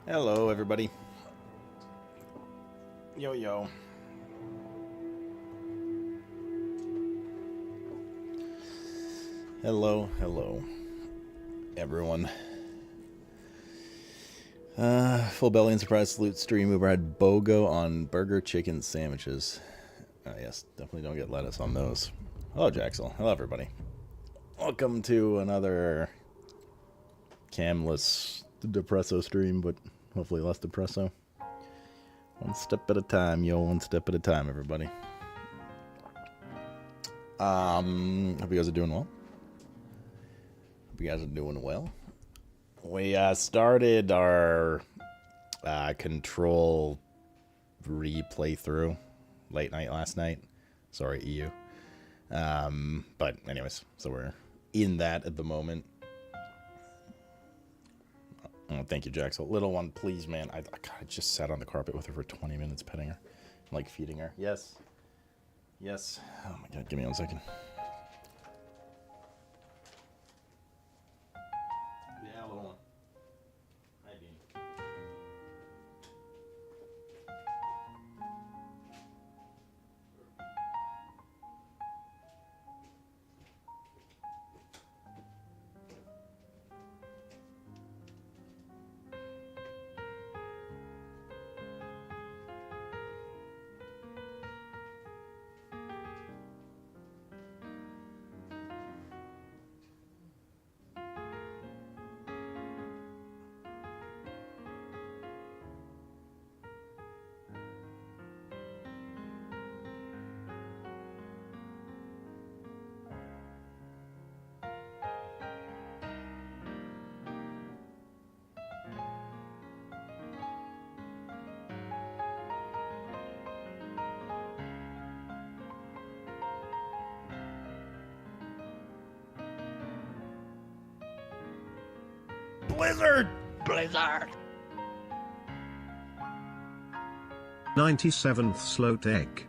Hello, everybody. Yo, yo. Hello, hello, everyone. Full belly and surprise salute stream. Uber had BOGO on burger chicken sandwiches. Yes, definitely don't get lettuce on those. Hello, Jaxel. Hello, everybody. Welcome to another camless depresso stream, but hopefully less depresso. One step at a time, yo. One step at a time, everybody. Hope you guys are doing well. Hope you guys are doing well. We started our Control replay through late night last night. Sorry, EU. But anyways, so we're in that at the moment. Oh, thank you, Jaxel. Little one, please, man. I just sat on the carpet with her for 20 minutes petting her. Like feeding her. Yes. Yes. Oh my god, give me 1 second. Yeah, little one. Hi, Dean. Blizzard! Blizzard! 97th Slow Egg.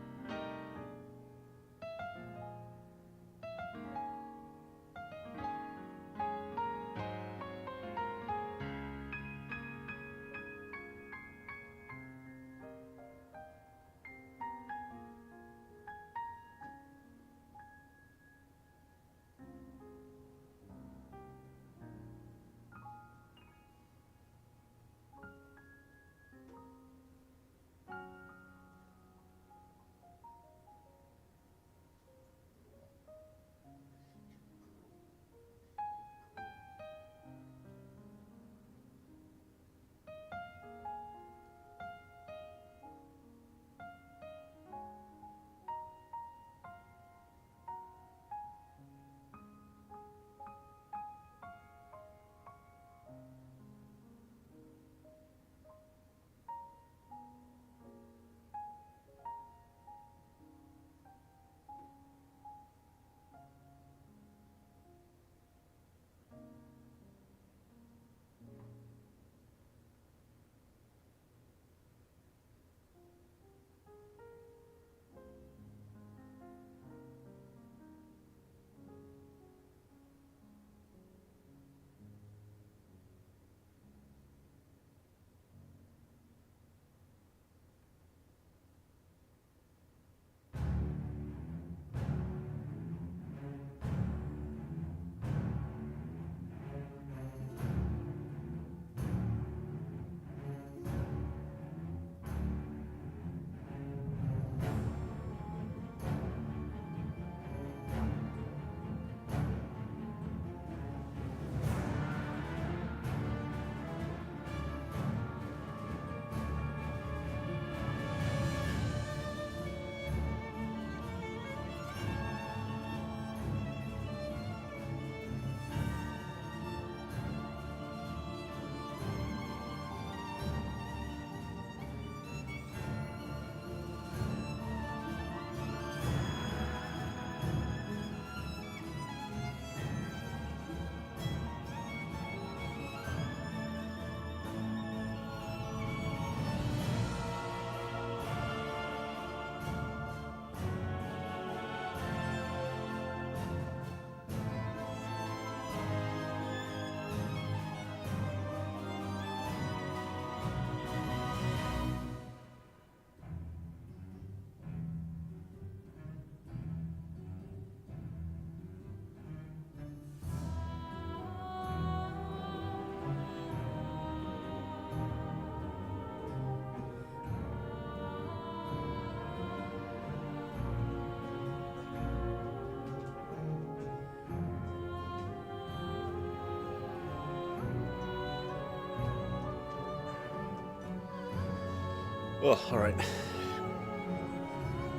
Oh, all right.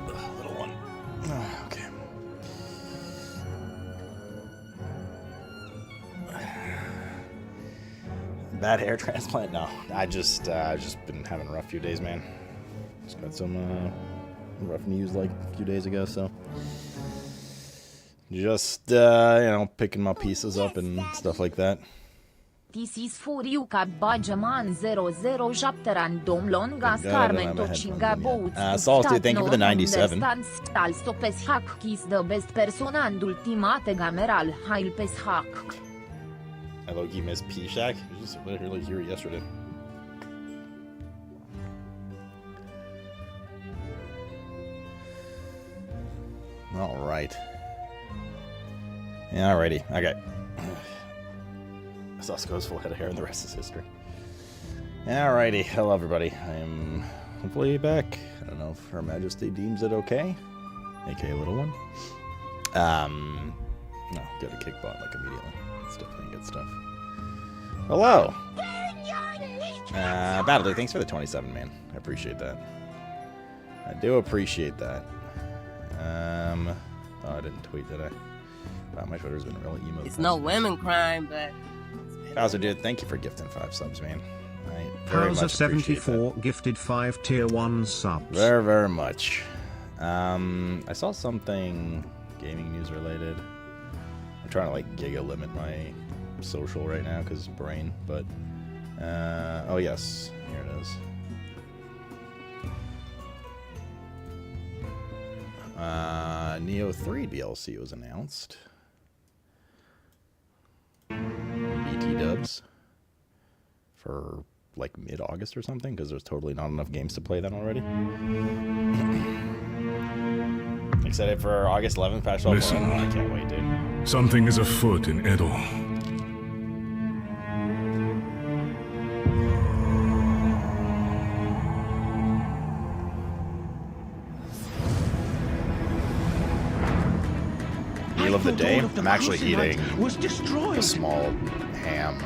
Little one. Oh, okay. Bad hair transplant? No, I just been having a rough few days, man. Just got some rough news like a few days ago, so just you know, picking my pieces up and stuff like that. This is for you, Bajaman 007 random longa scarmen tocinga boats. Salt, dude, thank you for the 97. Al stopes hack kiss the best persona and ultimate gameral hail pes hack. I low-key missed P-Shack. I was just literally here yesterday. All right. Yeah, alrighty. Okay. Susco's full head of hair and the rest is history. Alrighty. Hello, everybody. I am hopefully back. I don't know if Her Majesty deems it okay. AKA Little One. No, go to Kickbot like immediately. That's definitely good stuff. Hello. Battler, thanks for the 27, man. I appreciate that. I do appreciate that. Oh, I didn't tweet, did I? Wow, my Twitter's been really emo. It's no women crime, but... Bowser, dude, thank you for gifting 5 subs, man. I very much appreciate Bowser74 gifted 5 tier 1 subs. Very, very much. I saw something gaming news related. I'm trying to, like, giga limit my social right now because brain, but... oh, yes. Here it is. Neo 3 DLC was announced. BT dubs. For like mid-August or something, because there's totally not enough games to play then already. Excited for August 11th patch. Listen, I can't wait, dude. Something is afoot in Edel. Meal of the day. I'm actually eating a small ham,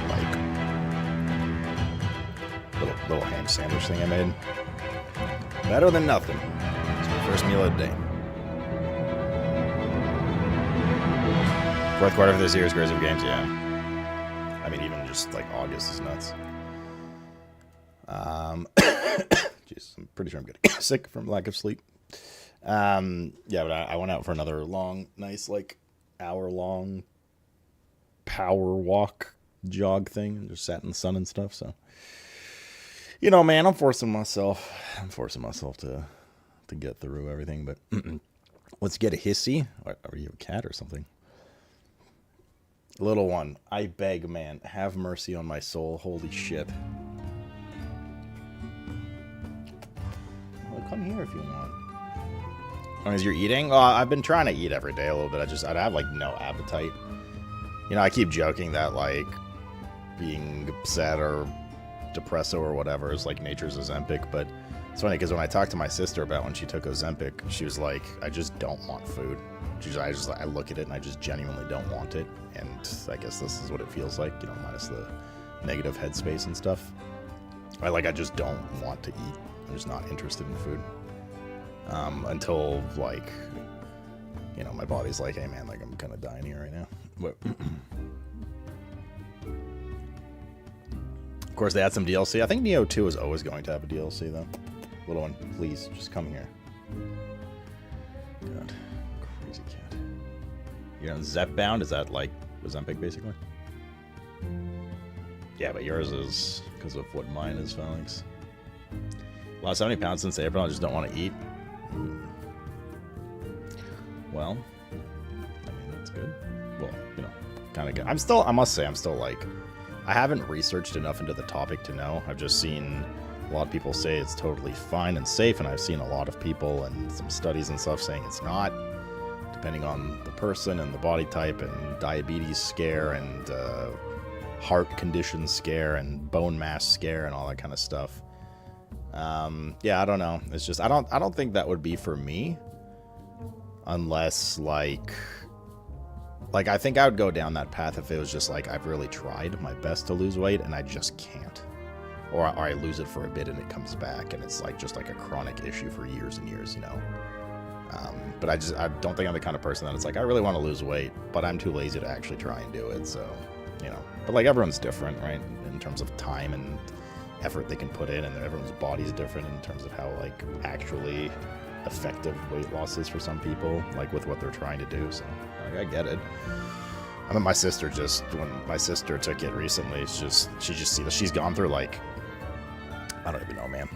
like little ham sandwich thing I made. Better than nothing. It's my first meal of the day. Fourth quarter of this year's Grades of Games, yeah. I mean, even just like August is nuts. Jeez, I'm pretty sure I'm getting sick from lack of sleep. Yeah, but I went out for another long, nice, like, hour-long power walk, jog thing, and just sat in the sun and stuff, so. You know, man, I'm forcing myself to get through everything, but let's get a hissy. Are you a cat or something? Little one, I beg, man, have mercy on my soul. Holy shit. Well, come here if you want. As long as you're eating? I've been trying to eat every day a little bit. I'd have, like, no appetite. You know, I keep joking that, like, being sad or depresso or whatever is, like, nature's Ozempic, but it's funny because when I talked to my sister about when she took Ozempic, she was like, I just don't want food. I look at it and I just genuinely don't want it, and I guess this is what it feels like, you know, minus the negative headspace and stuff. I just don't want to eat. I'm just not interested in food. Until, like, you know, my body's like, hey, man, like, I'm kind of dying here right now. But of course, they had some DLC. I think Neo 2 is always going to have a DLC, though. Little one, please, just come here. God, crazy cat. You're on Zep bound? Is that, like, Ozempic, basically? Yeah, but yours is because of what mine is, Felix. Lost 70 pounds since April. I just don't want to eat. Well, I mean, that's good. Well, you know, kind of good. I must say, I'm still, like, I haven't researched enough into the topic to know. I've just seen a lot of people say it's totally fine and safe, and I've seen a lot of people and some studies and stuff saying it's not, depending on the person and the body type and diabetes scare and heart condition scare and bone mass scare and all that kind of stuff. Yeah, I don't know. It's just, I don't think that would be for me unless, like, I think I would go down that path if it was just like, I've really tried my best to lose weight and I just can't. or I lose it for a bit and it comes back, and it's like just like a chronic issue for years and years, you know. But I don't think I'm the kind of person that it's like, I really want to lose weight, but I'm too lazy to actually try and do it. So, you know, but like everyone's different, right? In terms of time and effort they can put in, and everyone's body's different in terms of how like actually effective weight loss is for some people, like with what they're trying to do. So like, I get it. I mean, my sister when my sister took it recently, she's gone through like, I don't even know, man,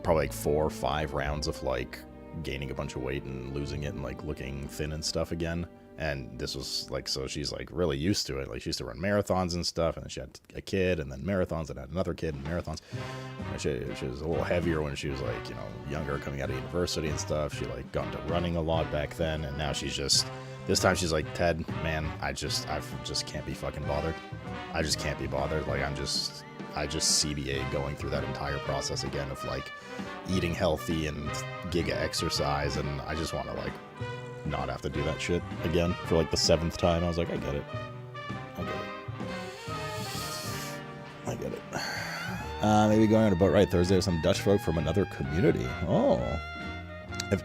probably like 4 or 5 rounds of like gaining a bunch of weight and losing it and like looking thin and stuff again. And this was like, so she's like really used to it. Like she used to run marathons and stuff, and then she had a kid, and then marathons, and had another kid and marathons. And she was a little heavier when she was like, you know, younger, coming out of university and stuff. She like got into running a lot back then, and now this time she's like, Ted, man, I just can't be fucking bothered. I just can't be bothered. Like I just CBA going through that entire process again of like eating healthy and giga exercise, and I just want to like not have to do that shit again for like the 7th time. I was like, I get it. Maybe going on a boat ride Thursday with some Dutch folk from another community. Oh, if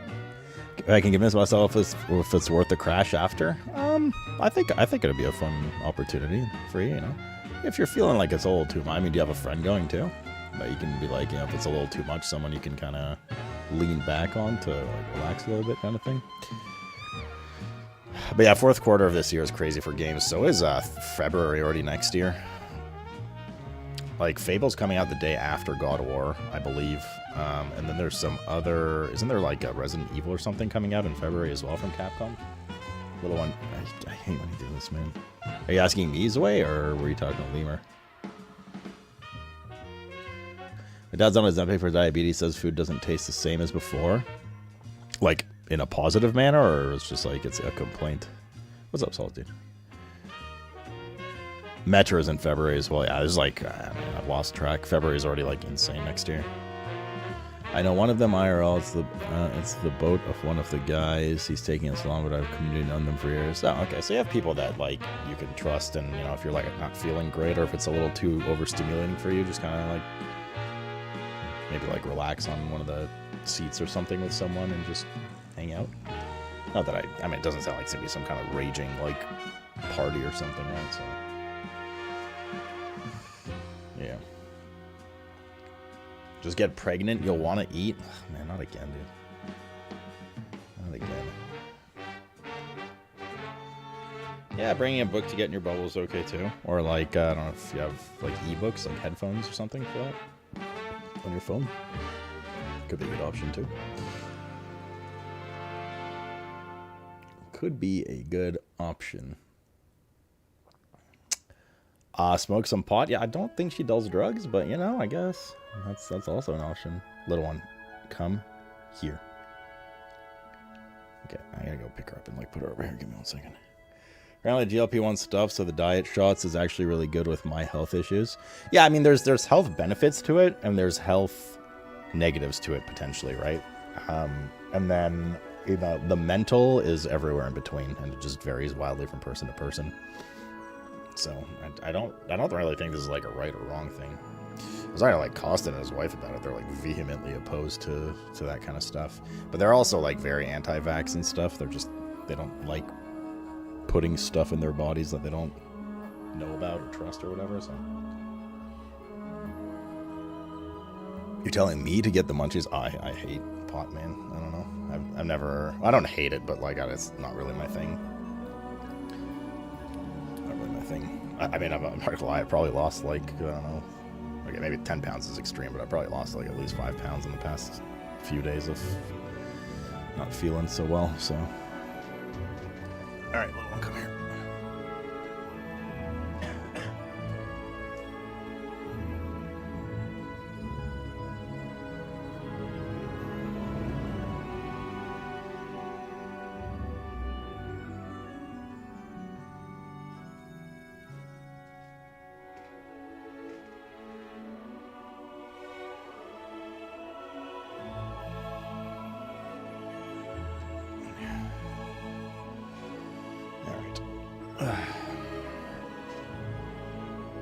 I can convince myself if it's worth the crash after, I think it'd be a fun opportunity for you, you know. If you're feeling like it's a little too much, I mean, do you have a friend going too? But you can be like, you know, if it's a little too much, someone you can kind of lean back on to like relax a little bit, kind of thing. But yeah, 4th quarter of this year is crazy for games. So is February already next year. Like Fable's coming out the day after God of War, I believe. And then there's some other, isn't there like a Resident Evil or something coming out in February as well from Capcom? Little one, I hate when you do this, man. Are you asking me Zoe, or were you talking to Lemur? My dad's on Ozempic for diabetes, says food doesn't taste the same as before. Like, in a positive manner, or it's just like it's a complaint? What's up, Salty? Metro is in February as well. Yeah, it's like, I've lost track. February is already like insane next year. I know one of them IRL, it's the boat of one of the guys. He's taking us along, but I've communicated on them for years. Oh, okay, so you have people that like you can trust, and you know, if you're like not feeling great, or if it's a little too overstimulating for you, just kind of like maybe like relax on one of the seats or something with someone and just hang out. Not that I mean, it doesn't sound like it's gonna be some kind of raging like party or something, right? So yeah. Just get pregnant, you'll want to eat. Ugh, man, not again, dude. Not again. Yeah, bringing a book to get in your bubble is okay too. Or like, I don't know if you have like ebooks, like headphones or something for that on your phone. Could be a good option too. Could be a good option. Smoke some pot. Yeah, I don't think she does drugs, but you know, I guess that's also an option. Little one, come here. Okay, I gotta go pick her up and like put her over here. Give me 1 second. Apparently GLP-1 stuff, so the diet shots is actually really good with my health issues. Yeah, I mean, there's health benefits to it, and there's health negatives to it potentially, right? And then, you know, the mental is everywhere in between, and it just varies wildly from person to person. So I don't really think this is like a right or wrong thing. I was talking to like Costin and his wife about it. They're like vehemently opposed to that kind of stuff. But they're also like very anti-vax and stuff. They don't like putting stuff in their bodies that they don't know about or trust or whatever. So you're telling me to get the munchies? I hate pot, man. I don't know. I don't hate it, but like it's not really my thing. I mean, I'm not gonna lie, I probably lost like, I don't know, okay, maybe 10 pounds is extreme, but I probably lost like at least 5 pounds in the past few days of not feeling so well, so. All right, little one, come here.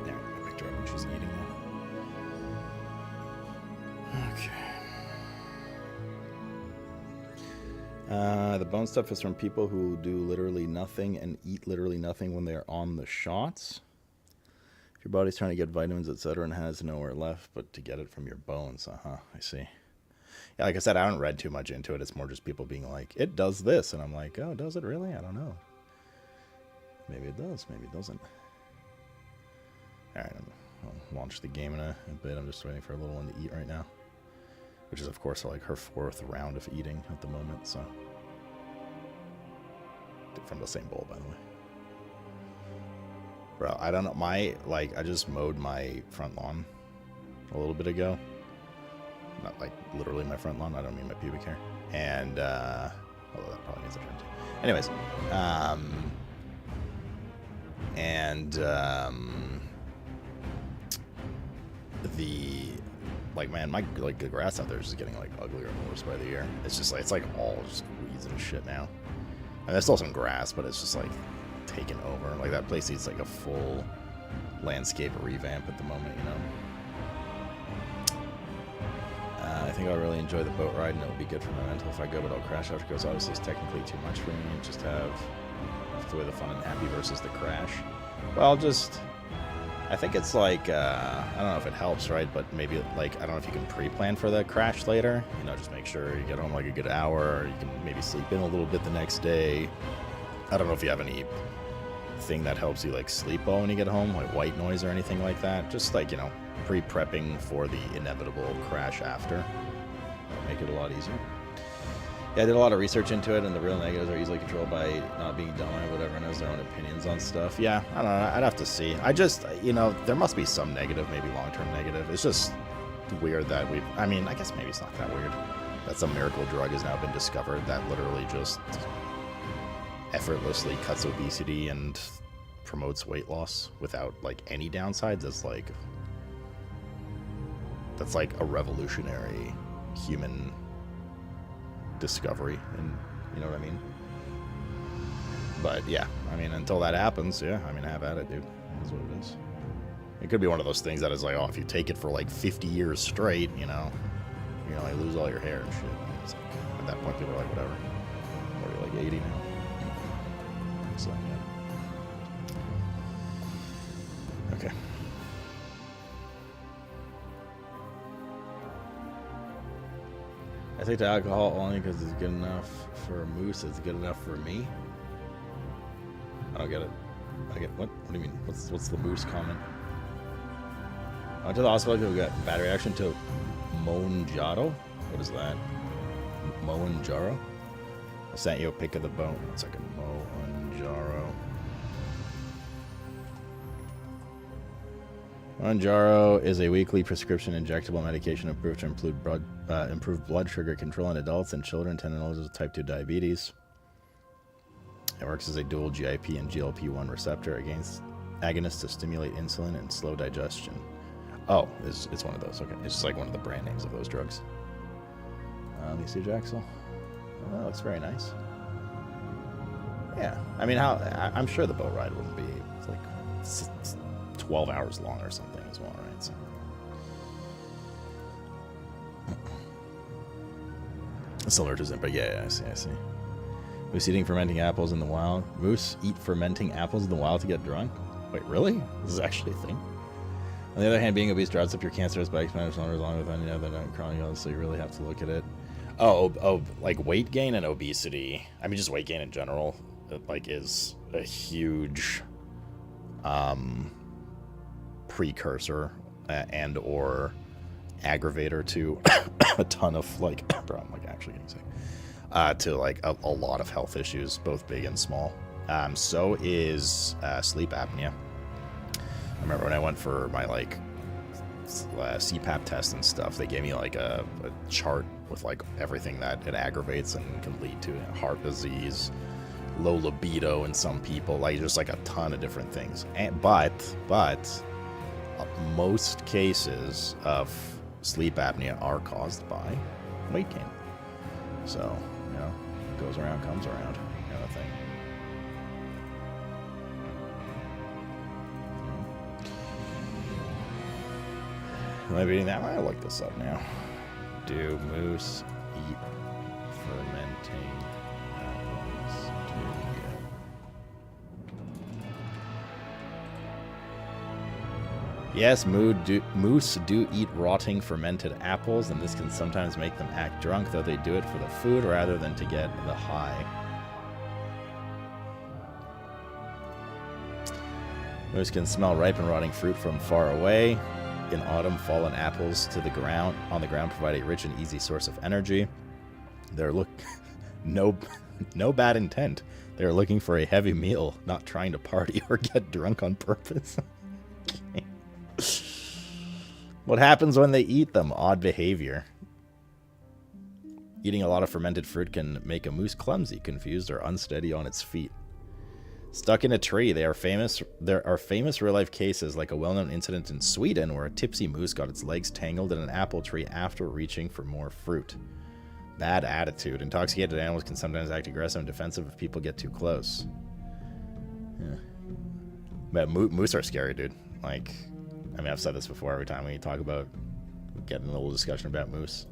Yeah, I picked her up and she's eating now. The bone stuff is from people who do literally nothing and eat literally nothing when they're on the shots. If your body's trying to get vitamins, etc., and has nowhere left but to get it from your bones. I see. Yeah, like I said, I haven't read too much into it. It's more just people being like, it does this. And I'm like, oh, does it really? I don't know. Maybe it does. Maybe it doesn't. All right, I'll launch the game in a bit. I'm just waiting for a little one to eat right now. Which is, of course, like her 4th round of eating at the moment, so. From the same bowl, by the way. Bro, I don't know. I just mowed my front lawn a little bit ago. Not like literally my front lawn. I don't mean my pubic hair. And, although that probably needs a trim too. Anyways, the grass out there is just getting like uglier and worse by the year. It's just like, it's like all just weeds and shit now. And there's still some grass, but it's just like taken over. Like that place needs like a full landscape revamp at the moment, you know. I think I'll really enjoy the boat ride, and it'll be good for my mental if I go, but I'll crash after because obviously it's technically too much for me. Just have the way the fun and happy versus the crash. Well, I think it's like, I don't know if it helps, right? But maybe, like, I don't know if you can pre-plan for the crash later. You know, just make sure you get home like a good hour, or you can maybe sleep in a little bit the next day. I don't know if you have any thing that helps you, like, sleep well when you get home, like white noise or anything like that. Just, like, you know, pre-prepping for the inevitable crash after. That'll make it a lot easier. Yeah, I did a lot of research into it, and the real negatives are easily controlled by not being dumb or whatever, and has their own opinions on stuff. Yeah, I don't know. I'd have to see. I just, you know, there must be some negative, maybe long-term negative. It's just weird that I mean, I guess maybe it's not that weird that some miracle drug has now been discovered that literally just effortlessly cuts obesity and promotes weight loss without, like, any downsides. That's like a revolutionary human discovery, and you know what I mean. But yeah, I mean, until that happens, yeah, I mean, have at it, dude. That's what it is. It could be one of those things that is like, oh, if you take it for like 50 years straight, you know, you're gonna like lose all your hair and shit. And it's like, at that point, people are like, whatever. Or you're like 80 now. So yeah. Okay. I take the alcohol only because it's good enough for a moose. It's good enough for me. I don't get it. I get what? What do you mean? What's the moose comment? I went to the hospital because we got bad reaction to Mounjaro. What is that? Mounjaro? I sent you a pic of the bone. One second. Mounjaro. Mounjaro is a weekly prescription injectable medication approved to improve blood sugar control in adults and children 10 and older with type 2 diabetes. It works as a dual GIP and GLP-1 receptor agonist to stimulate insulin and slow digestion. Oh, it's one of those. Okay, it's just like one of the brand names of those drugs. Let me see, Jaxel. Oh, that looks very nice. Yeah, I mean, I'm sure the boat ride wouldn't be like 12 hours long or something as well, right? So. Still urges it, but yeah, I see. Moose eating fermenting apples in the wild. Moose eat fermenting apples in the wild to get drunk? Wait, really? This is actually a thing? On the other hand, being obese drives up your cancerous by exponential along with any other chronic illness, so you really have to look at it. Oh, like weight gain and obesity. I mean, just weight gain in general, like, is a huge precursor and or aggravator to a ton of, like, bro, I'm like actually getting sick, to like a lot of health issues, both big and small. So is sleep apnea. I remember when I went for my like CPAP test and stuff, they gave me like a chart with like everything that it aggravates and can lead to heart disease, low libido in some people, like just like a ton of different things. But most cases of sleep apnea are caused by weight gain. So, you know, it goes around, comes around, kind of thing. Am I beating that? I look this up now. Do moose eat fermenting Yes, moose do eat rotting fermented apples, and this can sometimes make them act drunk, though they do it for the food rather than to get the high. Moose can smell ripe and rotting fruit from far away. In autumn, fallen apples on the ground provide a rich and easy source of energy. They're no bad intent. They're looking for a heavy meal, not trying to party or get drunk on purpose. What happens when they eat them? Odd behavior. Eating a lot of fermented fruit can make a moose clumsy, confused, or unsteady on its feet. Stuck in a tree, there are famous real-life cases, like a well-known incident in Sweden where a tipsy moose got its legs tangled in an apple tree after reaching for more fruit. Bad attitude. Intoxicated animals can sometimes act aggressive and defensive if people get too close. Yeah. But moose are scary, dude. Like, I mean, I've said this before. Every time we talk about getting a little discussion about moose,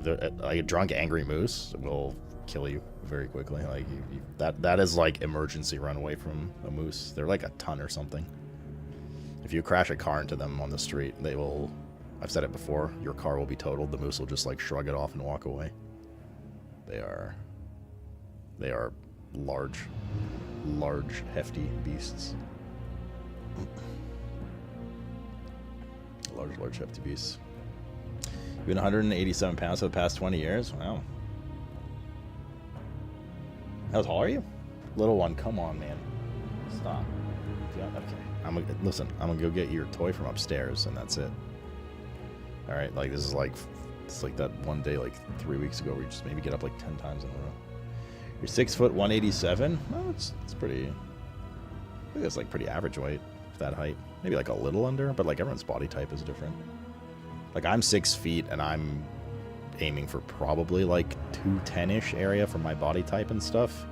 like a drunk, angry moose will kill you very quickly. Like that is like emergency run away from a moose. They're like a ton or something. If you crash a car into them on the street, they will. I've said it before. Your car will be totaled. The moose will just like shrug it off and walk away. They are large, hefty beasts. Large, hefty beasts. You've been 187 pounds for the past 20 years? Wow. How tall are you? Little one, come on, man. Stop. Yeah, okay. Listen, I'm gonna go get your toy from upstairs, and that's it. Alright, like, this is like, it's like that one day, like, 3 weeks ago, where you just maybe get up, like, 10 times in a row. You're 6 foot 187? Well, it's pretty, I think that's, like, pretty average weight for that height. Maybe, like, a little under, but, like, everyone's body type is different. Like, I'm 6 feet, and I'm aiming for probably, like, 210-ish area for my body type and stuff.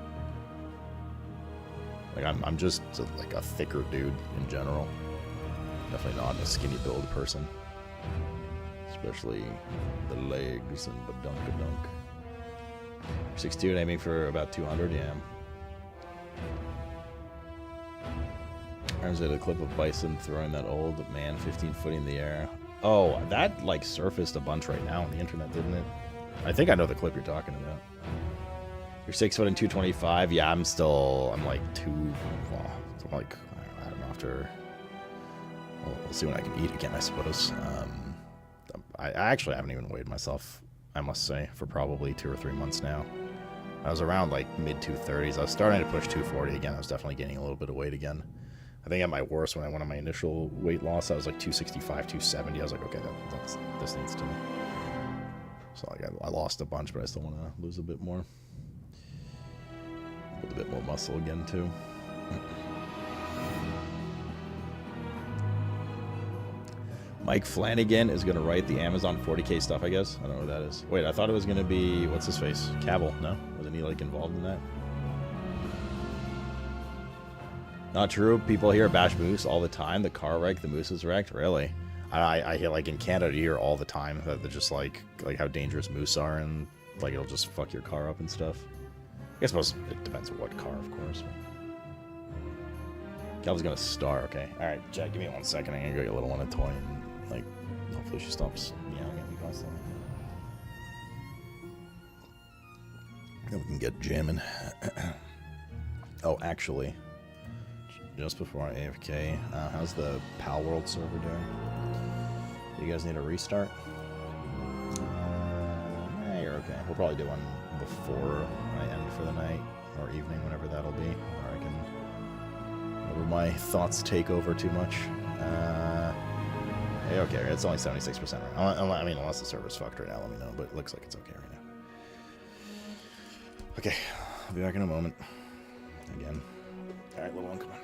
Like, I'm just, like, a thicker dude in general. Definitely not a skinny build person. Especially the legs and badunk-a-dunk. 6'2", and aiming for about 200, yeah. There's a clip of Bison throwing that old man 15 foot in the air. Oh, that, like, surfaced a bunch right now on the internet, didn't it? I think I know the clip you're talking about. You're 6 foot and 225. Yeah, I'm like like, I don't know, after, we'll see when I can eat again, I suppose. I actually haven't even weighed myself, I must say, for probably 2 or 3 months now. I was around, like, mid-230s. I was starting to push 240 again. I was definitely gaining a little bit of weight again. I think at my worst, when I went on my initial weight loss, I was like 265, 270. I was like, okay, this needs to. So like I lost a bunch, but I still want to lose a bit more. Build a bit more muscle again too. Mike Flanagan is going to write the Amazon 40K stuff, I guess. I don't know what that is. Wait, I thought it was going to be, what's his face? Cavill, no? Wasn't he like involved in that? Not true. People here bash moose all the time. The car wreck, the moose is wrecked. Really? I hear, like, in Canada, you hear all the time that they're just like how dangerous moose are, and like it'll just fuck your car up and stuff. I suppose it depends on what car, of course. Calvin's gonna star. Okay. All right, Jack. Give me 1 second. I'm gonna go get little one a toy, and like hopefully she stops meowing at me constantly. Then we can get jamming. Oh, actually. Just before I AFK, how's the Pal World server doing? Do you guys need a restart? You're okay. We'll probably do one before I end for the night, or evening, whenever that'll be, or I can, whenever my thoughts take over too much. Okay, it's only 76% right now. I mean, unless the server's fucked right now, let me know, but it looks like it's okay right now. Okay, I'll be back in a moment. Again. Alright, little one, come on.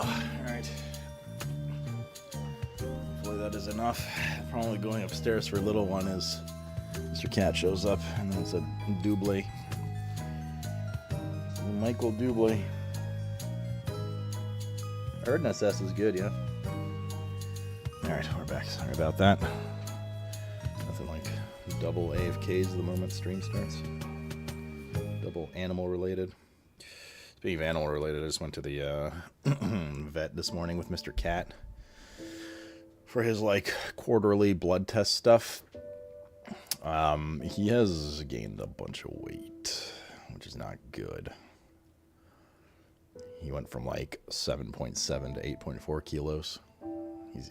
Alright. Hopefully that is enough. Probably going upstairs for little one is Mr. Cat shows up, and then it's a double. Michael Double. I heard SS is good, yeah. Alright, we're back. Sorry about that. Nothing like double AFKs the moment stream starts. Double animal related. Speaking of animal related, I just went to the vet this morning with Mr. Cat for his like quarterly blood test stuff. He has gained a bunch of weight, which is not good. He went from like 7.7 to 8.4 kilos.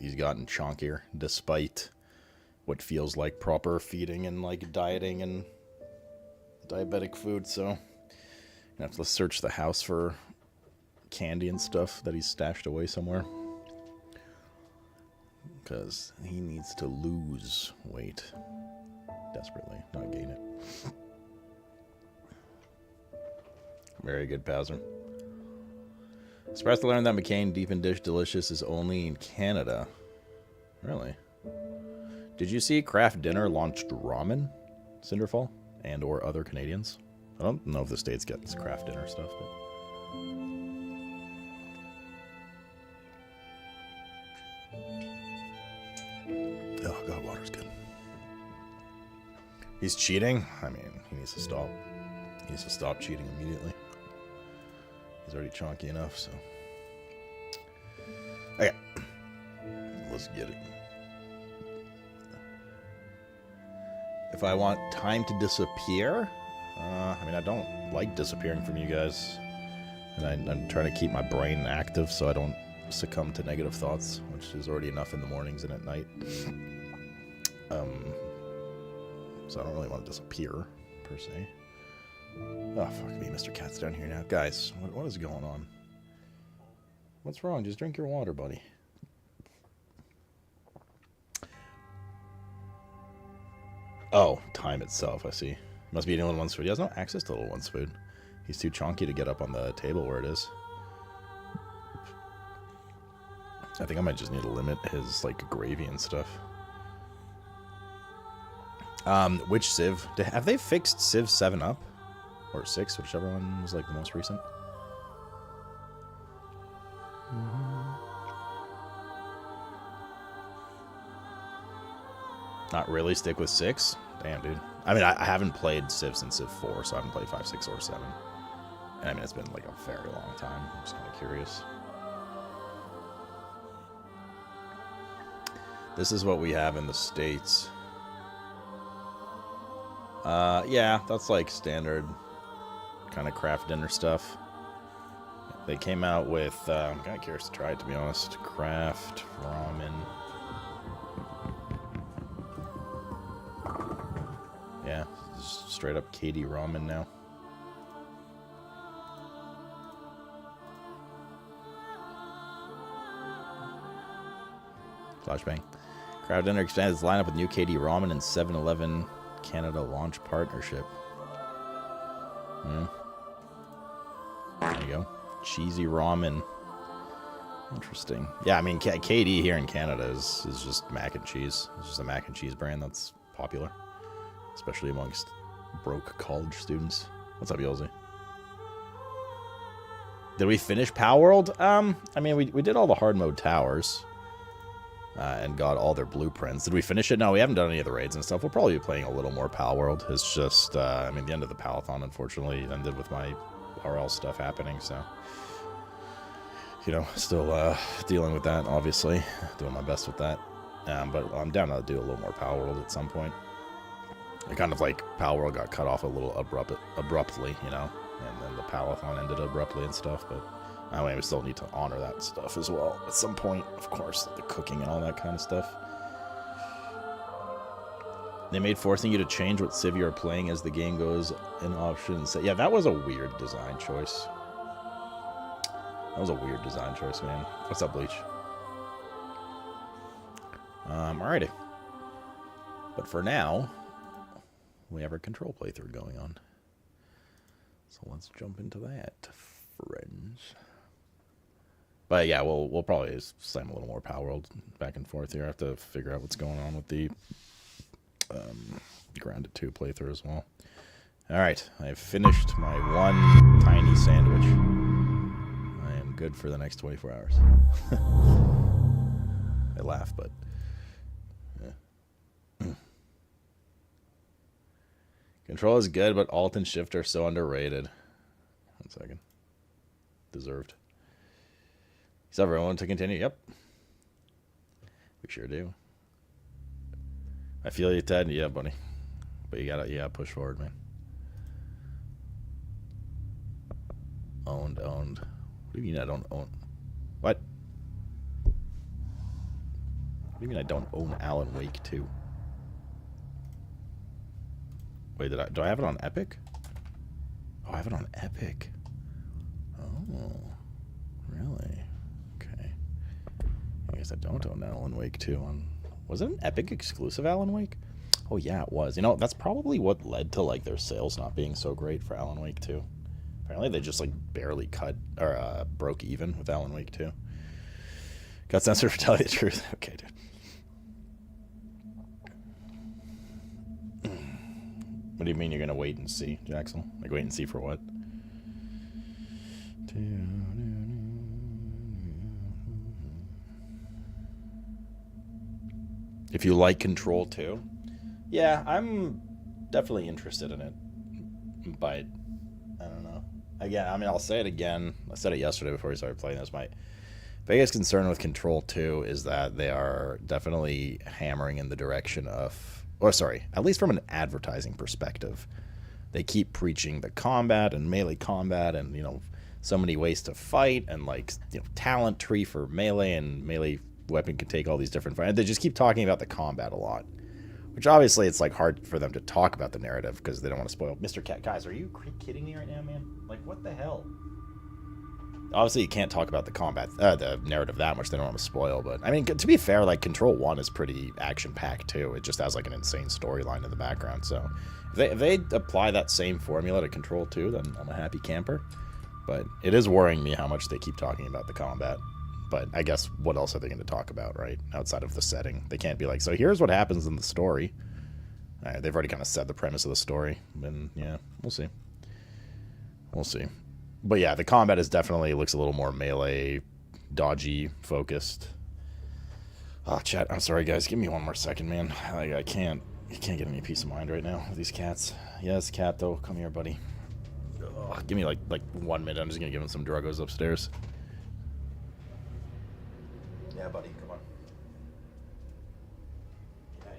He's gotten chonkier despite what feels like proper feeding and like dieting and diabetic food. So you have to search the house for candy and stuff that he's stashed away somewhere, because he needs to lose weight desperately, not gain it. Very good, Pazzer. Surprised to learn that McCain Deep and Dish Delicious is only in Canada. Really? Did you see Kraft Dinner launched ramen, Cinderfall, and or other Canadians? I don't know if the States get this Kraft Dinner stuff, but... Oh, God, water's good. He's cheating? I mean, he needs to stop. He needs to stop cheating immediately. He's already chonky enough, so... Okay. Let's get it. If I want time to disappear... I mean, I don't like disappearing from you guys. And I'm trying to keep my brain active so I don't succumb to negative thoughts, which is already enough in the mornings and at night. So I don't really want to disappear, per se. Oh, fuck me, Mr. Cat's down here now. Guys, what is going on? What's wrong? Just drink your water, buddy. Oh, time itself, I see. Must be eating Little One's food. He has no access to Little One's food. He's too chonky to get up on the table where it is. I think I might just need to limit his, like, gravy and stuff. Which Civ? Have they fixed Civ 7 up? Or 6, whichever one was, like, the most recent? Not really stick with 6? Damn, dude. I mean, I haven't played Civ since Civ 4, so I haven't played 5, 6, or 7. And I mean, it's been, like, a very long time. I'm just kind of curious. This is what we have in the States. Yeah, that's, like, standard kind of Kraft Dinner stuff. They came out with, I'm kind of curious to try it, to be honest. Kraft Ramen. Yeah, just straight up KD Ramen now. Flashbang. Kraft Dinner expanded its lineup with new KD Ramen and 7-Eleven Canada launch partnership. Yeah. There you go. Cheesy ramen. Interesting. Yeah, I mean, KD here in Canada is just mac and cheese. It's just a mac and cheese brand that's popular, especially amongst broke college students. What's up, Yolzy? Did we finish Power World? I mean, we did all the hard mode towers. And got all their blueprints. Did we finish it? No, we haven't done any of the raids and stuff. We'll probably be playing a little more Pal World. It's just, I mean, the end of the Palathon, unfortunately, ended with my RL stuff happening, so... You know, still dealing with that, obviously. Doing my best with that. But I'm down to do a little more Pal World at some point. It kind of like Pal World got cut off a little abruptly, you know? And then the Palathon ended abruptly and stuff, but... I mean, we still need to honor that stuff as well at some point, of course, the cooking and all that kind of stuff. They made forcing you to change what Civ you're playing as the game goes an option. So, yeah, that was a weird design choice. That was a weird design choice, man. What's up, Bleach? Alrighty. But for now, we have our control playthrough going on. So let's jump into that, friends. But yeah, we'll probably slam a little more Power World back and forth here. I have to figure out what's going on with the Grounded 2 playthrough as well. All right, I've finished my one tiny sandwich. I am good for the next 24 hours. I laugh, but yeah. Control is good, but Alt and Shift are so underrated. 1 second. Deserved. Is everyone to continue? Yep. We sure do. I feel you, Ted. Yeah, buddy. But you gotta push forward, man. Owned. What do you mean I don't own? What? What do you mean I don't own Alan Wake 2? Wait, do I have it on Epic? Oh, I have it on Epic. Oh, really? Okay. I guess I don't own Alan Wake 2 on... Was it an Epic exclusive Alan Wake? Oh yeah, it was. You know, that's probably what led to like their sales not being so great for Alan Wake 2. Apparently they just like barely cut or broke even with Alan Wake 2. Got censored for telling the truth. Okay, dude. What do you mean you're gonna wait and see, Jaxel? Like wait and see for what? If you like Control 2, yeah, I'm definitely interested in it, but I don't know. Again, I mean, I'll say it again. I said it yesterday before we started playing this. My biggest concern with Control 2 is that they are definitely hammering in the direction of, or sorry, at least from an advertising perspective, they keep preaching the combat and melee combat and, you know, so many ways to fight and like, you know, talent tree for melee and melee weapon can take all these different fights. They just keep talking about the combat a lot, which obviously it's like hard for them to talk about the narrative because they don't want to spoil. Mr. Cat, guys, are you kidding me right now, man? Like, what the hell? Obviously, you can't talk about the combat, the narrative that much. They don't want to spoil, but I mean, to be fair, like Control 1 is pretty action-packed too. It just has like an insane storyline in the background. So if they apply that same formula to Control 2, then I'm a happy camper. But it is worrying me how much they keep talking about the combat. But I guess what else are they going to talk about, right? Outside of the setting. They can't be like, so here's what happens in the story. They've already kind of said the premise of the story. And yeah, we'll see. We'll see. But yeah, the combat is definitely looks a little more melee, dodgy focused. Oh, chat, I'm sorry, guys. Give me 1 more second, man. I can't get any peace of mind right now with these cats. Yes, cat, though. Come here, buddy. Ugh, give me like 1 minute. I'm just going to give him some druggos upstairs. Yeah, buddy, come on. Yeah.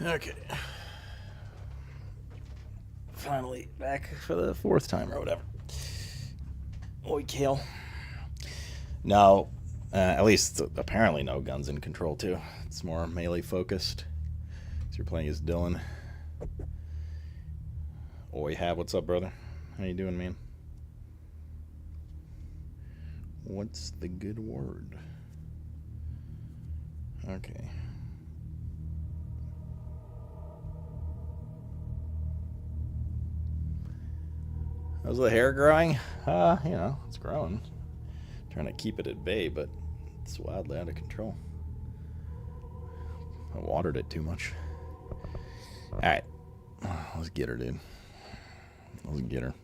Okay. Finally back for the 4th time or whatever. Oi, Kale. No, at least apparently no guns in Control 2. It's more melee focused. So you're playing as Dylan. Oi, Hab, what's up, brother? How you doing, man? What's the good word? Okay. How's the hair growing? You know, it's growing. Trying to keep it at bay, but it's wildly out of control. I watered it too much. Alright. Let's get her, dude. Let's get her.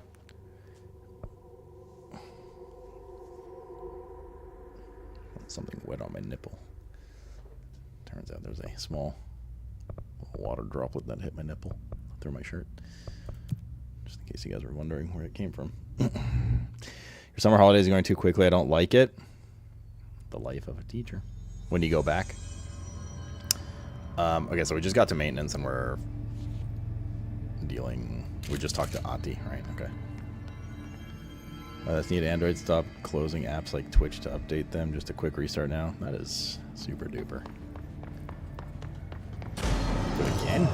Something wet on my nipple. Turns out there's a small water droplet that hit my nipple through my shirt. Just in case you guys were wondering where it came from. Your summer holidays are going too quickly. I don't like it. The life of a teacher. When do you go back? Okay, so we just got to maintenance and we're dealing... We just talked to Ati, right? Okay. Let's need Android stop closing apps like Twitch to update them. Just a quick restart now. That is super duper. Do it again?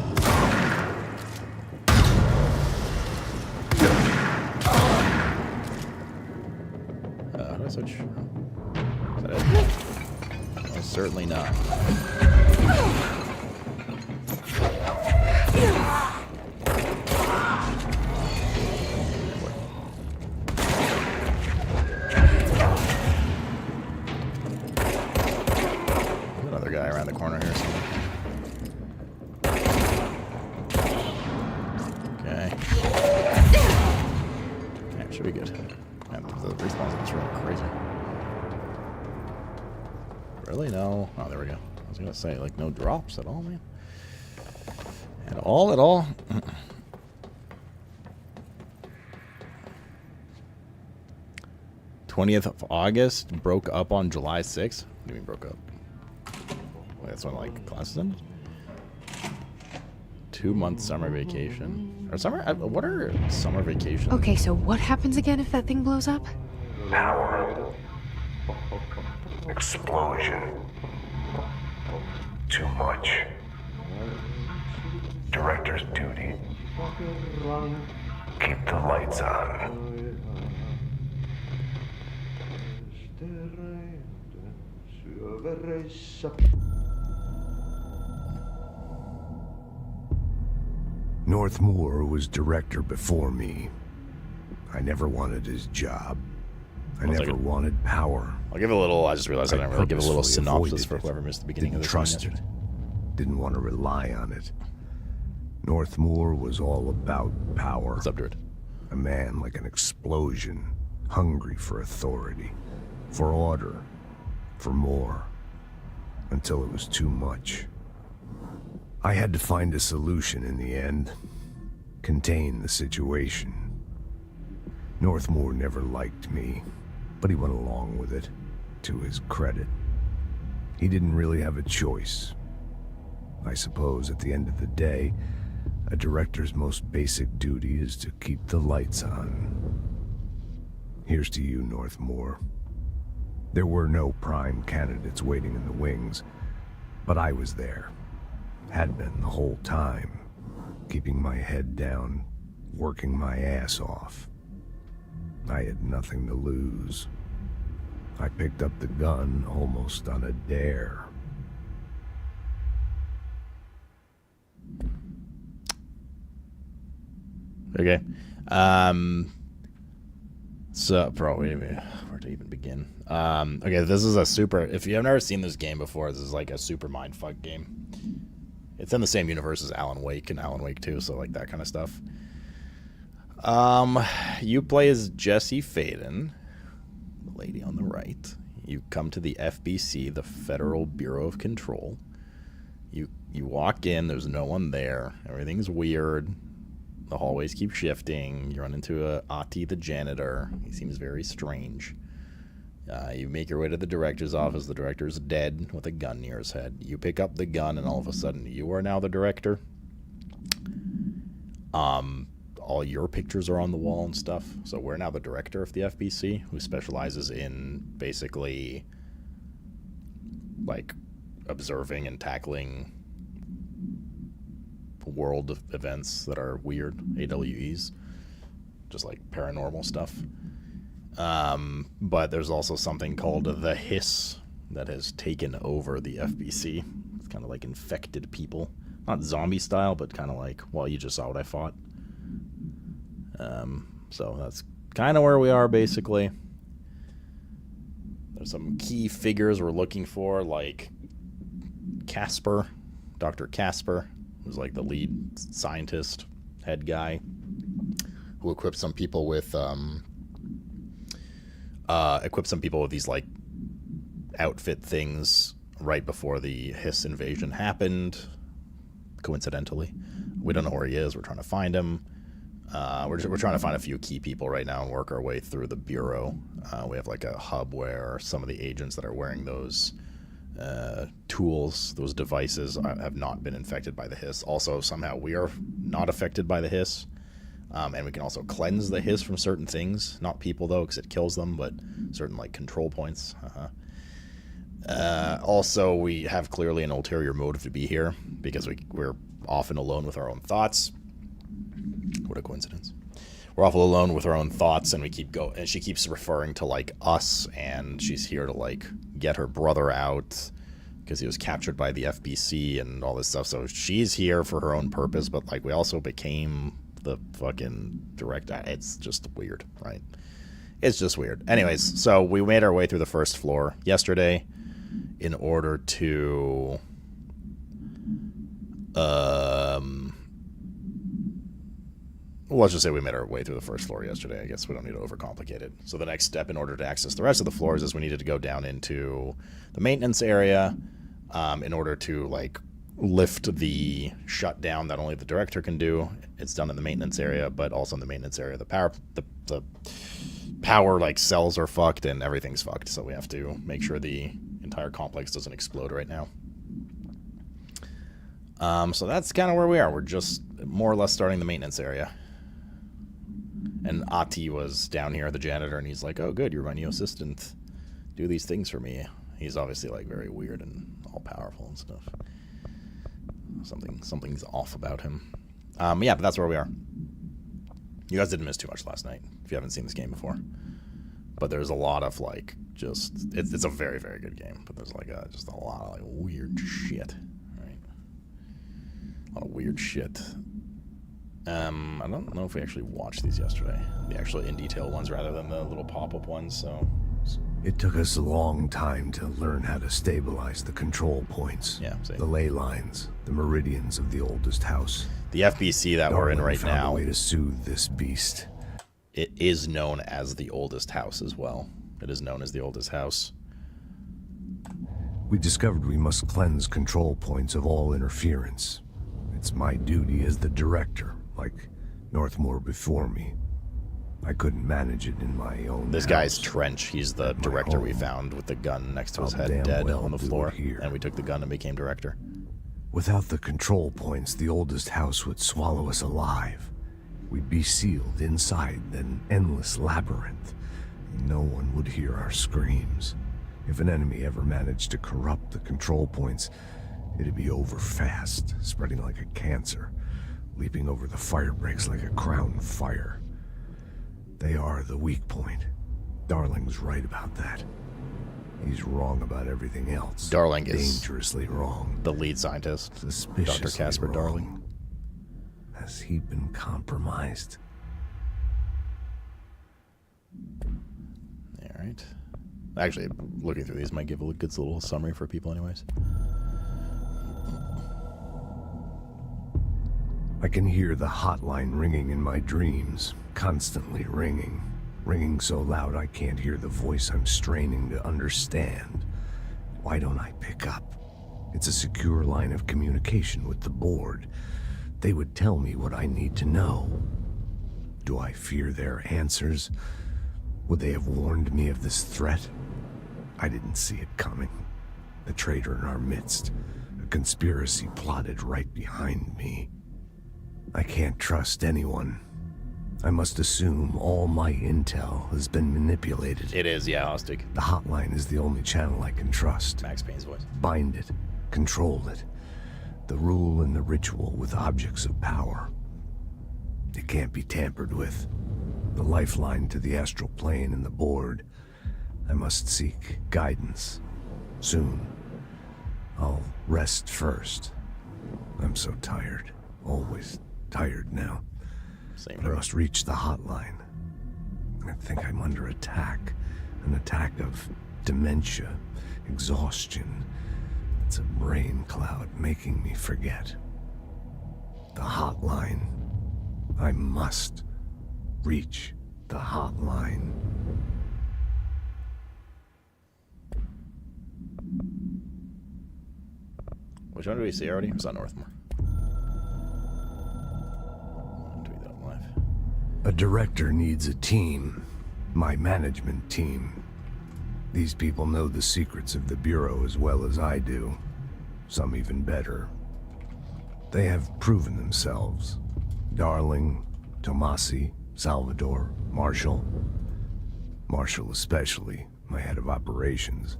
How do I switch? Is that it? Well, certainly not. Another guy around the corner here somewhere. Okay. Yeah, should be good. Man, the respawn is really crazy. Really? No. Oh, there we go. I was gonna say, like, no drops at all, man. At all, at all. 20th of August, broke up on July 6th. What do you mean broke up? Wait, that's when, like, classes ended? 2-month summer vacation. Or summer? What are summer vacations? Okay, so what happens again if that thing blows up? Power. Explosion. Too much. Director's duty. Keep the lights on. Northmoor was director before me. I never wanted his job. I never wanted power. I'll give a little, I just realized I didn't really give a little purposefully synopsis avoided for whoever missed the beginning of Didn't this. trust it. Didn't want to rely on it. Northmoor was all about power. What's up, dude? A man like an explosion, hungry for authority, for order, for more, until it was too much. I had to find a solution in the end, contain the situation. Northmoor never liked me, but he went along with it, to his credit. He didn't really have a choice. I suppose at the end of the day, a director's most basic duty is to keep the lights on. Here's to you, Northmoor. There were no prime candidates waiting in the wings, but I was there. Had been the whole time, keeping my head down, working my ass off. I had nothing to lose. I picked up the gun almost on a dare. Okay. So, probably, where to even begin? Okay, this is a super, if you have never seen this game before, this is like a super mindfuck game. It's in the same universe as Alan Wake and Alan Wake 2, so like that kind of stuff. You play as Jesse Faden, the lady on the right. You come to the FBC, the Federal Bureau of Control. You walk in, there's no one there. Everything's weird. The hallways keep shifting. You run into Ati, the janitor. He seems very strange. You make your way to the director's office. The director's dead with a gun near his head. You pick up the gun, and all of a sudden, you are now the director. All your pictures are on the wall and stuff. So we're now the director of the FBC, who specializes in basically, like, observing and tackling world events that are weird, AWEs, just like paranormal stuff. But there's also something called the Hiss that has taken over the FBC. It's kind of like infected people. Not zombie style, but kind of like, well, you just saw what I fought. So that's kind of where we are, basically. There's some key figures we're looking for, like Casper, Dr. Casper, who's like the lead scientist, head guy, who equips some people with these like outfit things right before the Hiss invasion happened. Coincidentally, we don't know where he is. We're trying to find him. We're trying to find a few key people right now and work our way through the bureau. We have like a hub where some of the agents that are wearing those tools, those devices, have not been infected by the Hiss. Also, somehow we are not affected by the Hiss. And we can also cleanse the Hiss from certain things. Not people, though, because it kills them, but certain, like, control points. Also, we have clearly an ulterior motive to be here, because we're often alone with our own thoughts. What a coincidence. We're often alone with our own thoughts, and and she keeps referring to, like, us, and she's here to, like, get her brother out, because he was captured by the FBC and all this stuff. So she's here for her own purpose, but, like, we also became the fucking director. It's just weird, right? It's just weird. Anyways, so we made our way through the first floor yesterday in order to let's just say we made our way through the first floor yesterday. I guess we don't need to overcomplicate it. So the next step in order to access the rest of the floors is we needed to go down into the maintenance area in order to, like, lift the shutdown that only the director can do. It's done in the maintenance area, but also in the maintenance area, the power like cells are fucked and everything's fucked. So we have to make sure the entire complex doesn't explode right now. So that's kind of where we are. We're just more or less starting the maintenance area. And Ati was down here, the janitor, and he's like, "Oh, good, you're my new assistant. Do these things for me." He's obviously like very weird and all powerful and stuff. Something's off about him. Yeah, but that's where we are. You guys didn't miss too much last night if you haven't seen this game before. But there's a lot of like it's a very, very good game. But there's like just a lot of like weird shit, right? A lot of weird shit. I don't know if we actually watched these yesterday, the actual in detail ones rather than the little pop-up ones. So it took us a long time to learn how to stabilize the control points, the ley lines, the meridians of the oldest house. The FBC that we're in right found now, a way to soothe this beast. It is known as the oldest house as well. It is known as the oldest house. We discovered we must cleanse control points of all interference. It's my duty as the director, like Northmore before me. I couldn't manage it in my own This house. guy's Trench. He's the director we found with the gun next to his head, dead on the floor. And we took the gun and became director. Without the control points, the oldest house would swallow us alive. We'd be sealed inside an endless labyrinth. No one would hear our screams. If an enemy ever managed to corrupt the control points, it'd be over fast, spreading like a cancer, leaping over the fire breaks like a crown fire. They are the weak point. Darling's right about that. He's wrong about everything else. Darling is dangerously wrong. The lead scientist, Suspiciously Dr. Casper wrong. Darling. Has he been compromised? All right. Actually, looking through these might give a good little summary for people anyways. I can hear the hotline ringing in my dreams, constantly ringing. Ringing so loud I can't hear the voice I'm straining to understand. Why don't I pick up? It's a secure line of communication with the board. They would tell me what I need to know. Do I fear their answers? Would they have warned me of this threat? I didn't see it coming. A traitor in our midst. A conspiracy plotted right behind me. I can't trust anyone. I must assume all my intel has been manipulated. It is, yeah, Hostic. The hotline is the only channel I can trust. Max Payne's voice. Bind it. Control it. The rule and the ritual with objects of power. It can't be tampered with. The lifeline to the astral plane and the board. I must seek guidance. Soon. I'll rest first. I'm so tired. Always tired now. Same But I must reach the hotline. I think I'm under attack. An attack of dementia, exhaustion. It's a brain cloud making me forget. The hotline. I must reach the hotline. Which one do we see already? It's on Northmore. Tweet that live. A director needs a team. My management team. These people know the secrets of the Bureau as well as I do. Some even better. They have proven themselves. Darling, Tomasi, Salvador, Marshall. Marshall especially, my head of operations.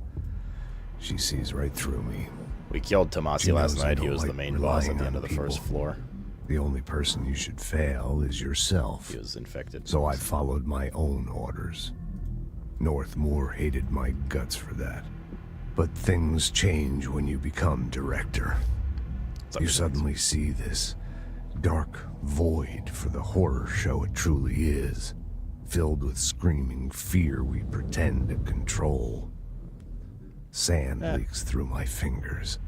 She sees right through me. We killed Tomasi She last knows I night. He don't was the like main boss at relying the end on of the first people. floor. The only person you should fail is yourself. He was infected. So I followed my own orders. Northmore hated my guts for that. But things change when you become director. You suddenly see this dark void for the horror show it truly is, filled with screaming fear we pretend to control. Sand leaks through my fingers.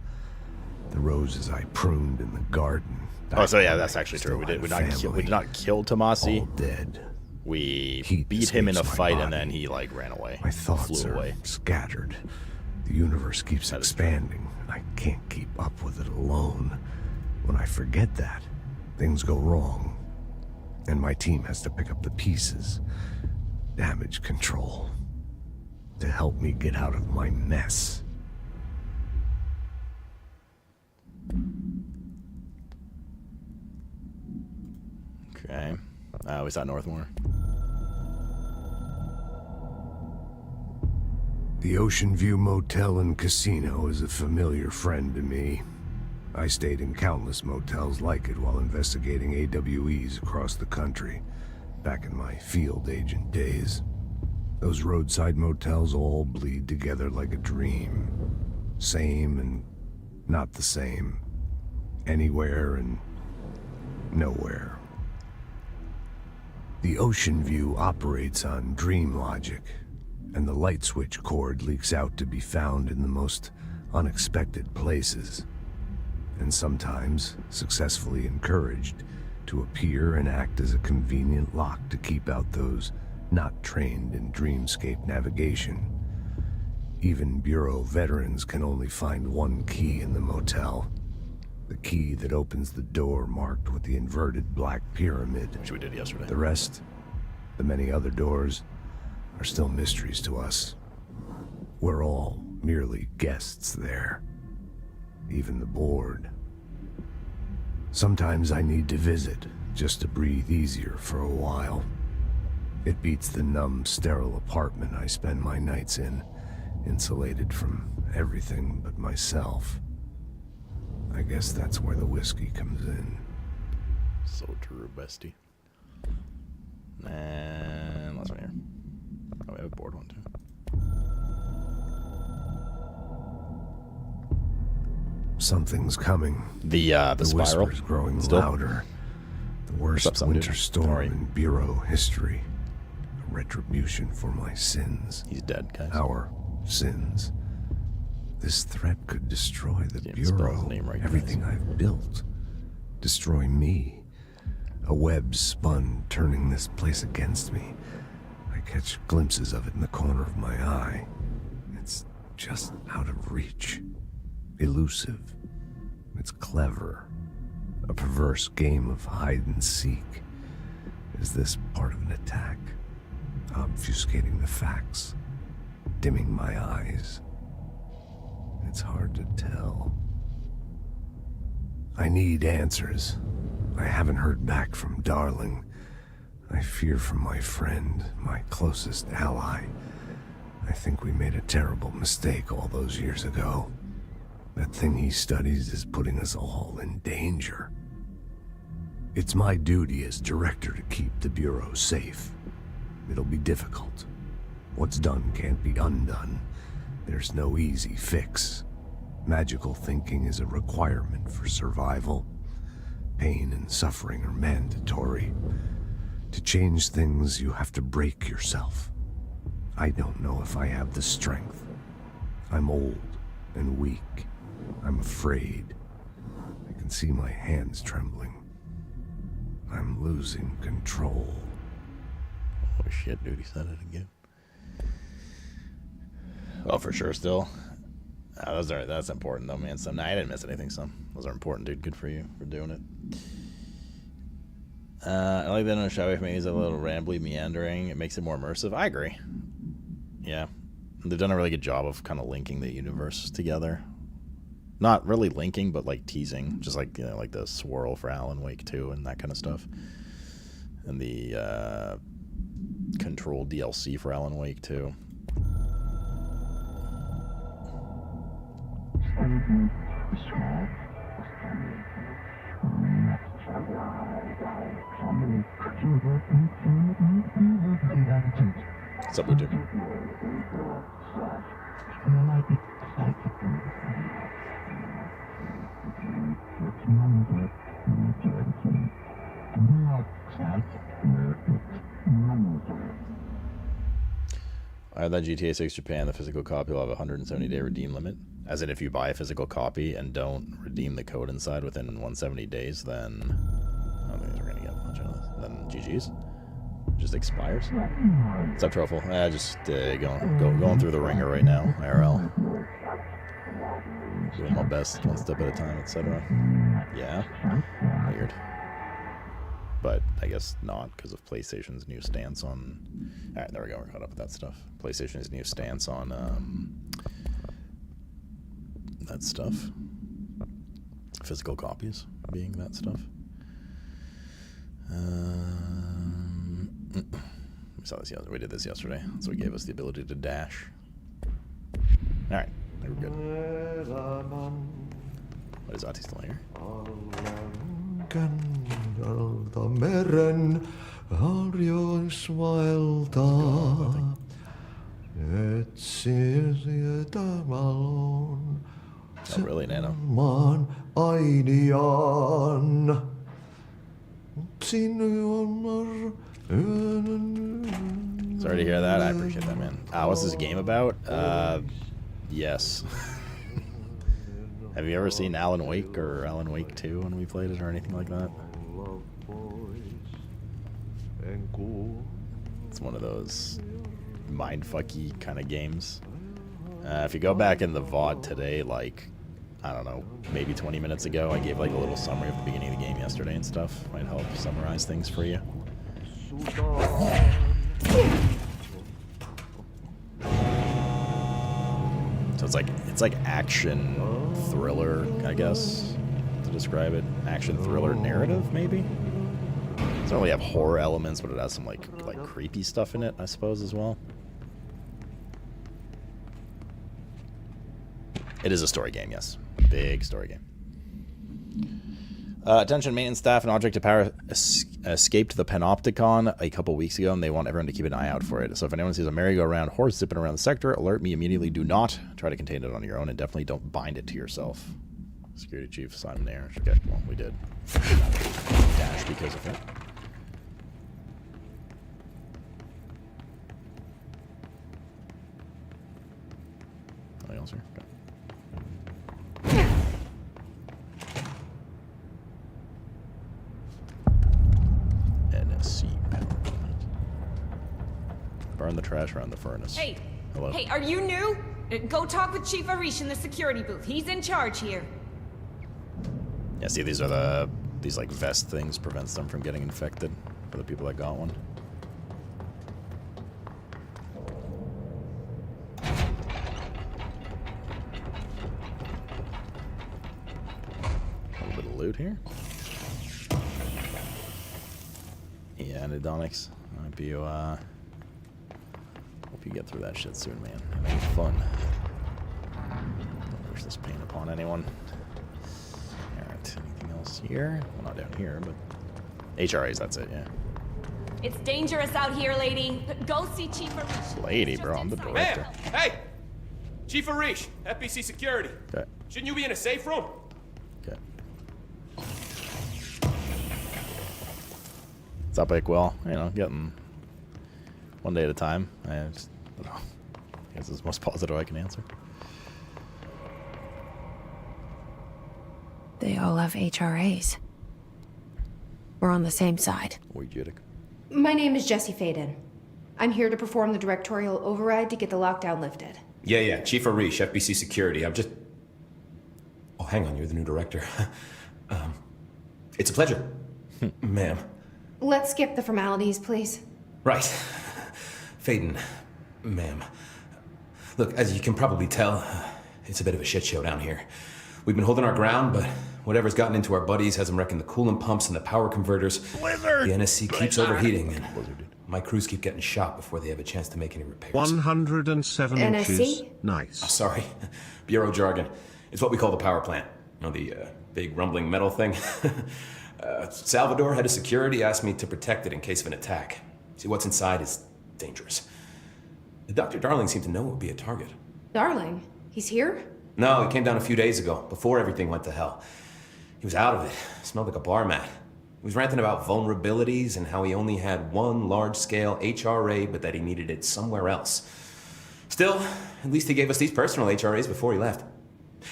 The roses I pruned in the garden. Oh, so yeah, that's actually true. We did not kill Tomasi. All dead. We Heat beat him in a escapes my fight, and body. then he like ran away. My thoughts flew are away. scattered. The universe keeps That is expanding. I can't keep up with it alone. When I forget that, things go wrong. And my team has to pick up the pieces. Damage control. To help me get out of my mess. Okay. We saw Northmore. The Ocean View Motel and Casino is a familiar friend to me. I stayed in countless motels like it while investigating AWEs across the country, back in my field agent days. Those roadside motels all bleed together like a dream. Same and not the same. Anywhere and nowhere. The Ocean View operates on dream logic, and the light switch cord leaks out to be found in the most unexpected places, and sometimes successfully encouraged to appear and act as a convenient lock to keep out those not trained in dreamscape navigation. Even Bureau veterans can only find one key in the motel. The key that opens the door marked with the inverted black pyramid. Which we did yesterday. The rest, the many other doors, are still mysteries to us. We're all merely guests there. Even the board. Sometimes I need to visit, just to breathe easier for a while. It beats the numb, sterile apartment I spend my nights in, insulated from everything but myself. I guess that's where the whiskey comes in. So true, bestie. And last one here. Oh, we have a board one too. Something's coming. The spiral. Whisper's growing Still? louder. The worst up, son, winter dude? storm How are you? in Bureau history. A retribution for my sins. He's dead, guys. Our sins. This threat could destroy the Didn't spell his Bureau. name right, Everything guys. I've built. Destroy me. A web spun, turning this place against me. I catch glimpses of it in the corner of my eye. It's just out of reach. Elusive. It's clever. A perverse game of hide and seek. Is this part of an attack? Obfuscating the facts. dimming my eyes? It's hard to tell. I need answers. I haven't heard back from Darling. I fear for my friend, my closest ally. I think we made a terrible mistake all those years ago. That thing he studies is putting us all in danger. It's my duty as director to keep the Bureau safe. It'll be difficult. What's done can't be undone. There's no easy fix. Magical thinking is a requirement for survival. Pain and suffering are mandatory. To change things, you have to break yourself. I don't know if I have the strength. I'm old and weak. I'm afraid. I can see my hands trembling. I'm losing control. Oh shit, dude, he said it again. Oh, for sure, still. That's important though, man. Some, I didn't miss anything, some. Those are important, dude. Good for you for doing it. I like that on a show if maybe it's a little rambly, meandering. It makes it more immersive. I agree. Yeah. They've done a really good job of kind of linking the universes together. Not really linking, but like teasing. Just like, you know, like the swirl for Alan Wake 2 and that kind of stuff. And the Control DLC for Alan Wake 2. What's up, Luigi? I have that GTA 6 Japan, the physical copy will have a 170-day redeem limit. As in, if you buy a physical copy and don't redeem the code inside within 170 days, then I don't think we're going to get much of this. Then GG's. Just expires. What's up, Truffle? Just going through the ringer right now, IRL. Doing my best, one step at a time, etc. Yeah. Weird. But I guess not, because of PlayStation's new stance on... Alright, there we go, we're caught up with that stuff. PlayStation's new stance on that stuff. Physical copies being that stuff. We saw this yesterday. We did this yesterday, so it gave us the ability to dash. Alright, we're good. What is Ati still here? Oh, really, Nano? Sorry to hear that. I appreciate that, man. What's this game about? Yes. Have you ever seen Alan Wake or Alan Wake 2 when we played it or anything like that? It's one of those mindfucky kind of games. If you go back in the VOD today, like, I don't know, maybe 20 minutes ago, I gave like a little summary of the beginning of the game yesterday and stuff. Might help summarize things for you. So it's like action thriller, I guess, to describe it. Action thriller narrative, maybe? It doesn't really have horror elements, but it has some like creepy stuff in it, I suppose, as well. It is a story game, yes. Big story game. Attention, maintenance staff and Object to Power escaped the Panopticon a couple weeks ago, and they want everyone to keep an eye out for it. So if anyone sees a merry-go-round horse zipping around the sector, alert me immediately. Do not try to contain it on your own, and definitely don't bind it to yourself. Security Chief Simon Nair. Okay, well, we did dash because of it. Anything else here? Okay. NSC. Burn the trash around the furnace. Hey! Hello? Hey, are you new? Go talk with Chief Arish in the security booth. He's in charge here. Yeah, see, these are these like vest things prevents them from getting infected for the people that got one. here. Yeah, Nidonics. I hope you get through that shit soon, man. It'll be fun. Don't wish this pain upon anyone. Alright, anything else here? Well, not down here, but HRAs, that's it, yeah. It's dangerous out here, lady. Go see Chief Arish. Lady, bro, I'm the director. Ma'am! Hey! Chief Arish, FBC Security. Okay. Shouldn't you be in a safe room? Okay. What's up, Aquil? You know, getting one day at a time. I just, I don't know. I guess it's the most positive I can answer. They all have HRAs. We're on the same side. Oi, Judic. My name is Jesse Faden. I'm here to perform the directorial override to get the lockdown lifted. Yeah, Chief Arish, FBC Security. I'm just... Oh, hang on, you're the new director. It's a pleasure, ma'am. Let's skip the formalities, please. Right. Faden, ma'am. Look, as you can probably tell, it's a bit of a shit show down here. We've been holding our ground, but whatever's gotten into our buddies has them wrecking the coolant pumps and the power converters. Blizzard! The NSC keeps overheating, and my crews keep getting shot before they have a chance to make any repairs. 107 inches. NSC? Nice. Oh, sorry. Bureau jargon. It's what we call the power plant. You know, the big rumbling metal thing? Salvador, head of security, asked me to protect it in case of an attack. See, what's inside is dangerous. Dr. Darling seemed to know it would be a target. Darling, he's here? No, he came down a few days ago, before everything went to hell. He was out of it. Smelled like a bar mat. He was ranting about vulnerabilities and how he only had one large-scale HRA, but that he needed it somewhere else. Still, at least he gave us these personal HRAs before he left.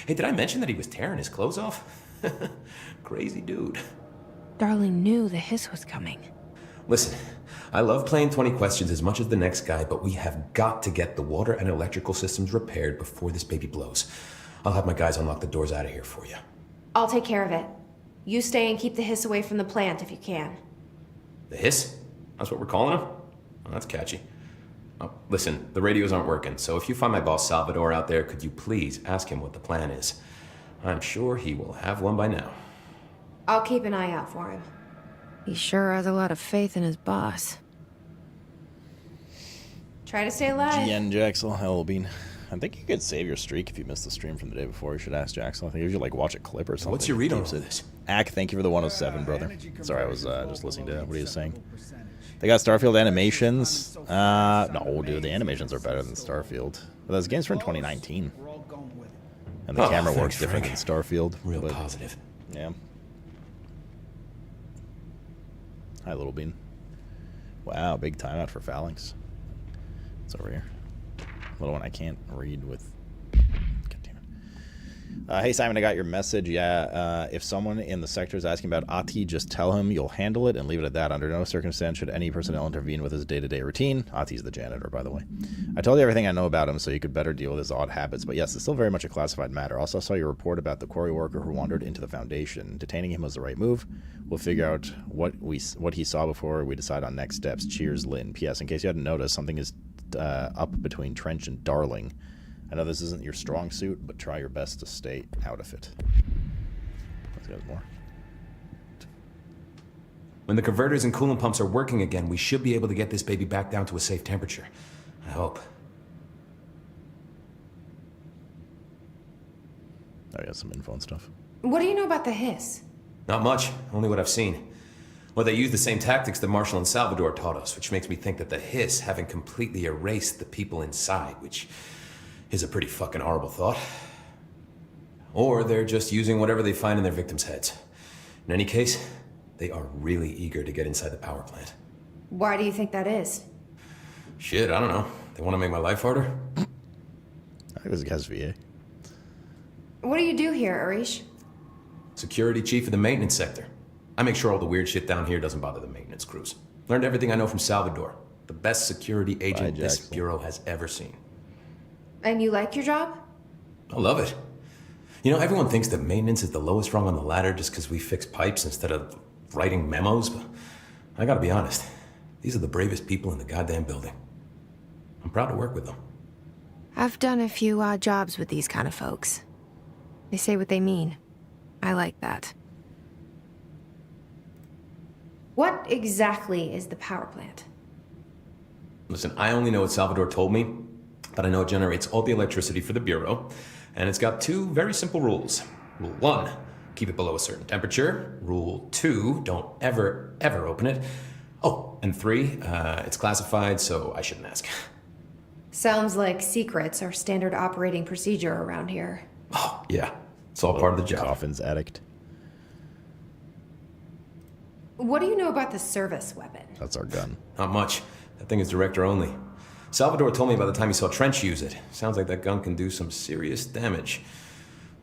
Hey, did I mention that he was tearing his clothes off? Crazy dude. Darling knew the hiss was coming. Listen, I love playing 20 questions as much as the next guy, but we have got to get the water and electrical systems repaired before this baby blows. I'll have my guys unlock the doors out of here for you. I'll take care of it. You stay and keep the hiss away from the plant if you can. The hiss? That's what we're calling him? Oh, that's catchy. Oh, listen, the radios aren't working, so if you find my boss Salvador out there, could you please ask him what the plan is? I'm sure he will have one by now. I'll keep an eye out for him. He sure has a lot of faith in his boss. Try to stay alive. GN Jaxel, hello Bean. I think you could save your streak if you missed the stream from the day before. You should ask Jaxel. I think you should like watch a clip or something. What's your read on this? Ack, thank you for the 107, brother. Sorry, I was just listening to what he was saying. They got Starfield animations. No, dude, the animations are better than Starfield. But those games from 2019. And the camera works different than Starfield. Real positive. Yeah. Hi, Little Bean. Wow, big timeout for Phalanx. It's over here. Little one I can't read with. God damn it. Hey, Simon, I got your message. Yeah, if someone in the sector is asking about Ati, just tell him you'll handle it and leave it at that. Under no circumstance should any personnel intervene with his day-to-day routine. Ati's the janitor, by the way. I told you everything I know about him so you could better deal with his odd habits, but yes, it's still very much a classified matter. Also, I saw your report about the quarry worker who wandered into the Foundation. Detaining him was the right move. We'll figure out what he saw before we decide on next steps. Cheers, Lynn. P.S. In case you hadn't noticed, something is up between Trench and Darling. I know this isn't your strong suit, but try your best to stay out of it. Let's get more. When the converters and coolant pumps are working again, we should be able to get this baby back down to a safe temperature. I hope. Oh, yeah, some info and stuff. What do you know about the hiss? Not much, only what I've seen. Well, they use the same tactics that Marshall and Salvador taught us, which makes me think that the hiss haven't completely erased the people inside, which is a pretty fucking horrible thought. Or they're just using whatever they find in their victims' heads. In any case, they are really eager to get inside the power plant. Why do you think that is? Shit, I don't know. They want to make my life harder? I think it was SVA. What do you do here, Arish? Security chief of the maintenance sector. I make sure all the weird shit down here doesn't bother the maintenance crews. Learned everything I know from Salvador. The best security agent this bureau has ever seen. And you like your job? I love it. You know, everyone thinks that maintenance is the lowest rung on the ladder just because we fix pipes instead of writing memos, but I gotta be honest. These are the bravest people in the goddamn building. I'm proud to work with them. I've done a few odd jobs with these kind of folks. They say what they mean. I like that. What exactly is the power plant? Listen, I only know what Salvador told me, but I know it generates all the electricity for the Bureau, and it's got 2 very simple rules. Rule 1, keep it below a certain temperature. Rule 2, don't ever, ever open it. Oh, and 3, it's classified, so I shouldn't ask. Sounds like secrets are standard operating procedure around here. Oh, yeah. It's all part of the job. Coffin's addict. What do you know about the service weapon? That's our gun. Not much. That thing is director only. Salvador told me by the time he saw Trench use it. Sounds like that gun can do some serious damage.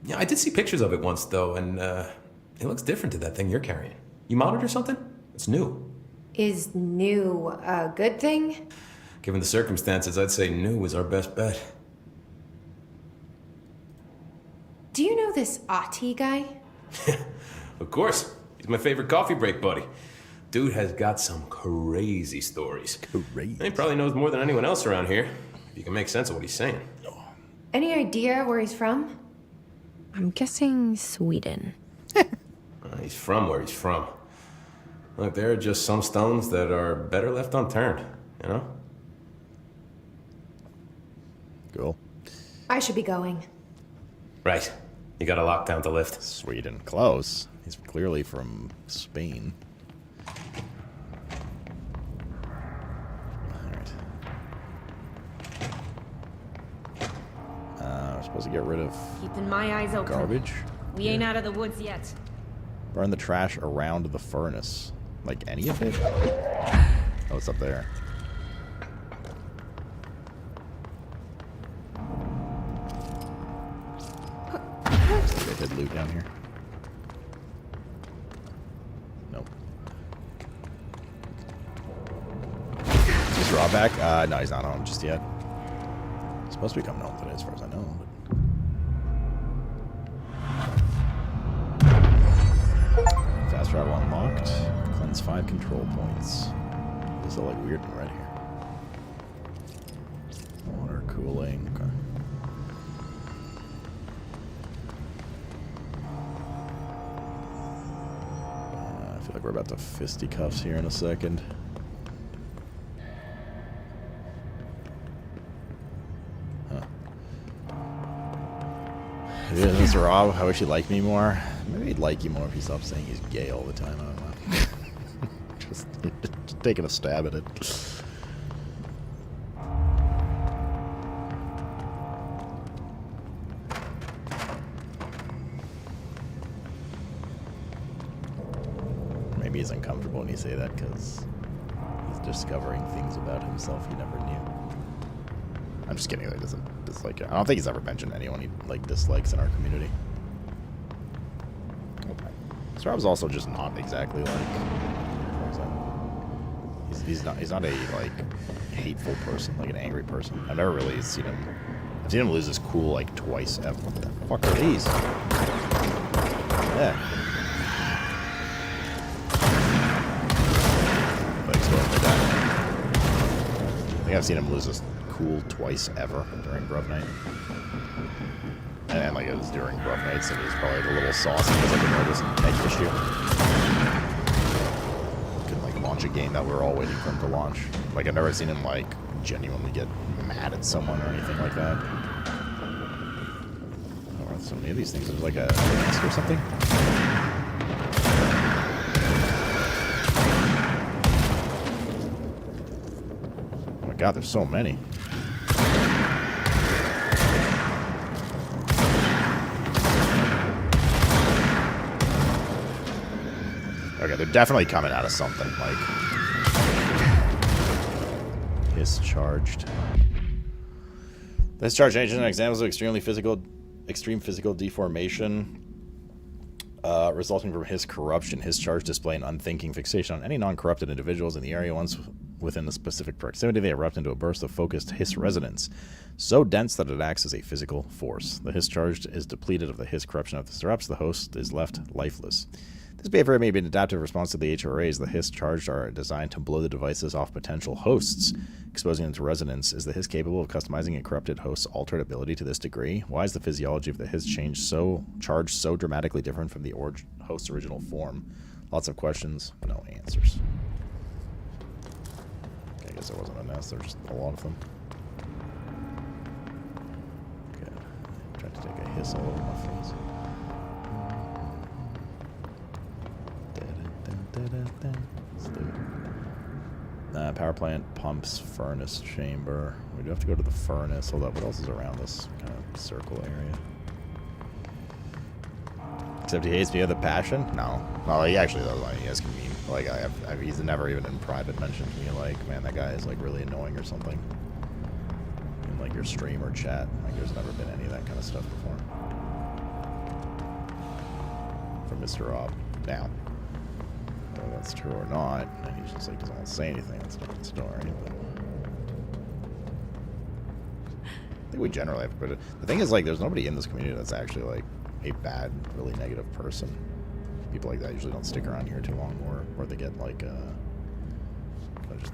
Yeah, I did see pictures of it once, though, and it looks different to that thing you're carrying. You modded or something? It's new. Is new a good thing? Given the circumstances, I'd say new is our best bet. Do you know this Ati guy? Of course. He's my favorite coffee break buddy. Dude has got some crazy stories. Crazy. And he probably knows more than anyone else around here. If you can make sense of what he's saying. Any idea where he's from? I'm guessing Sweden. He's from where he's from. Look, there are just some stones that are better left unturned, you know? Cool. I should be going. Right. You got a lockdown to lift. Sweden. Close. He's clearly from Spain. Alright. We're supposed to get rid of Keeping my eyes open. garbage. We ain't out of the woods yet. Burn the trash around the furnace. Like any of it? Oh, it's up there. They hid loot down here. Nope. Is this Drawback? No, he's not home just yet. He's supposed to be coming home today, as far as I know. But... Fast travel unlocked. Cleanse 5 control points. This is all like weird and red here. Water cooling. Okay. I feel like we're about to fisticuffs here in a second. Huh. Yeah, Mr. Rob, I wish he liked me more. Maybe he'd like you more if he stopped saying he's gay all the time. I don't know. just taking a stab at it. Maybe he's uncomfortable when you say that because he's discovering things about himself he never knew. I'm just kidding. He doesn't dislike it. I don't think he's ever mentioned anyone he like dislikes in our community. Okay. So Rob's also just not exactly like. He's not a like hateful person, like an angry person. I've never really seen him. I've seen him lose his cool like twice ever. What the fuck are these? Yeah. I think I've seen him lose his cool twice ever during Bruv Night. And like it was during Bruv Night, so he was probably a little saucy because like a nervous tech issue. Couldn't like launch a game that we were all waiting for him to launch. Like I've never seen him like genuinely get mad at someone or anything like that. Oh, so many of these things. There's like a mask or something. God, there's so many. Okay, they're definitely coming out of something, like... Discharged. Discharged agent examples of extreme physical deformation resulting from his corruption. His charge display an unthinking fixation on any non-corrupted individuals in the area. Once within the specific proximity, they erupt into a burst of focused hiss resonance, so dense that it acts as a physical force. The hiss charge is depleted of the hiss corruption of this erupts. The host is left lifeless. This behavior may be an adaptive response to the HRAs. The hiss charged are designed to blow the devices off potential hosts, exposing them to resonance. Is the hiss capable of customizing a corrupted host's altered ability to this degree? Why is the physiology of the hiss charged so dramatically different from the host's original form? Lots of questions, no answers. Okay, I guess there wasn't a nest. There's just a lot of them. Okay, tried to take a hiss all over my face. Let's do it. Power plant, pumps, furnace chamber. We do have to go to the furnace. Hold up, what else is around this kind of circle area? Except he hates me with a passion? No. Well, he actually does. He has me. Like, he's never even in private mentioned to me, like, man, that guy is, like, really annoying or something. In, like, your stream or chat. Like, there's never been any of that kind of stuff before. From Mr. Rob. Now. Whether that's true or not, and he just, like, doesn't want to say anything. That's a different story, but... I think we generally have, but the thing is, like, there's nobody in this community that's actually, like, a bad, really negative person. People like that usually don't stick around here too long, or they get, like, just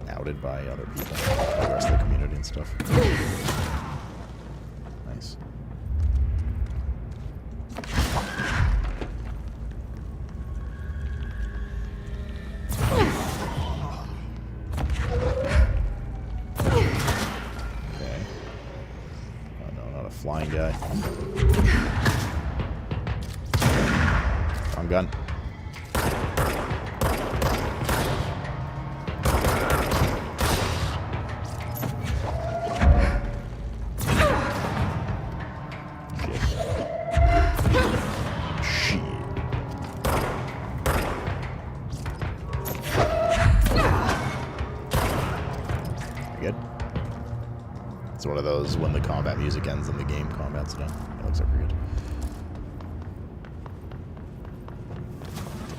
outed by other people, like the rest of the community and stuff. Nice. Okay. Oh no, not a flying guy. Wrong gun. It's one of those when the combat music ends and the game combat's done. It looks like pretty good.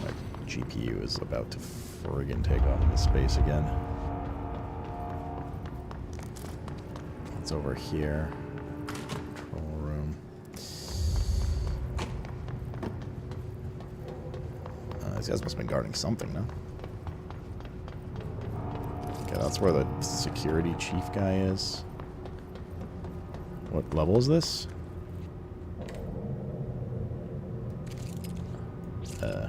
My GPU is about to friggin' take off into space again. It's over here. Control room. These guys must have been guarding something, no? Okay, that's where the security chief guy is. What level is this? I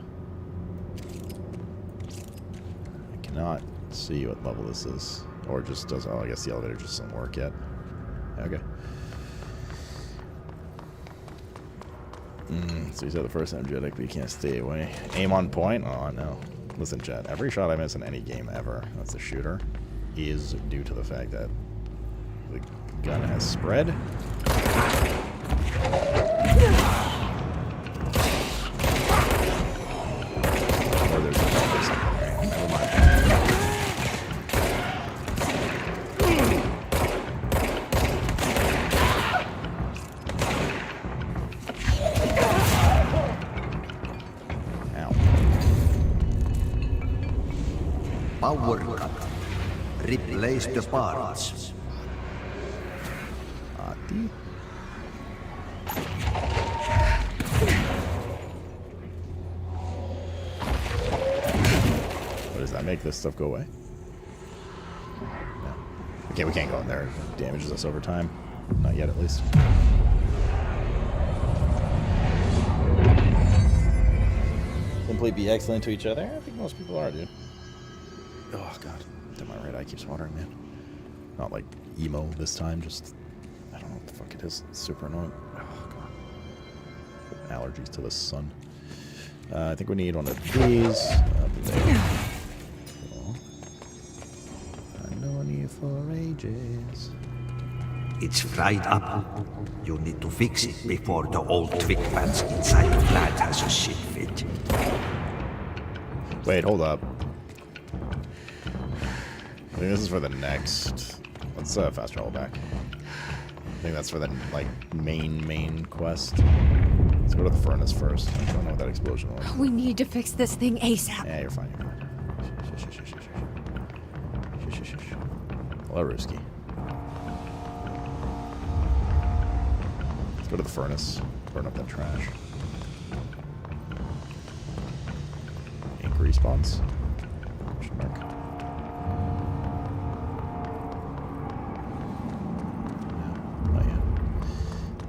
cannot see what level this is. Or it just does, oh, I guess the elevator just doesn't work yet. Okay. So you said the first energetic, but you can't stay away. Aim on point? Oh, no. Listen, chat, every shot I miss in any game ever, that's a shooter, is due to the fact that the gun has spread. Or there's a bug or something. Right? Never mind. Ow. Power cut. Replace the parts. What does that make this stuff go away? No. Okay, we can't go in there. It damages us over time. Not yet, at least. Simply be excellent to each other. I think most people are, dude. Oh, God. My right eye keeps watering, man. Not like emo this time, just... I don't know what the fuck it is. It's super annoying. Oh, God. Allergies to the sun. I think we need one of these. Cool. I know you for ages. It's fried up. You need to fix it before the old twig pants inside the plant has a shit fit. Wait, hold up. I think this is for the next... Let's fast travel back. I think that's for the, like, main quest. Let's go to the furnace first. I don't know what that explosion was. We need to fix this thing ASAP. Yeah, you're fine, you're fine. Hello, Ruski. Let's go to the furnace. Burn up that trash. Ink respawns. Question mark.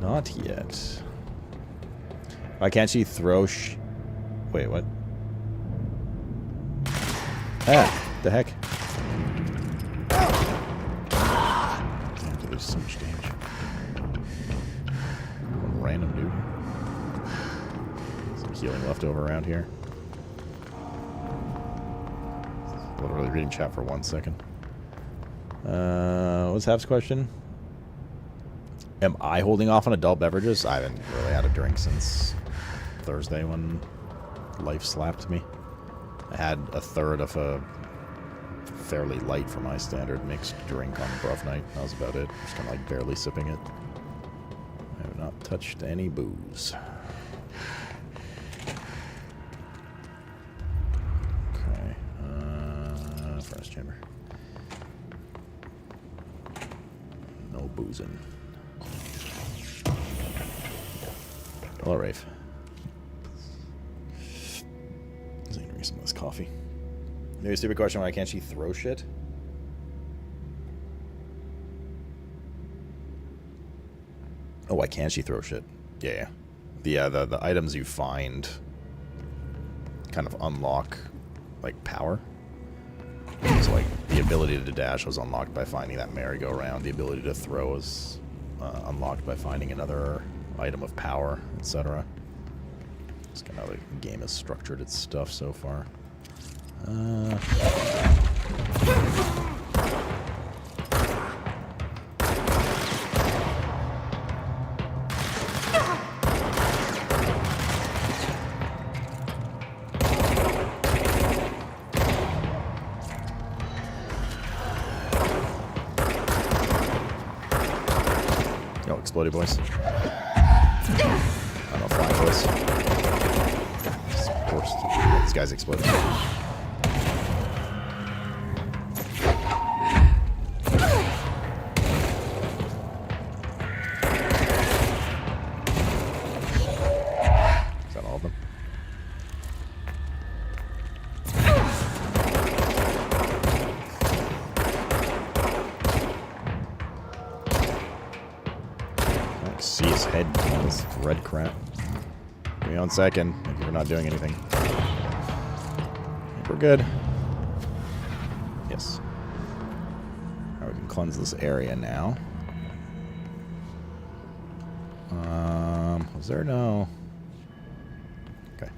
Not yet. Why can't she throw Wait, what? Ah, the heck? Damn, there's so much damage. One random dude. Some healing left over around here. Literally reading chat for 1 second. What was Hap's question? Am I holding off on adult beverages? I haven't really had a drink since Thursday when life slapped me. I had a third of a fairly light for my standard mixed drink on Bruv Night. That was about it. Just kind of like barely sipping it. I have not touched any booze. Okay. Furnace chamber. No boozing. Hello, Rafe. Just need to drink some of this coffee. Maybe a stupid question, why can't she throw shit? Oh, why can't she throw shit? Yeah. The items you find kind of unlock, like, power. So, like, the ability to dash was unlocked by finding that merry-go-round. The ability to throw was unlocked by finding another item of power, etc. It's kind of like the game has structured its stuff so far. Yo, explodey boys. I don't know, flying boys. Of course, this guy's exploding. Is that all of them? I can see his head on this red crap. Give me 1 second. Like we're not doing anything. We're good. Yes. Alright, we can cleanse this area now. Was there no... Okay.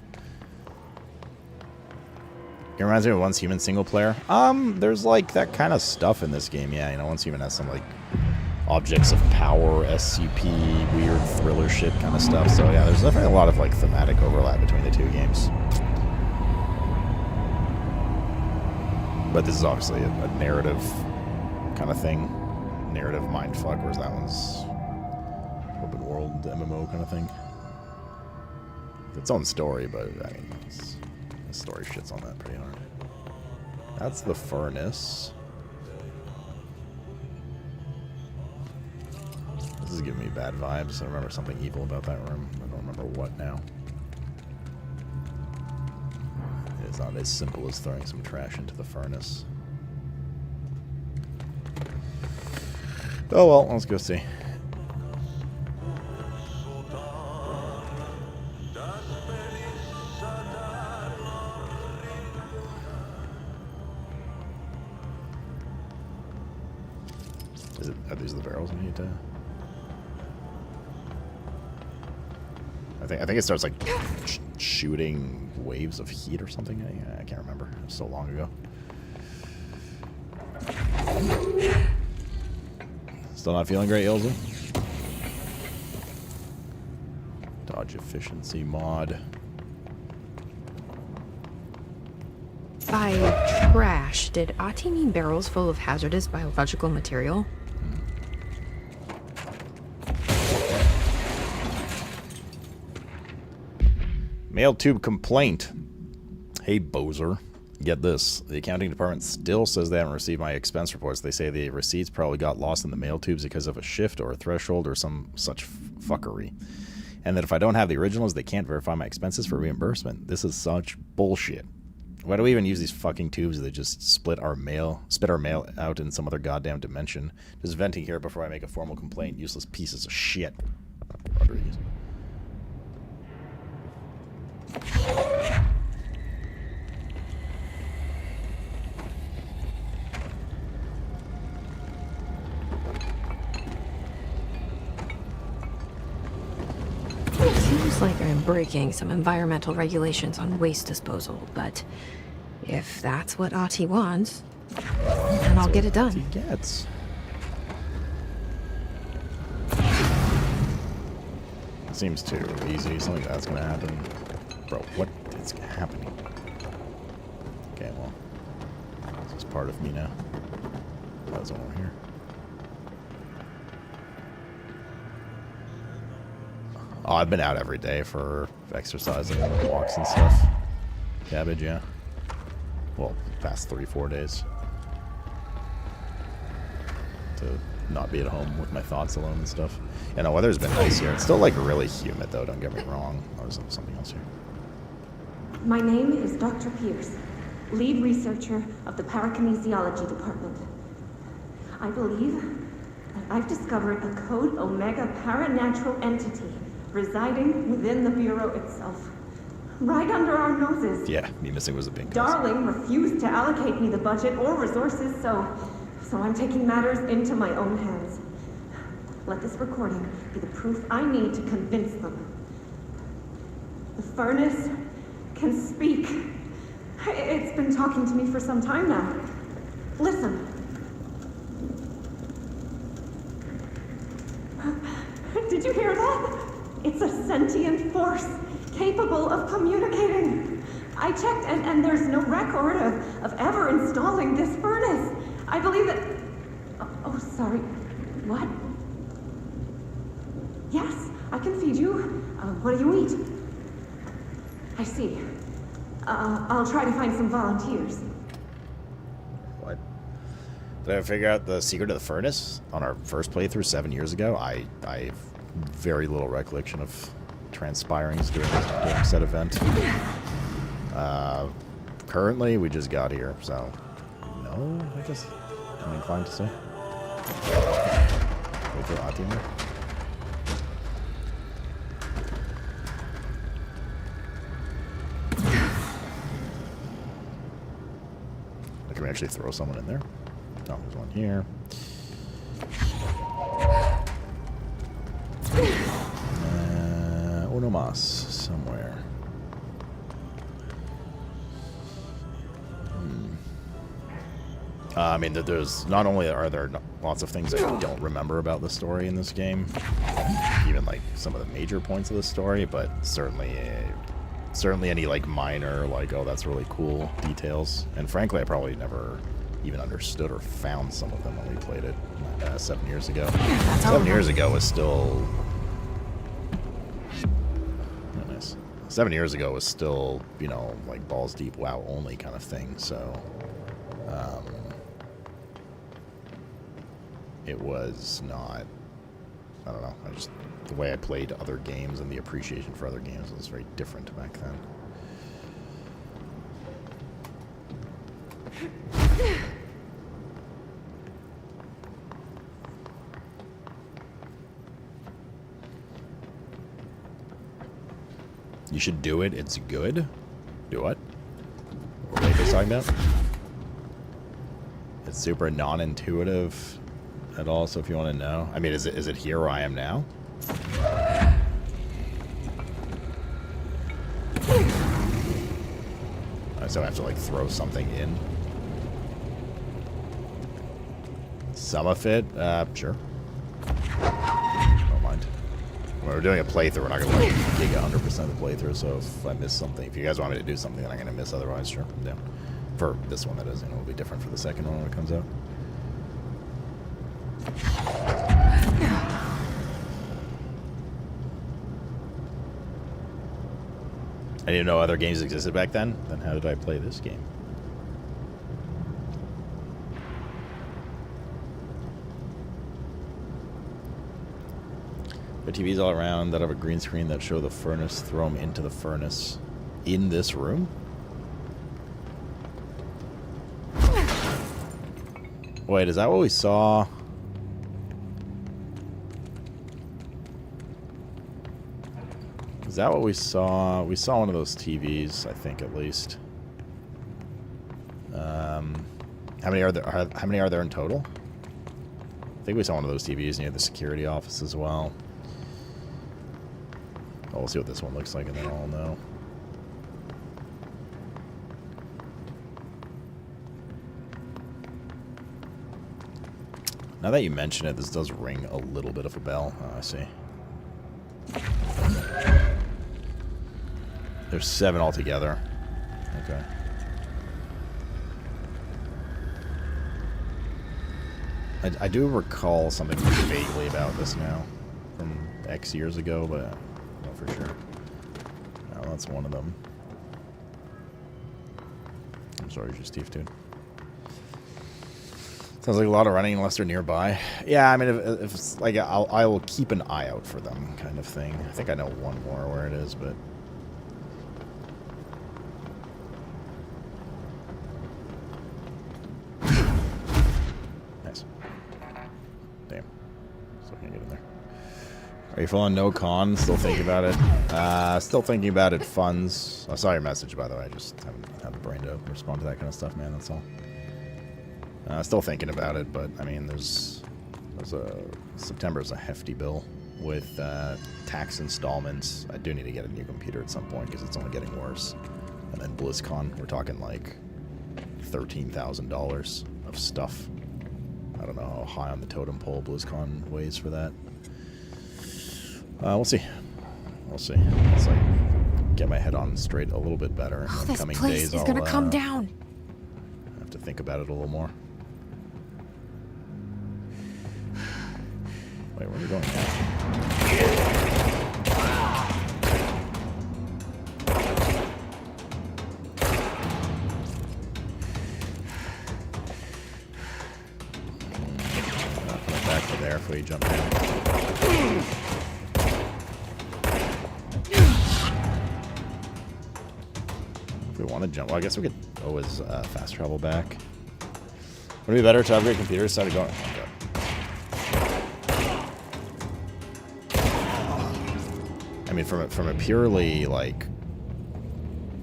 It reminds me of Once Human single player. There's like that kind of stuff in this game, yeah. You know, Once Human has some like objects of power, SCP, weird thriller shit kind of stuff. So yeah, there's definitely a lot of like thematic overlap between the two games. But this is obviously a narrative kind of thing. Narrative mindfuck, whereas that one's open world MMO kind of thing. Its own story, but I mean, the story shits on that pretty hard. That's the furnace. This is giving me bad vibes. I remember something evil about that room. I don't remember what now. It's not as simple as throwing some trash into the furnace. Oh well, let's go see. Are these the barrels we need to... I think it starts like shooting waves of heat or something. I can't remember. It was so long ago. Still not feeling great, Ilza? Dodge efficiency mod. By trash, did Ati mean barrels full of hazardous biological material? Mail tube complaint. Hey, Bozer. Get this. The accounting department still says they haven't received my expense reports. They say the receipts probably got lost in the mail tubes because of a shift or a threshold or some such fuckery. And that if I don't have the originals, they can't verify my expenses for reimbursement. This is such bullshit. Why do we even use these fucking tubes that just spit our mail out in some other goddamn dimension? Just venting here before I make a formal complaint. Useless pieces of shit. Rodriguez. Looks like I'm breaking some environmental regulations on waste disposal, but if that's what Ahti wants, then I'll get it done. He gets. Seems too easy. Something that's gonna happen. Bro, what is happening? Okay, well, this is part of me now. That's one over here. Oh, I've been out every day for exercising and walks and stuff. Cabbage, yeah. Well, past 3-4 days. To not be at home with my thoughts alone and stuff. Yeah, no, weather's been nice here. It's still like really humid though, don't get me wrong. Oh, there's something else here. My name is Dr. Pierce, lead researcher of the Parakinesiology Department. I believe that I've discovered a Code Omega paranatural entity residing within the Bureau itself. Right under our noses. Yeah, me missing was a big Darling refused to allocate me the budget or resources, so I'm taking matters into my own hands. Let this recording be the proof I need to convince them. The furnace can speak. It's been talking to me for some time now. Listen. Did you hear that? It's a sentient force capable of communicating. I checked and there's no record of ever installing this furnace. I believe that... Oh, sorry. What? Yes, I can feed you. What do you eat? I see. I'll try to find some volunteers. What? Did I figure out the secret of the furnace on our first playthrough 7 years ago? I have very little recollection of transpirings during said event. Currently, we just got here, so no, I guess I'm inclined to say. Wait for Ahti in there. Can we actually throw someone in there? Oh, there's one here. Uno mas somewhere. I mean, there's not only are there lots of things I don't remember about the story in this game, even like some of the major points of the story, but certainly any like minor, like, oh, that's really cool details. And frankly, I probably never even understood or found some of them when we played it 7 years ago. 7 years ago was still... Oh, nice. 7 years ago was still, you know, like balls deep WoW only kind of thing, so... it was not... I don't know, the way I played other games and the appreciation for other games was very different back then. You should do it, it's good. Do what? What are they talking about? It's super non-intuitive at all, so if you want to know. I mean, is it here where I am now? So I have to like throw something in. Some of it, sure. Don't mind. When we're doing a playthrough, we're not gonna like gig 100% of the playthrough. So if I miss something, if you guys want me to do something that I'm gonna miss, otherwise, sure, I'm down. For this one, that is, you know, it'll be different for the second one when it comes out. I didn't know other games existed back then. Then how did I play this game? There are TVs all around that have a green screen that show the furnace. Throw them into the furnace in this room. Wait, is that what we saw? Is that what we saw? We saw one of those TVs, I think, at least. How many are there? How many are there in total? I think we saw one of those TVs near the security office as well. we'll see what this one looks like, and then I'll know. Now that you mention it, this does ring a little bit of a bell. Oh, I see. There's 7 altogether. Okay. I do recall something vaguely about this now from X years ago, but I don't know for sure. Oh, that's one of them. I'm sorry, just Steve, dude. Sounds like a lot of running unless they're nearby. Yeah, I mean, if it's like, I will keep an eye out for them, kind of thing. I think I know one more where it is, but... Nice. Damn. Still can't get in there. Are you full on no con? Still thinking about it? Still thinking about it. Funds. I saw your message, by the way. I just haven't had the brain to respond to that kind of stuff, man. That's all. Still thinking about it, but I mean, September's a hefty bill with tax installments. I do need to get a new computer at some point because it's only getting worse. And then BlizzCon, we're talking like $13,000 of stuff. I don't know how high on the totem pole BlizzCon weighs for that. We'll see. We'll see. Let's like get my head on straight a little bit better. Oh, in this coming place days, is gonna come down. I have to think about it a little more. Wait, where are we going now? Coming back to there if we jump down. If we want to jump, well, I guess we could always fast travel back. Would it be better to upgrade computers instead of going? Oh, God. I mean, from a purely like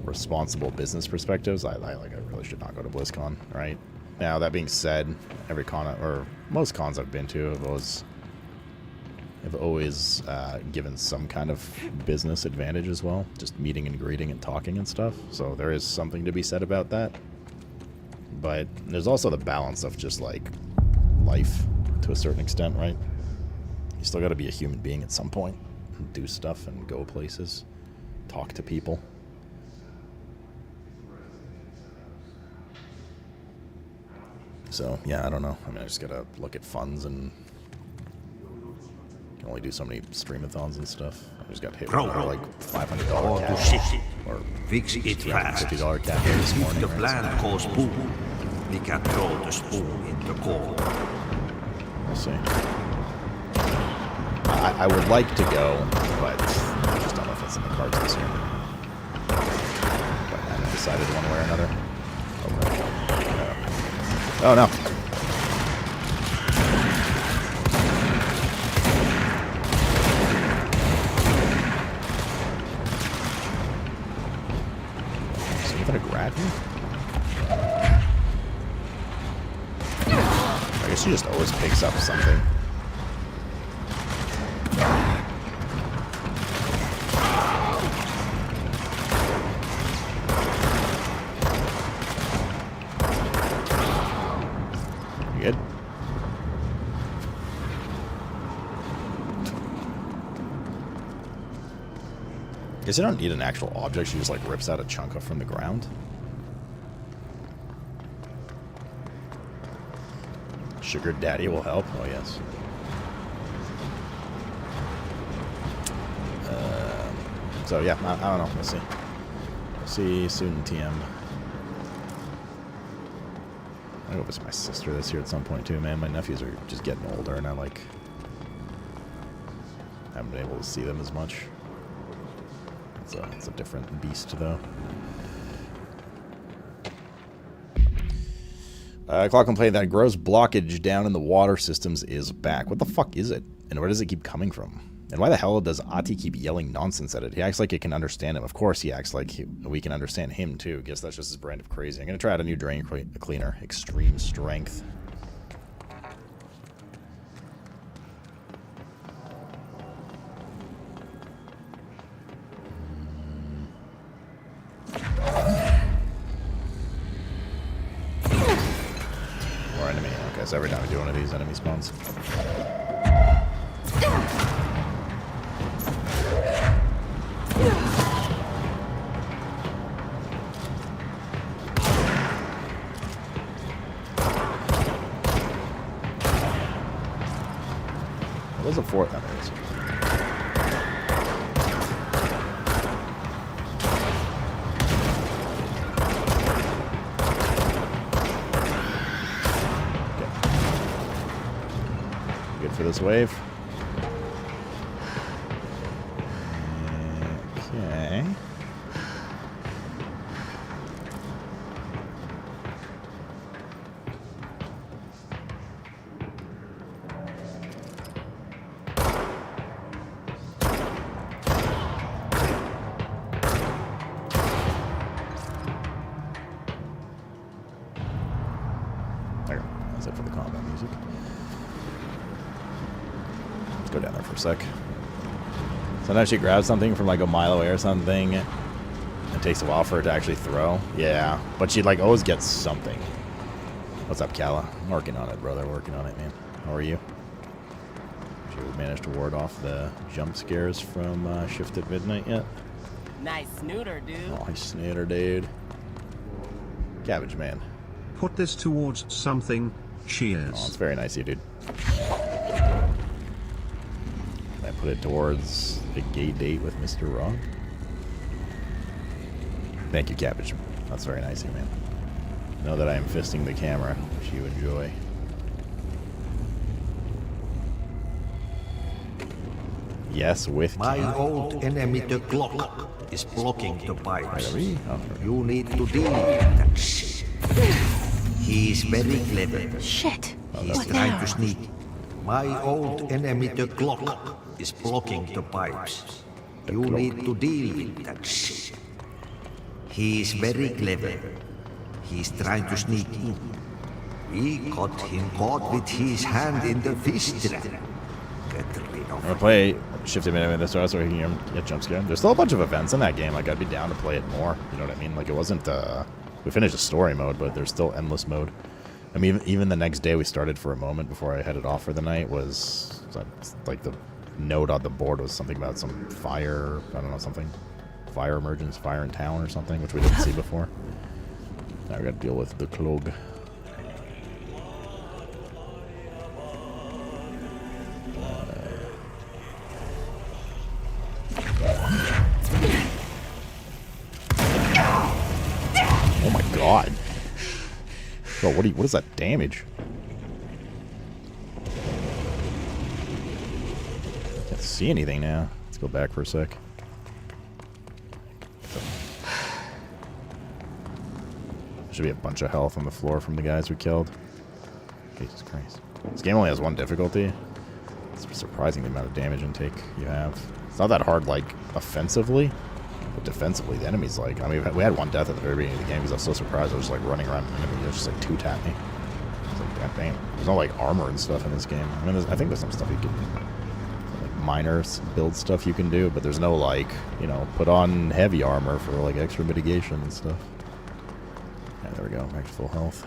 responsible business perspectives, I really should not go to BlizzCon, right? Now that being said, every con or most cons I've been to have always given some kind of business advantage as well, just meeting and greeting and talking and stuff. So there is something to be said about that. But there's also the balance of just like life to a certain extent, right? You still got to be a human being at some point. Do stuff and go places, talk to people. So yeah, I don't know. I mean, I just gotta look at funds and can only do so many streamathons and stuff. I just got hit with another, like $500 cafe or fix it fast. $50 cafe this morning. If the plant goes boom, we can throw the spoon in the core. We'll see. I would like to go, but I just don't know if it's in the cards this year. But I haven't decided one way or another. Oh no. Is he gonna grab me? I guess he just always picks up something. I guess you don't need an actual object, she just like rips out a chunk of from the ground. Sugar daddy will help? Oh yes. So yeah, I don't know, we'll see. We'll see soon in TM. I go visit my sister this year at some point too, man. My nephews are just getting older and I like haven't been able to see them as much. It's a different beast, though. Clock complained that gross blockage down in the water systems is back. What the fuck is it? And where does it keep coming from? And why the hell does Ati keep yelling nonsense at it? He acts like it can understand him. Of course he acts like we can understand him, too. Guess that's just his brand of crazy. I'm going to try out a new drain cleaner. Extreme strength. miss every time I do one of these enemy spawns. There's a fourth. Oh, there it is. Good for this wave. Okay. There. That's it for the combat music. Let's go down there for a sec. Sometimes she grabs something from like a mile away or something. It takes a while for it to actually throw. Yeah, but she like always gets something. What's up, Kala? I'm working on it, brother. Working on it, man. How are you? She managed to ward off the jump scares from Shift at Midnight yet? Nice snooter, dude. Oh, nice snooter, dude. Cabbage man. Put this towards something. Cheers. Oh, it's very nice of you, dude. I put it towards a gay date with Mr. Wrong. Thank you, Cabbage. That's very nice of you, man. Know that I am fisting the camera, which you enjoy. Yes, with my old enemy, the clock, is blocking the pipes. You need to deal with that shit. He's very clever. Shit. He's trying to sneak. My old enemy, the clock, is blocking the pipes. You need to deal with that shit. He's very clever. He's trying to sneak in. We got him caught with his hand in the fish trap. Get rid of I'm gonna play Shifted Minute this so we can get jump scared. There's still a bunch of events in that game. Like, I'd be down to play it more. You know what I mean? Like, it wasn't, we finished the story mode, but there's still endless mode. I mean, even the next day we started for a moment before I headed off for the night was, like, the note on the board was something about some fire, I don't know, something. Fire emergence, fire in town or something, which we didn't see before. Now we gotta deal with the clog. Oh my god. Bro, what is that damage? Can't see anything now. Let's go back for a sec. Should be a bunch of health on the floor from the guys we killed. Jesus Christ. This game only has one difficulty. It's surprising the amount of damage intake you have. It's not that hard, like, offensively. But defensively, the enemies, like... I mean, we had one death at the very beginning of the game because I was so surprised. I was just, like, running around an enemy. They just, like, two-tap me. It's like, god damn. There's no, like, armor and stuff in this game. I mean, I think there's some stuff you can... Like, minor build stuff you can do, but there's no, like, you know, put on heavy armor for, like, extra mitigation and stuff. Yeah, there we go. Back to full health.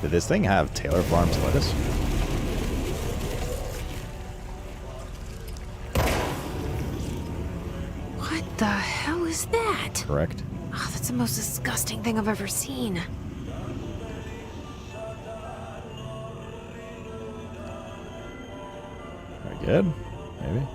Did this thing have Taylor Farms lettuce? What the hell is that? Correct. Oh, that's the most disgusting thing I've ever seen. Very good. Maybe.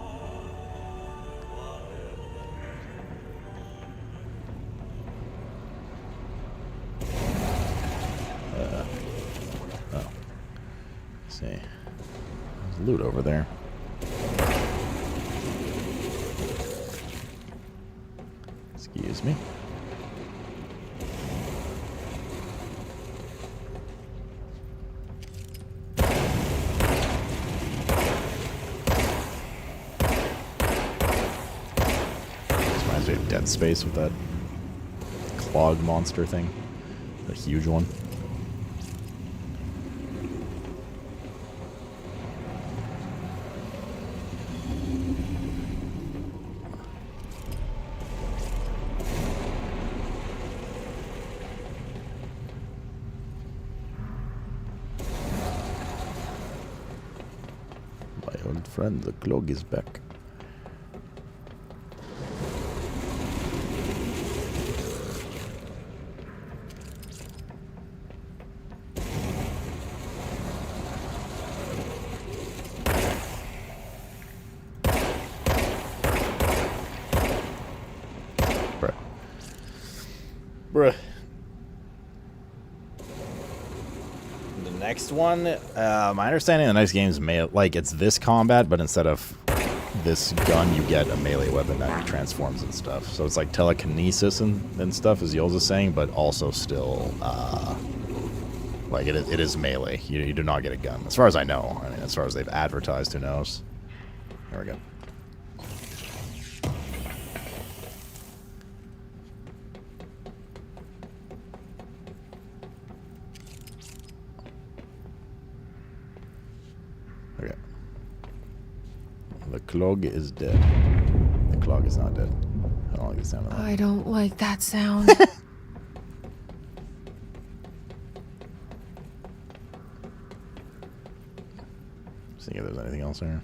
Oh. Let's see. There's loot over there. Excuse me. space with that clog monster thing. A huge one. My old friend, the clog is back. Bruh. The next one, my understanding of the next game is like it's this combat, but instead of this gun, you get a melee weapon that transforms and stuff. So it's like telekinesis and stuff, as Yoles is saying, but also still, like it is melee. You do not get a gun, as far as I know. I mean, as far as they've advertised, who knows? There we go. Okay. The clog is dead. The clog is not dead. I don't like the sound of that. I don't like that sound. See if there's anything else there.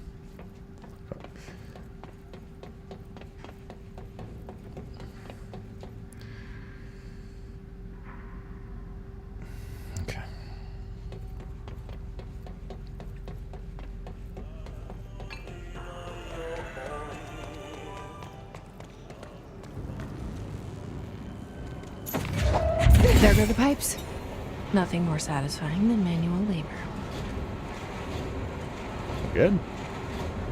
Okay. There go the pipes. Nothing more satisfying than manual labor. Good.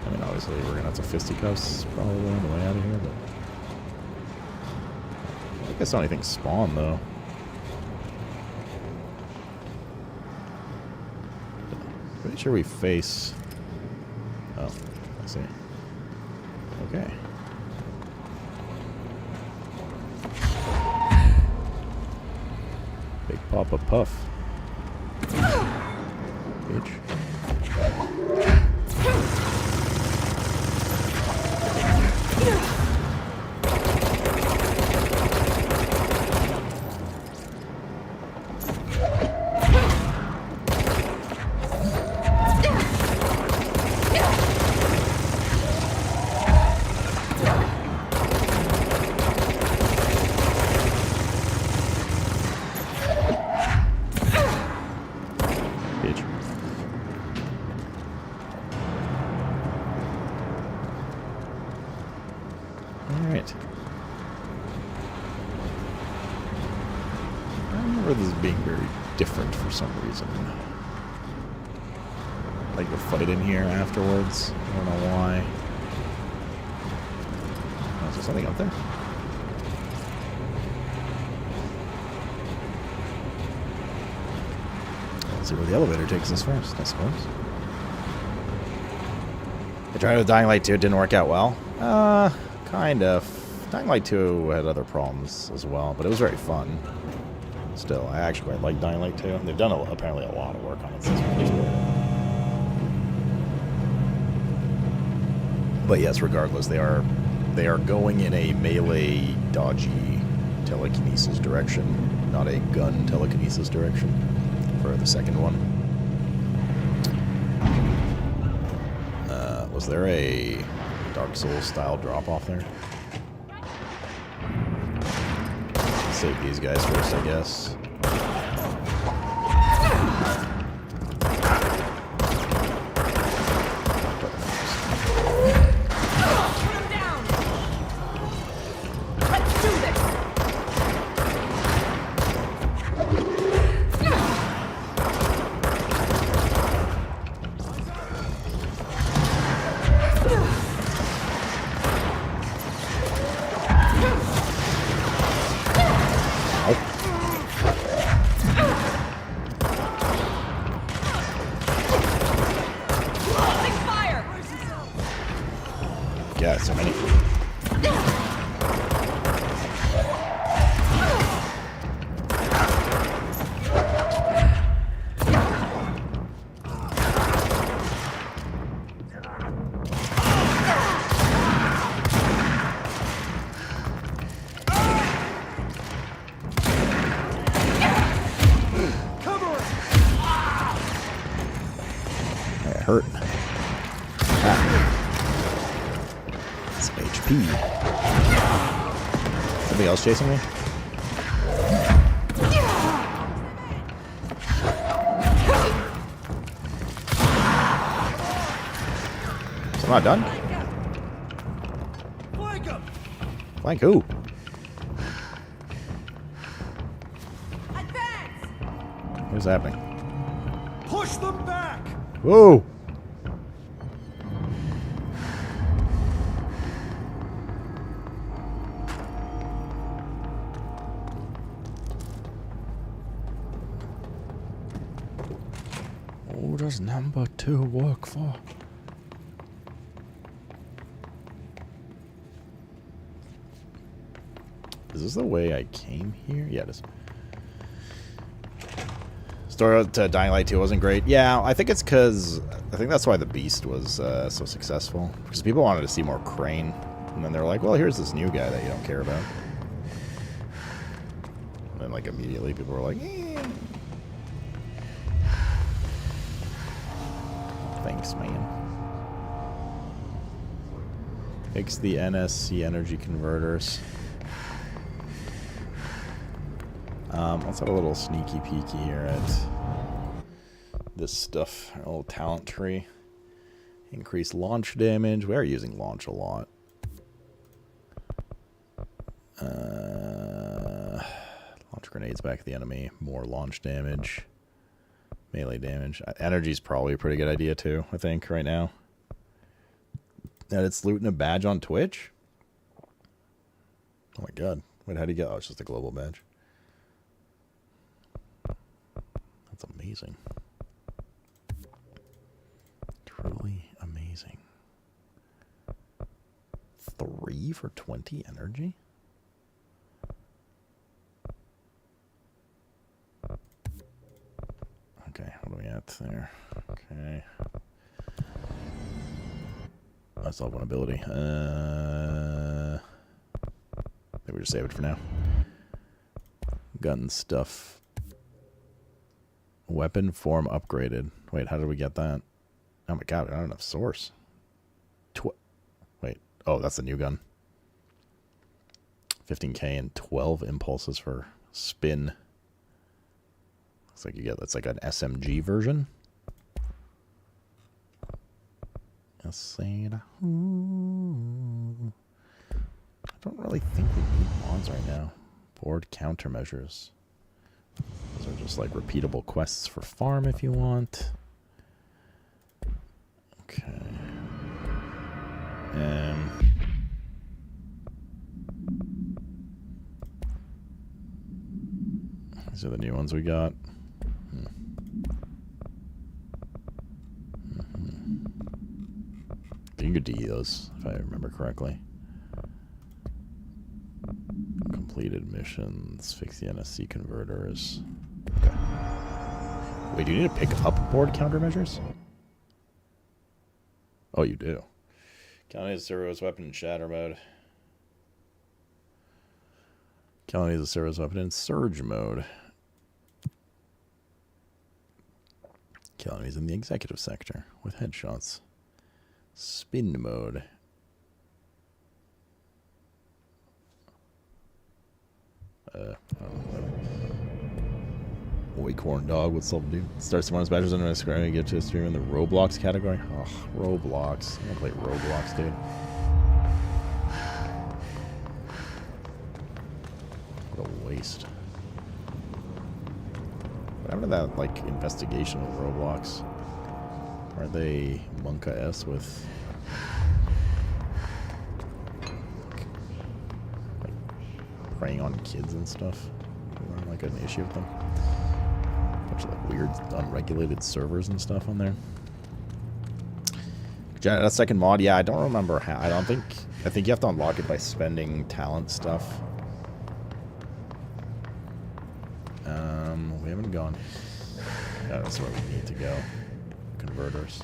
I mean, obviously, we're gonna have to fisticuffs probably on the way out of here, but I guess anything spawn though. Pretty sure we face. Oh, I see. Okay. Big Papa Puff. Bitch. Alright. I remember this being very different for some reason. Like the fight in here afterwards. I don't know why. Oh, is there something up there? Let's see where the elevator takes us first, I suppose. I tried with Dying Light 2, it didn't work out well. Kind of. Dying Light 2 had other problems as well, but it was very fun. Still, I actually quite like Dying Light 2. They've done apparently a lot of work on it since we played it. But yes, regardless, they are going in a melee, dodgy telekinesis direction, not a gun telekinesis direction for the second one. Was there a Dark Souls style drop off there? Save these guys first, I guess. Yeah, so many. hurt. Some HP. Something else chasing me? So I'm not done? Flank who? What's happening? Push them back! Whoa! What does number 2 work for? Is this the way I came here? Yeah, it is. Story to Dying Light 2 wasn't great. Yeah, I think it's because... I think that's why The Beast was so successful. Because people wanted to see more Crane. And then they're like, well, here's this new guy that you don't care about. And then, like, immediately people were like, eh. Thanks, man. Fix the NSC energy converters. Let's have a little sneaky peeky here at this stuff. Our little talent tree. Increase launch damage. We are using launch a lot. Launch grenades back at the enemy. More launch damage. Melee damage. Energy's probably a pretty good idea too, I think, right now. That it's looting a badge on Twitch? Oh my god. Wait, how'd he get? Oh, it's just a global badge. That's amazing. Truly amazing. 3 for 20 energy? Okay, what are we at there? Okay. I still have one ability. I think we just save it for now. Gun stuff. Weapon form upgraded. Wait, how did we get that? Oh my god, I don't have enough source. Wait. Oh, that's the new gun. 15k and 12 impulses for spin. Looks like you get, that's like an SMG version. I don't really think we need mods right now. Board countermeasures. Those are just like repeatable quests for farm if you want. Okay. These are the new ones we got. You could DE those, if I remember correctly. Completed missions, fix the NSC converters. Okay. Wait, do you need to pick up board countermeasures? Oh, you do. County is a Cerberus weapon in shatter mode. County is a Cerberus weapon in surge mode. County is in the executive sector with headshots. Spin mode. Boy corn dog, what's up, dude? Start some badges under my screen and get to a stream in the Roblox category. Oh, Roblox. I'm gonna play Roblox, dude. What a waste. What happened to that, like, investigation of Roblox? Are they Monka-S with... like, preying on kids and stuff? Isn't like an issue with them? Bunch of like weird, unregulated servers and stuff on there. A second mod, yeah, I don't remember how. I think you have to unlock it by spending talent stuff. We haven't gone. Yeah, that's where we need to go. Converters.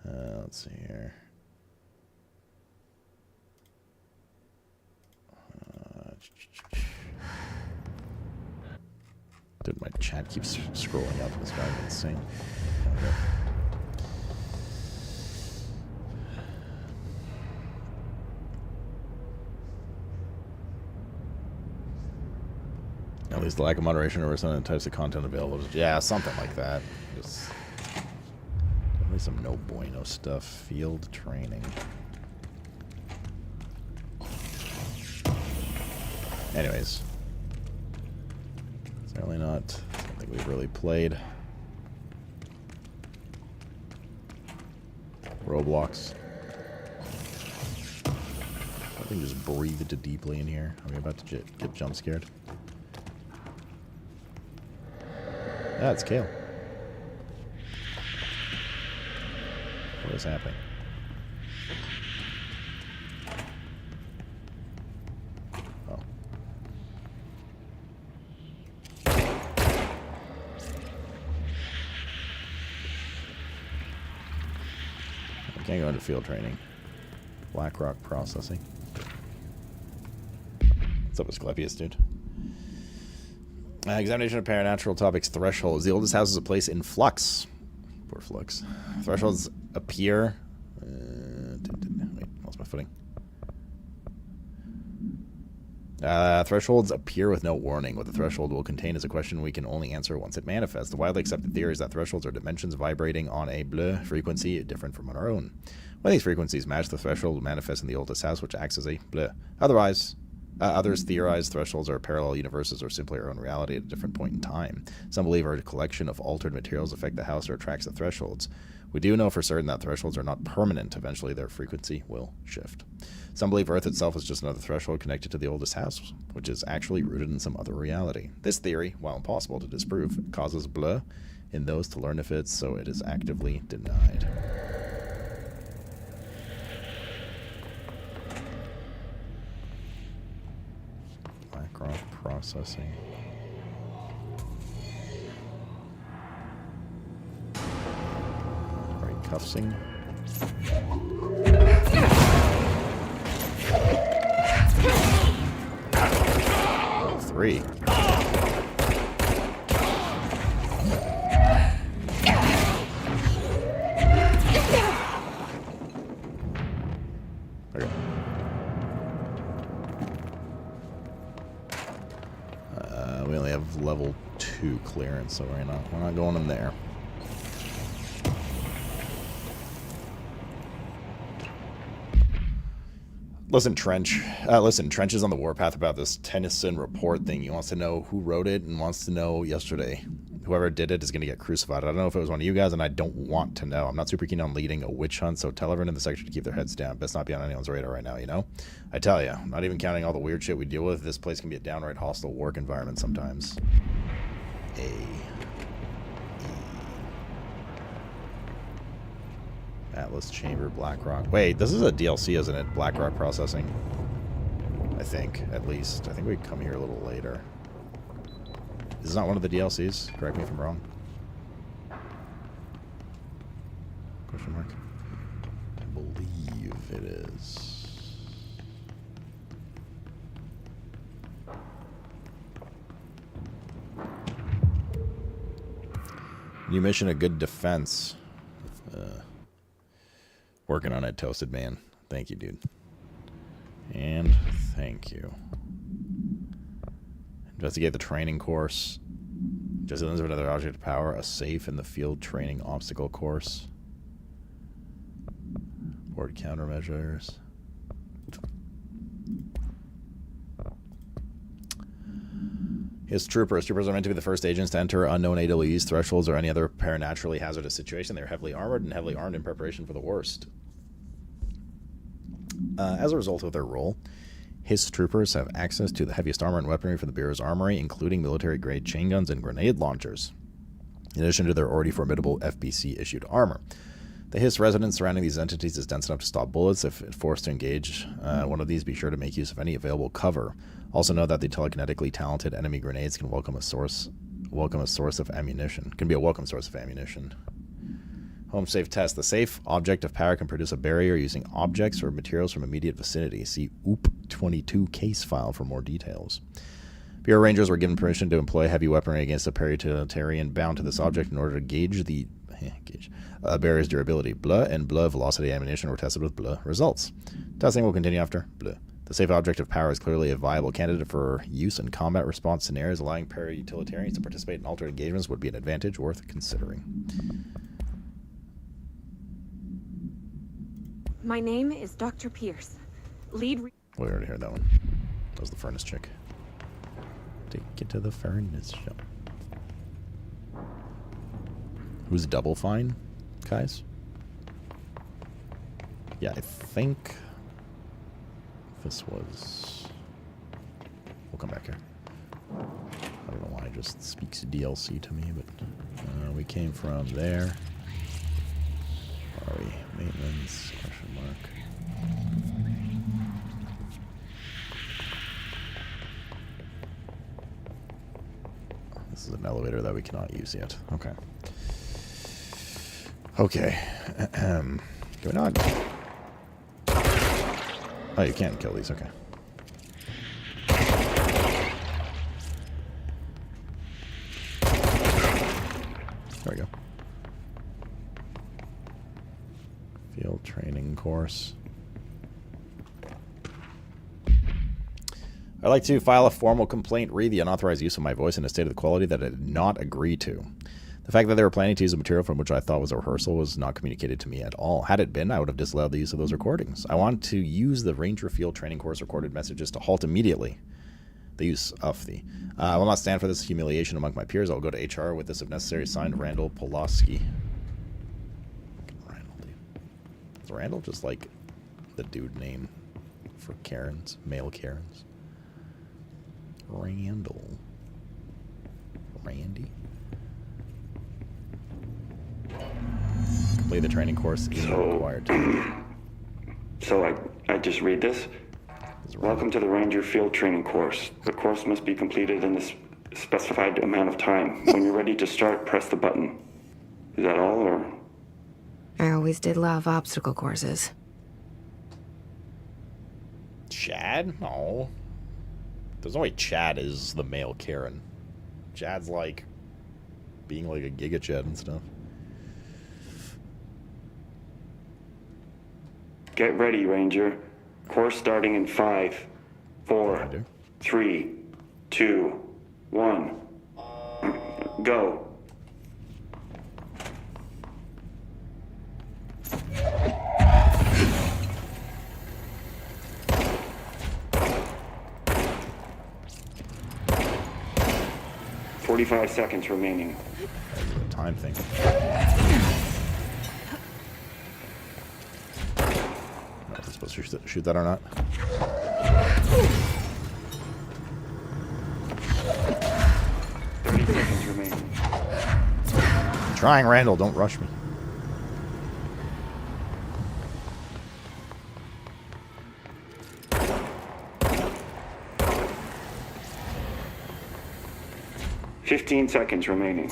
Let's see here. Dude, my chat keeps scrolling up. This guy's insane. Okay. least the lack of moderation over some of the types of content available. Yeah, something like that. Just definitely some no bueno stuff. Field training. Anyways. Certainly not something we've really played. Roblox. Something just breathed deeply in here. Are we about to get jump scared? Ah, it's Kale. What is happening? Oh. I can't go into field training. BlackRock processing. What's up, Asclepius, dude? Examination of paranatural topics. Thresholds. The oldest house is a place in flux. Poor flux. Thresholds appear. Wait, lost my footing. Thresholds appear with no warning. What the threshold will contain is a question we can only answer once it manifests. The widely accepted theory is that thresholds are dimensions vibrating on a bleu frequency different from our own. When these frequencies match, the threshold will manifest in the oldest house, which acts as a bleu. Otherwise, others theorize thresholds are parallel universes or simply our own reality at a different point in time. Some believe our collection of altered materials affect the house or attracts the thresholds. We do know for certain that thresholds are not permanent. Eventually, their frequency will shift. Some believe Earth itself is just another threshold connected to the oldest house, which is actually rooted in some other reality. This theory, while impossible to disprove, causes bleu in those to learn if it's so it is actively denied. BlackRock processing. Right, cuffsing. Oh, 3. Okay. We only have level 2 clearance, so we're not going in there. Listen, Trench is on the warpath about this Tennyson report thing. He wants to know who wrote it and wants to know yesterday. Whoever did it is going to get crucified. I don't know if it was one of you guys, and I don't want to know. I'm not super keen on leading a witch hunt, so tell everyone in the section to keep their heads down. Best not be on anyone's radar right now, you know? I tell you, not even counting all the weird shit we deal with, this place can be a downright hostile work environment sometimes. Atlas Chamber, BlackRock. Wait, this is a DLC, isn't it? BlackRock processing. I think, at least. I think we come here a little later. This is not one of the DLCs. Correct me if I'm wrong. Question mark. I believe it is. New mission, a good defense. Working on it, Toasted Man. Thank you, dude. And thank you. Investigate the training course. Just learns of another object of power. A safe in the field training obstacle course. Board countermeasures. His troopers. Troopers are meant to be the first agents to enter unknown AWEs, thresholds, or any other paranaturally hazardous situation. They're heavily armored and heavily armed in preparation for the worst. As a result of their role, his troopers have access to the heaviest armor and weaponry from the Bureau's armory, including military-grade chain guns and grenade launchers, in addition to their already formidable FBC-issued armor. The Hiss resonance surrounding these entities is dense enough to stop bullets. If forced to engage one of these, be sure to make use of any available cover. Also know that the telekinetically talented enemy grenades can welcome a source of ammunition. Can be a welcome source of ammunition. Home safe test. The safe object of power can produce a barrier using objects or materials from immediate vicinity. See OOP22 case file for more details. Bureau Rangers were given permission to employ heavy weaponry against a paratilian bound to this object in order to gauge the barrier's durability. Bleu and bleu velocity ammunition were tested with bleu results. Testing will continue after bleu The safe object of power is clearly a viable candidate for use in combat response scenarios. Allowing para-utilitarians to participate in alternate engagements would be an advantage worth considering. My name is Dr. Pierce. Lead... We already heard that one. That was the furnace chick. Take it to the furnace shop. Who's Double Fine, guys? Yeah, I think this was... We'll come back here. I don't know why it just speaks DLC to me, but we came from there. Where are we? Maintenance, question mark. This is an elevator that we cannot use yet. Okay. Okay. Can we not? Oh, you can't kill these. Okay. There we go. Field training course. I'd like to file a formal complaint re the unauthorized use of my voice in a state of the quality that I did not agree to. The fact that they were planning to use a material from which I thought was a rehearsal was not communicated to me at all. Had it been, I would have disallowed the use of those recordings. I want to use the Ranger Field Training Course recorded messages to halt immediately the use of the. I will not stand for this humiliation among my peers. I will go to HR with this if necessary. Signed, Randall Pulaski. Randall, dude. Is Randall just like the dude name for Karens? Male Karens? Randall. Randy? Complete the training course is required. So I just read this? Welcome to the Ranger Field Training Course. The course must be completed in a specified amount of time. When you're ready to start, press the button. Is that all, or? I always did love obstacle courses. Chad? No. There's no way Chad is the male Karen. Chad's like being like a Giga Chad and stuff. Get ready, Ranger. Course starting in 5, 4, 3, 2, 1. Go. "45 seconds remaining." Time thing. Am I supposed to shoot that or not? I'm trying, Randall. Don't rush me. "15 seconds remaining."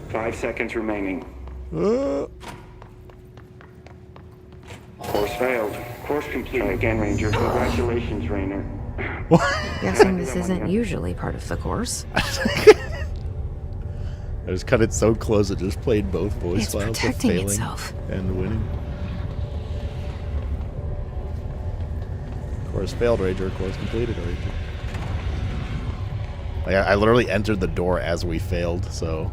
"5 seconds remaining." Course failed. Course complete. Try again, Ranger. Congratulations, Rainer. Guessing this isn't usually part of the course. I just cut it so close it just played both voice files of protecting failing itself. and winning. Course failed, Ranger. Course completed, Ranger. Like, I literally entered the door as we failed, so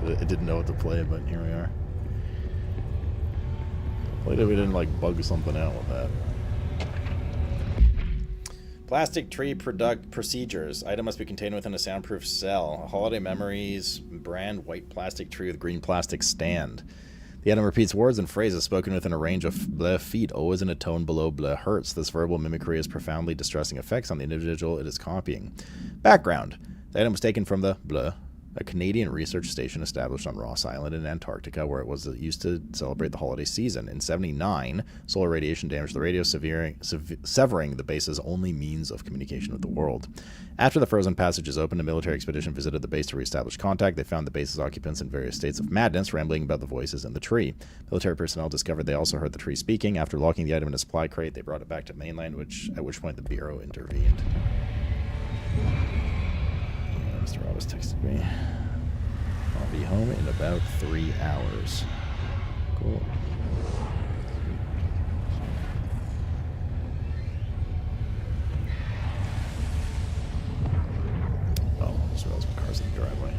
it didn't know what to play, but here we are. Hopefully we didn't, like, bug something out with that. Plastic tree procedures. Item must be contained within a soundproof cell. Holiday Memories brand white plastic tree with green plastic stand. The item repeats words and phrases spoken within a range of bleh feet, always in a tone below bleh hertz. This verbal mimicry has profoundly distressing effects on the individual it is copying. Background. The item was taken from the bleh, a Canadian research station established on Ross Island in Antarctica, where it was used to celebrate the holiday season. In 1979, solar radiation damaged the radio, severing the base's only means of communication with the world. After the frozen passages opened, a military expedition visited the base to reestablish contact. They found the base's occupants in various states of madness, rambling about the voices in the tree. Military personnel discovered they also heard the tree speaking. After locking the item in a supply crate, they brought it back to mainland, at which point the Bureau intervened. Mr. Roberts texted me. I'll be home in about 3 hours. Cool. Oh, just realized my car's in the driveway.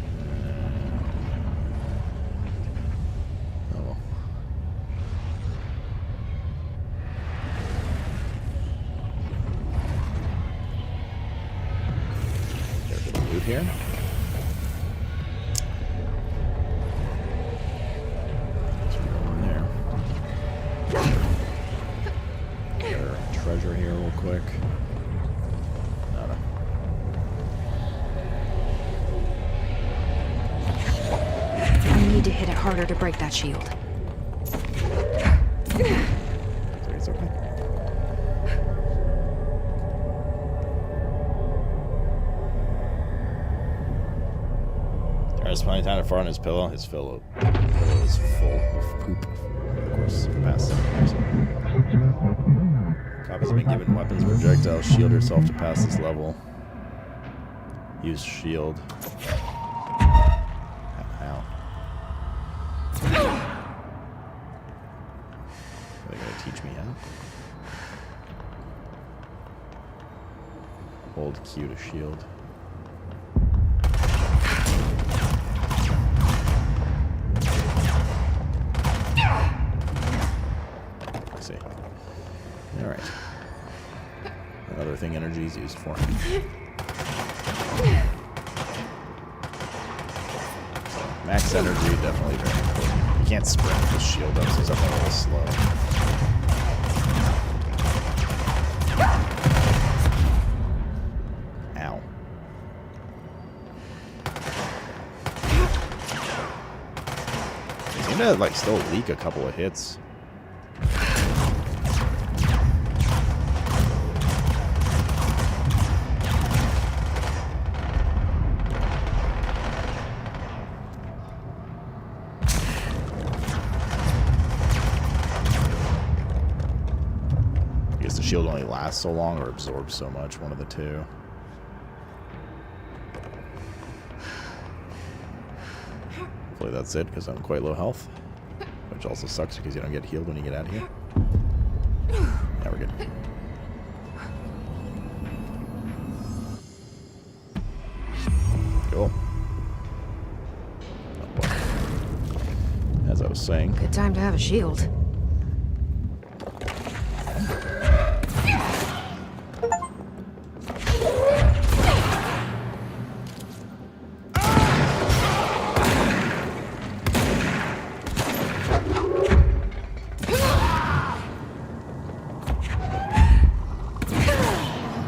Oh well. Get a bit of loot here. Treasure here real quick. Nada. I need to hit it harder to break that shield. It's okay. There's plenty of time to fart on his pillow. His pillow is full of poop. Of course, past 7 years. Copies have been given weapons, projectiles, shield yourself to pass this level. Use shield. Ow. Are they gonna teach me how? Hold Q to shield. I see. Alright. Another thing energy is used for. Max energy, definitely very important. You can't sprint with the shield up, so it's definitely a little slow. Ow. They seem to like still leak a couple of hits. Shield only lasts so long or absorbs so much, one of the two. Hopefully that's it, because I'm quite low health. Which also sucks because you don't get healed when you get out of here. Yeah, we're good. Cool. Oh boy. As I was saying. Good time to have a shield.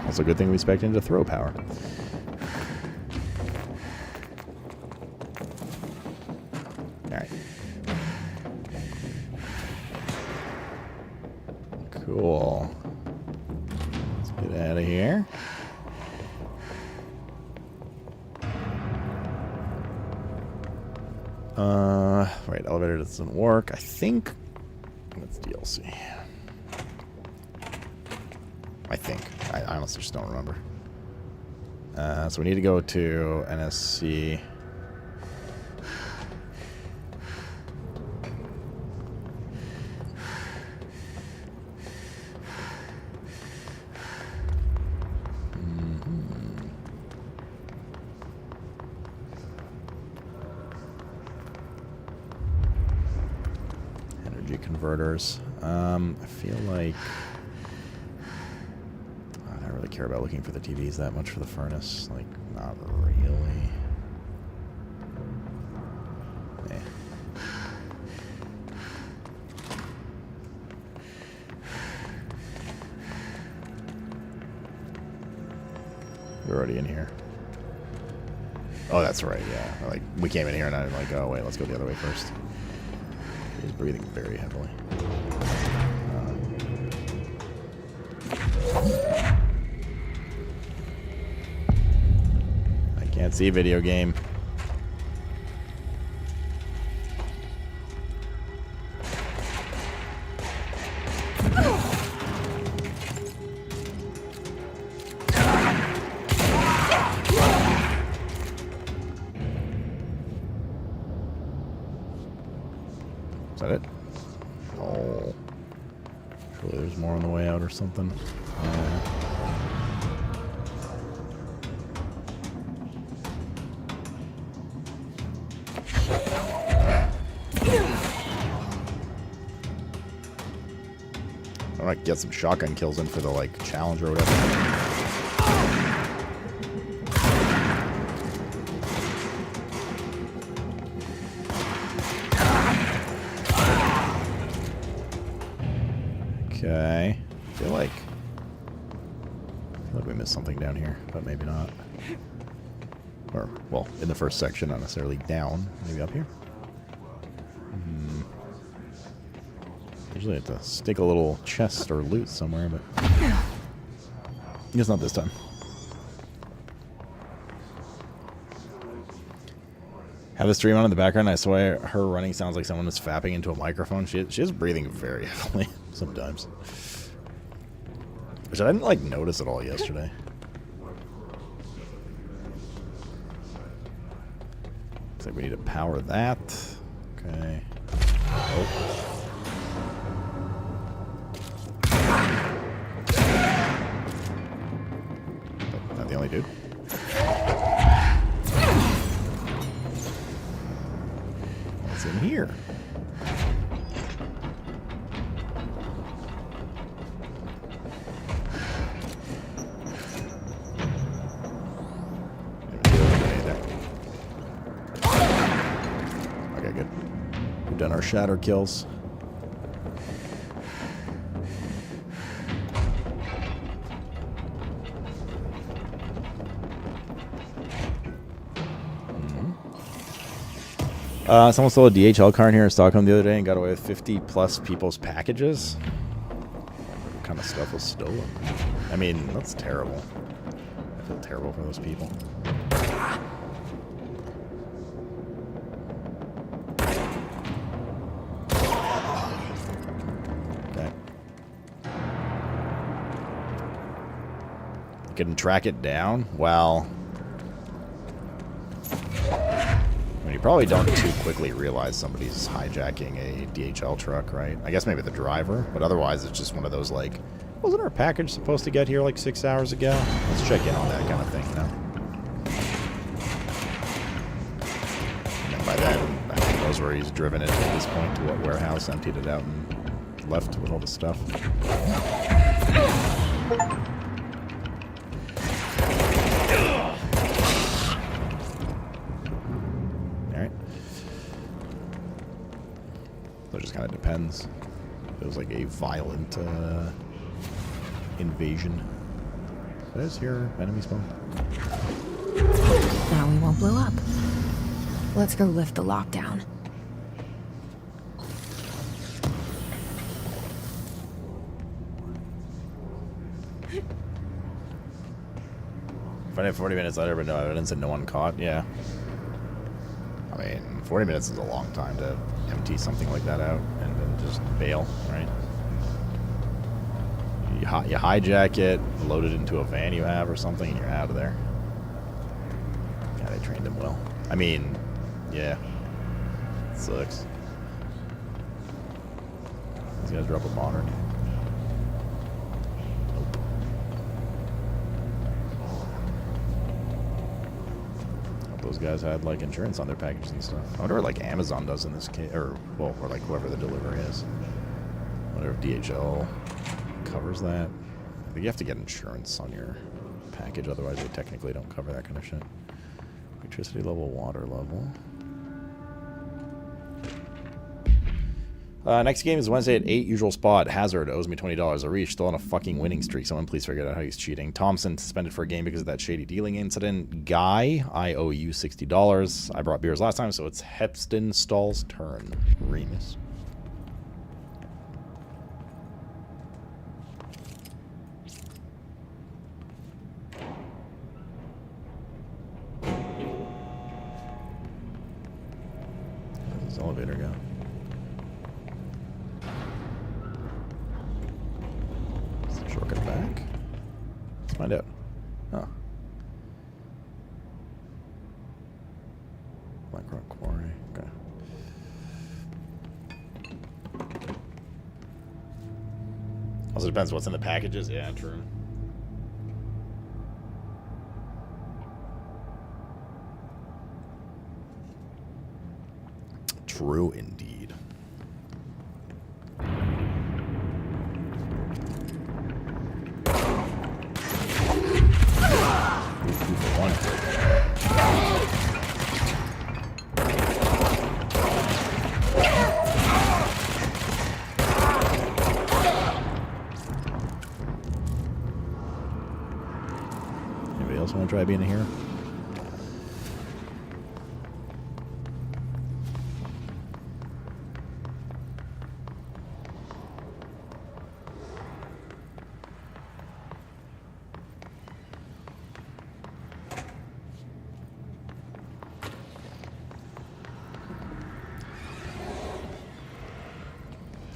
It's a good thing we spec'd into throw power. Alright. Cool. Let's get out of here. Right, elevator doesn't work. I think that's DLC. I think. I honestly just don't remember. So we need to go to NSC. Energy converters. I feel like I don't really care about looking for the TVs that much for the furnace. Like, not really. Eh. We're already in here. Oh, that's right, yeah. Like, we came in here and I'm like, oh, wait, let's go the other way first. He's breathing very heavily. I can't see video game. that it? Oh. Surely there's more on the way out or something. I might get some shotgun kills in for the, like, challenge or whatever. Okay. I feel like we missed something down here, but maybe not. Or, well, in the first section, not necessarily down. Maybe up here? Usually I have to stick a little chest or loot somewhere, but I guess not this time. Have the stream on in the background. I swear her running sounds like someone is fapping into a microphone. She is breathing very heavily sometimes. Which I didn't, like, notice at all yesterday. Looks like we need to power that. Okay. Oh. Not the only dude. What's in here? Okay, good. We've done our shatter kills. Someone stole a DHL car in here in Stockholm the other day and got away with 50 plus people's packages. What kind of stuff was stolen? I mean, that's terrible. I feel terrible for those people. Okay. You can track it down? Well, you probably don't too quickly realize somebody's hijacking a DHL truck, right? I guess maybe the driver, but otherwise it's just one of those, like, wasn't our package supposed to get here like 6 hours ago? Let's check in on that kind of thing, you know? And by then, I think knows where he's driven it at this point, to what warehouse, emptied it out, and left with all the stuff. So it just kind of depends. It was like a violent invasion. Is here enemy spawn? Now we won't blow up. Let's go lift the lockdown. Find it 40 minutes later, but no evidence and no one caught. Yeah. I mean, 40 minutes is a long time to empty something like that out and then just bail, right? You hijack it, load it into a van you have or something, and you're out of there. Yeah, they trained him well. I mean, yeah. Sucks. These guys drop a modern. Those guys had like insurance on their packages and stuff. I wonder what like Amazon does in this case, or well, or like whoever the delivery is. I wonder if DHL covers that. I think you have to get insurance on your package, otherwise they technically don't cover that kind of shit. Electricity level, water level. Next game is Wednesday at 8, usual spot. Hazard owes me $20. Arish still on a fucking winning streak. Someone please figure out how he's cheating. Thompson suspended for a game because of that shady dealing incident. Guy, I owe you $60. I brought beers last time, so it's Hepston Stall's turn. Remus. Where's this elevator go? Shortcut back? Let's find out. Oh. Black Rock Quarry. Okay. Also depends what's in the packages. Yeah, true. True indeed. Anybody else want to try being a hero?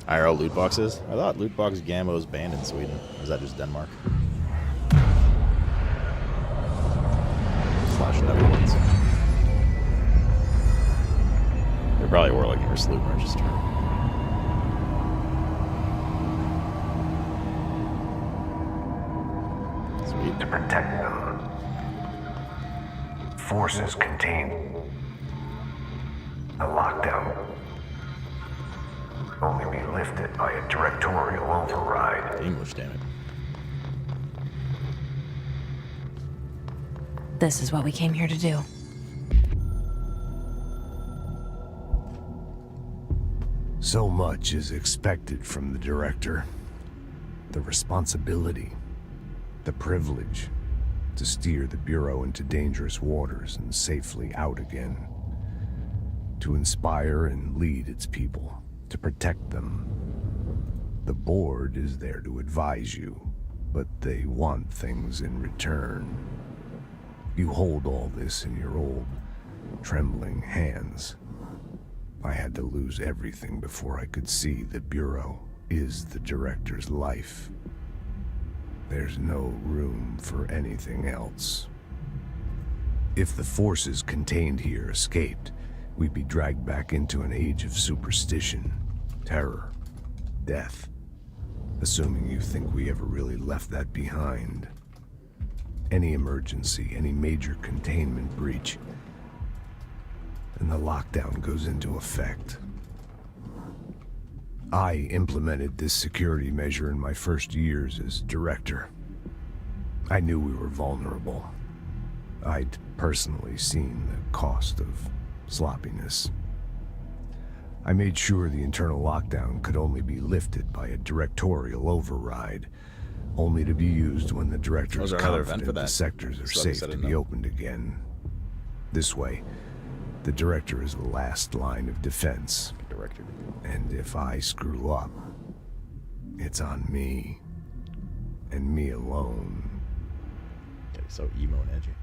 IRL loot boxes? I thought loot box Gamma was banned in Sweden. Or is that just Denmark? / Netherlands. They probably were like your loot register. Sweet. To protect them. Forces contain a lockdown. Only be lifted by a directorial override. English, damn it. This is what we came here to do. So much is expected from the director. The responsibility, the privilege to steer the Bureau into dangerous waters and safely out again. To inspire and lead its people, to protect them. The board is there to advise you, but they want things in return. You hold all this in your old, trembling hands. I had to lose everything before I could see the Bureau is the director's life. There's no room for anything else. If the forces contained here escaped, we'd be dragged back into an age of superstition, terror, death. Assuming you think we ever really left that behind. Any emergency, any major containment breach, and the lockdown goes into effect. I implemented this security measure in my first years as director. I knew we were vulnerable. I'd personally seen the cost of sloppiness. I made sure the internal lockdown could only be lifted by a directorial override, only to be used when the director is confident the sectors are safe to be opened again. This way, the director is the last line of defense. And if I screw up, it's on me. And me alone. Getting so emo and edgy.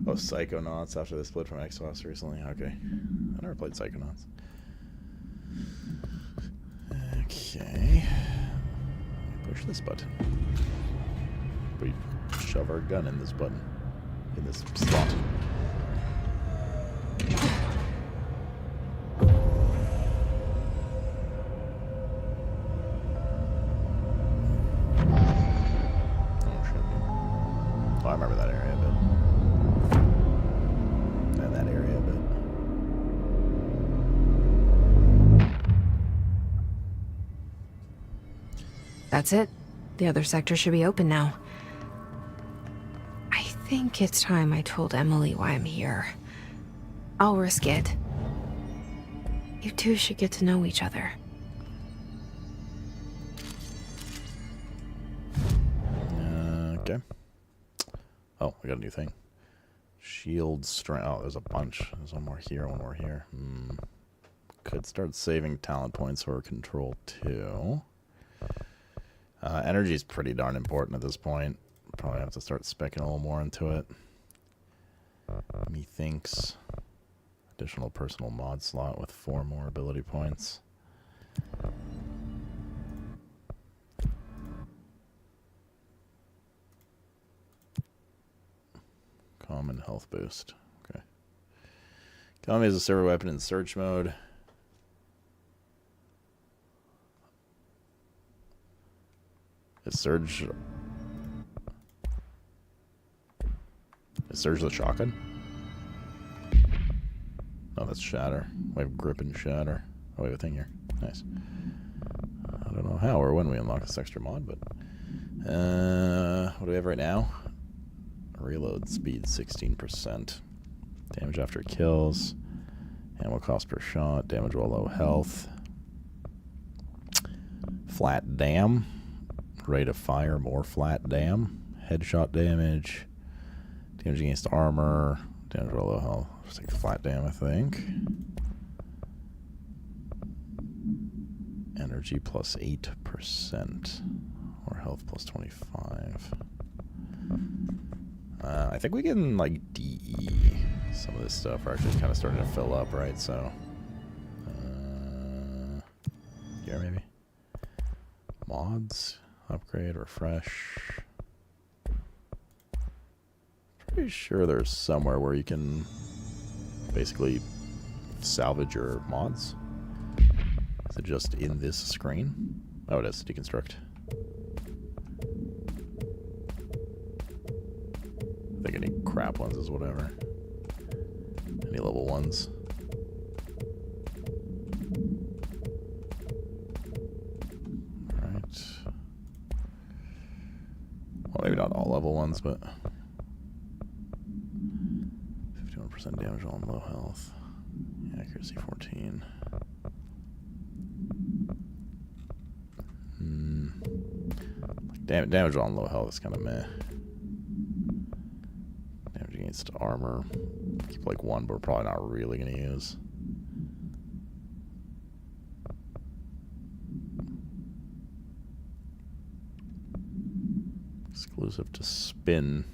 Oh, Psychonauts after the split from Xbox recently. Okay. I never played Psychonauts. Okay. Push this button. We shove our gun in this button. In this slot. Oh, I remember that area a bit. And that area a bit. That's it. The other sector should be open now. I think it's time I told Emily why I'm here. I'll risk it. You two should get to know each other. Okay. Oh, we got a new thing. Shield strength. Oh, there's a bunch. There's one more here, one more here. Could start saving talent points for control too. Energy is pretty darn important at this point. Probably have to start speccing a little more into it. Methinks. Additional personal mod slot with 4 more ability points. Common health boost. Okay. Kami is a server weapon in search mode. Is Surge the shotgun? Oh, that's Shatter. We have Grip and Shatter. Oh, we have a thing here. Nice. I don't know how or when we unlock this extra mod, but... what do we have right now? Reload speed 16%. Damage after kills. Ammo cost per shot. Damage while low health. Flat dam. Rate of fire, more flat dam. Headshot damage. Damage against armor. Damage while low health. Just take the flat dam, I think. Energy plus 8%. Or health plus 25. I think we can, like, DE some of this stuff. We're actually kind of starting to fill up, right? So, here maybe. Mods, upgrade, refresh. Pretty sure there's somewhere where you can basically salvage your mods. Is it just in this screen? Oh, it is. Deconstruct. I think any crap ones is whatever. Any level ones. Alright. Well, maybe not all level ones, but 51% damage on low health. Accuracy 14. Like damage on low health is kind of meh. Damage against armor. Keep like 1, but we're probably not really going to use. Exclusive to spin.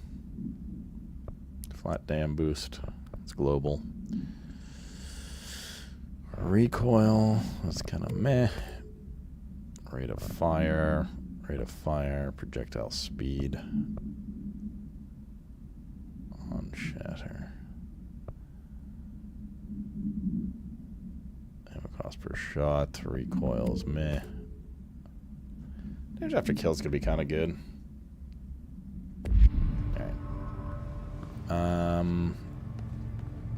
Flat dam boost. It's global. Recoil. That's kind of meh. Rate of fire. Rate of fire. Projectile speed. On shatter. Ammo cost per shot. Recoils meh. Damage after kills could be kind of good. Alright.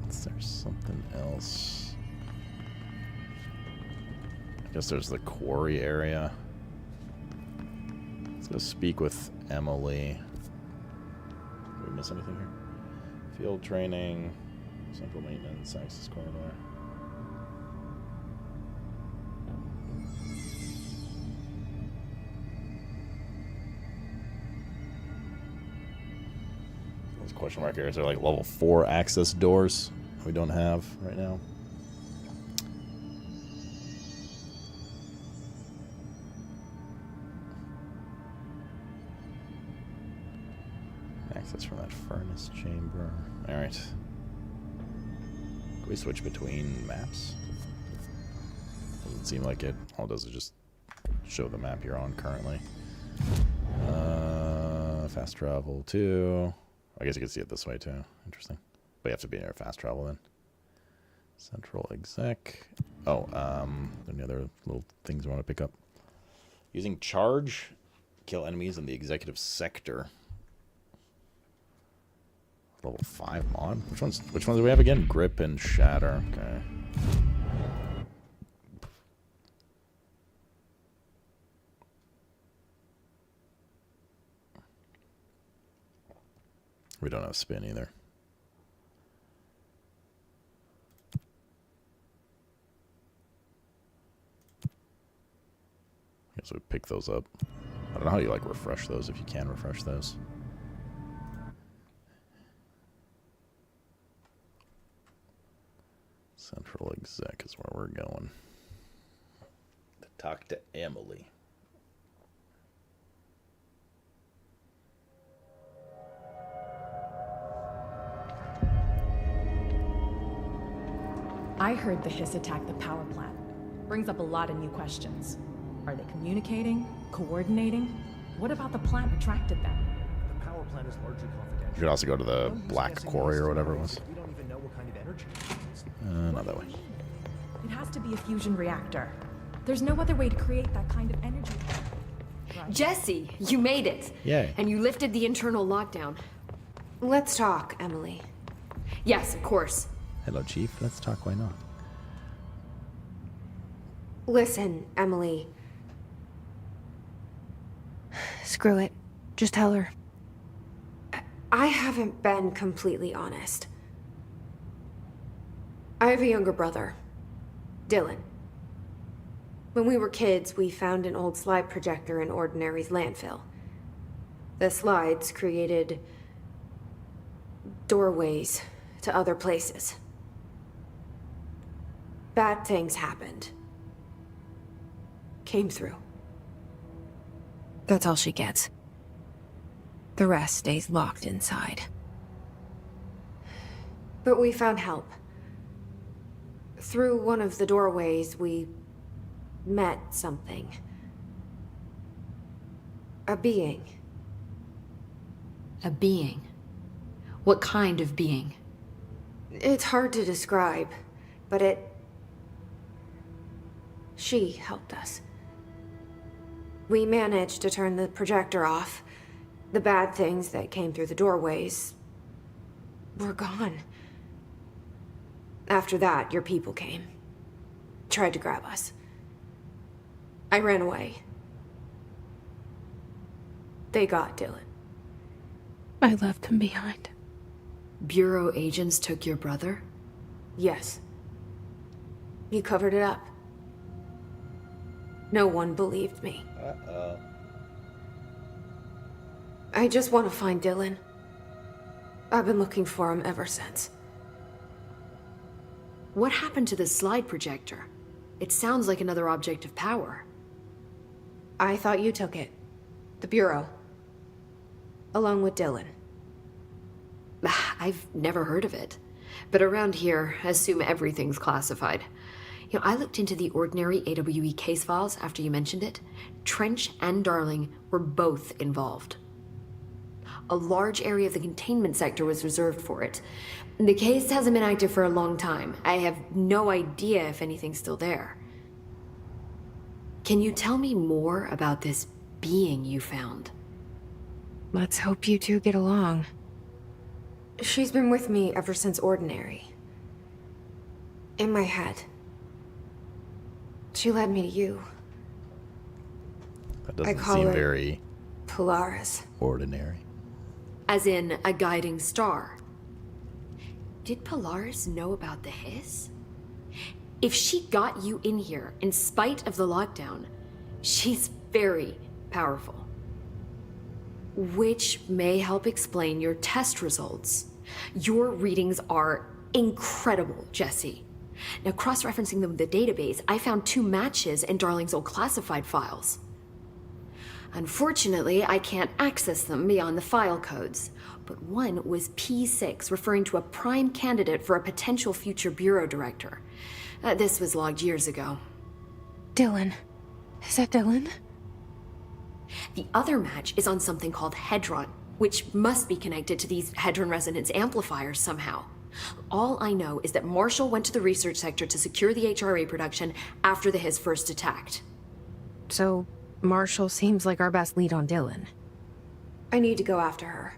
Is there something else? I guess there's the quarry area. Let's go speak with Emily. Did we miss anything here? Field training, central maintenance, access corridor. There's a question mark here. Is there like level 4 access doors we don't have right now? Access from that furnace chamber. Alright. Can we switch between maps? Doesn't seem like it. All it does is just show the map you're on currently. Fast travel too. I guess you can see it this way too. Interesting. But you have to be near fast travel then. Central exec. Oh, any other little things you want to pick up? Using charge, kill enemies in the executive sector. Level 5 mod. Which ones do we have again? Grip and shatter. Okay. We don't have spin either. I guess we pick those up. I don't know how you like refresh those, if you can refresh those. Central exec is where we're going. To talk to Emily. I heard the Hiss attacked the power plant. Brings up a lot of new questions. Are they communicating? Coordinating? What about the plant attracted them? The power plant is largely confidential. You could also go to the Black Quarry or whatever it was. We don't even know what kind of energy it is. Not that way. It has to be a fusion reactor. There's no other way to create that kind of energy. Jesse, you made it. Yay. And you lifted the internal lockdown. Let's talk, Emily. Yes, of course. Hello, Chief. Let's talk. Why not? Listen, Emily. Screw it. Just tell her. I haven't been completely honest. I have a younger brother, Dylan. When we were kids, we found an old slide projector in Ordinary's landfill. The slides created doorways to other places. Bad things happened. Came through. That's all she gets. The rest stays locked inside. But we found help. Through one of the doorways, we met something. A being. A being? What kind of being? It's hard to describe, but she helped us. We managed to turn the projector off. The bad things that came through the doorways were gone. After that, your people came. Tried to grab us. I ran away. They got Dylan. I left him behind. Bureau agents took your brother? Yes. You covered it up. No one believed me. Uh-oh. I just want to find Dylan. I've been looking for him ever since. What happened to the slide projector? It sounds like another object of power. I thought you took it. The Bureau. Along with Dylan. I've never heard of it. But around here, I assume everything's classified. You know, I looked into the Ordinary AWE case files after you mentioned it. Trench and Darling were both involved. A large area of the containment sector was reserved for it. The case hasn't been active for a long time. I have no idea if anything's still there. Can you tell me more about this being you found? Let's hope you two get along. She's been with me ever since Ordinary. In my head. She led me to you. That doesn't seem very Polaris. ordinary. As in a guiding star. Did Polaris know about the hiss? If she got you in here in spite of the lockdown, she's very powerful. Which may help explain your test results. Your readings are incredible, Jesse. Now, cross-referencing them with the database, I found 2 matches in Darling's old classified files. Unfortunately, I can't access them beyond the file codes, but one was P6, referring to a prime candidate for a potential future bureau director. This was logged years ago. Dylan. Is that Dylan? The other match is on something called Hedron, which must be connected to these Hedron resonance amplifiers somehow. All I know is that Marshall went to the research sector to secure the HRA production after the Hiss first attacked. So, Marshall seems like our best lead on Dylan. I need to go after her.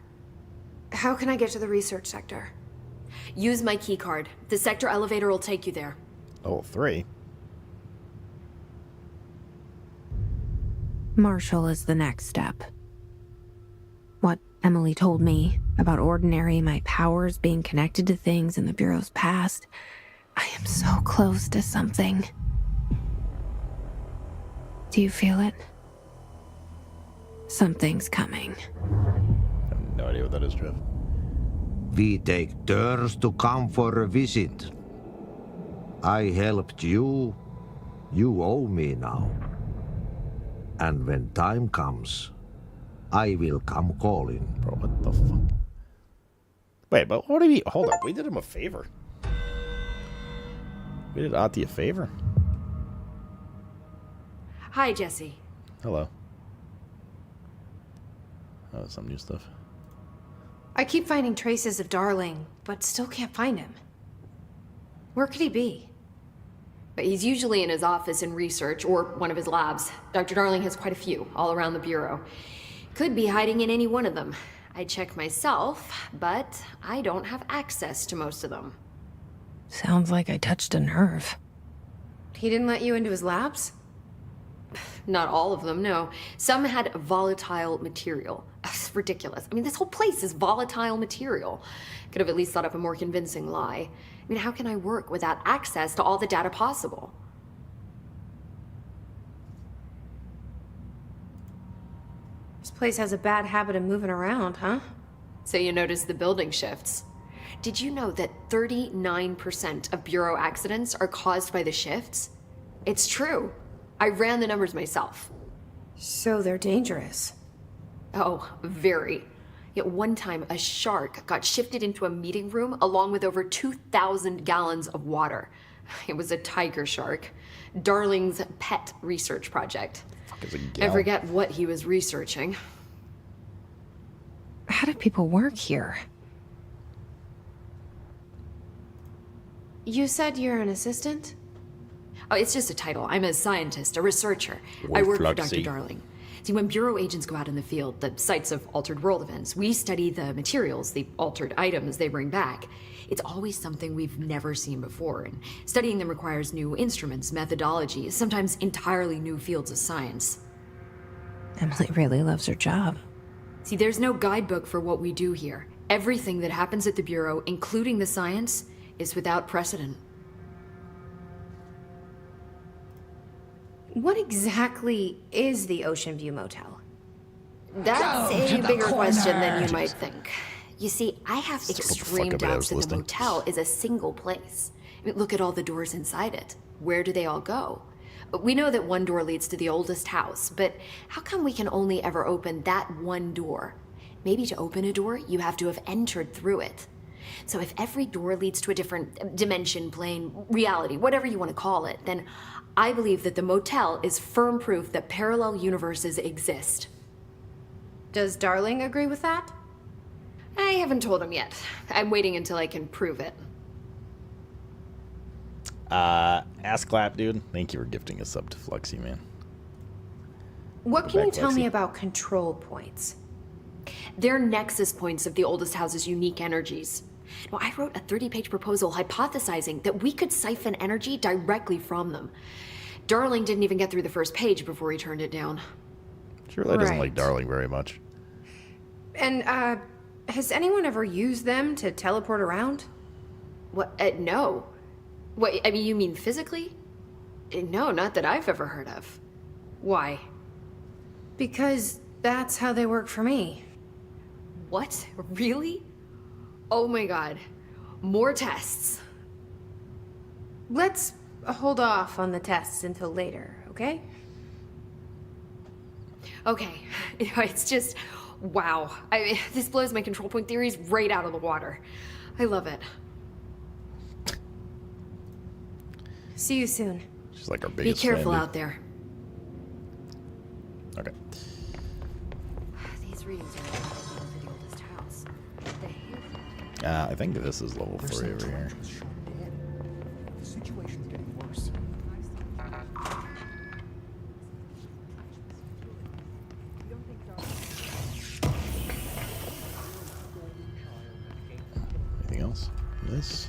How can I get to the research sector? Use my keycard. The sector elevator will take you there. Level 3? Marshall is the next step. What Emily told me about Ordinary, my powers being connected to things in the Bureau's past. I am so close to something. Do you feel it? Something's coming. I have no idea what that is, Trev. We take turns to come for a visit. I helped you. You owe me now. And when time comes, I will come calling. Bro, what the fuck? Wait, but what do you mean? Hold up, we did him a favor. We did Ati a favor. Hi, Jesse. Hello. Oh, some new stuff. I keep finding traces of Darling, but still can't find him. Where could he be? But he's usually in his office in research or one of his labs. Dr. Darling has quite a few all around the Bureau. Could be hiding in any one of them. I check myself, but I don't have access to most of them. Sounds like I touched a nerve. He didn't let you into his labs? Not all of them, no. Some had volatile material. That's ridiculous. I mean, this whole place is volatile material. Could have at least thought up a more convincing lie. I mean, how can I work without access to all the data possible? This place has a bad habit of moving around, huh? So you notice the building shifts. Did you know that 39% of Bureau accidents are caused by the shifts? It's true. I ran the numbers myself. So they're dangerous. Oh, very. Yet one time, a shark got shifted into a meeting room along with over 2,000 gallons of water. It was a tiger shark. Darling's pet research project. I forget what he was researching. How do people work here? You said you're an assistant? Oh, it's just a title. I'm a scientist, a researcher. I work for Dr. Darling. See, when Bureau agents go out in the field, the sites of altered world events, we study the materials, the altered items they bring back. It's always something we've never seen before, and studying them requires new instruments, methodologies, sometimes entirely new fields of science. Emily really loves her job. See, there's no guidebook for what we do here. Everything that happens at the Bureau, including the science, is without precedent. What exactly is the Ocean View Motel? That's a bigger question than you might think. You see, I have extreme doubts that the motel is a single place. I mean, look at all the doors inside it. Where do they all go? We know that one door leads to the oldest house, but how come we can only ever open that one door? Maybe to open a door, you have to have entered through it. So if every door leads to a different dimension, plane, reality, whatever you want to call it, then I believe that the motel is firm proof that parallel universes exist. Does Darling agree with that? I haven't told him yet. I'm waiting until I can prove it. Ass clap, dude. Thank you for gifting a sub to Fluxy, man. What can you tell me about control points? They're nexus points of the oldest house's unique energies. Now, I wrote a 30-page proposal hypothesizing that we could siphon energy directly from them. Darling didn't even get through the first page before he turned it down. She really doesn't like Darling very much. And, has anyone ever used them to teleport around? What? No. What, I mean, you mean physically? No, not that I've ever heard of. Why? Because that's how they work for me. What? Really? Oh my god. More tests. Let's hold off on the tests until later, okay? Okay. It's just, wow. This blows my control point theories right out of the water. I love it. See you soon. She's like our biggest fan. Be careful out there. Okay. These readings are for the oldest house. I think this is level 3 over here. The situation's getting worse. Anything else? This?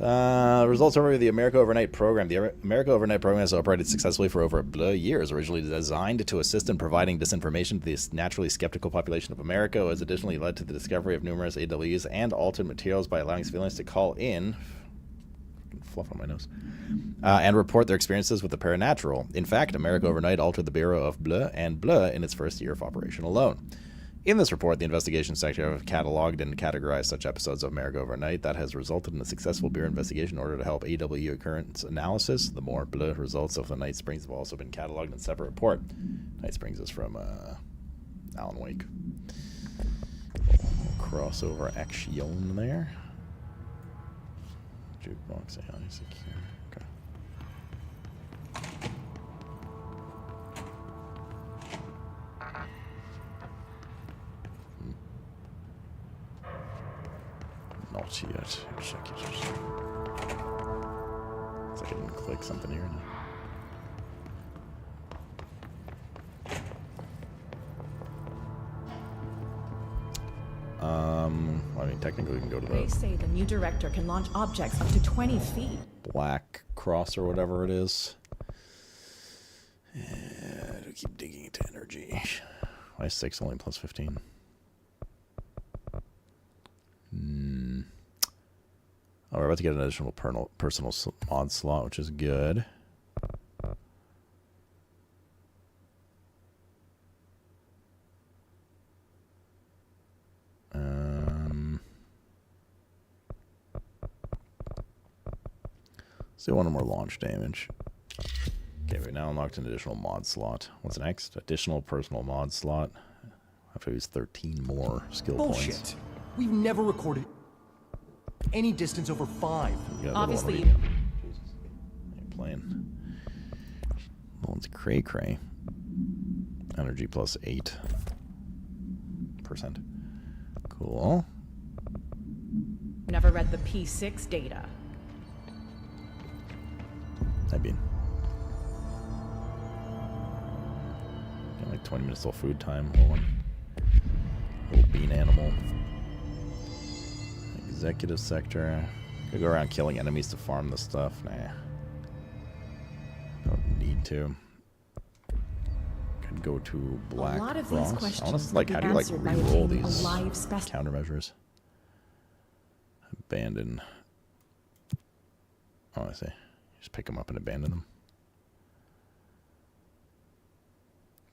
Results over the America Overnight program. The America Overnight program has operated successfully for over years. Originally designed to assist in providing disinformation to the naturally skeptical population of America, it has additionally led to the discovery of numerous AWs and altered materials by allowing civilians to call in, fluff on my nose, and report their experiences with the paranatural. In fact, America Overnight altered the Bureau of Bleu and Bleu in its first year of operation alone. In this report, the investigation sector have cataloged and categorized such episodes of America Overnight that has resulted in a successful Bureau investigation in order to help AW occurrence analysis. The more Bleu results of the Night Springs have also been cataloged in a separate report. Night Springs is from Alan Wake. Crossover action there. Jukebox AI secure. Okay. Not yet. Check it. can click something here now. I mean, technically we can go to They the say the new director can launch objects up to 20 feet. black cross or whatever it is. And we keep digging into energy. Why is 6 only plus 15? Oh, we're about to get an additional personal mod slot, which is good. Let's do one more launch damage. Okay, we now unlocked an additional mod slot. What's next? Additional personal mod slot. I have to use 13 more skill Bullshit. points. We've never recorded any distance over 5. Obviously. Jesus. I ain't playing. That one's cray cray. Energy plus 8%. Cool. Never read the P6 data. I mean, got like 20 minutes till food time. Hold on. Little bean animal. Executive sector. Could go around killing enemies to farm the stuff. Nah. Don't need to. Could go to Black A lot of Cross. these questions Honestly, like, will how be do you like answered by reroll obtaining a these live specimen. countermeasures? Abandon. Oh, I see. Just pick them up and abandon them.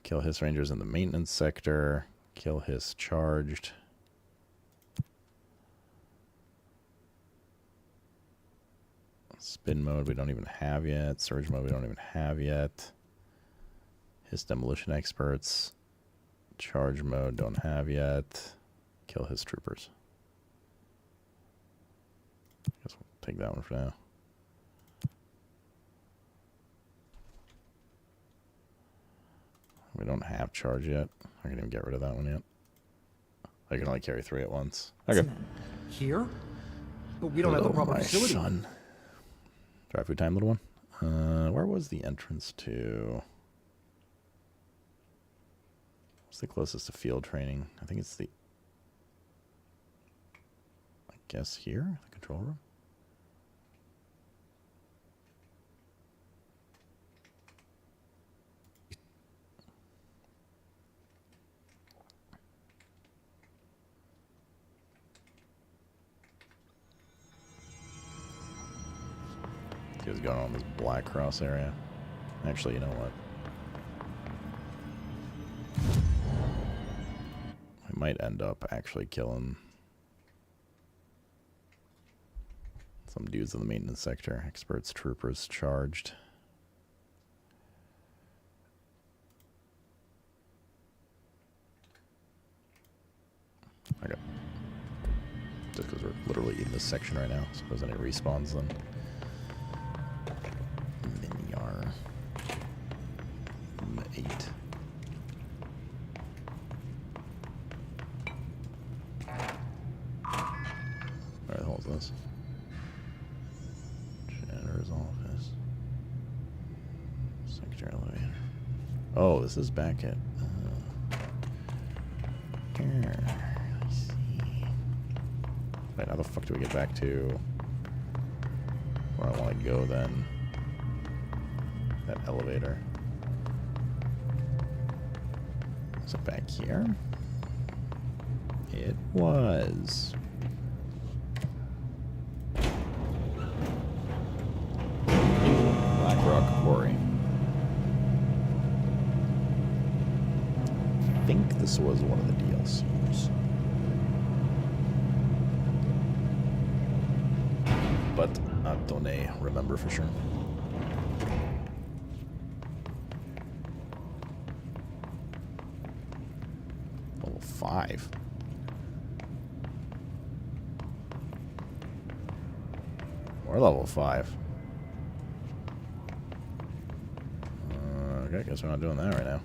Kill Hiss Rangers in the maintenance sector. Kill Hiss charged. Spin mode we don't even have yet. Surge mode we don't even have yet. Hiss demolition experts. Charge mode don't have yet. Kill Hiss troopers. Guess we'll take that one for now. We don't have charge yet. I can even get rid of that one yet. I can only carry 3 at once. Okay. Here? But we don't have the proper my facility. Son. Dry food time, little one. Where was the entrance to? What's the closest to field training? I think it's the... I guess here? The control room? He was going on this Black Cross area. Actually, you know what? We might end up actually killing some dudes in the maintenance sector. Experts, troopers charged. Okay. Just because we're literally in this section right now. Suppose any respawns then. Miniar. 8. Where the hell is this? Janitor's office. Sector elevator. Oh, this is back at... here. I see. Right, how the fuck do we get back to where I want to go then? That elevator. Is it back here? It was. Black Rock Quarry. I think this was one of the DLCs. But I don't remember for sure. Level 5. We're level 5. Okay, guess we're not doing that right now.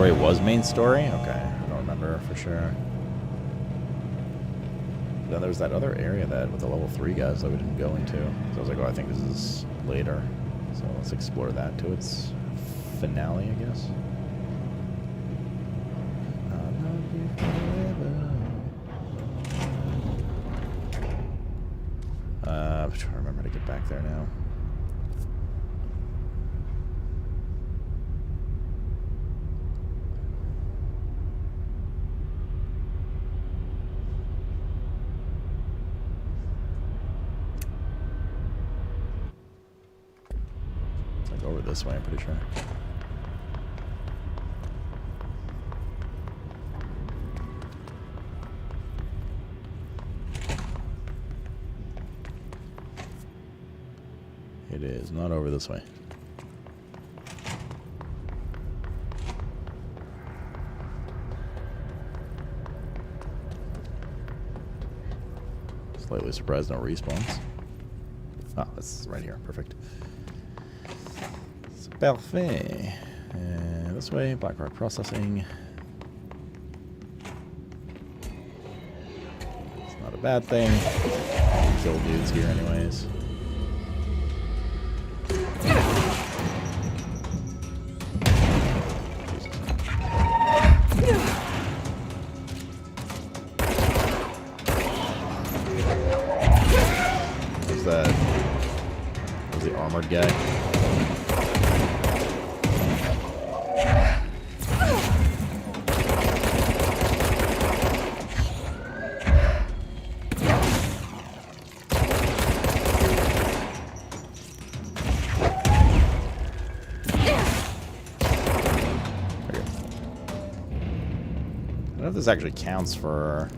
story was main story? Okay, I don't remember for sure. Then there was that other area that with the level 3 guys that we didn't go into. So I was like, oh, I think this is later. So let's explore that to its finale, I guess. I'm trying to remember to get back there now. It's like over this way, I'm pretty sure. It is not over this way. Slightly surprised no respawns. Oh, that's right here. Perfect. It's parfait. This way, Blackrock processing. It's not a bad thing. Kill dudes here anyways. Guy. I don't know if this actually counts for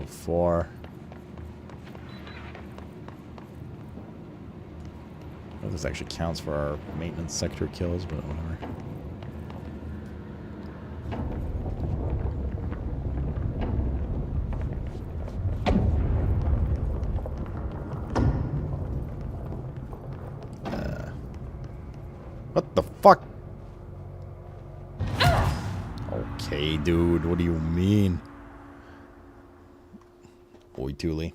04. I don't know if this actually counts for our maintenance sector kills, but whatever. What the fuck? Okay, dude, what do you mean? Boy, Thule.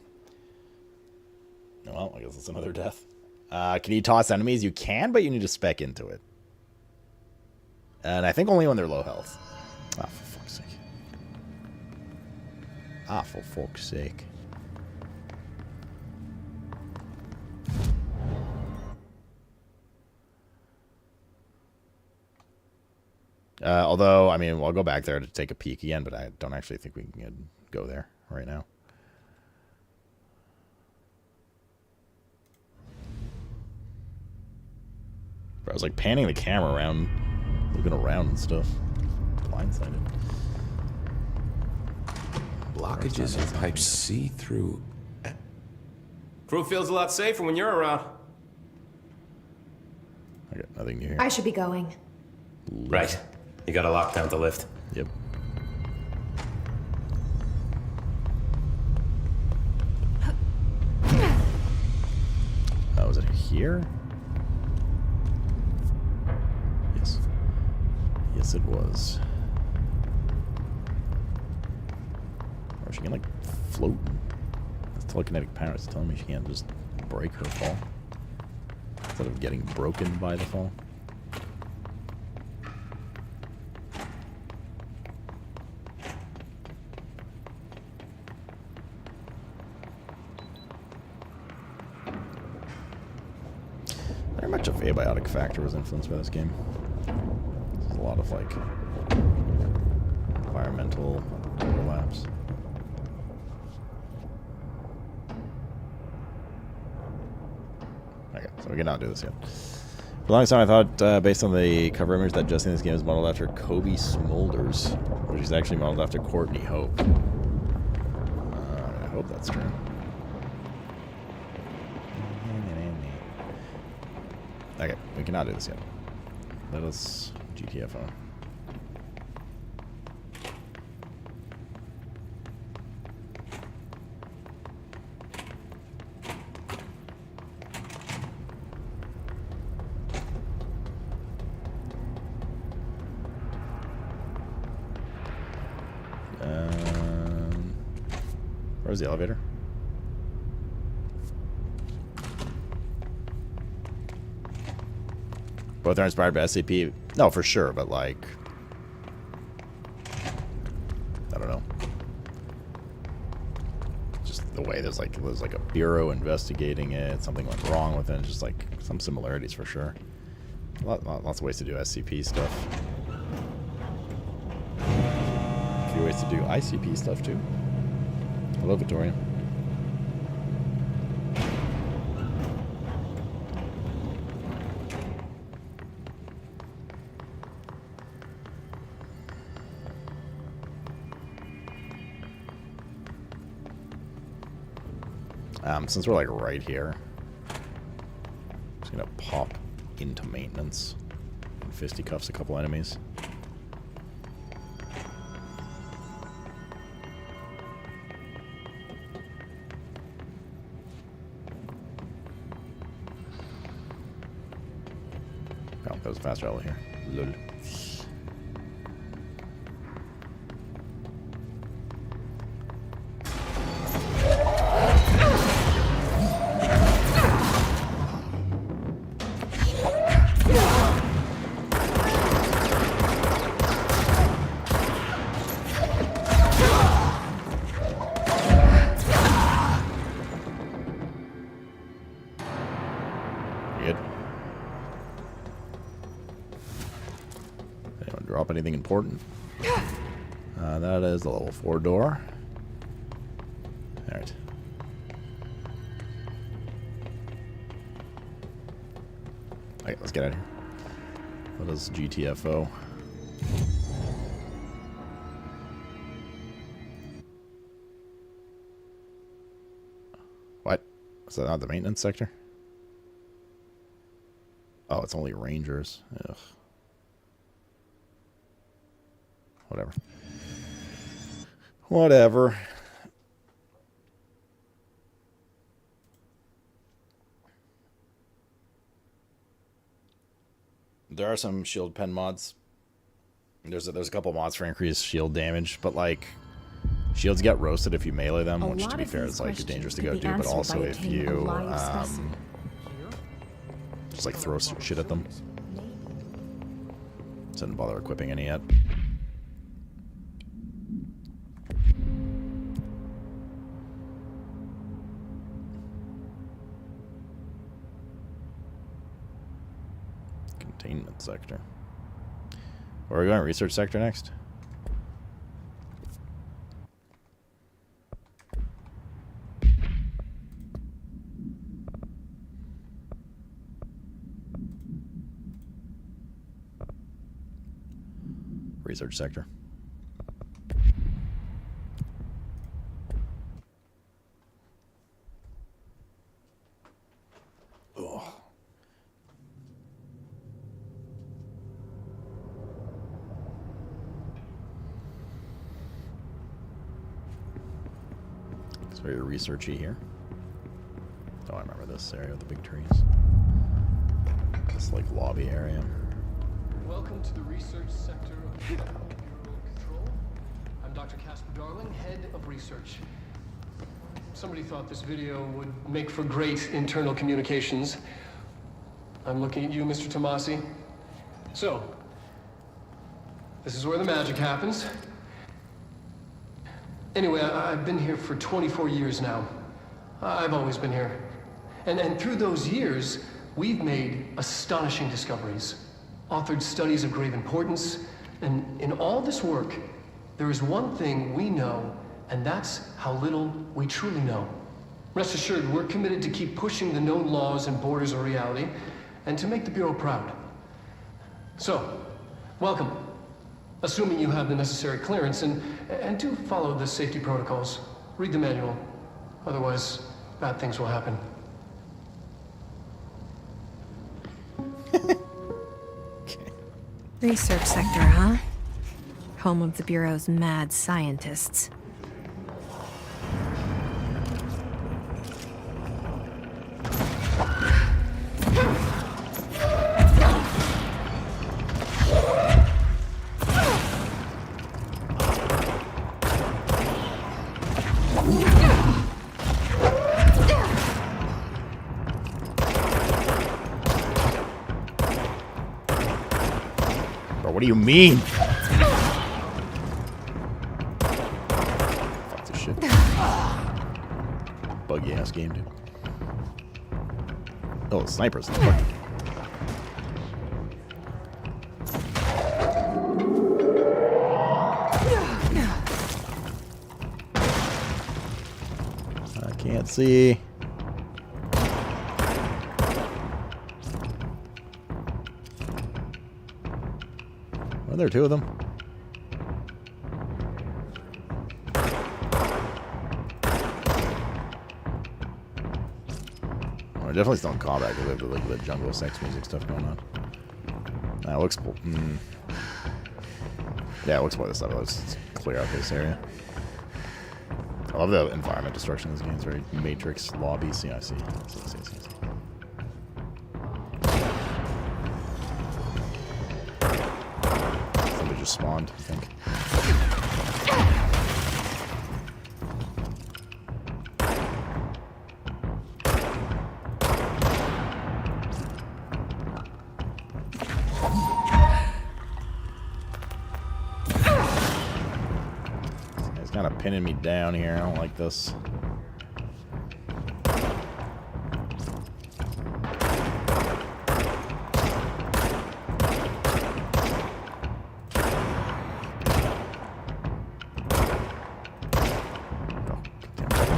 Well, I guess it's another death. Can you toss enemies? You can, but you need to spec into it. And I think only when they're low health. Ah, for fuck's sake. Ah, for fuck's sake. Although, I mean, I'll go back there to take a peek again, but I don't actually think we can go there right now. I was like panning the camera around, looking around and stuff. Blindsided. Blockages in pipes see through. Crew feels a lot safer when you're around. I got nothing new here. I should be going. Right. You gotta lock down the lift. Yep. Was it here? Yes. Yes, it was. Or she can, like, float. That's telekinetic power. It's telling me she can't just break her fall. Instead of getting broken by the fall. Very much a abiotic factor was influenced by this game. There's a lot of, like, environmental overlaps. Okay, so we cannot do this yet. For the longest time I thought, based on the cover image, that Jesse in this game is modeled after Kobe Smulders, which is actually modeled after Courtney Hope. I hope that's true. Okay, we cannot do this yet. Let us GTFO. Where's the elevator? Both are inspired by SCP. No, for sure, but like, I don't know. Just the way there's like a bureau investigating it. Something went wrong with it. Just like some similarities for sure. Lots of ways to do SCP stuff. A few ways to do ICP stuff too. Hello, Victoria. Since we're like right here, I'm just gonna pop into maintenance and fisticuffs a couple enemies. Oh, that was a fast travel here. Lol. Anything important? That is the level 4 door. Alright. Okay, let's get out of here. What is GTFO? What? Is that not the maintenance sector? Oh, it's only rangers. Ugh. Whatever. Whatever. There are some shield pen mods. There's a couple mods for increased shield damage, but like shields get roasted if you melee them, which to be fair is like dangerous to go do, but also if you just like throw shit at them. So didn't bother equipping any yet. Containment sector. Where are we going? Research sector next? Research sector. Oh. It's very researchy here. Oh, I remember this area with the big trees. This like lobby area. Welcome to the research sector of the Federal Bureau of Control. I'm Dr. Casper Darling, head of research. Somebody thought this video would make for great internal communications. I'm looking at you, Mr. Tomasi. So, this is where the magic happens. Anyway, I've been here for 24 years now. I've always been here. And through those years, we've made astonishing discoveries, authored studies of grave importance, and in all this work, there is one thing we know, and that's how little we truly know. Rest assured, we're committed to keep pushing the known laws and borders of reality, and to make the Bureau proud. So, welcome. Assuming you have the necessary clearance, and do follow the safety protocols. Read the manual. Otherwise, bad things will happen. Research sector, huh? Home of the Bureau's mad scientists. Bro, what do you mean? Fuck this shit. Buggy ass game, dude. Oh, snipers. I can't see. Are there two of them? We're definitely still in combat because we have like the jungle sex music stuff going on. That looks cool. Yeah, we'll explore this stuff. Let's clear out this area. I love the environment destruction in this game. It's very Matrix lobby. See, I see. Somebody just spawned, I think. He's kind of pinning me down here. I don't like this.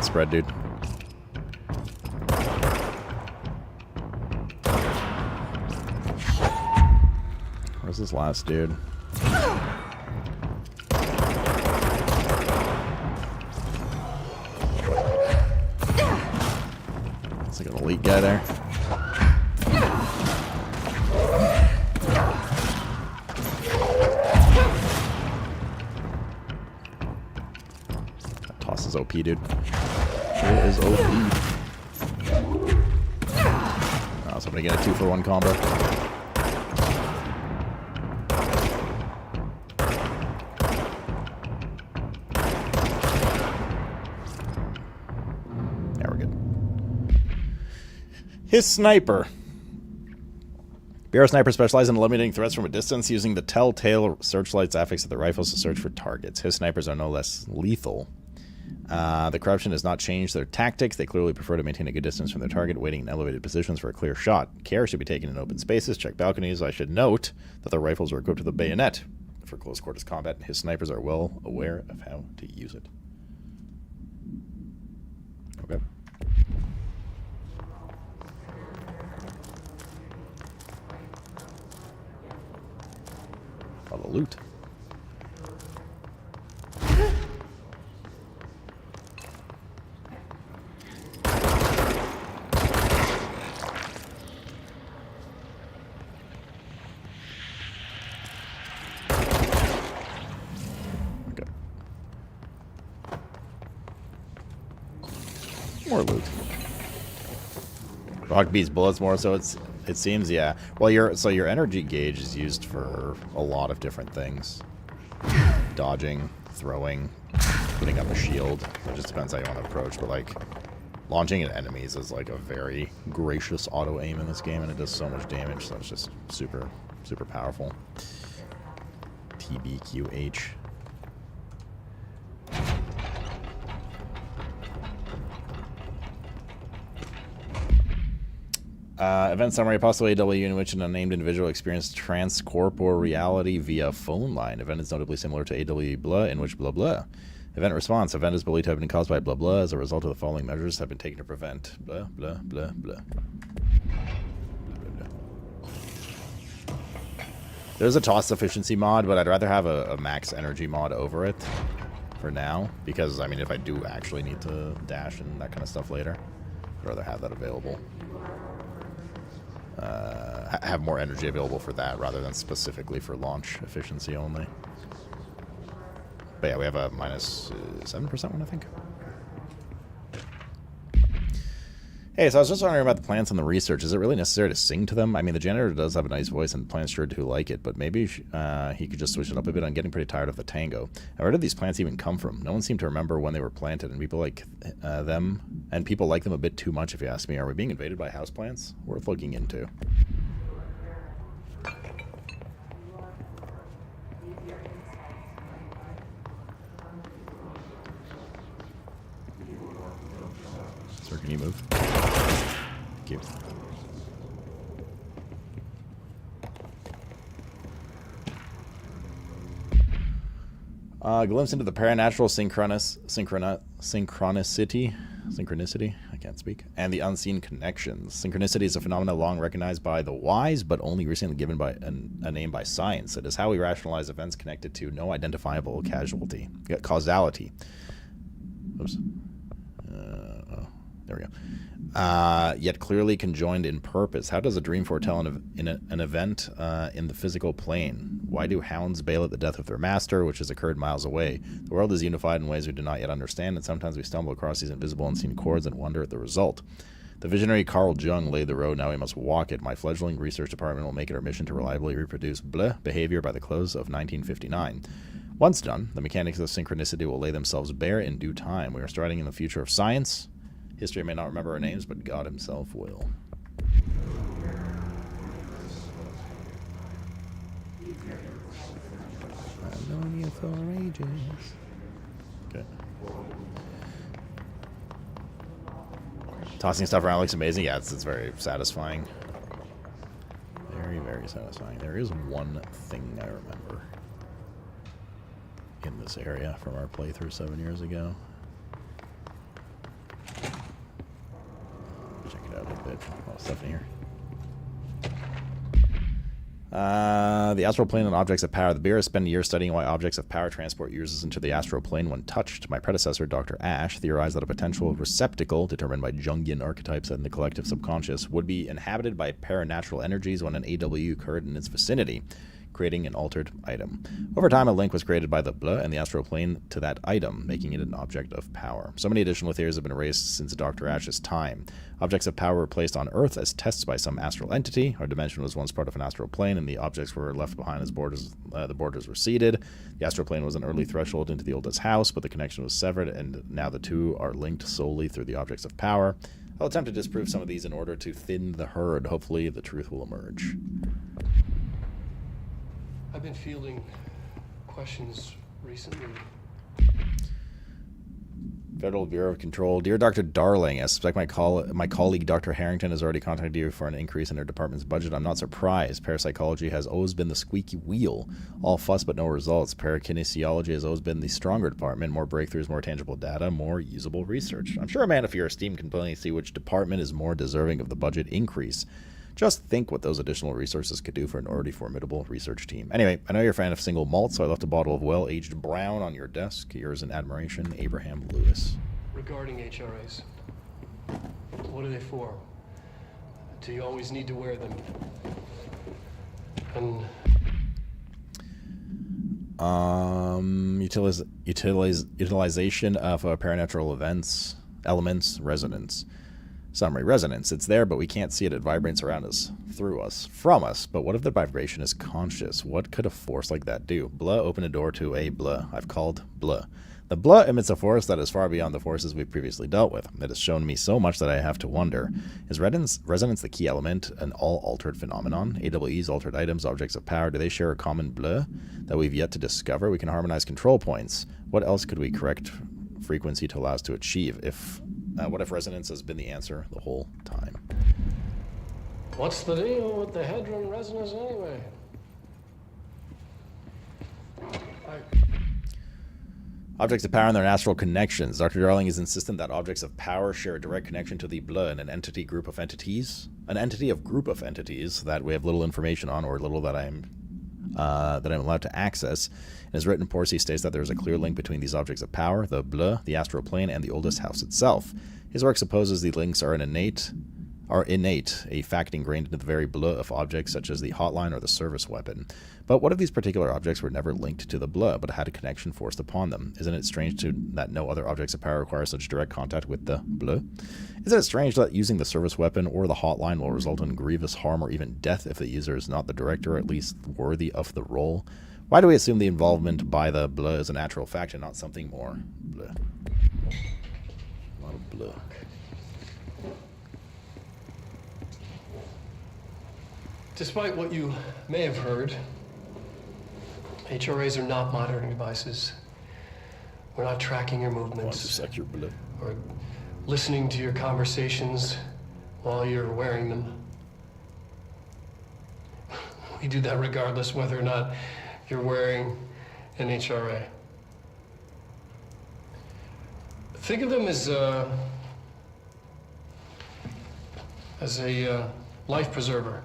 Spread, dude. Where's this last dude? It's like an elite guy there. That toss is OP, dude. It is OP. Oh, somebody get a 2-for-1 combo. Yeah, we're good. His sniper. BR sniper specializes in eliminating threats from a distance using the telltale searchlights affixed to the rifles to search for targets. His snipers are no less lethal. The corruption has not changed their tactics. They clearly prefer to maintain a good distance from their target, waiting in elevated positions for a clear shot. Care should be taken in open spaces. Check balconies. I should note that the rifles are equipped with a bayonet for close quarters combat, and his snipers are well aware of how to use it. Okay. A lot of loot. More loot. Rock beats bullets more, so it seems, yeah. Well, your energy gauge is used for a lot of different things. Dodging, throwing, putting up a shield. It just depends how you want to approach, but like launching at enemies is like a very gracious auto aim in this game, and it does so much damage, so it's just super powerful. TBQH. Event summary: possible AW in which an unnamed individual experienced transcorporeal reality via phone line. Event is notably similar to AW blah, in which blah blah. Event response: event is believed to have been caused by blah blah. As a result of the following measures have been taken to prevent blah blah blah blah. There's a toss efficiency mod, but I'd rather have a max energy mod over it for now, because I mean, if I do actually need to dash and that kind of stuff later, I'd rather have that available. Have more energy available for that rather than specifically for launch efficiency only. But yeah, we have a minus 7% one, I think. Hey, so I was just wondering about the plants and the research. Is it really necessary to sing to them? I mean, the janitor does have a nice voice, and plants sure do like it, but maybe he could just switch it up a bit. I'm getting pretty tired of the tango. Now, where did these plants even come from? No one seemed to remember when they were planted, and people like them, and people like them a bit too much, if you ask me. Are we being invaded by houseplants? Worth looking into. Sir, can you move? Thank you. Glimpse into the paranatural synchronicity, I can't speak, and the unseen connections. Synchronicity is a phenomenon long recognized by the wise, but only recently given by a name by science. It is how we rationalize events connected to no identifiable causality. Oops. There we go. Yet clearly conjoined in purpose. How does a dream foretell an event in the physical plane? Why do hounds bail at the death of their master, which has occurred miles away? The world is unified in ways we do not yet understand, and sometimes we stumble across these invisible unseen chords and wonder at the result. The visionary Carl Jung laid the road, now we must walk it. My fledgling research department will make it our mission to reliably reproduce behavior by the close of 1959. Once done, the mechanics of synchronicity will lay themselves bare in due time. We are striding in the future of science. History may not remember our names, but God himself will. I've known you for ages. Okay. Tossing stuff around looks amazing. Yeah, it's very satisfying. Very, very satisfying. There is one thing I remember in this area from our playthrough 7 years ago. Check it out a bit. Oh, stuff in here. The astral plane and objects of power. The Bureau has spent years studying why objects of power transport users into the astral plane when touched. My predecessor, Dr. Ash, theorized that a potential receptacle, determined by Jungian archetypes and the collective subconscious, would be inhabited by paranatural energies when an AW occurred in its vicinity, creating an altered item. Over time, a link was created by the Bleu and the astral plane to that item, making it an object of power. So many additional theories have been raised since Dr. Ash's time. Objects of power were placed on Earth as tests by some astral entity. Our dimension was once part of an astral plane, and the objects were left behind as the borders receded. The astral plane was an early threshold into the oldest house, but the connection was severed, and now the two are linked solely through the objects of power. I'll attempt to disprove some of these in order to thin the herd. Hopefully, the truth will emerge. I've been fielding questions recently. Federal Bureau of Control. Dear Dr. Darling, I suspect my colleague Dr. Harrington has already contacted you for an increase in her department's budget. I'm not surprised. Parapsychology has always been the squeaky wheel. All fuss but no results. Parakinesiology has always been the stronger department. More breakthroughs, more tangible data, more usable research. I'm sure a man of your esteem can plainly see which department is more deserving of the budget increase. Just think what those additional resources could do for an already formidable research team. Anyway, I know you're a fan of single malt, so I left a bottle of well-aged brown on your desk. Yours in admiration, Abraham Lewis. Regarding HRAs, what are they for? Do you always need to wear them? And utilization of paranatural elements, resonance. Summary, resonance. It's there, but we can't see it. It vibrates around us, through us, from us. But what if the vibration is conscious? What could a force like that do? Bleu opened a door to a Bleu. I've called Bleu. The Bleu emits a force that is far beyond the forces we've previously dealt with. It has shown me so much that I have to wonder. Is resonance the key element, an all-altered phenomenon? AWE's altered items, objects of power, do they share a common Bleu that we've yet to discover? We can harmonize control points. What else could we correct frequency to allow us to achieve? What if resonance has been the answer the whole time? What's the deal with the Hedron resonance anyway? Objects of power and their astral connections. Dr. Darling is insistent that objects of power share a direct connection to the Bleu and an entity group of entities. An entity of group of entities that we have little information on, or little that I'm allowed to access. In his written reports, he states that there is a clear link between these objects of power, the Bleu, the astral plane, and the oldest house itself. His work supposes the links are are innate, a fact ingrained into the very blood of objects such as the hotline or the service weapon. But what if these particular objects were never linked to the blood, but had a connection forced upon them? Isn't it strange that no other objects of power require such direct contact with the blood? Isn't it strange that using the service weapon or the hotline will result in grievous harm or even death if the user is not the director, or at least worthy of the role? Why do we assume the involvement by the blood is a natural fact and not something more? Bleh. A lot of blood. Despite what you may have heard, HRAs are not monitoring devices. We're not tracking your movements. Your blood. Or listening to your conversations while you're wearing them. We do that regardless whether or not you're wearing an HRA. Think of them as a life preserver.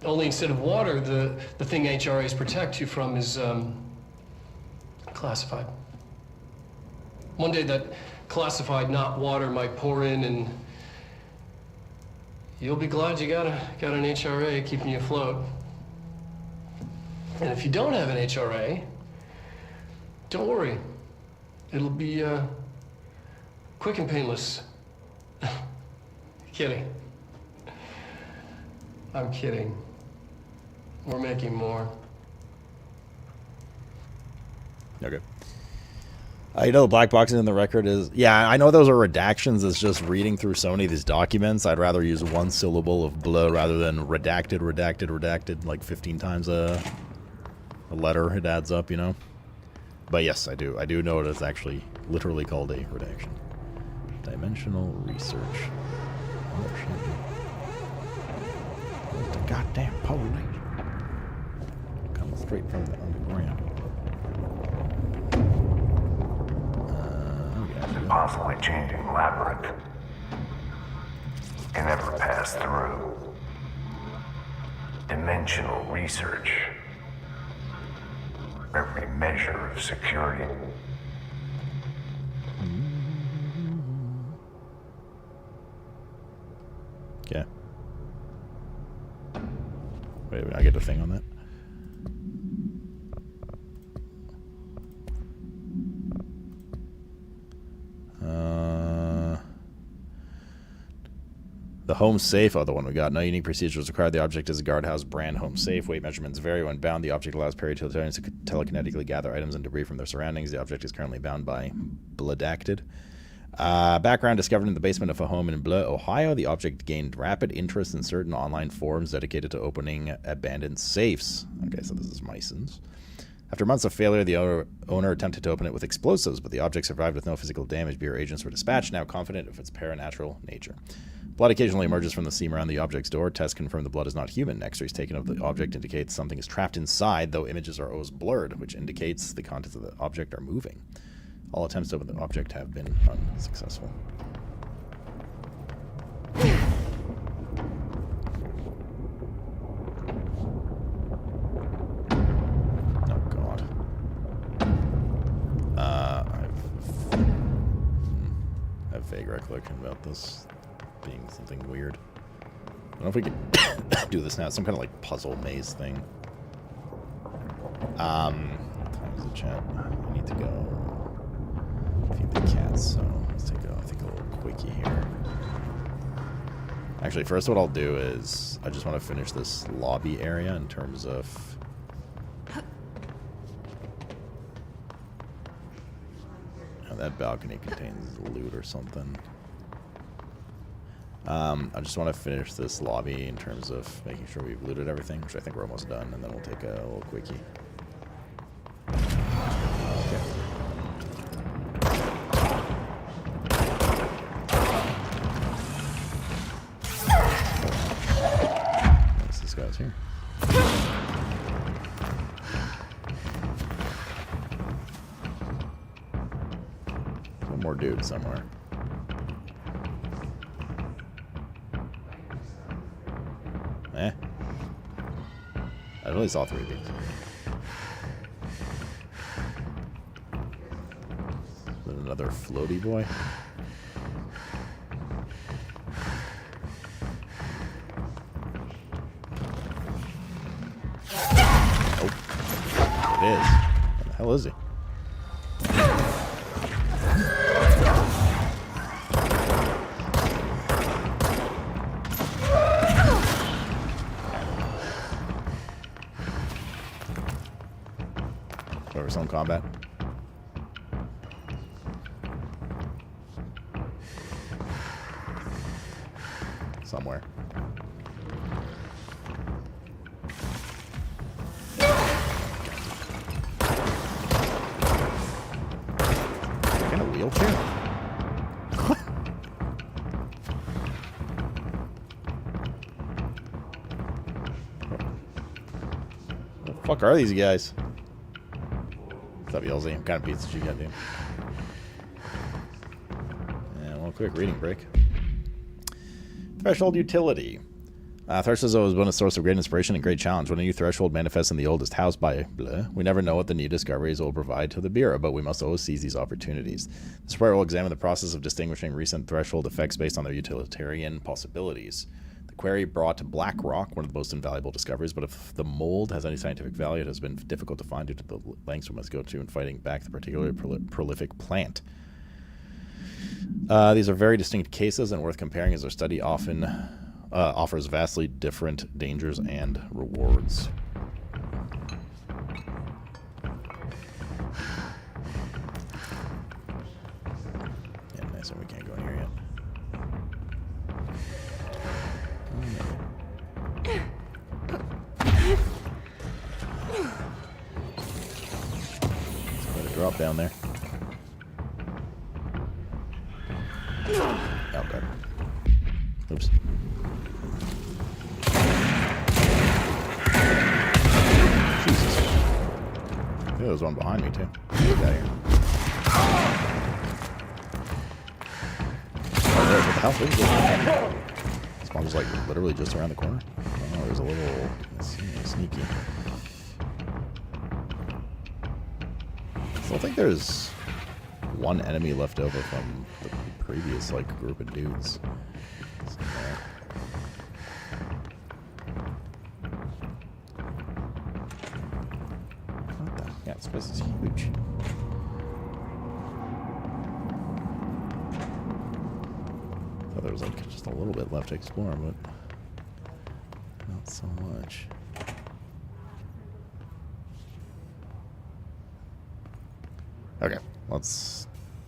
Only instead of water, the thing HRAs protect you from is classified. One day that classified, not water, might pour in, and you'll be glad you got an HRA keeping you afloat. And if you don't have an HRA, don't worry. It'll be quick and painless. Kidding. I'm kidding. We're making more. Okay. You know, the black boxing in the record is... Yeah, I know those are redactions. It's just reading through so many of these documents. I'd rather use one syllable of blah rather than redacted, redacted, redacted, like 15 times a letter. It adds up, you know? But yes, I do. I do know it's actually literally called a redaction. Dimensional research. Oh, shit. Where's the goddamn police? Coming straight from the underground. Possibly changing labyrinth. Can never pass through. Dimensional research. Every measure of security. Okay. Wait, I get a thing on that? The home safe, the one we got. No unique procedures required. The object is a guardhouse brand home safe. Weight measurements vary when bound. The object allows periutilitarians to telekinetically gather items and debris from their surroundings. The object is currently bound by Bloodacted. Background: discovered in the basement of a home in Bleu, Ohio. The object gained rapid interest in certain online forums dedicated to opening abandoned safes. Okay, so this is Myson's. After months of failure, the owner attempted to open it with explosives, but the object survived with no physical damage. Bureau agents were dispatched, now confident of its paranatural nature. Blood occasionally emerges from the seam around the object's door. Tests confirm the blood is not human. X-rays taken of the object indicates something is trapped inside, though images are always blurred, which indicates the contents of the object are moving. All attempts to open the object have been unsuccessful. Oh, God. I have vague recollection about this being something weird. I don't know if we could do this now. It's some kind of like puzzle maze thing. Time's the chat. I need to go feed the cats, so let's take a little quickie here. Actually, first what I'll do is I just want to finish this lobby area in terms of that balcony contains loot or something. I just want to finish this lobby in terms of making sure we've looted everything, which I think we're almost done, and then we'll take a little quickie. Okay. This guy's here. One more dude somewhere. I really saw 3 beams. Another floaty boy. It is. Where the hell is he? Over some combat. Somewhere. In a wheelchair? What the fuck are these guys? What's up, Yelzy? I'm kind of pizza you got, dude. And one quick reading break. Threshold utility. Threshold is always been a source of great inspiration and great challenge. When a new threshold manifests in the oldest house by blah, we never know what the new discoveries will provide to the Bureau, but we must always seize these opportunities. This report will examine the process of distinguishing recent threshold effects based on their utilitarian possibilities. The query brought Black Rock, one of the most invaluable discoveries, but if the mold has any scientific value, it has been difficult to find due to the lengths we must go to in fighting back the particularly prolific plant. These are very distinct cases and worth comparing as our study often offers vastly different dangers and rewards. Yeah, nice, and we can't go in here yet. Let's put a drop down there. Oh, God. Oops. Jesus. I think there was one behind me, too. Get out of here. Oh, there, what the hell? This spawn was like literally just around the corner. Oh, there's a little sneaky. So I think there's one enemy left over from the previous like group of dudes. What the? Yeah, this place is huge. Thought there was like just a little bit left to explore, but not so much. Okay, let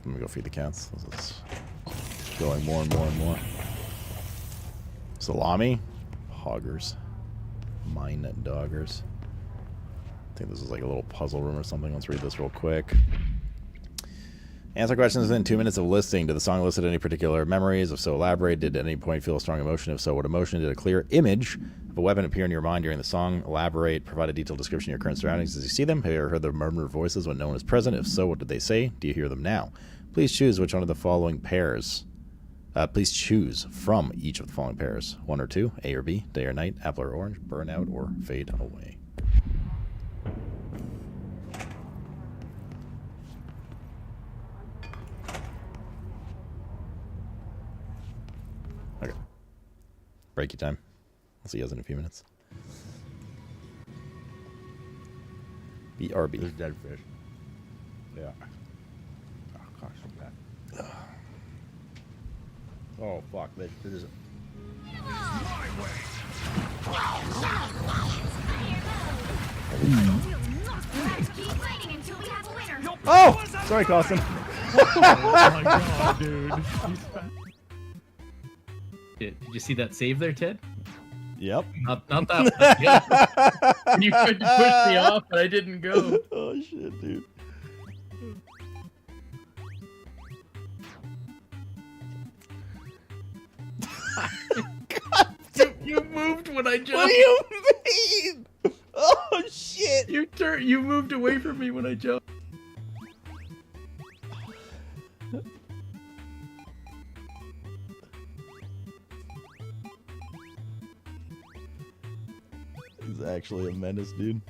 me go feed the cats. This is going more and more and more. Salami, hoggers, mine doggers. I think this is like a little puzzle room or something. Let's read this real quick. Answer questions within 2 minutes of listening. Did the song elicit any particular memories? If so, elaborate. Did at any point feel a strong emotion? If so, what emotion? Did a clear image of a weapon appear in your mind during the song? Elaborate. Provide a detailed description of your current surroundings as you see them. Have you ever heard the murmur of voices when no one is present? If so, what did they say? Do you hear them now? Please choose which one of the following pairs. Please choose from each of the following pairs. 1 or 2, A or B, day or night, apple or orange, burn out or fade away. Okay. Breaky time. I'll see you guys in a few minutes. BRB. There's dead fish. Yeah. Oh, gosh, so bad. Oh, fuck. This is... Oh! Sorry, Costin. Oh my god, dude. Did you see that save there, Ted? Yep. Not that one. Yeah. You tried to push me off, but I didn't go. Oh, shit, dude. You moved when I jumped. What do you mean? Oh, shit. You moved away from me when I jumped. He's actually a menace, dude.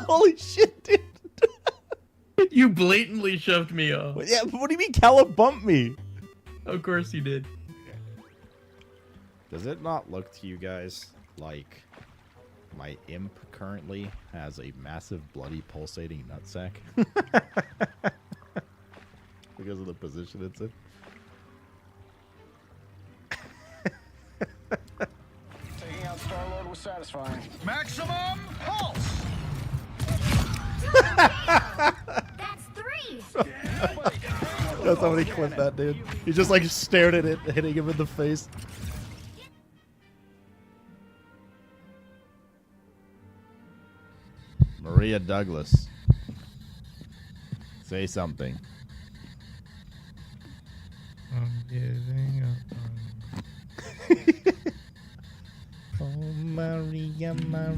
Holy shit, dude. You blatantly shoved me off. Yeah, what do you mean Caleb bumped me? Of course he did. Does it not look to you guys like my imp currently has a massive bloody pulsating nutsack? Because of the position it's in. Taking out Star-Lord was satisfying. Maximum pulse! That's 3! That's somebody clipped that dude. He just like stared at it, hitting him in the face. Maria Douglas. Say something. I'm giving up Oh, Maria, Maria.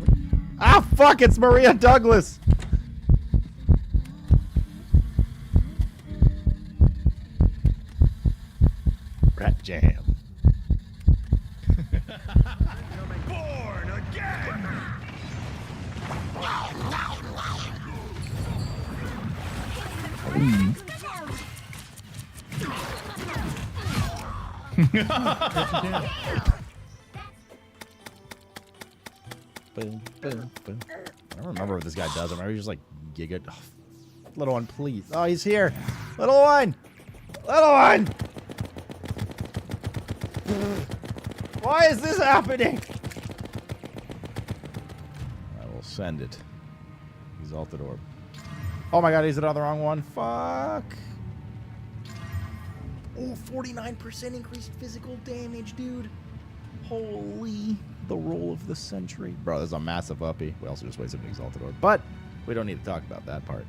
Ah, fuck, it's Maria Douglas! Rat Jam. Born again! Boom, boom, boom. I don't remember what this guy does. I remember he's just like giga. Oh, little one, please. Oh, he's here. Little one. Little one. Why is this happening? I will send it. Exalted Orb. Oh my god, he's another wrong one. Fuck. Oh, 49% increased physical damage, dude. Holy. The roll of the century. Bro, there's a massive uppie. We also just wasted an Exalted Orb. But we don't need to talk about that part.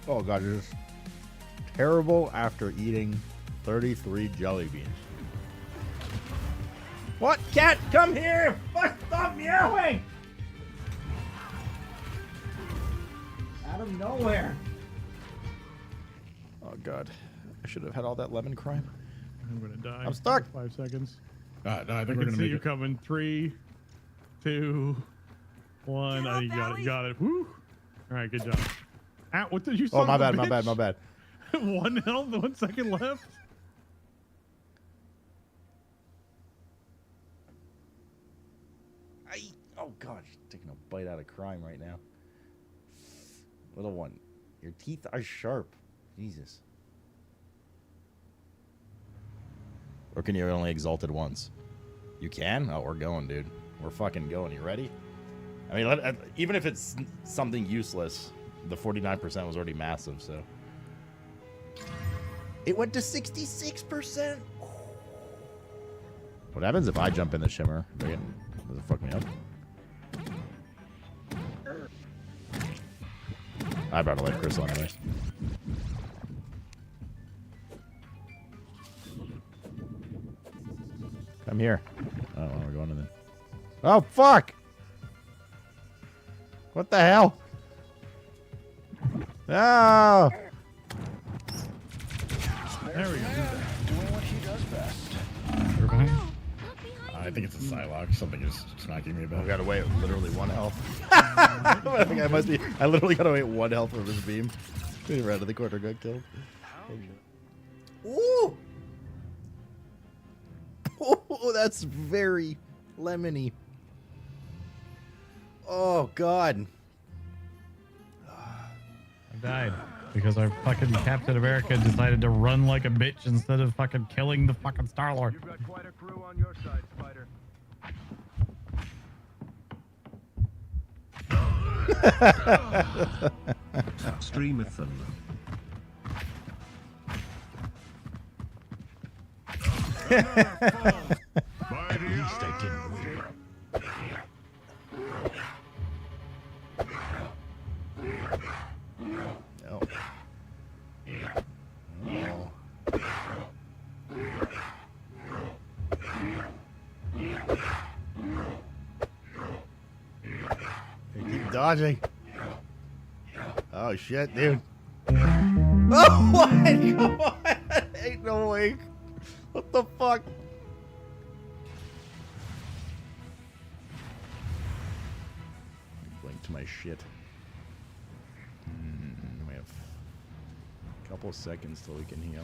Oh god, you're just terrible after eating 33 jelly beans. What? Cat, come here! Fuck, stop meowing! Out of nowhere. Oh god. I should have had all that lemon crime. I'm gonna die. I'm stuck. 5 seconds. No, I think I we're can gonna see make you it. coming. 3, 2, 1. Oh, you got it. You got it. Woo! All right, good job. Ah, what did you? Oh, son my of a bad, my bitch? bad, my bad. 1 health, 1 second left. Oh god, she's taking a bite out of crime right now. Little one, your teeth are sharp. Jesus. Or can you only exalt it once? You can? Oh, we're going, dude. We're fucking going. You ready? I mean, even if it's something useless, the 49% was already massive, so. It went to 66%. What happens if I jump in the shimmer? Does it fuck me up? I better let Crystal anyway. Come here. Oh, we're going in then. Oh, fuck! What the hell? No! There we go. Doing what he does best. You're behind. I think it's a Psylocke. Something is smacking me about. We gotta wait literally 1 health. I think I must be. I literally gotta wait 1 health for his beam. He ran to the corner, got killed. Ooh! Oh, that's very lemony. Oh god. I died because our fucking Captain America decided to run like a bitch instead of fucking killing the fucking Star-Lord. You've got quite a crew on your side, Spider. Streamathon. At least I didn't win. No. No. They keep dodging. Oh shit, dude. Oh what? Come on! Ain't no way. What the fuck? to my shit. We have a couple seconds till we can heal.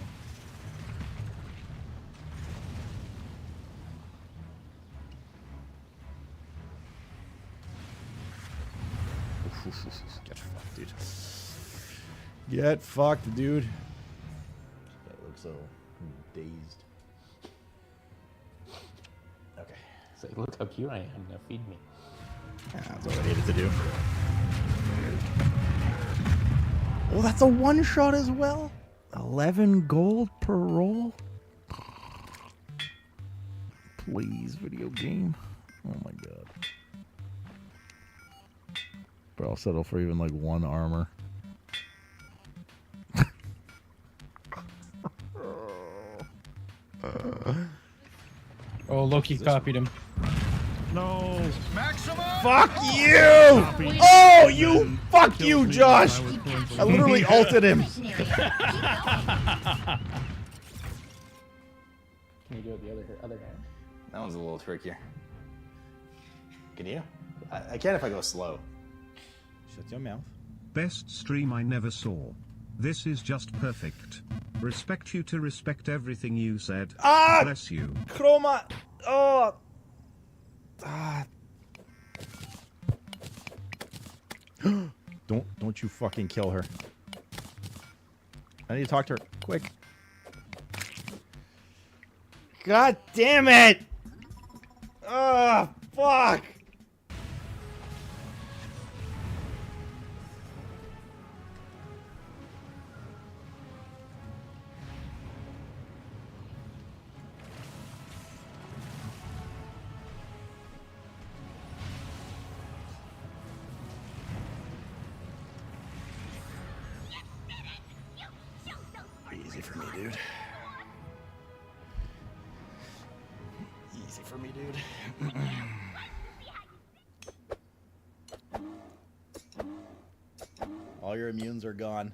Get fucked, dude. Get fucked, dude. That looks so dazed. Okay. So look how cute I am. Now feed me. Yeah, that's what I needed to do. Oh, that's a one shot as well. 11 gold per roll. Please, video game. Oh my god. But I'll settle for even like one armor. Oh, Loki copied him. No. Fuck you! Oh, you! Fuck you, Josh! I literally ulted him. Can you do it the other hand? That one's a little trickier. Can you? I can if I go slow. Shut your mouth. Best stream I never saw. This is just perfect. Respect you to respect everything you said. Ah! Bless you. Chroma! Oh! Ah. Don't you fucking kill her. I need to talk to her. Quick. God damn it! Ah, fuck! Easy for me, dude. Easy for me, dude. All your immunes are gone.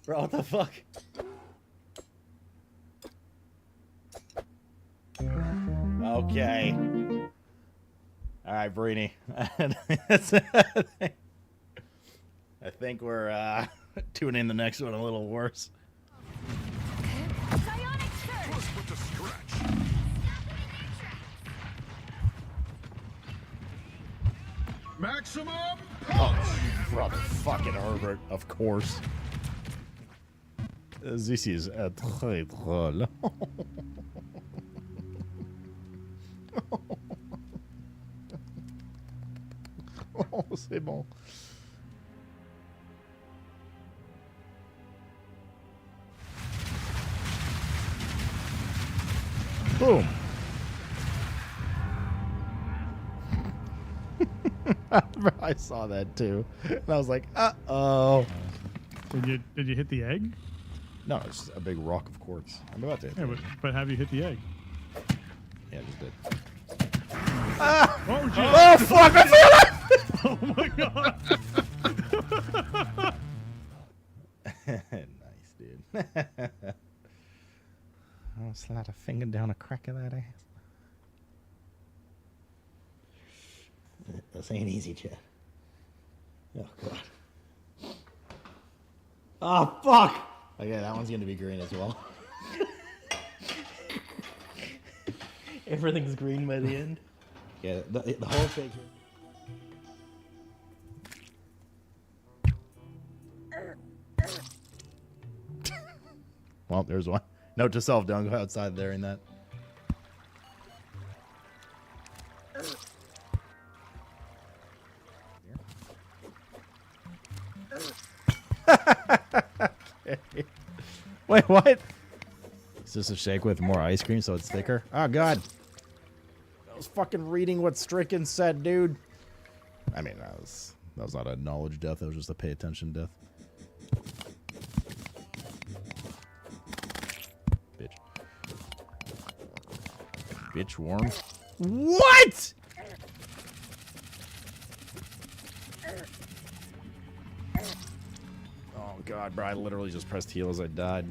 Bro, what the fuck? Okay. Alright, Brini. I think we're tuning the next one a little worse. Maximum Oh, brother fucking Herbert, of course. This is très drôle. Oh, c'est bon. Boom. I saw that too. And I was like, uh-oh. Did you hit the egg? No, it's just a big rock of quartz. I'm about to hit Yeah, but have you hit the egg? Yeah, I just did. Ah! Oh, geez. Oh, fuck! I feel it! Oh, my God. Nice, dude. I'll slide a finger down a crack of that ass. This ain't easy, Chad. Oh, God. Oh, fuck! Okay, that one's gonna be green as well. Everything's green by the end. Yeah, the whole thing. Well, there's one. Note to self, don't go outside there in that. Okay. Wait, what? Is this a shake with more ice cream so it's thicker? Oh, God. I was fucking reading what Stricken said, dude. I mean, that was not a knowledge death. That was just a pay attention death. Bitch. Bitch worm. What? Oh, God, bro. I literally just pressed heal as I died.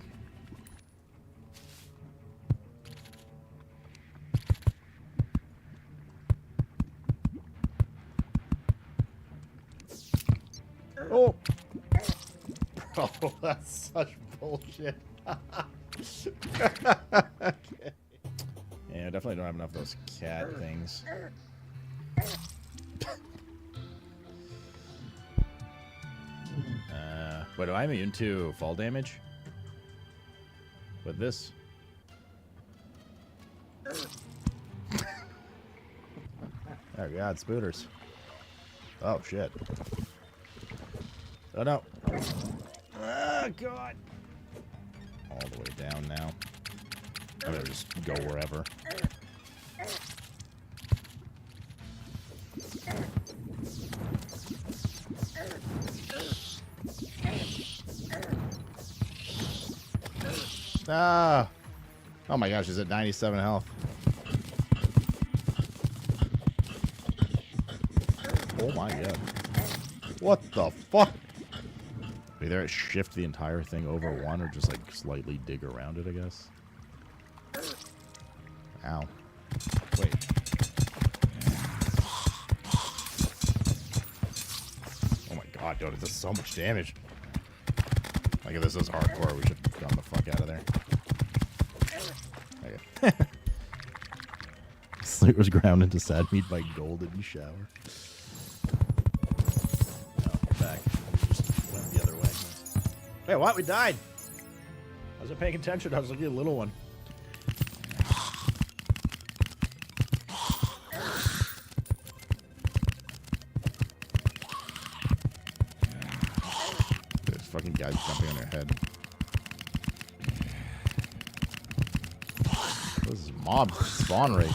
Oh! Bro, that's such bullshit. Okay. Yeah, I definitely don't have enough of those cat things. But am I immune to fall damage? With this? Oh god, spooters. Oh shit. Oh no. Oh god. All the way down now. I'm gonna just go wherever. Ah! Oh my gosh, he's at 97 health. Oh my god. What the fuck? Either shift the entire thing over one or just like slightly dig around it, I guess. Ow. Wait. Oh my god, dude, it does so much damage. Like if this was hardcore, we should have gone the fuck out of there. Okay. Sleep was ground into sad meat by golden shower. Oh, we're back. Just went the other way. Wait, what? We died! I wasn't paying attention. I was looking at a little one. There's fucking guys jumping on their head. This is mob spawn rate.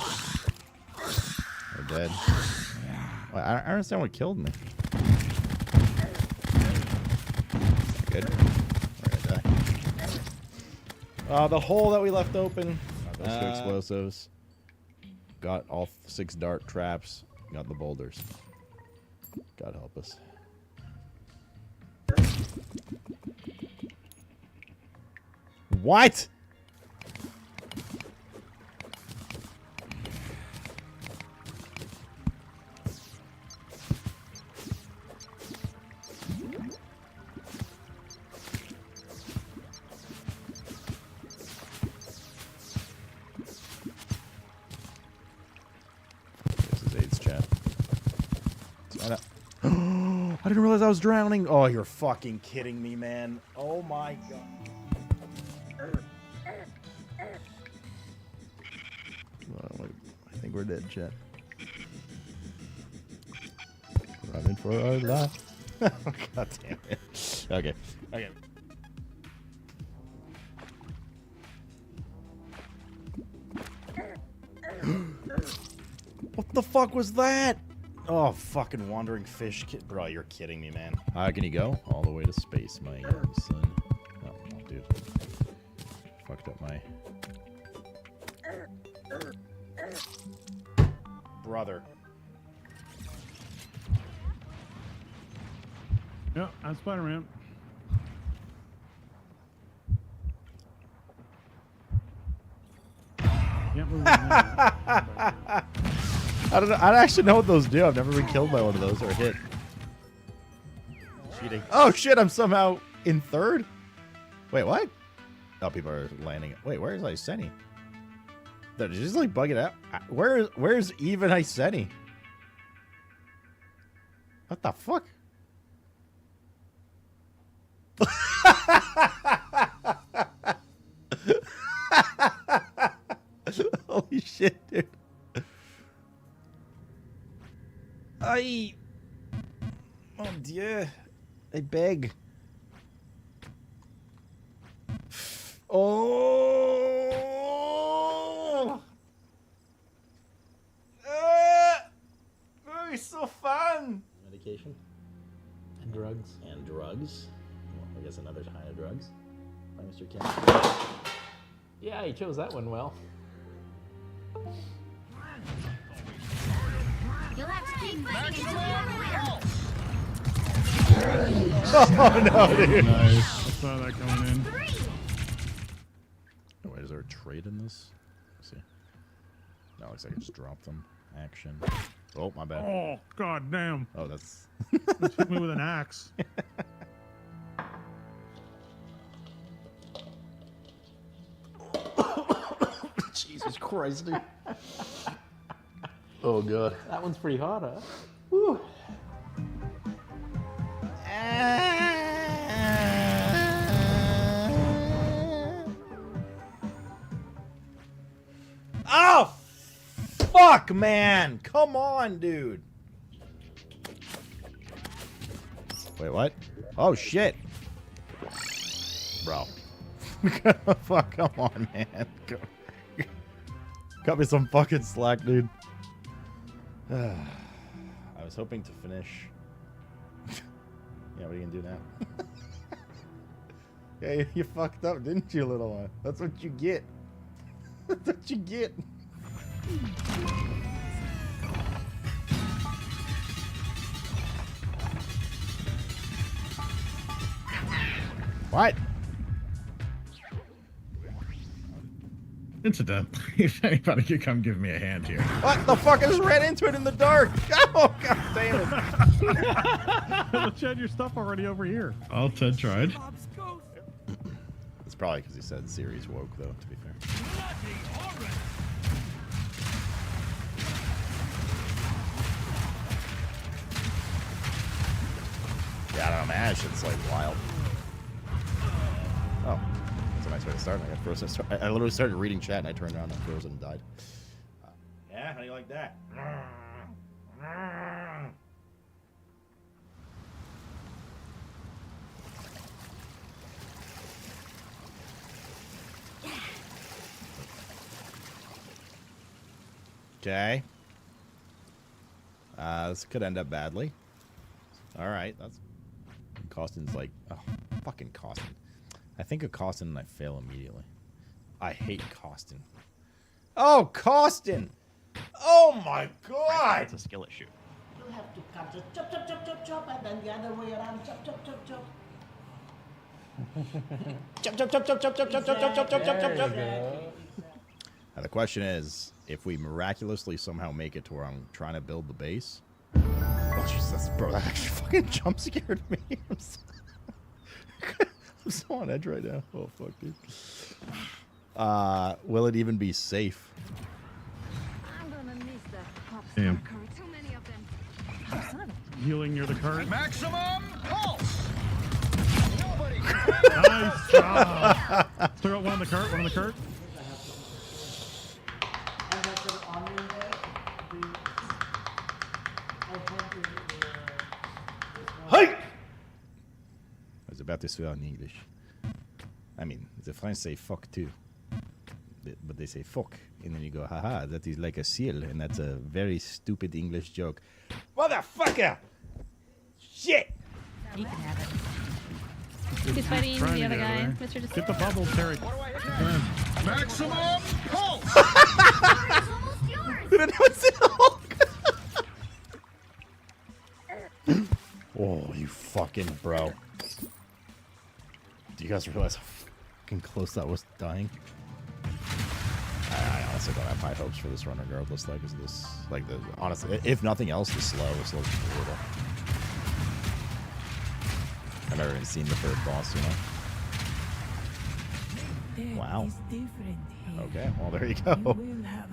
They're dead. Wait, I don't understand what killed me. Good. Where did I die? The hole that we left open. Got those two explosives. Got all 6 dart traps. Got the boulders. God help us. What? I didn't realize I was drowning. Oh, you're fucking kidding me, man. Oh my god. Well, I think we're dead, chat. Running for our life. God damn it. Okay. Okay. What the fuck was that? Oh, fucking wandering fish. Bro, you're kidding me, man. How can you go? All the way to space, my young son. Oh, dude. Fucked up my... brother. Yep, I'm Spider-Man. Can't move I don't know. I don't actually know what those do. I've never been killed by one of those or hit. Cheating. Oh shit! I'm somehow in third. Wait, what? Oh, people are landing. Wait, where's Iseni? Did you just like bug it out? Where's even Iseni? What the fuck? Holy shit, dude. Oh Dieu. I beg. Oh. Oh, it's so fun. Medication. And drugs. And drugs. Well, I guess another kind of drugs. By Mr. Kim. Yeah, he chose that one well. You'll have to keep fighting until you win. Oh no, dude. Nice. I saw that coming in. Oh, wait, is there a trade in this? Let's see. No, looks like I just dropped them. Action. Oh, my bad. Oh, god damn. Oh, that's... Just hit me with an axe. Jesus Christ, dude. Oh, God. That one's pretty hot, huh? Woo. Oh, fuck, man. Come on, dude. Wait, what? Oh, shit. Bro. Fuck, come on, man. Cut me some fucking slack, dude. I was hoping to finish. Yeah, what are you gonna do now? Yeah, you fucked up, didn't you, little one? That's what you get. That's what you get. What? Incidentally, if anybody could come give me a hand here. What the fuck? I just ran into it in the dark. Oh, god damn it. Chad, your stuff already over here. Oh, Ted tried. It's probably because he said Siri's woke, though, to be fair. Yeah, I don't know, man. That shit's like wild. Oh, that's a nice way to start. I got frozen. I literally started reading chat and I turned around and frozen and died. Yeah, how do you like that? Okay. This could end up badly. All right, that's... Costin's like... Oh, fucking Costin. I think of Costin and I fail immediately. I hate Costin. Oh, Costin! Oh my god! It's a skillet shoot. You have to cut it, chop, chop, chop, chop, chop, and then the other way around, chop, chop, chop, chop. Chop, chop, chop, chop, chop, chop, chop, chop, chop, chop, chop, chop, chop. Now the question is, if we miraculously somehow make it to where I'm trying to build the base... Oh, Jesus, bro, that actually fucking jump scared me. I'm so on edge right now. Oh, fuck, dude. Will it even be safe? I'm gonna miss that pop Damn. star curry. Too many of them. Oh, son of a... Healing near the current. Maximum pulse! Nobody Nice job! Still got one on the cart, one on the cart. Hey! I was about to swear in English. I mean, the French say fuck too. But they say fuck. And then you go, haha, that is like a seal. And that's a very stupid English joke. Motherfucker! Shit! You can have it. He's fighting Trying the to other get guy. over Mr. Just Get the bubble, Terry. Maximum pulse! Did anyone see the Hulk? Oh, you fucking bro. Do you guys realize how fucking close that was to dying? I honestly don't have high hopes for this run regardless, like, is this, like, honestly, if nothing else, the slow is brutal. I've never even seen the third boss, you know? Wow. Okay, well, there you go.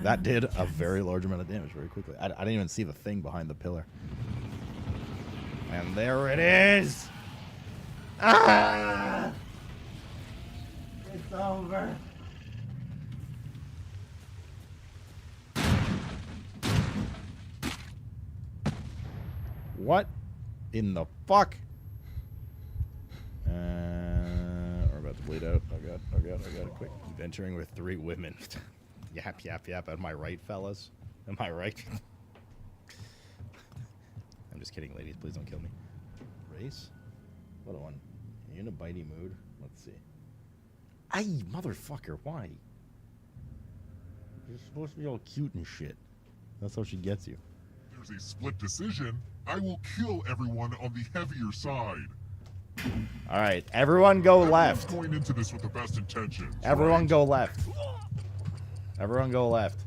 That did a very large amount of damage very quickly. I didn't even see the thing behind the pillar. And there it is! Ah! It's over. What in the fuck? We're about to bleed out. Oh god, oh god, oh god, quick. Venturing with 3 women. Yap, yap, yap. Am I right, fellas? Am I right? I'm just kidding, ladies. Please don't kill me. Race? What one? Are you in a bitey mood? Let's see. Ay, motherfucker, why? You're supposed to be all cute and shit. That's how she gets you. There's a split decision. I will kill everyone on the heavier side. Alright, everyone go left. I'm going into this with the best intentions. Everyone go left. Everyone go left.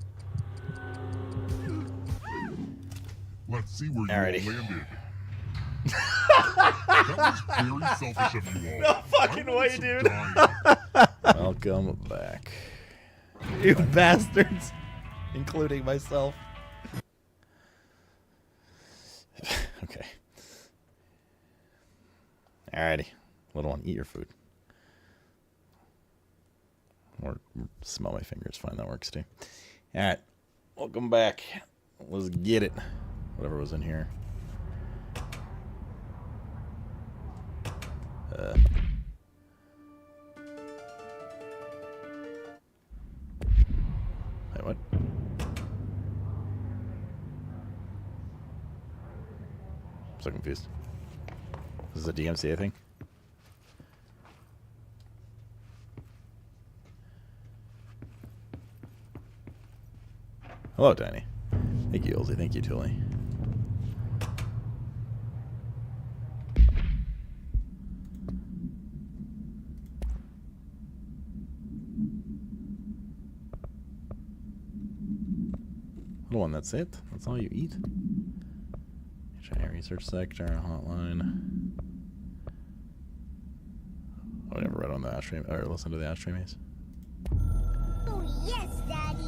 Let's see where Alrighty. you all landed. That was very selfish of you all. No fucking way, dude. Welcome back. You bastards. Including myself. Okay. Alrighty. Little one, eat your food. Or smell my fingers. Fine, that works too. Alright. Welcome back. Let's get it. Whatever was in here. Wait, what? I'm so confused. This is a DMCA thing? Hello, Tiny. Thank you, Ilzy. Thank you, Tully. Little one, that's it? That's all you eat? China Research Sector, hotline. I never read on the ashtray, or listened to the ashtrays. Oh, yes, Daddy.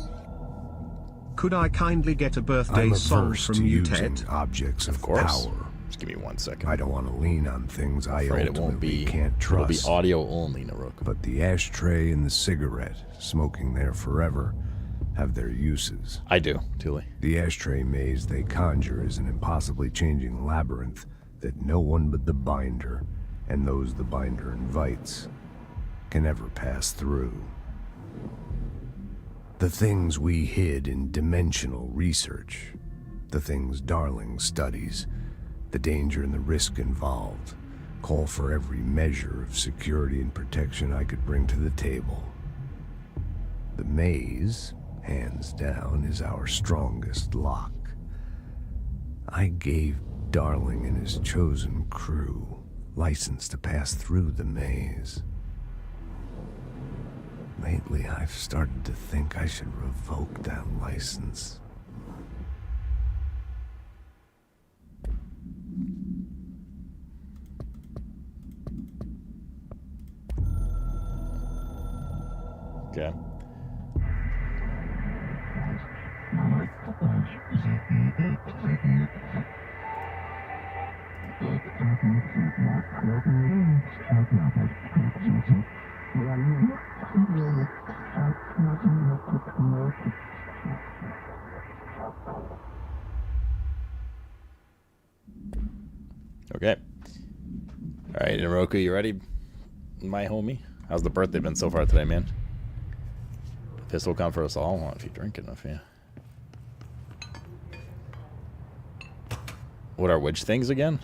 Could I kindly get a birthday song from you, Ted? Objects of course. power. Just give me 1 second. I don't want to lean on things I Afraid ultimately can't trust. It'll be audio only, Naroku. But the ashtray and the cigarette, smoking there forever, have their uses. I do, Tully. The ashtray maze they conjure is an impossibly changing labyrinth that no one but the binder, and those the binder invites, can ever pass through. The things we hid in dimensional research, the things Darling studies, the danger and the risk involved, call for every measure of security and protection I could bring to the table. The maze, hands down, is our strongest lock. I gave Darling and his chosen crew license to pass through the maze. Lately, I've started to think I should revoke that license. Okay. Okay. Alright, Naroku, you ready? My homie? How's the birthday been so far today, man? This will come for us all if you drink enough, yeah. What are which things again?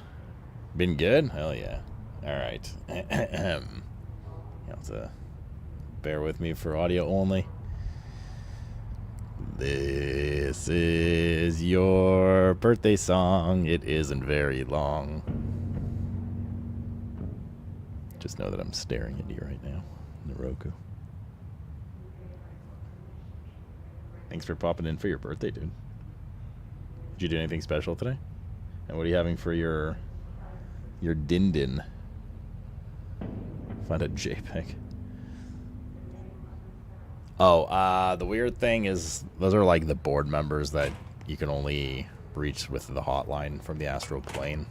Been good? Hell yeah. Alright. You have to bear with me for audio only. This is your birthday song. It isn't very long. Just know that I'm staring at you right now, Naroku. Thanks for popping in for your birthday, dude. Did you do anything special today? And what are you having for your din-din? Find a JPEG. Oh, the weird thing is those are like the board members that you can only reach with the hotline from the astral plane.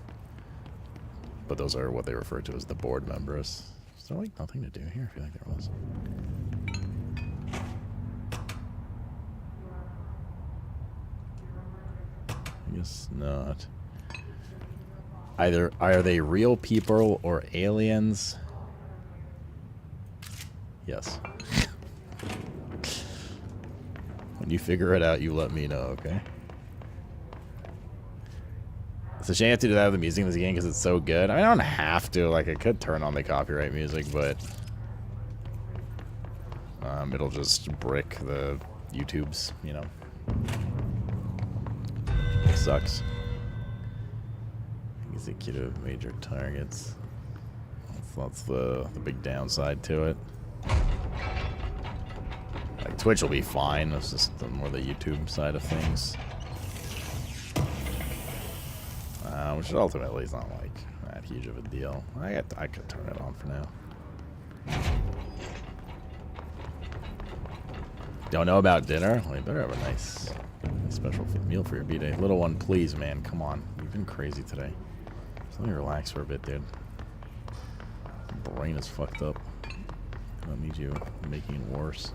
But those are what they refer to as the board members. Is there like nothing to do here? I feel like there was. I guess not. Either are they real people or aliens? Yes. When you figure it out, you let me know, okay? It's a shame I have to do that with the music in this game because it's so good. I mean, I don't have to. Like, I could turn on the copyright music, but it'll just brick the YouTubes, you know. It sucks. Executive major targets. That's the big downside to it. Like, Twitch will be fine. It's just more the YouTube side of things. which ultimately is not like that huge of a deal. I could turn it on for now. Don't know about dinner? Well, you better have a nice special meal for your B-Day. Little one, please, man. Come on. You've been crazy today. Just let me relax for a bit, dude. My brain is fucked up. I don't need you making it worse.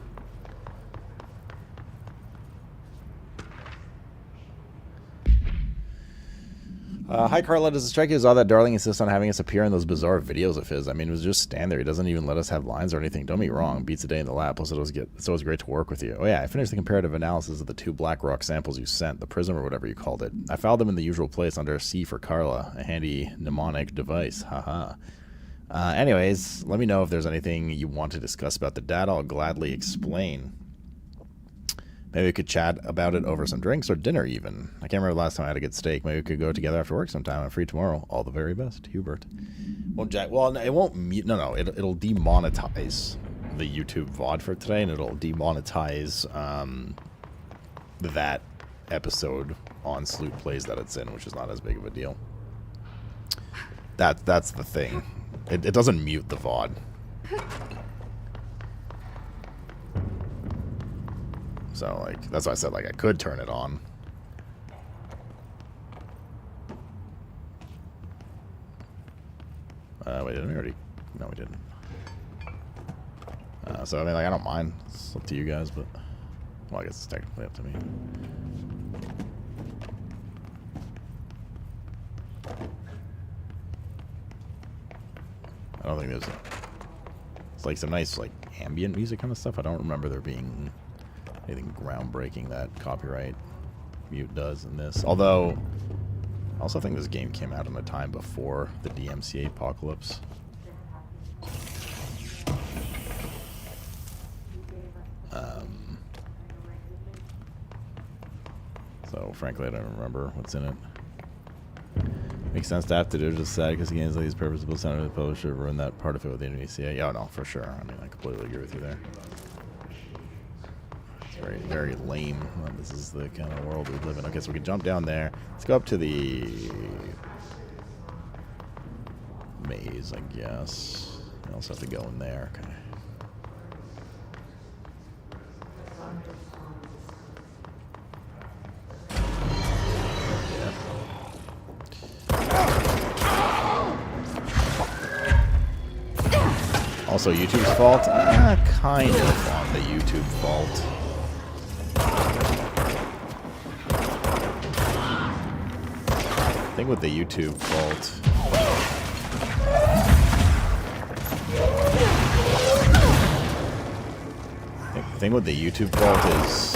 Hi, Carla. Does it strike you as odd that Darling insists on having us appear in those bizarre videos of his? I mean, it was just stand there. He doesn't even let us have lines or anything. Don't be wrong. Beats a day in the lab. Plus, it was great to work with you. Oh, yeah. I finished the comparative analysis of the 2 black rock samples you sent, the prism or whatever you called it. I filed them in the usual place under C for Carla, a handy mnemonic device. Haha. Anyways, let me know if there's anything you want to discuss about the data. I'll gladly explain. Maybe we could chat about it over some drinks or dinner even. I can't remember the last time I had a good steak. Maybe we could go together after work sometime. I'm free tomorrow. All the very best, Hubert. Well, Jack. Well, it won't mute. No. It'll demonetize the YouTube VOD for today, and it'll demonetize that episode on Sloot Plays that it's in, which is not as big of a deal. That's the thing. It doesn't mute the VOD. So, like, that's why I said, like, I could turn it on. Wait, didn't we already? No, we didn't. So, I mean, like, I don't mind. It's up to you guys, but... Well, I guess it's technically up to me. I don't think there's... It's like some nice, like, ambient music kind of stuff. I don't remember there being... anything groundbreaking that copyright mute does in this. Although, I also think this game came out in a time before the DMCA apocalypse. So, frankly, I don't remember what's in it. Makes sense to have to do, just sad because the game's like these purposeful sound of the publisher ruined that part of it with the NVCA. Yeah, no, for sure. I mean, I completely agree with you there. Very, very lame. Well, this is the kind of world we live in. Okay, so we can jump down there. Let's go up to the maze, I guess. I also have to go in there. Okay. Also, YouTube's fault? Kind of on the YouTube fault. I think with the YouTube fault... I think what the YouTube fault is...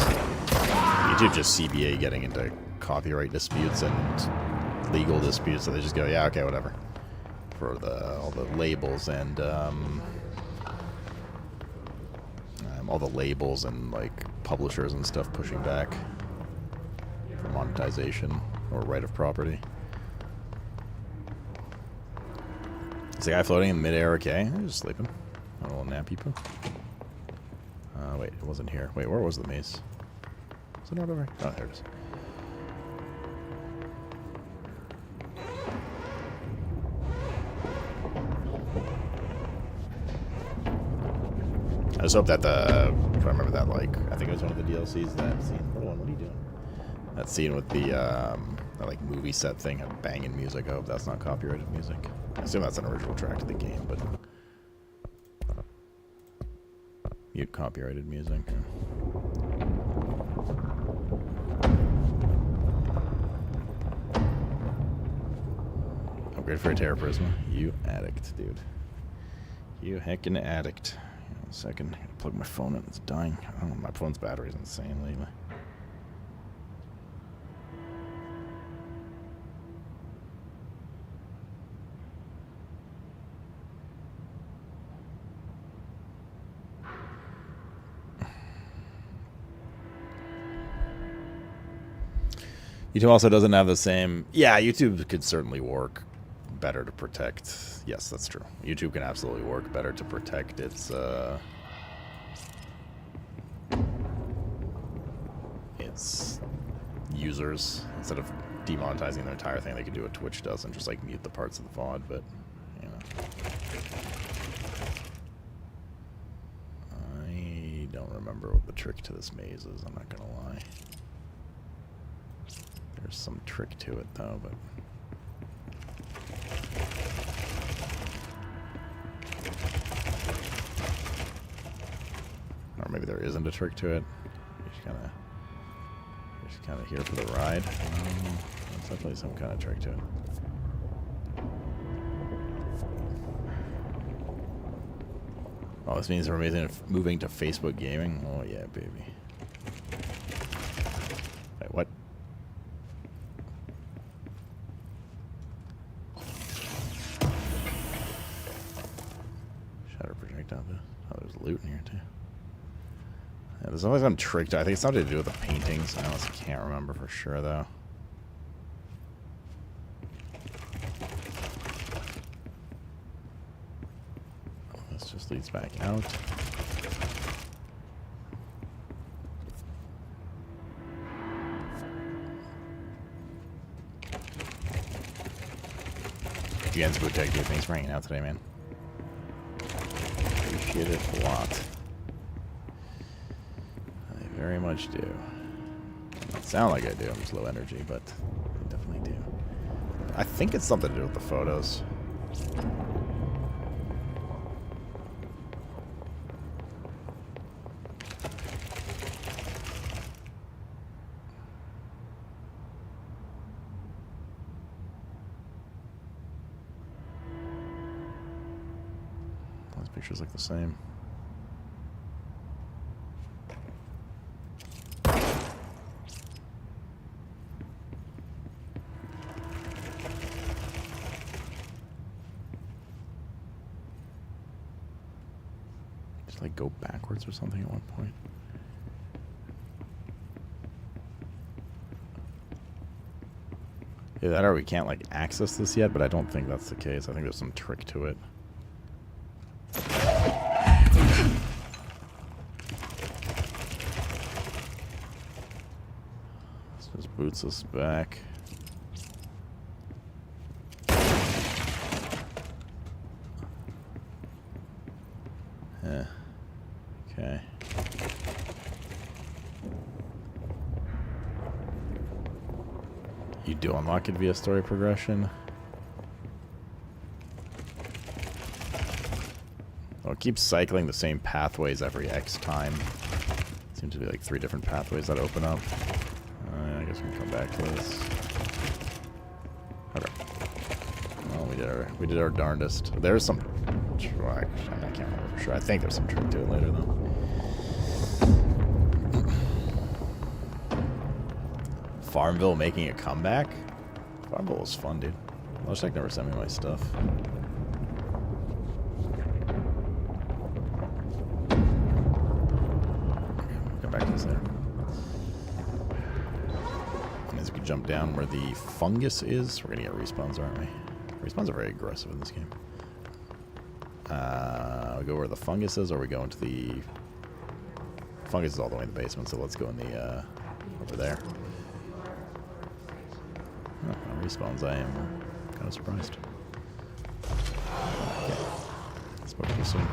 YouTube just CBA getting into copyright disputes and legal disputes, so they just go, yeah, okay, whatever. For all the labels and... all the labels and like publishers and stuff pushing back for monetization or right of property. Is the guy floating in midair okay? He's just sleeping. A little nappy poo. Wait, it wasn't here. Wait, where was the maze? Is it not over? Oh, there it is. I just hope that if I remember that, like, I think it was one of the DLCs, that scene. Hold on, what are you doing? That scene with the, that, like, movie set thing had banging music. I hope that's not copyrighted music. I assume that's an original track to the game, but... Mute copyrighted music. Upgrade for a Terra Prisma. You addict, dude. You heckin' addict. A second, I gotta plug my phone in. It's dying. Oh, my phone's battery's insane lately. YouTube also doesn't have the same... Yeah, YouTube could certainly work better to protect... Yes, that's true. YouTube can absolutely work better to protect its users instead of demonetizing the entire thing, they could do what Twitch does and just like mute the parts of the VOD, but you know. I don't remember what the trick to this maze is, I'm not gonna lie. There's some trick to it though, but or maybe there isn't a trick to it. You're just kind of here for the ride. There's definitely some kind of trick to it. Oh, this means we're moving to Facebook gaming. Oh yeah, baby. Wait, what? Shadow projectile. Oh, there's loot in here too. Yeah, there's always some trick to it. I think it's something to do with the paintings. I honestly can't remember for sure though. This just leads back out. Jens Boutique, dude, thanks for hanging out today, man. Appreciate it a lot. I very much do. Doesn't sound like I do, I'm just low energy, but I definitely do. I think it's something to do with the photos. Those pictures look the same. Just like go backwards or something at one point. Yeah, that or we can't like access this yet, but I don't think that's the case. I think there's some trick to it. This just boots us back. Yeah. Okay. You do unlock it via story progression. Oh, it keeps cycling the same pathways every X time. Seems to be like 3 different pathways that open up. I guess we can come back to this. Okay. Well, we did our darndest. There's some. I can't remember for sure. I think there's some trick to it later though. Farmville making a comeback? Farmville was fun, dude. Logitech never sent me my stuff. Okay, we'll come back to this later. That means we can jump down where the fungus is. We're gonna get respawns, aren't we? Respawns are very aggressive in this game. We go where the fungus is, or we go into the... Fungus is all the way in the basement, so let's go in the, over there. Oh, no respawns, I am kind of surprised. Okay. Spoke too soon.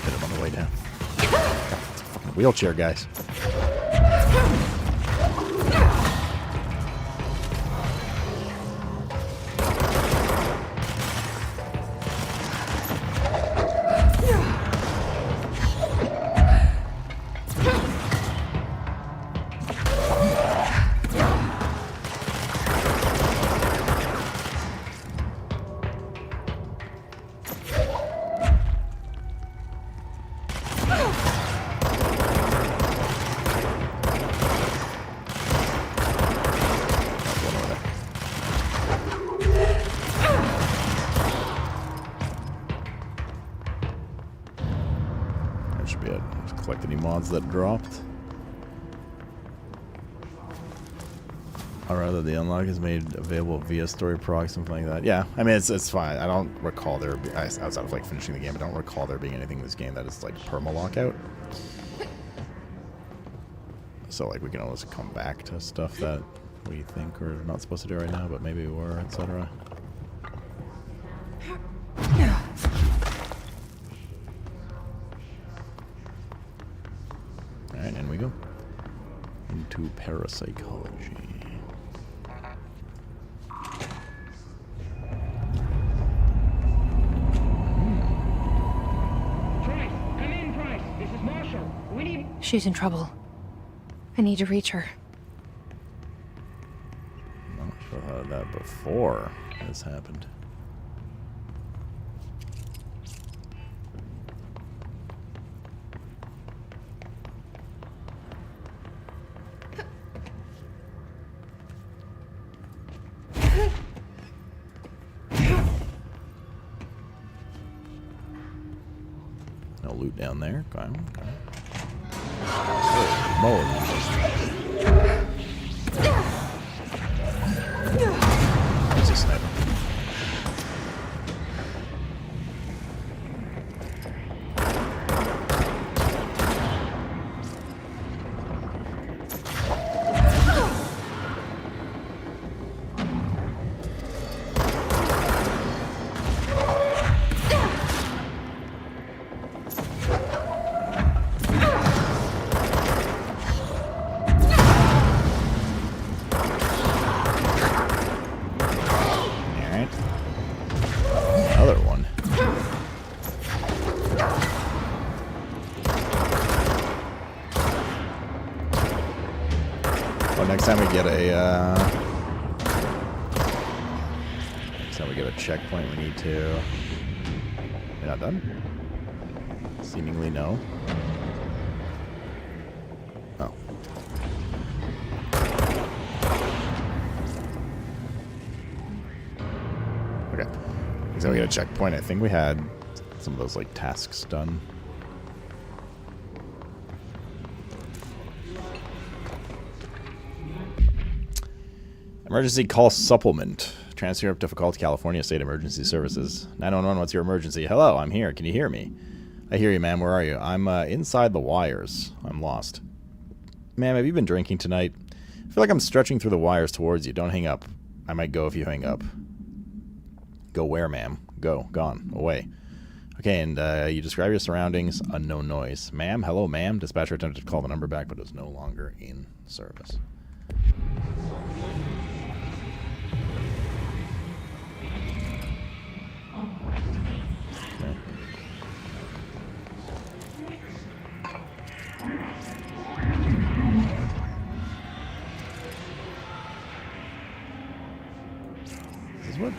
Hit him on the way down. It's a fucking wheelchair, guys. That dropped. Or rather, the unlock is made available via story prog, something like that. Yeah, I mean, it's fine. I don't recall there being, outside of like finishing the game, I don't recall there being anything in this game that is like perma lockout. So like we can always come back to stuff that we think we're not supposed to do right now, but maybe we were, etc. Alright, and we go into parapsychology. She's in trouble. I need to reach her. I'm not sure how that before this happened. No loot down there. Okay. There's a sniper. Next time we get a checkpoint, we need to. We're not done? Seemingly no. Oh. Okay. Next time we get a checkpoint, I think we had some of those like tasks done. Emergency call supplement. Transfer up difficult California State Emergency Services. 911, what's your emergency? Hello, I'm here. Can you hear me? I hear you, ma'am. Where are you? I'm inside the wires. I'm lost. Ma'am, have you been drinking tonight? I feel like I'm stretching through the wires towards you. Don't hang up. I might go if you hang up. Go where, ma'am? Go. Gone. Away. Okay, and you describe your surroundings. Unknown noise. Ma'am? Hello, ma'am? Dispatcher attempted to call the number back, but is no longer in service. This is what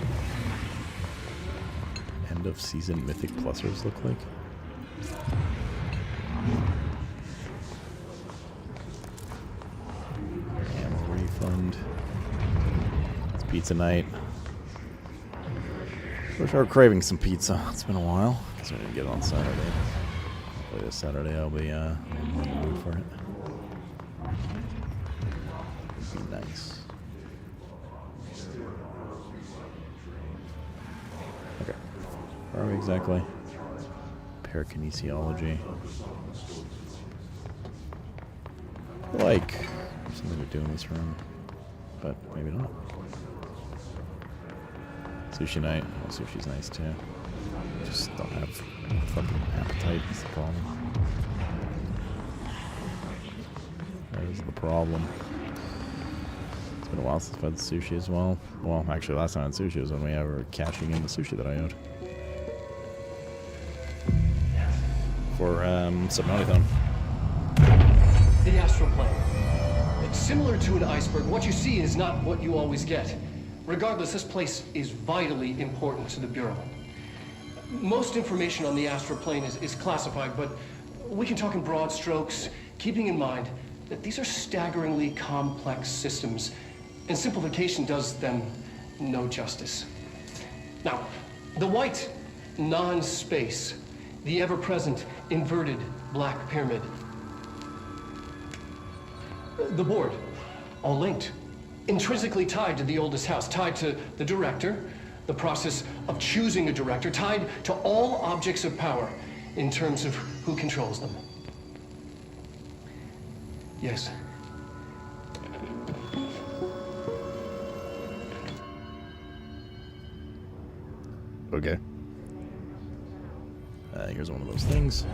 end of season mythic plusers look like. Ammo refund. It's pizza night. Wish I were craving some pizza. It's been a while. So I didn't get it on Saturday. Hopefully this Saturday I'll be in the mood for it. It'd be nice. Okay. Where are we exactly? Parakinesiology. I feel like there's something to do in this room, but maybe not. Sushi night. Well, sushi's nice too. Just don't have fucking appetite is the problem. That is the problem. It's been a while since I've had sushi as well. Well, actually last time I had sushi was when we were cashing in the sushi that I owed. For Subnauticon. The astral plane. It's similar to an iceberg. What you see is not what you always get. Regardless, this place is vitally important to the Bureau. Most information on the astral plane is classified, but we can talk in broad strokes, keeping in mind that these are staggeringly complex systems, and simplification does them no justice. Now, the white non-space, the ever-present inverted black pyramid, the board, all linked. Intrinsically tied to the oldest house, tied to the director, the process of choosing a director, tied to all objects of power in terms of who controls them. Yes, Okay. Here's one of those things.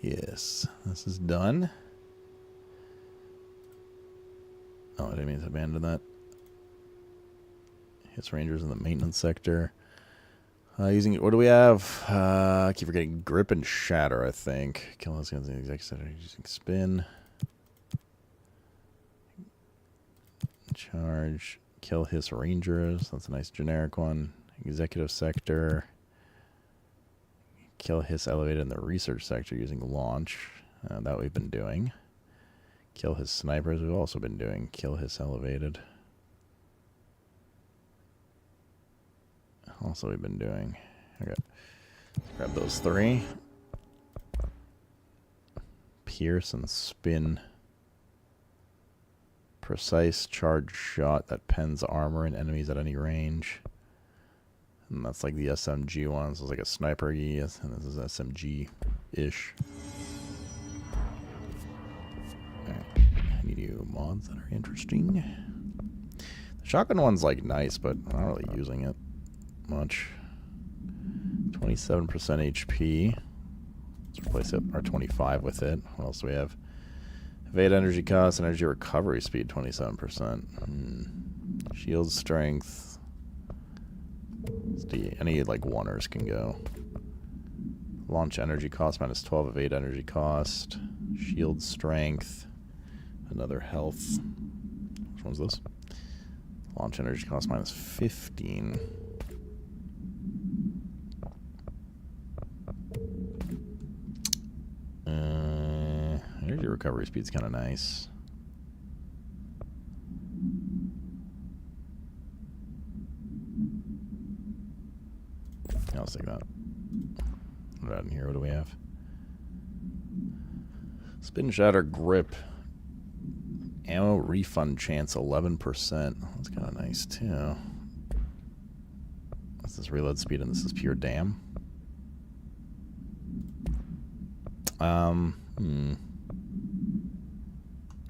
Yes, this is done. Oh, I didn't mean to abandon that. Hits Rangers in the maintenance sector. Using, what do we have? I keep forgetting grip and shatter, I think. Kill those guns in the executive center using spin. Charge. Kill his Rangers. That's a nice generic one. Executive sector. Kill his elevated in the research sector using launch. That we've been doing. Kill his snipers. We've also been doing. Kill his elevated. Also we've been doing. Okay. Grab those three. Pierce and spin. Precise charge shot that pens armor and enemies at any range. And that's like the SMG one. So it's like a sniper-y, and this is SMG-ish. Alright. I need you mods that are interesting. The shotgun one's like nice, but I'm not really using it much. 27% HP. Let's replace it, our 25 with it. What else do we have? Evade energy cost, energy recovery speed 27%. Shield strength. Any like oneers can go. Launch energy cost minus 12, evade energy cost. Shield strength. Another health. Which one's this? Launch energy cost minus 15. Energy recovery speed's kind of nice. Yeah, let's take that. What about in here? What do we have? Spin shatter grip. Ammo refund chance 11%. That's kind of nice too. That's this reload speed, and this is pure damn.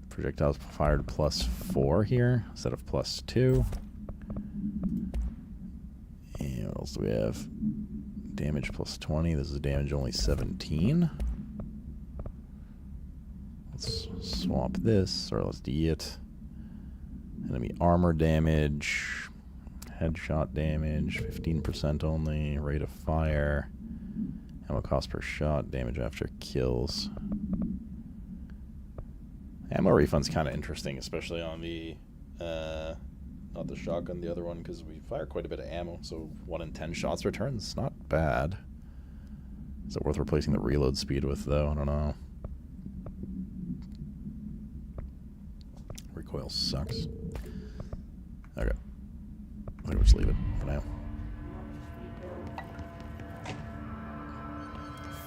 Projectiles fired +4 here instead of +2. And what else do we have? Damage +20. This is damage only 17. Let's swap this, or let's D it. Enemy armor damage. Headshot damage. 15% only. Rate of fire. Ammo cost per shot. Damage after kills. Ammo refund's kind of interesting, especially on the, not the shotgun, the other one, because we fire quite a bit of ammo, so 1 in 10 shots returns, not bad. Is it worth replacing the reload speed with, though? I don't know. Recoil sucks. Okay. I think we'll just leave it for now.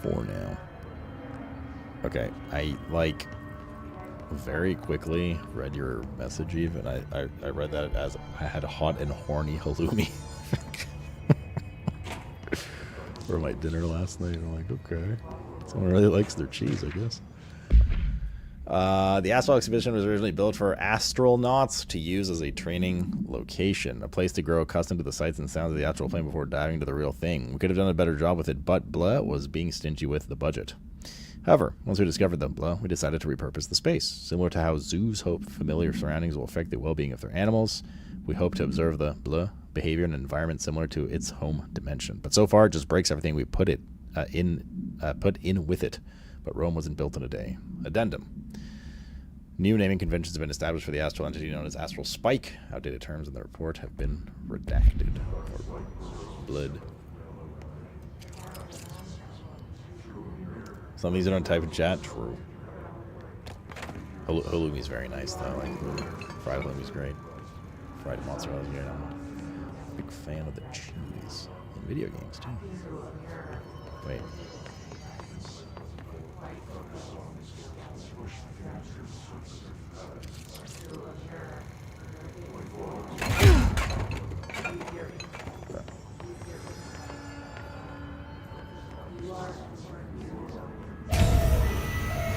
For now. Okay, I, like, very quickly read your message, Eve, and I read that as I had a hot and horny halloumi for my dinner last night. I'm like, okay. Someone really likes their cheese, I guess. The Astral Exhibition was originally built for astronauts to use as a training location, a place to grow accustomed to the sights and sounds of the astral plane before diving into the real thing. We could have done a better job with it, but blah was being stingy with the budget. However, once we discovered the blah, we decided to repurpose the space. Similar to how zoos hope familiar surroundings will affect the well-being of their animals, we hope to observe the blah behavior in an environment similar to its home dimension. But so far, it just breaks everything we put in with it. But Rome wasn't built in a day. Addendum. New naming conventions have been established for the astral entity known as Astral Spike. Outdated terms in the report have been redacted. Or blood. Some of these don't type in chat. True. Halloumi's very nice though. Like, fried halloumi's great. Fried mozzarella's great. I'm a big fan of the cheese in video games too. Wait.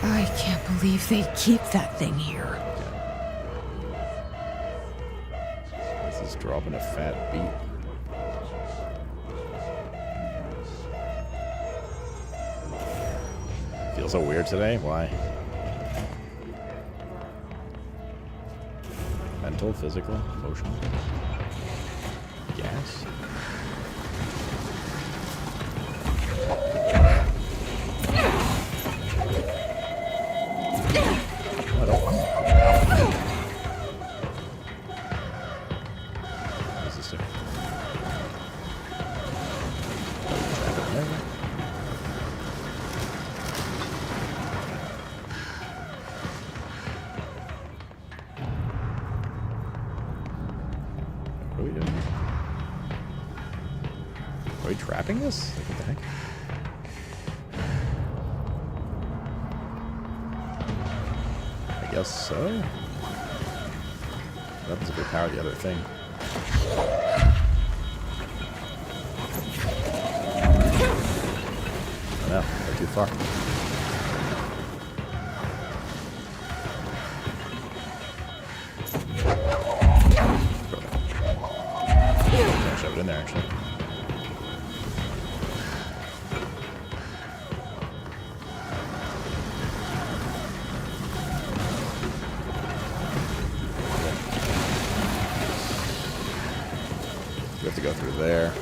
I can't believe they keep that thing here. This is dropping a fat beat. Feel so weird today? Why? Mental, physical, emotional? Gas? I don't. What's this do? Trap it there. What are we doing? Are we trapping this? Like, what the heck? I guess so. What happens if we power the other thing? Oh no, we're too far. Shove it in there, actually. We have to go through there.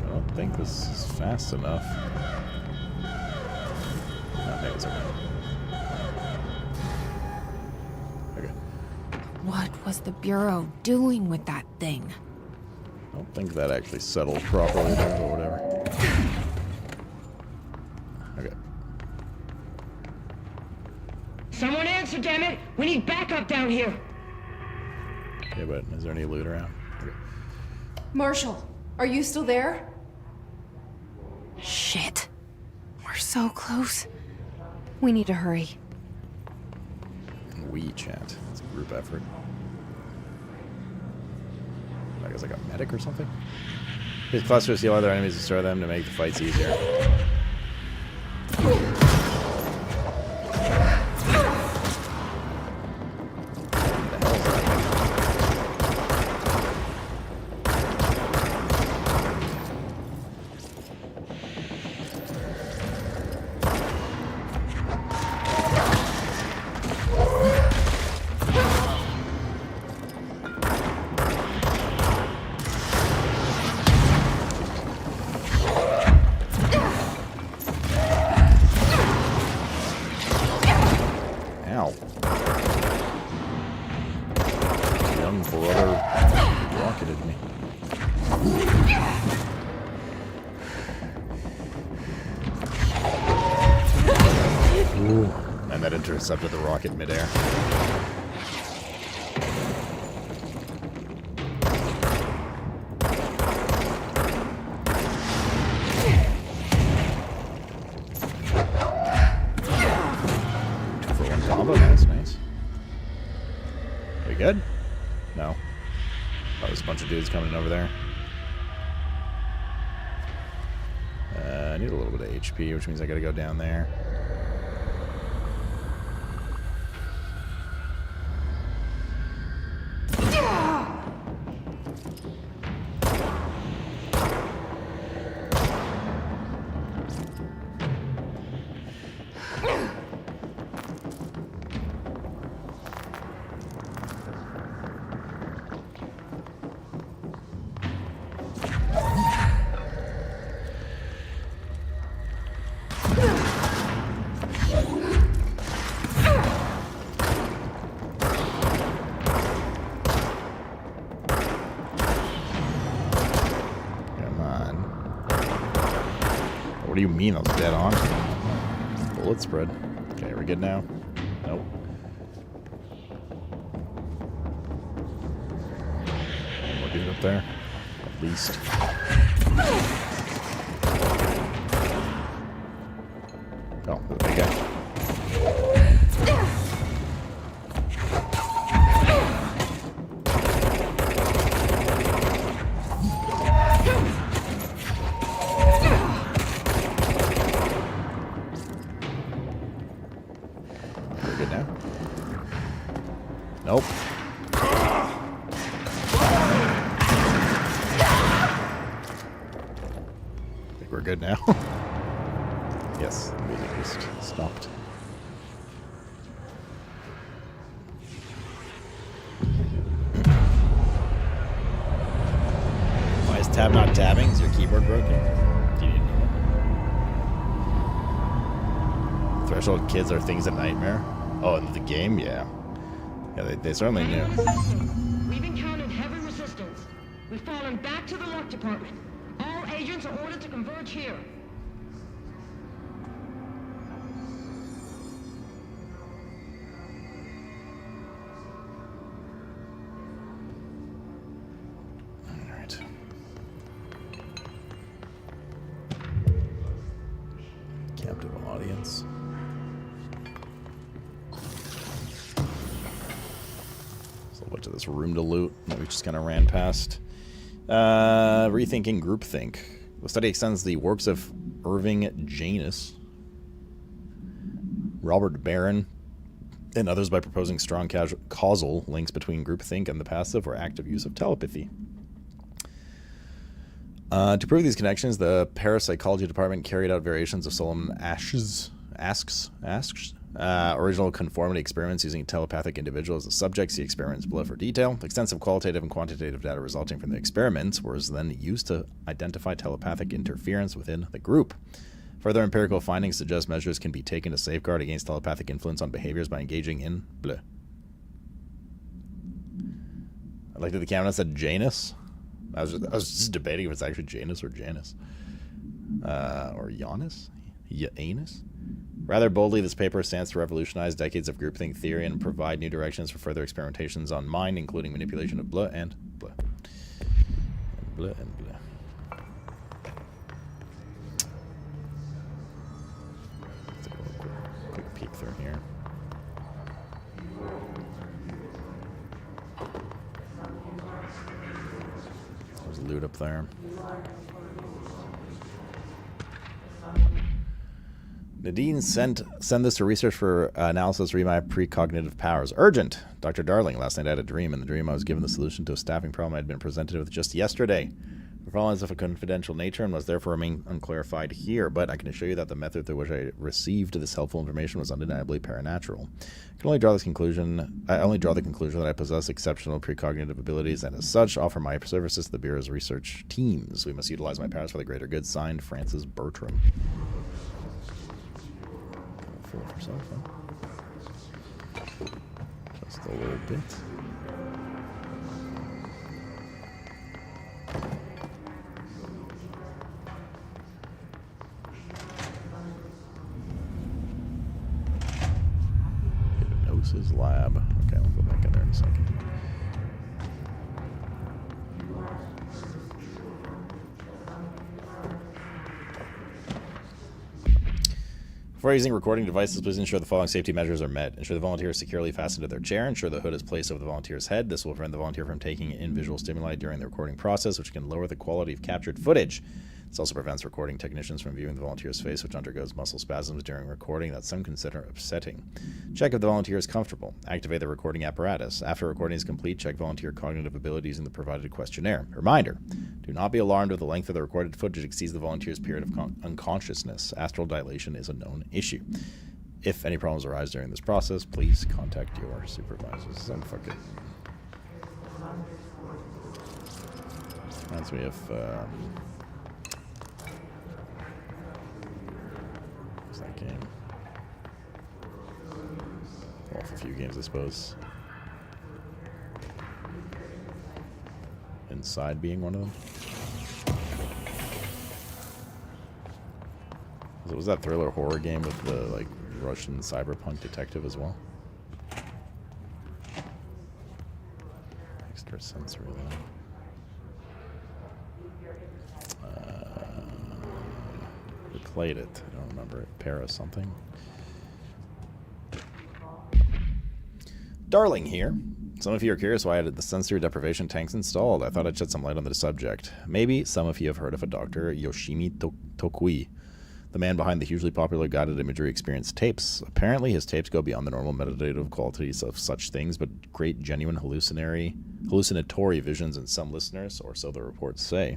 I think this is fast enough. No, maybe it's okay. Okay. What was the Bureau doing with that thing? I don't think that actually settled properly or whatever. Okay. Someone answer, damn it! We need backup down here! Yeah, but is there any loot around? Okay. Marshall, are you still there? Shit. We're so close. We need to hurry. We chat. It's a group effort. I guess like a medic or something? These clusters heal other enemies, destroy them to make the fights easier. Ow. Young brother rocketed me. Ooh. And that intercepted the rocket midair. Combo, that's nice. We good? No. Oh, there's a bunch of dudes coming over there. I need a little bit of HP, which means I gotta go down there. What do you mean? I was dead on. Bullet spread. Okay, are we good now? Nope. One more dude up there. At least. Oh, the big guy. we're good now. Yes, the music just stopped. Why is tab not tabbing? Is your keyboard broken? Do you need to know? Threshold kids are things a nightmare. Oh, in the game? Yeah. Yeah, they certainly knew. We've encountered heavy resistance. We've fallen back to the luck department. All agents are ordered to converge here. Alright. Captive audience. So a bunch of this room to loot that we just kind of ran past. Rethinking groupthink. The study extends the works of Irving Janus, Robert Barron, and others by proposing strong causal links between groupthink and the passive or active use of telepathy. To prove these connections, the parapsychology department carried out variations of Solomon Asch's original conformity experiments using a telepathic individual as a subject. See experiments below for detail. Extensive qualitative and quantitative data resulting from the experiments was then used to identify telepathic interference within the group. Further empirical findings suggest measures can be taken to safeguard against telepathic influence on behaviors by engaging in bleh. I like that the camera said Janus. I was just debating if it's actually Janus or Janus. Or Janus? Janus? Rather boldly, this paper stands to revolutionize decades of groupthink theory and provide new directions for further experimentations on mind, including manipulation of bleh and bleh. And bleh and bleh. Let's take a quick peek through here. There's loot up there. Nadine send this to research for analysis to read my precognitive powers. Urgent! Dr. Darling, last night I had a dream. In the dream I was given the solution to a staffing problem I had been presented with just yesterday. The problem is of a confidential nature and must therefore remain unclarified here, but I can assure you that the method through which I received this helpful information was undeniably paranatural. I only draw the conclusion that I possess exceptional precognitive abilities and as such offer my services to the Bureau's research teams. We must utilize my powers for the greater good. Signed, Francis Bertram. For herself, huh? Just a little bit. Hypnosis lab. Okay, I'll go back in there in a second. Before using recording devices, please ensure the following safety measures are met. Ensure the volunteer is securely fastened to their chair. Ensure the hood is placed over the volunteer's head. This will prevent the volunteer from taking in visual stimuli during the recording process, which can lower the quality of captured footage. This also prevents recording technicians from viewing the volunteer's face, which undergoes muscle spasms during recording that some consider upsetting. Check if the volunteer is comfortable. Activate the recording apparatus. After recording is complete, check volunteer cognitive abilities in the provided questionnaire. Reminder, do not be alarmed if the length of the recorded footage exceeds the volunteer's period of unconsciousness. Astral dilation is a known issue. If any problems arise during this process, please contact your supervisors. I'm fucking... Reminds me of... what's that game? Well, a few games, I suppose. Inside being one of them. Was that thriller horror game with the like Russian cyberpunk detective as well? Extrasensory lab. We played it. I don't remember it. Para something. Darling here. Some of you are curious why I had the sensory deprivation tanks installed. I thought I'd shed some light on the subject. Maybe some of you have heard of a Dr. Yoshimi Tokui, the man behind the hugely popular guided imagery experience tapes. Apparently his tapes go beyond the normal meditative qualities of such things, but create genuine hallucinatory visions in some listeners, or so the reports say.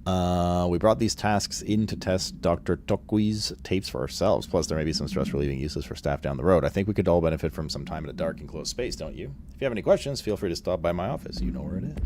We brought these tasks in to test Dr. Tokui's tapes for ourselves. Plus, there may be some stress-relieving uses for staff down the road. I think we could all benefit from some time in a dark and closed space, don't you? If you have any questions, feel free to stop by my office. You know where it is.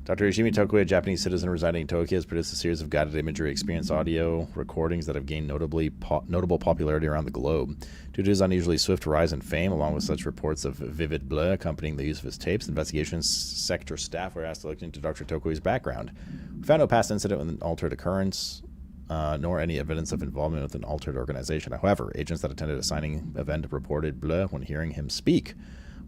Dr. Yoshimi Tokui, a Japanese citizen residing in Tokyo, has produced a series of guided imagery experience audio recordings that have gained notable popularity around the globe. Due to his unusually swift rise in fame, along with such reports of vivid blur accompanying the use of his tapes, investigations sector staff were asked to look into Dr. Tokui's background. We found no past incident with an altered occurrence, nor any evidence of involvement with an altered organization. However, agents that attended a signing event reported blur when hearing him speak.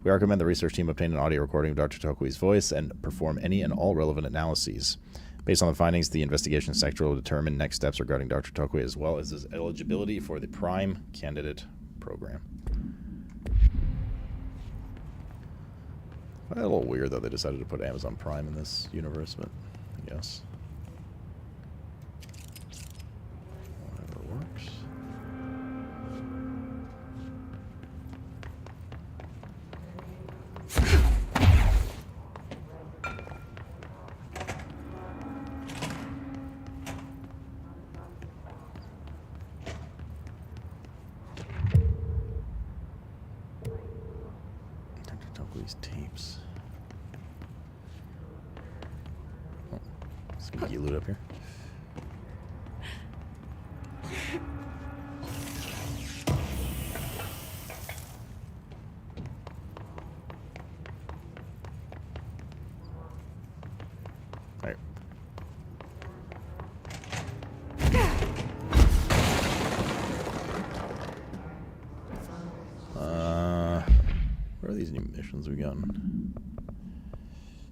We recommend the research team obtain an audio recording of Dr. Tokui's voice and perform any and all relevant analyses. Based on the findings, the investigation sector will determine next steps regarding Dr. Tokui as well as his eligibility for the Prime Candidate Program. A little weird that they decided to put Amazon Prime in this universe, but I guess. Whatever works. Tapes. Oh, sneaky loot up here. All right. What are these new missions we've gotten?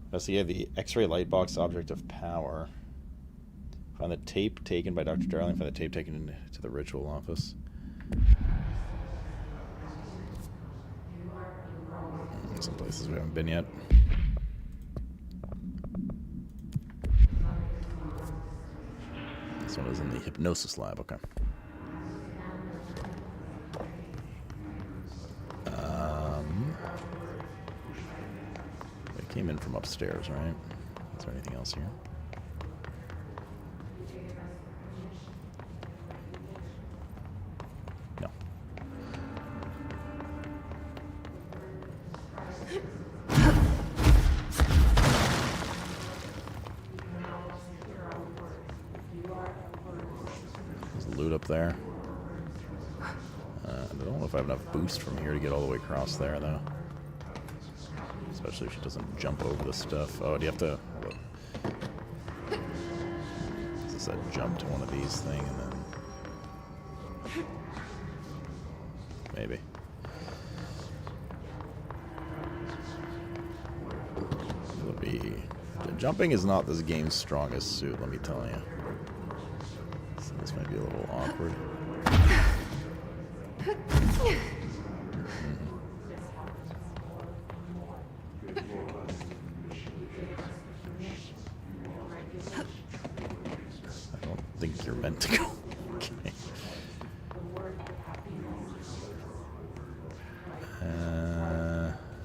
Investigate the X-ray light box object of power. Find the tape taken by Dr. Darling. Find the tape taken to the ritual office. Some places we haven't been yet. This one is in the hypnosis lab. Okay. They came in from upstairs, right? Is there anything else here? No. There's loot up there. I don't know if I have enough boost from here to get all the way across there, though. Especially if she doesn't jump over the stuff. Oh, do you have to... Is this a jump to one of these thing and then... Maybe. It'll be... Jumping is not this game's strongest suit, let me tell you. So this might be a little awkward. I don't think you're meant to go. Okay.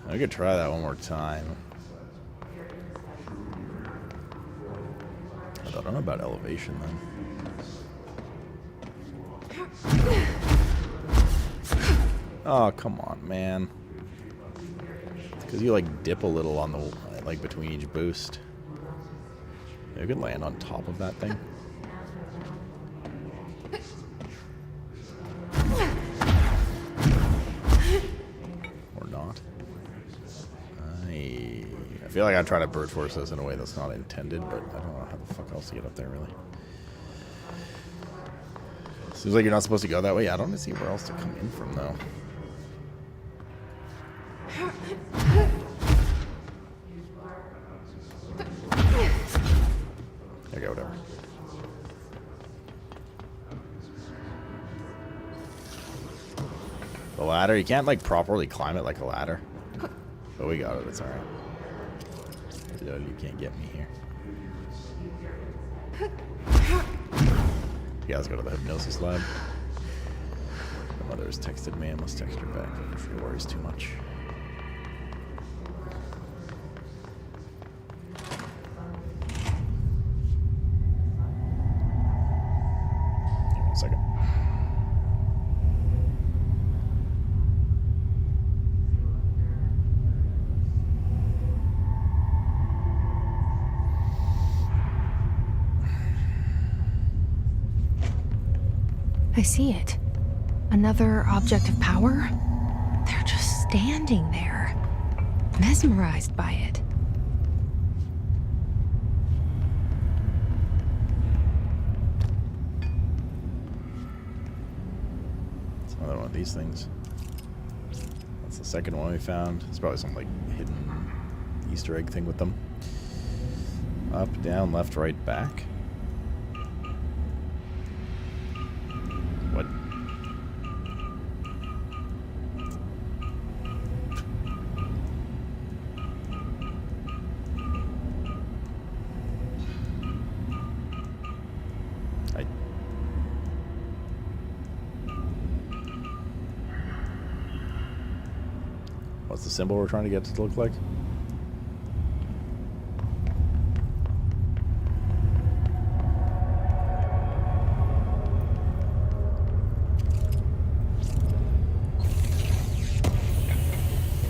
I could try that one more time. I don't know about elevation then. Oh, come on, man. Because you, like, dip a little on the, like, between each boost. Yeah, you could land on top of that thing. Or not. I feel like I'm trying to brute force this in a way that's not intended, but I don't know how the fuck else to get up there, really. Seems like you're not supposed to go that way. I don't see where else to come in from, though. Okay, whatever. The ladder, you can't like properly climb it like a ladder. But we got it, it's alright. You can't get me here. Yeah, let's go to the hypnosis lab. My mother has texted me. I must text her back before she worries too much. Hang on a second. I see it. Another object of power? They're just standing there, mesmerized by it. It's another one of these things. That's the second one we found. It's probably some like hidden Easter egg thing with them. Up, down, left, right, back. What? What's the symbol we're trying to get it to look like?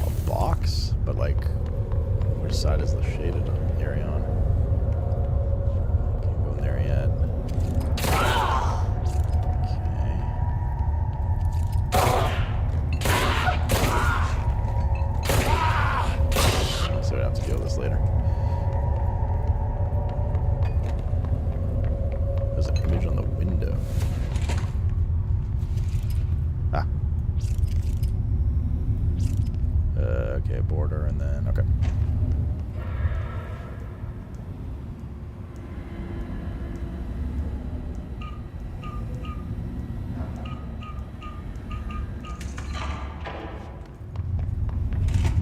A box? But like, which side is the shaded area on? Can't go in there yet. So I have to deal with this later. There's an image on the window. Ah. Okay, border and then, okay.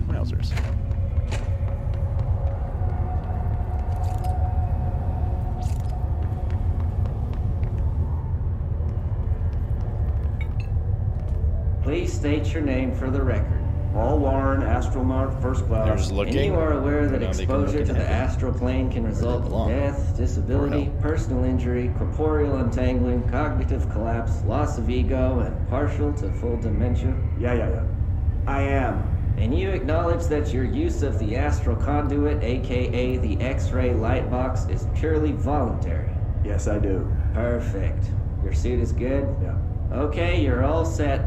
Wowzers. Please state your name for the record. Paul Warren, Astromark, First Class. And you are aware that exposure to the astral plane can result in death, disability, personal injury, corporeal untangling, cognitive collapse, loss of ego, and partial to full dementia? Yeah. I am. And you acknowledge that your use of the astral conduit, aka the X-ray light box, is purely voluntary? Yes, I do. Perfect. Your suit is good? Yeah. Okay, you're all set.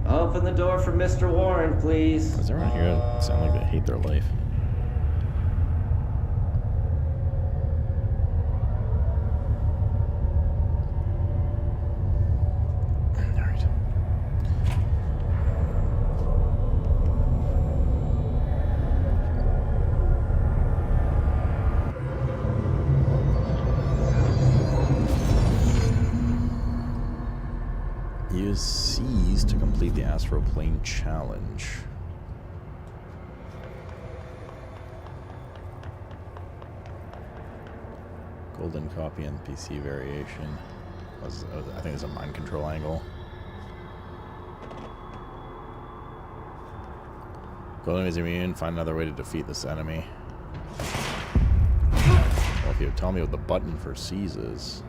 Open the door for Mr. Warren, please. Does everyone here sound like they hate their life? Alright. Use C's to complete the astral plane challenge. Golden copy NPC variation. I think there's a mind control angle. Golden is immune. Find another way to defeat this enemy. Well, if you tell me what the button for C's is.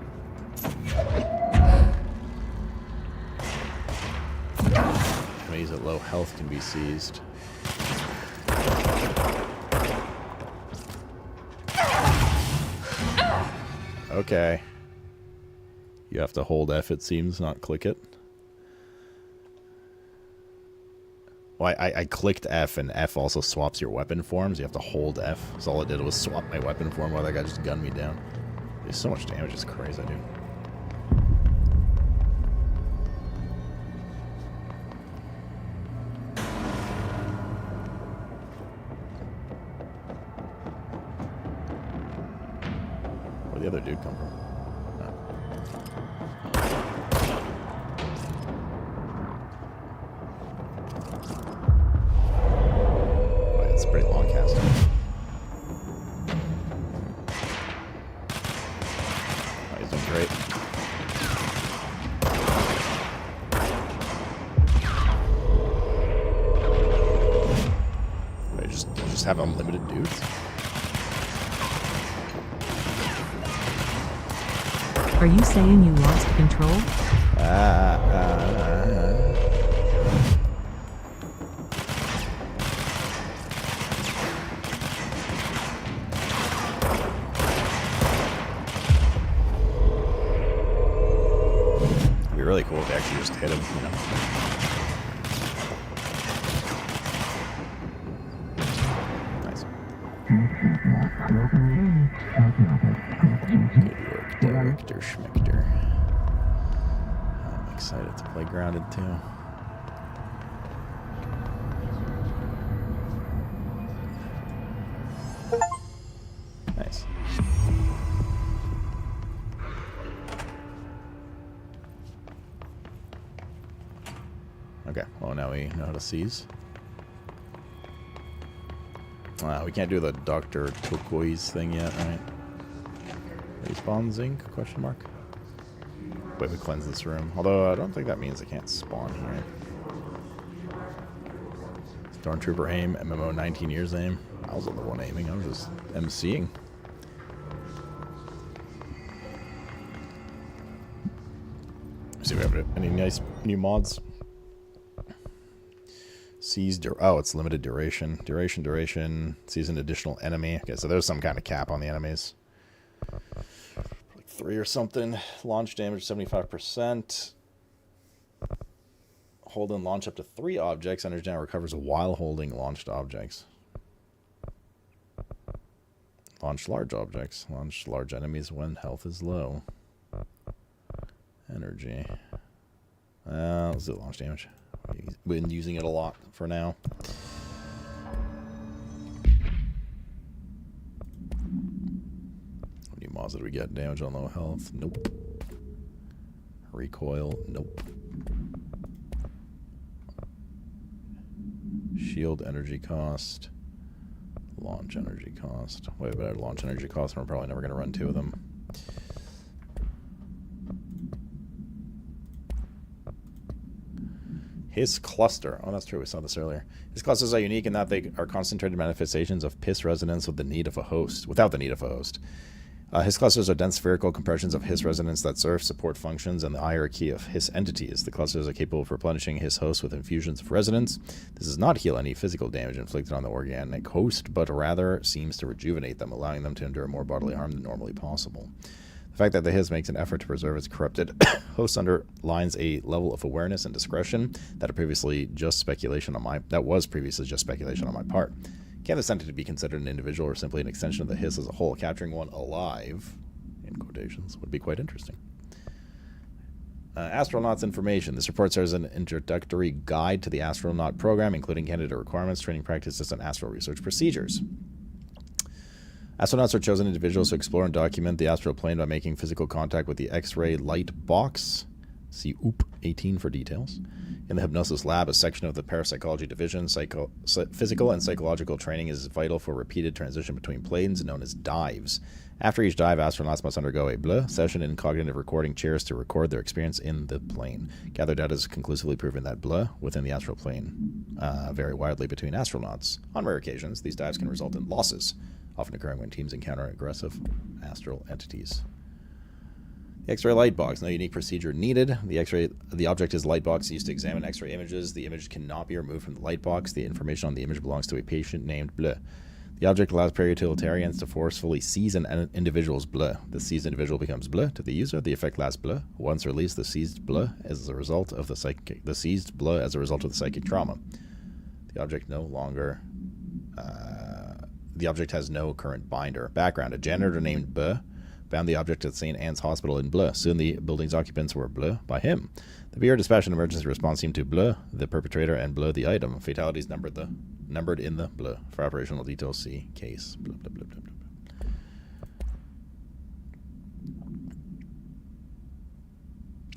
Enemies at low health can be seized. Okay. You have to hold F, it seems, not click it. Well, I clicked F, and F also swaps your weapon forms. You have to hold F. So all it did was swap my weapon form while that guy just gunned me down. There's so much damage, it's crazy, dude. Where'd the other dude come from? Oh, it's a pretty long cast. been great. I just have unlimited dudes. Are you saying you lost control? It'd be really cool if they actually just hit him, you know. Nice. Good work, Director Schmechter. I'm excited to play Grounded too. Nice. Okay, well now we know how to seize. We can't do the Dr. Turquoise thing yet, right? Respawn zinc? Question mark. Wait, we cleanse this room. Although I don't think that means it can't spawn here. Stormtrooper aim, MMO 19 years aim. I wasn't the one aiming, I was just MCing. See if we have any nice new mods. Seized, oh, it's limited duration. Duration. Sees an additional enemy. Okay, so there's some kind of cap on the enemies. Like 3 or something. Launch damage 75%. Hold and launch up to 3 objects. Energy now recovers while holding launched objects. Launch large objects. Launch large enemies when health is low. Energy. Let's do launch damage. Been using it a lot for now. What new mods did we get? Damage on low health? Nope. Recoil? Nope. Shield energy cost. Launch energy cost. Wait, but I launch energy cost, and we're probably never going to run 2 of them. His cluster. Oh, that's true. We saw this earlier. His clusters are unique in that they are concentrated manifestations of Hiss resonance with the need of a host, without the need of a host. His clusters are dense spherical compressions of Hiss resonance that serve support functions and the hierarchy of Hiss entities. The clusters are capable of replenishing Hiss hosts with infusions of resonance. This does not heal any physical damage inflicted on the organic host, but rather seems to rejuvenate them, allowing them to endure more bodily harm than normally possible. The fact that the Hiss makes an effort to preserve its corrupted host underlines a level of awareness and discretion that was previously just speculation on my part. Can this entity be considered an individual or simply an extension of the Hiss as a whole? Capturing one alive, in quotations, would be quite interesting. Astronauts information. This report serves as an introductory guide to the astronaut program, including candidate requirements, training practices, and astral research procedures. Astronauts are chosen individuals who explore and document the astral plane by making physical contact with the X-ray light box. See OOP 18 for details. In the Hypnosis Lab, a section of the Parapsychology Division, physical and psychological training is vital for repeated transition between planes, known as dives. After each dive, astronauts must undergo a bleh session in cognitive recording chairs to record their experience in the plane. Gathered data has conclusively proven that bleh within the astral plane vary widely between astronauts. On rare occasions, these dives can result in losses, often occurring when teams encounter aggressive astral entities. The X-ray light box. No unique procedure needed. The object is light box used to examine X-ray images. The image cannot be removed from the light box. The information on the image belongs to a patient named Bleu. The object allows periutilitarians to forcefully seize an individual's Bleu. The seized individual becomes Bleu to the user. The effect lasts Bleu. Once released, the seized Bleu as a result of the psychic trauma. The object no longer. The object has no current binder. Background: a janitor named Bleu found the object at St. Anne's Hospital in Bleu. Soon the building's occupants were Bleu by him. The Bureau dispatched an emergency response team to Bleu, the perpetrator, and Bleu the item. Fatalities numbered in the Bleu. For operational details, see case. Blah, blah, blah, blah,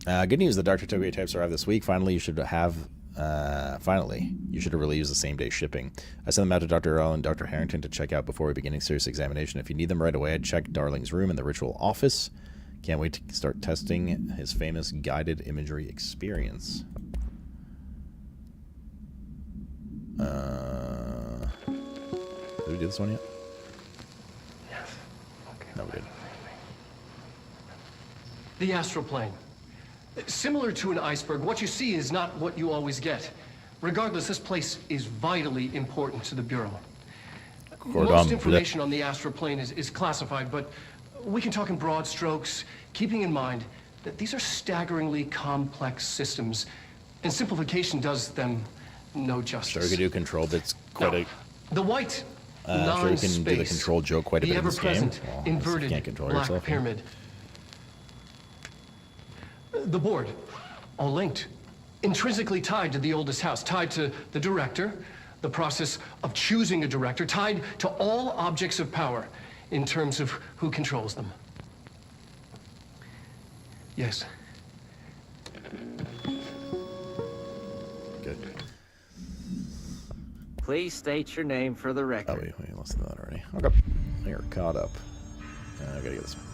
blah. Good news, the Dr. Togue types arrived this week. Finally, you should have really use the same day shipping. I sent them out to Dr. Earl and Dr. Harrington to check out before we begin serious examination. If you need them right away, I'd check Darling's room in the ritual office. Can't wait to start testing his famous guided imagery experience. Did we do this one yet? Yes. Okay. No, we didn't. The astral plane. Similar to an iceberg, what you see is not what you always get. Regardless, this place is vitally important to the Bureau. Most information on the astral plane is classified, but we can talk in broad strokes, keeping in mind that these are staggeringly complex systems, and simplification does them no justice. Sure, we could do control bits quite a... The white I'm sure you can do the control joke quite a bit in this game. ever-present inverted can't control black yourself. pyramid. The board, all linked, intrinsically tied to the oldest house, tied to the director, the process of choosing a director, tied to all objects of power in terms of who controls them. Yes. Good. Please state your name for the record. Oh, we listened to that already. Okay. We are caught up. I gotta get this one.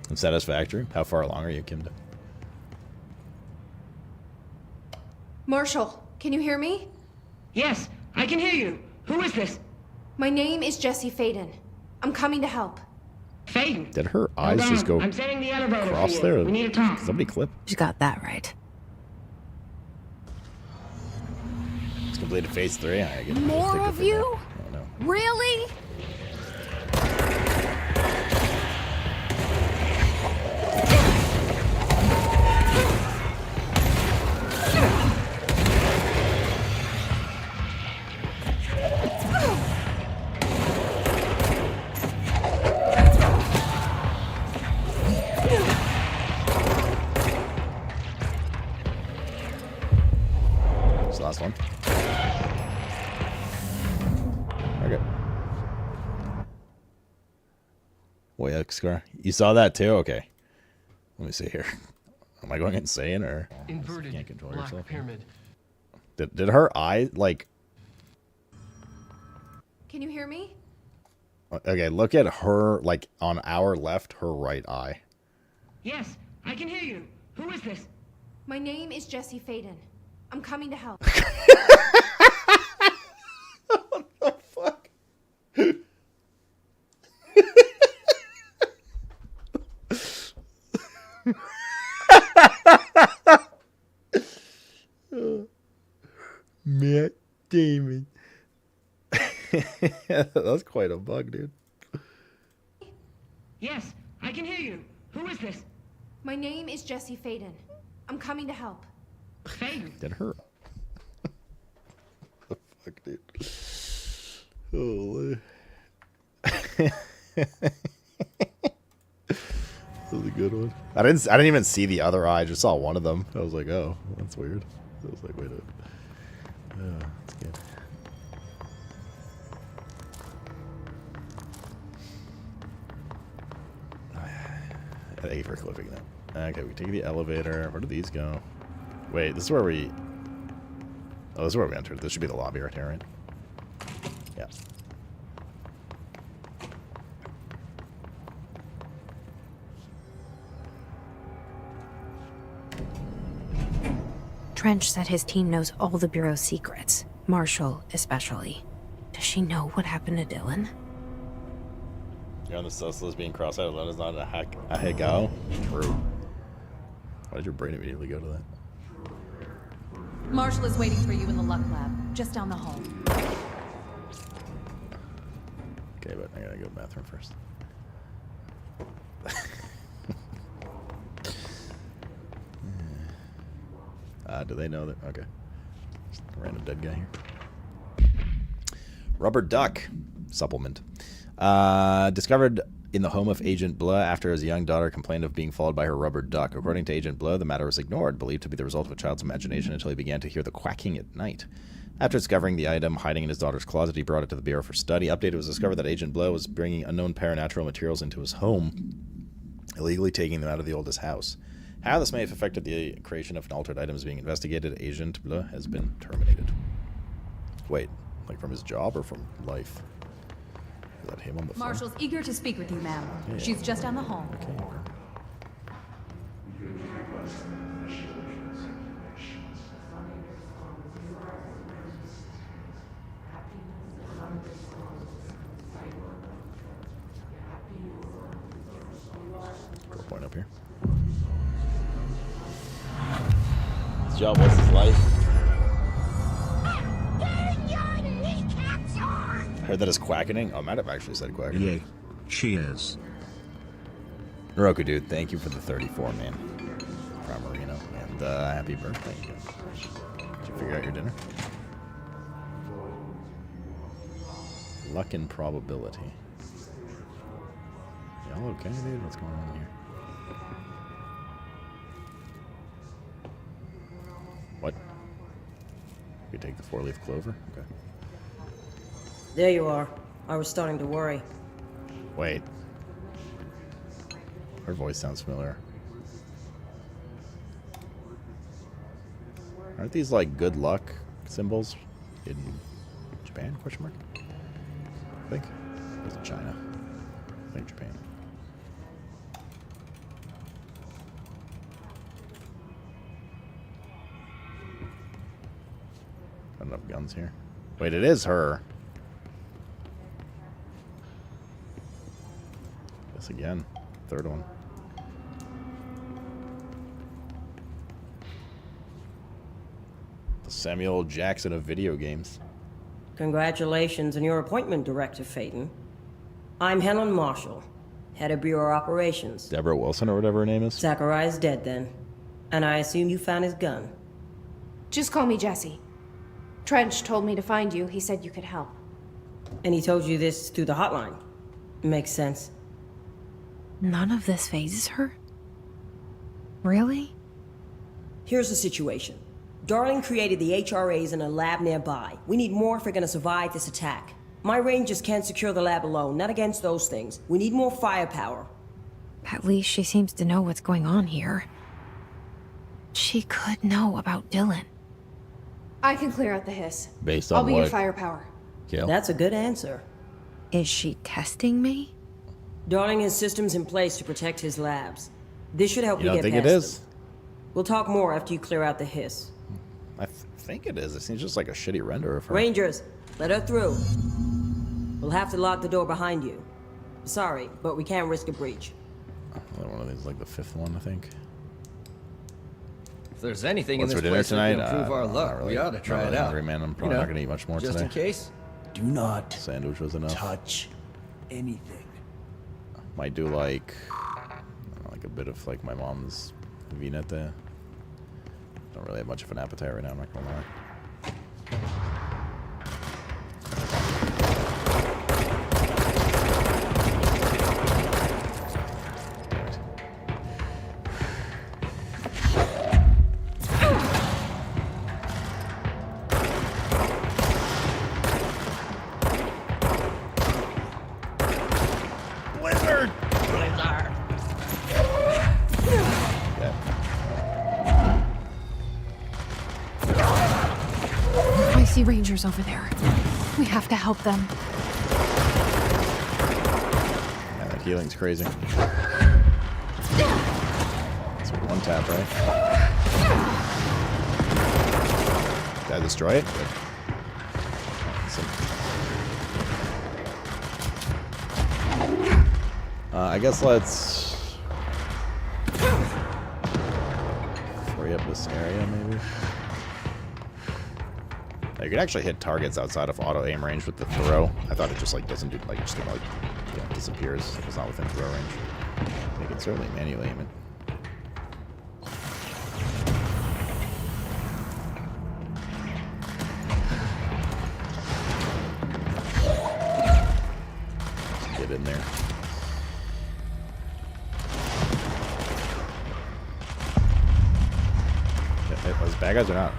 Unsatisfactory? How far along are you, Kimda? Marshall, can you hear me? Yes, I can hear you. Who is this? My name is Jesse Faden. I'm coming to help. Faden? Did her eyes just go I'm setting the elevator across for you. there? We need to talk. Somebody clip? You got that right. It's completed phase 3. I get More of you? Oh, no. Really? It's the last one. Okay. Wait, Scar, you saw that too? Okay. Let me see here. Am I going insane or Inverted can't control black yourself? pyramid. Did her eye like? Can you hear me? Okay, look at her like on our left, her right eye. Yes, I can hear you. Who is this? My name is Jesse Faden. I'm coming to help. What the fuck? Matt Damon. That's quite a bug, dude. Yes, I can hear you. Who is this? My name is Jesse Faden. I'm coming to help. Faden? Did her? The fuck, dude. Holy. That was a good one. I didn't even see the other eye. I just saw one of them. I was like, oh, that's weird. I was like, wait a minute. Yeah, that's good. Thank you for clipping that. Okay, we take the elevator. Where do these go? Wait, this is where we... Oh, this is where we entered. This should be the lobby right here, right? Yeah. Trench said his team knows all the Bureau's secrets. Marshall, especially. Does she know what happened to Dylan? You're on the sus list being cross-eyed alone is not a hagao. True. Why did your brain immediately go to that? Marshall is waiting for you in the luck lab, just down the hall. Okay, but I gotta go to the bathroom first. Do they know that? Okay. Just a random dead guy here. Rubber duck supplement. Discovered in the home of Agent Bleu after his young daughter complained of being followed by her rubber duck. According to Agent Bleu, the matter was ignored, believed to be the result of a child's imagination until he began to hear the quacking at night. After discovering the item hiding in his daughter's closet, he brought it to the Bureau for study. Update, it was discovered that Agent Bleu was bringing unknown paranatural materials into his home, illegally taking them out of the oldest house. How this may have affected the creation of an altered item is being investigated. Agent Bleu has been terminated. Wait, like from his job or from life? Is that him on the phone? Marshall's eager to speak with you, ma'am. Yeah. She's just down the hall. Okay. Go point up here. His job, what's his life? I heard that as quackening. Oh, I might have actually said quackening. Yay. Cheers. Roku, dude, thank you for the 34, man. From Marino. And happy birthday. Did you figure out your dinner? Luck and probability. Y'all okay, dude? What's going on here? What? You take the 4-leaf clover? Okay. There you are. I was starting to worry. Wait. Her voice sounds familiar. Aren't these like good luck symbols in Japan? Question mark? I think. Or is it China? I think Japan. Got enough guns here. Wait, it is her. Guess again. Third one. The Samuel Jackson of video games. Congratulations on your appointment, Director Phaeton. I'm Helen Marshall, head of Bureau Operations. Deborah Wilson or whatever her name is. Zachariah's dead then, and I assume you found his gun. Just call me Jesse. Trench told me to find you. He said you could help. And he told you this through the hotline. Makes sense. None of this phases her? Really? Here's the situation. Darling created the HRAs in a lab nearby. We need more if we're gonna survive this attack. My rangers can't secure the lab alone, not against those things. We need more firepower. At least she seems to know what's going on here. She could know about Dylan. I can clear out the hiss. Based on I'll be what? your firepower. Kill? That's a good answer. Is she testing me? Darling has systems in place to protect his labs. This should help you don't get think past it is? them. We'll talk more after you clear out the hiss. I think it is. It seems just like a shitty render of her. Rangers, let her through. We'll have to lock the door behind you. Sorry, but we can't risk a breach. Another one of these, like the 5th one, I think. If there's anything What's in for this dinner place tonight? that can improve our Not luck, really. we ought to try Not it really out. hungry, man. I'm probably not going to eat much more just today. in case. Do not Sandwich was enough. touch anything. Might do like a bit of like my mom's vinete. Don't really have much of an appetite right now, I'm not gonna lie. Blizzard! I see rangers over there. We have to help them. Yeah, that healing's crazy. It's one tap, right? Did I destroy it? Good. I guess let's free up this area, maybe. You can actually hit targets outside of auto aim range with the throw. I thought it just like doesn't do like just like disappears if it's not within throw range. You can certainly manually aim it. Get in there. Those bad guys or not?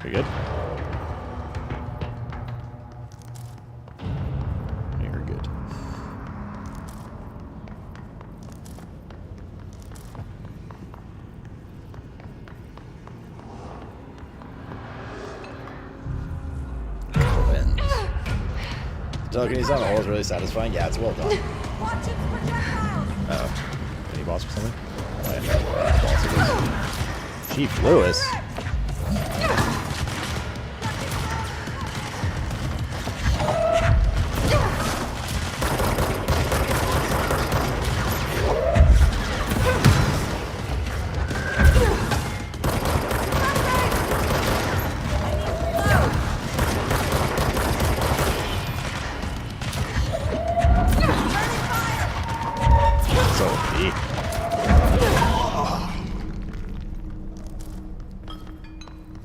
We good? You're good. Talking he's on the hole is really satisfying. Yeah, it's well done. Uh-oh. Any boss or something? Oh, yeah. Boss it is. Chief Lewis.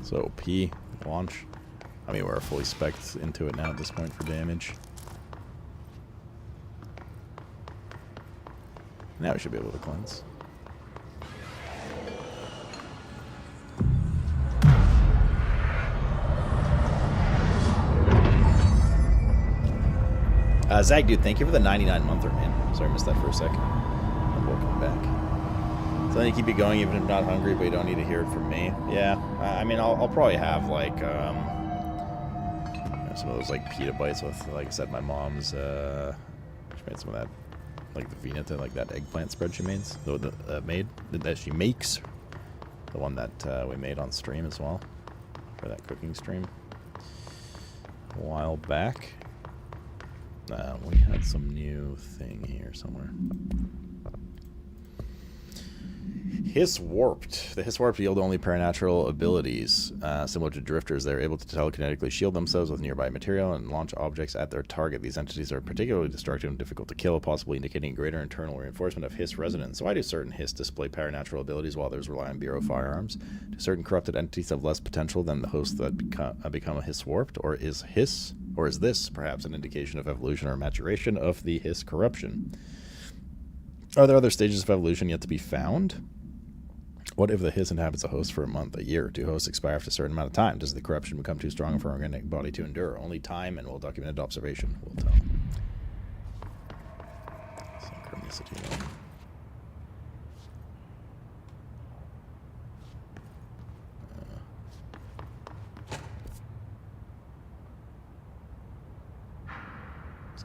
So P launch. I mean, we're fully spec'd into it now at this point for damage. Now we should be able to cleanse. Zach, dude, thank you for the 99-monther, man. Sorry I missed that for a second. Welcome back. So then you keep it going even if not hungry, but you don't need to hear it from me. Yeah, I mean, I'll probably have, like, you know, some of those, like, pita bites with, like I said, my mom's, she made some of that, like, the Veneta, like, that eggplant spread she made, that she makes. The one that we made on stream as well, for that cooking stream a while back. We had some new thing here somewhere. Hiss Warped. The Hiss Warped yield only paranatural abilities. Similar to drifters, they're able to telekinetically shield themselves with nearby material and launch objects at their target. These entities are particularly destructive and difficult to kill, possibly indicating greater internal reinforcement of Hiss resonance. So why do certain Hiss display paranatural abilities while others rely on Bureau firearms? Do certain corrupted entities have less potential than the hosts that become a Hiss Warped? Or is this perhaps an indication of evolution or maturation of the Hiss corruption? Are there other stages of evolution yet to be found? What if the Hiss inhabits a host for a month, a year? Do hosts expire after a certain amount of time? Does the corruption become too strong for an organic body to endure? Only time and well-documented observation will tell. Synchronicity.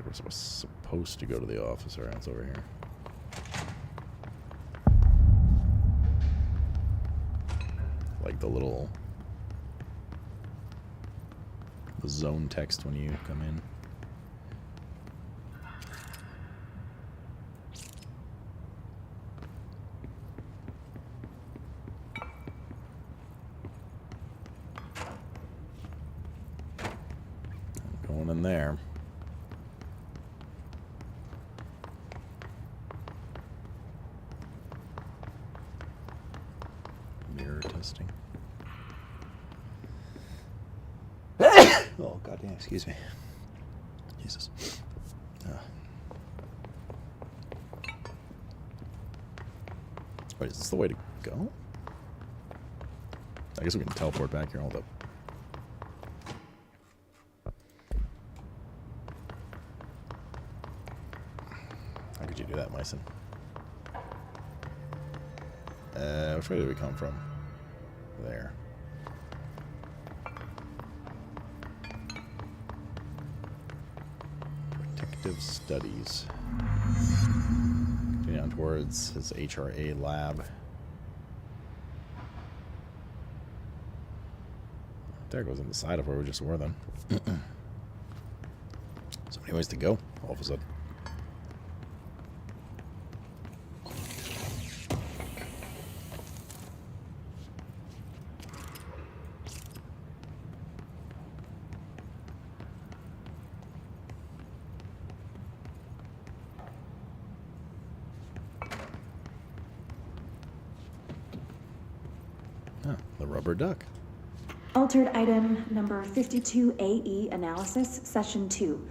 Looks like we're supposed to go to the office. Alright, it's over here. Like the zone text when you come in. Going in there. Mirror testing. Oh, goddamn, excuse me. Jesus. Wait, is this the way to go? I guess we can teleport back here. Hold up. How could you do that, Myson? Which way did we come from? There. Protective studies. Continuing on towards his HRA lab. There goes on the side of where we just were then. So many ways to go, all of a sudden. The rubber duck. Altered item number 52AE analysis, session 2.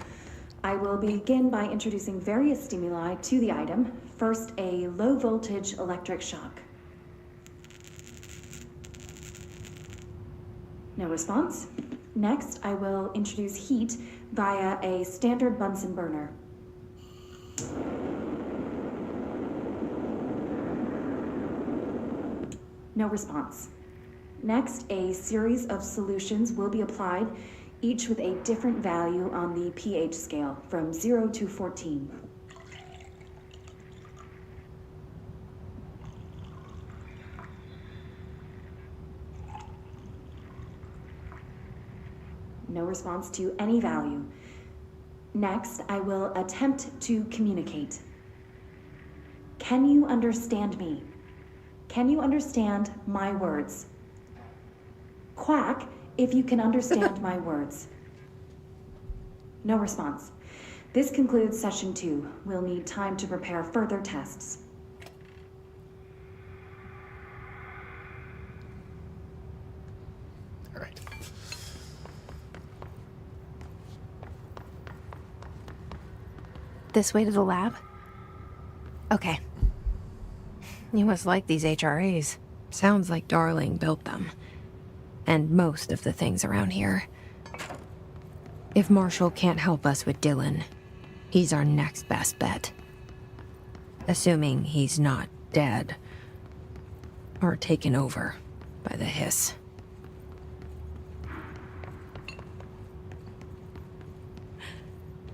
I will begin by introducing various stimuli to the item. First, a low voltage electric shock. No response. Next, I will introduce heat via a standard Bunsen burner. No response. Next, a series of solutions will be applied, each with a different value on the pH scale, from 0 to 14. No response to any value. Next, I will attempt to communicate. Can you understand me? Can you understand my words? Quack if you can understand my words. No response. This concludes session 2. We'll need time to prepare further tests. All right. This way to the lab? Okay. You must like these HRAs. Sounds like Darling built them. And most of the things around here. If Marshall can't help us with Dylan, he's our next best bet. Assuming he's not dead. Or taken over by the hiss.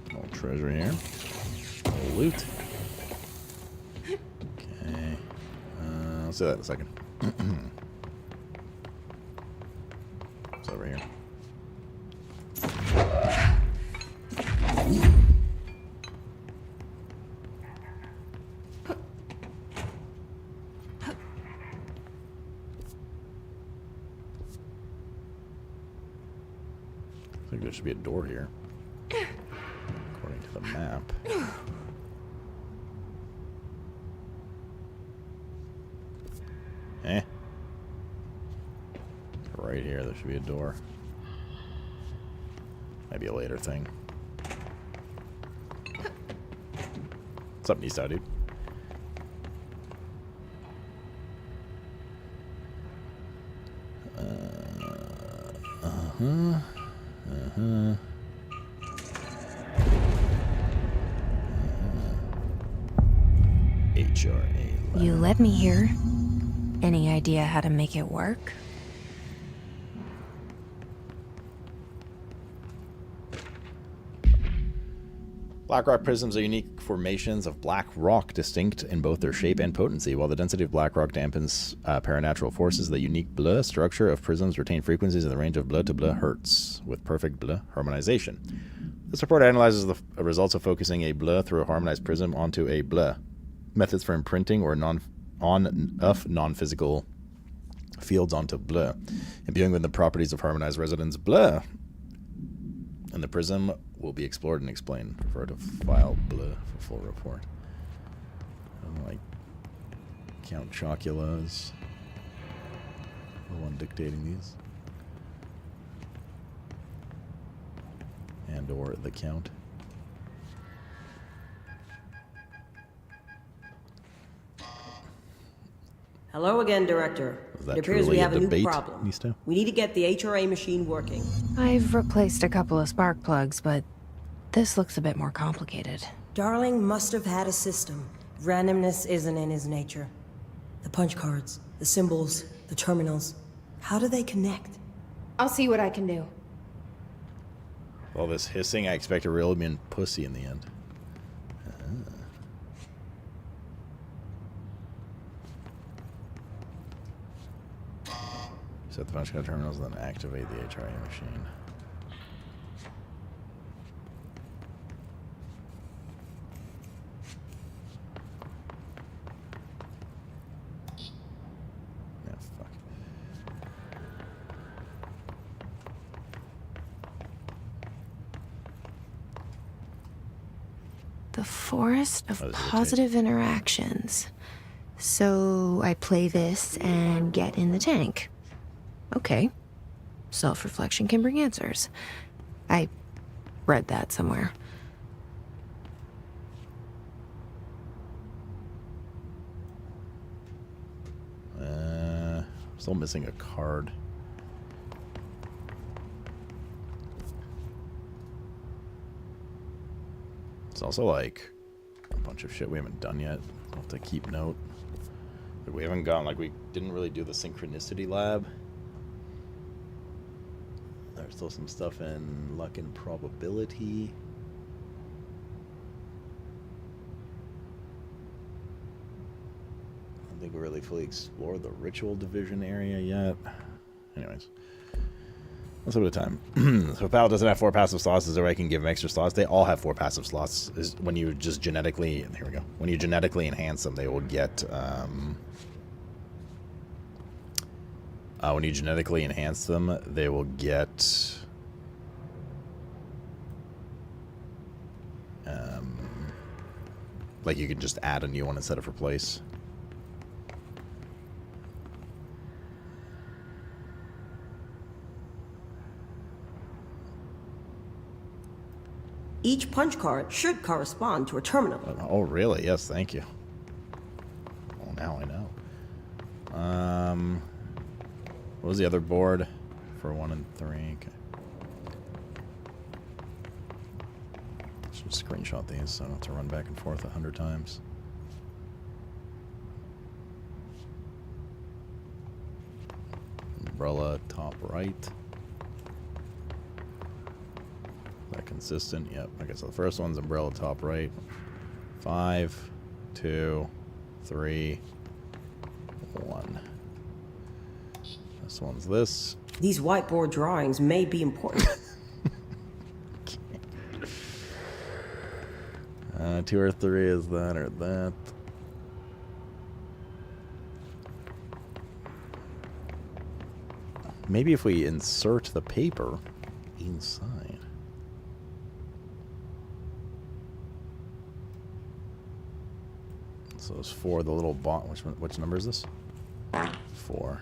Little treasure here. Little loot. Okay. I'll say that in a second. It's over here. I think there should be a door here, according to the map. Eh. Right here, there should be a door. Maybe a later thing. What's up, Nisa, dude? HRA. You led me here. Any idea how to make it work? Black rock prisms are unique formations of black rock, distinct in both their shape and potency. While the density of black rock dampens paranatural forces, the unique bleu structure of prisms retain frequencies in the range of bleu to bleu hertz, with perfect bleu harmonization. This report analyzes the results of focusing a bleu through a harmonized prism onto a bleu. Methods for imprinting or non-physical fields onto bleu, imbuing with the properties of harmonized resonance bleu. And the prism will be explored and explained. Refer to file bleu for full report. Like Count Chocula's the one dictating these. And or the Count. Hello again, Director. It appears we have a new problem. We need to get the HRA machine working. I've replaced a couple of spark plugs, but this looks a bit more complicated. Darling must have had a system. Randomness isn't in his nature. The punch cards, the symbols, the terminals. How do they connect? I'll see what I can do. All this hissing, I expect a real mean pussy in the end. Set the punch card terminals and then activate the HRA machine. Yeah, fuck. The forest of positive interactions. So I play this and get in the tank. Okay. Self-reflection can bring answers. I read that somewhere. Still missing a card. It's also like a bunch of shit we haven't done yet. I'll have to keep note. Like, we haven't gone, like, we didn't really do the synchronicity lab. There's still some stuff in luck and probability. I don't think we really fully explored the ritual division area yet. Anyways. Let's look at the time. So if Pal doesn't have 4 passive slots, is there a way I can give him extra slots? They all have 4 passive slots. Is when you just genetically, here we go. When you genetically enhance them, they will get, when you genetically enhance them, they will get, like you can just add a new one instead of replace. Each punch card should correspond to a terminal. Oh, really? Yes, thank you. Well, now I know. What was the other board for 1 and 3? Okay. Should screenshot these so I don't have to run back and forth 100 times. Umbrella top right. That consistent? Yep. Okay, so the first one's umbrella top right. 5, 2, 3, 1. This one's this. These whiteboard drawings may be important. 2 or 3 is that or that. Maybe if we insert the paper inside. So it's 4, the little box. Which number is this? 4.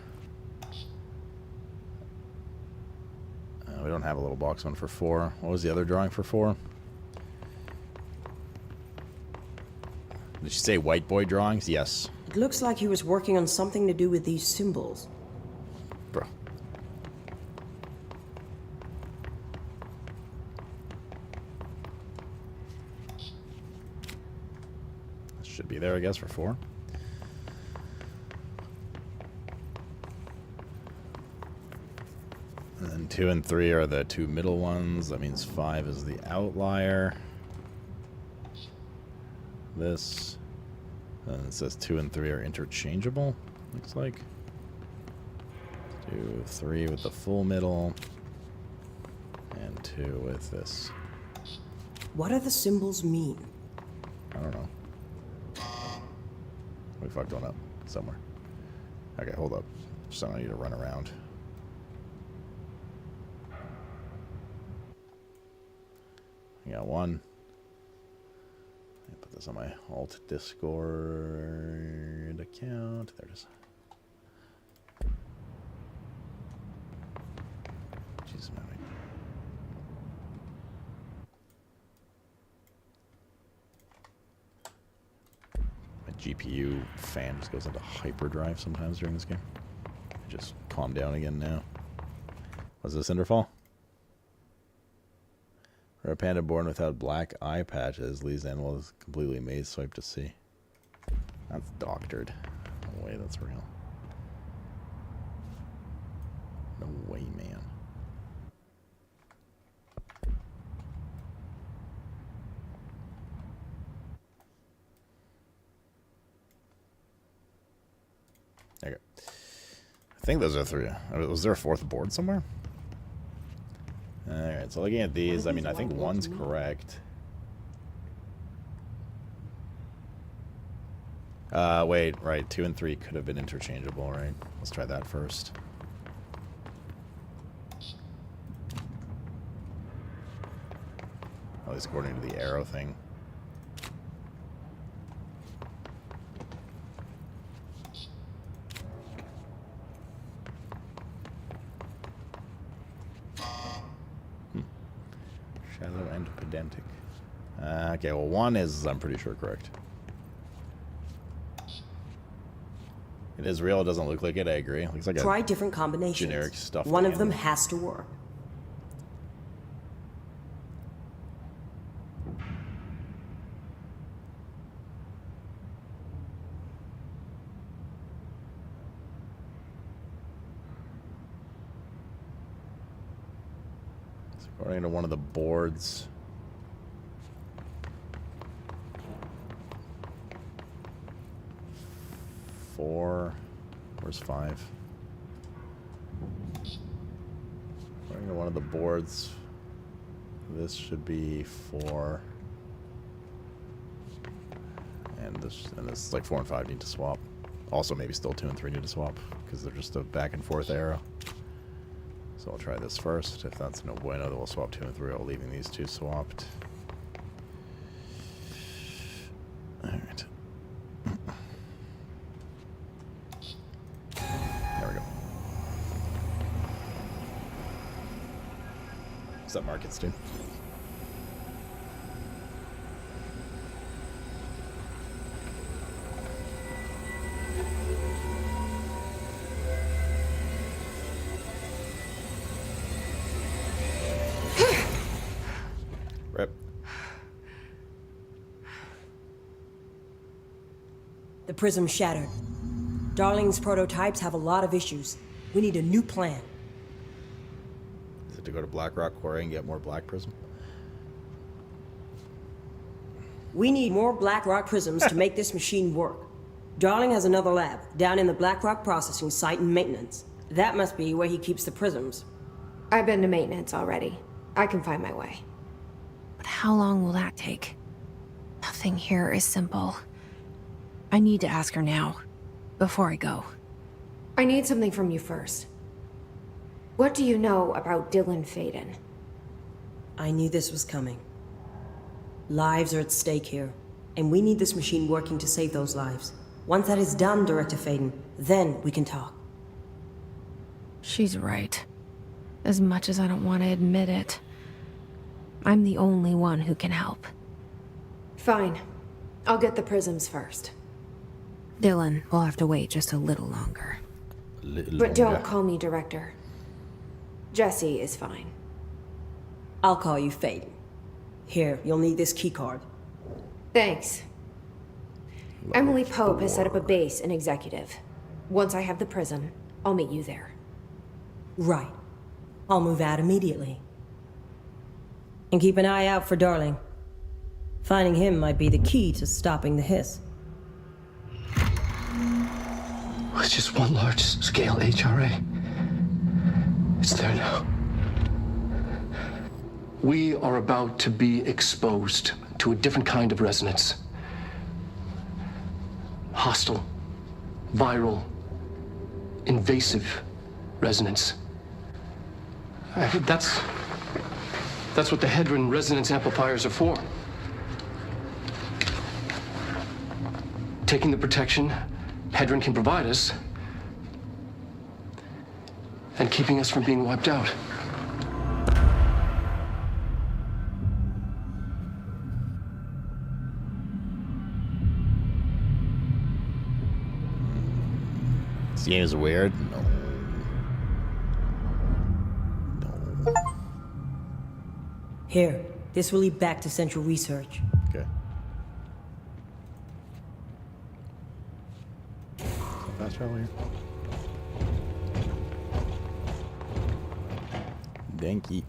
We don't have a little box one for 4. What was the other drawing for 4? Did you say white boy drawings? Yes. It looks like he was working on something to do with these symbols. Bro. This should be there, I guess, for 4. And then 2 and 3 are the 2 middle ones. That means 5 is the outlier. This. And it says 2 and 3 are interchangeable, looks like. 2, 3 with the full middle. And 2 with this. What do the symbols mean? I don't know. We fucked one up somewhere. Okay, hold up. Just don't need to run around. I got 1. Put this on my alt Discord account. There it is. Jesus, man. My GPU fan just goes into hyperdrive sometimes during this game. Just calm down again now. Was this Cinderfall? Or a panda born without black eye patches. Lee's animal is completely maze swiped to see. That's doctored. No way that's real. No way, man. Okay. I think those are 3. Was there a 4th board somewhere? Alright, so looking at these, I mean, I think 1's correct. Wait, right, 2 and 3 could have been interchangeable, right? Let's try that first. At least according to the arrow thing. Shallow and pedantic. Okay, well 1 is, I'm pretty sure, correct. It is real, it doesn't look like it, I agree. It looks like Try different combinations. Generic stuff. One of them has to work. So according to one of the boards, where's 5? According to one of the boards, this should be 4. And this is like 4 and 5 need to swap. Also, maybe still 2 and 3 need to swap because they're just a back and forth arrow. So I'll try this first. If that's no bueno, then we'll swap 2 and 3 while leaving these 2 swapped. Alright. There we go. What's up, markets, dude? The prism shattered. Darling's prototypes have a lot of issues. We need a new plan. Is it to go to Blackrock Quarry and get more black prism? We need more Blackrock prisms to make this machine work. Darling has another lab, down in the Blackrock processing site in maintenance. That must be where he keeps the prisms. I've been to maintenance already. I can find my way. But how long will that take? Nothing here is simple. I need to ask her now, before I go. I need something from you first. What do you know about Dylan Faden? I knew this was coming. Lives are at stake here, and we need this machine working to save those lives. Once that is done, Director Faden, then we can talk. She's right. As much as I don't want to admit it. I'm the only one who can help. Fine. I'll get the prisms first. Dylan will have to wait just a little longer. But don't call me Director. Jesse is fine. I'll call you Faden. Here, you'll need this keycard. Thanks. Emily Pope has set up a base in Executive. Once I have the prism, I'll meet you there. Right. I'll move out immediately. And keep an eye out for Darling. Finding him might be the key to stopping the hiss. It's just one large-scale HRA. It's there now. We are about to be exposed to a different kind of resonance. Hostile, viral, invasive resonance. That's what the Hedron resonance amplifiers are for. Taking the protection Hedron can provide us, and keeping us from being wiped out. This game is weird. No. Here, this will lead back to Central Research. Okay. Fast travel here. Danky.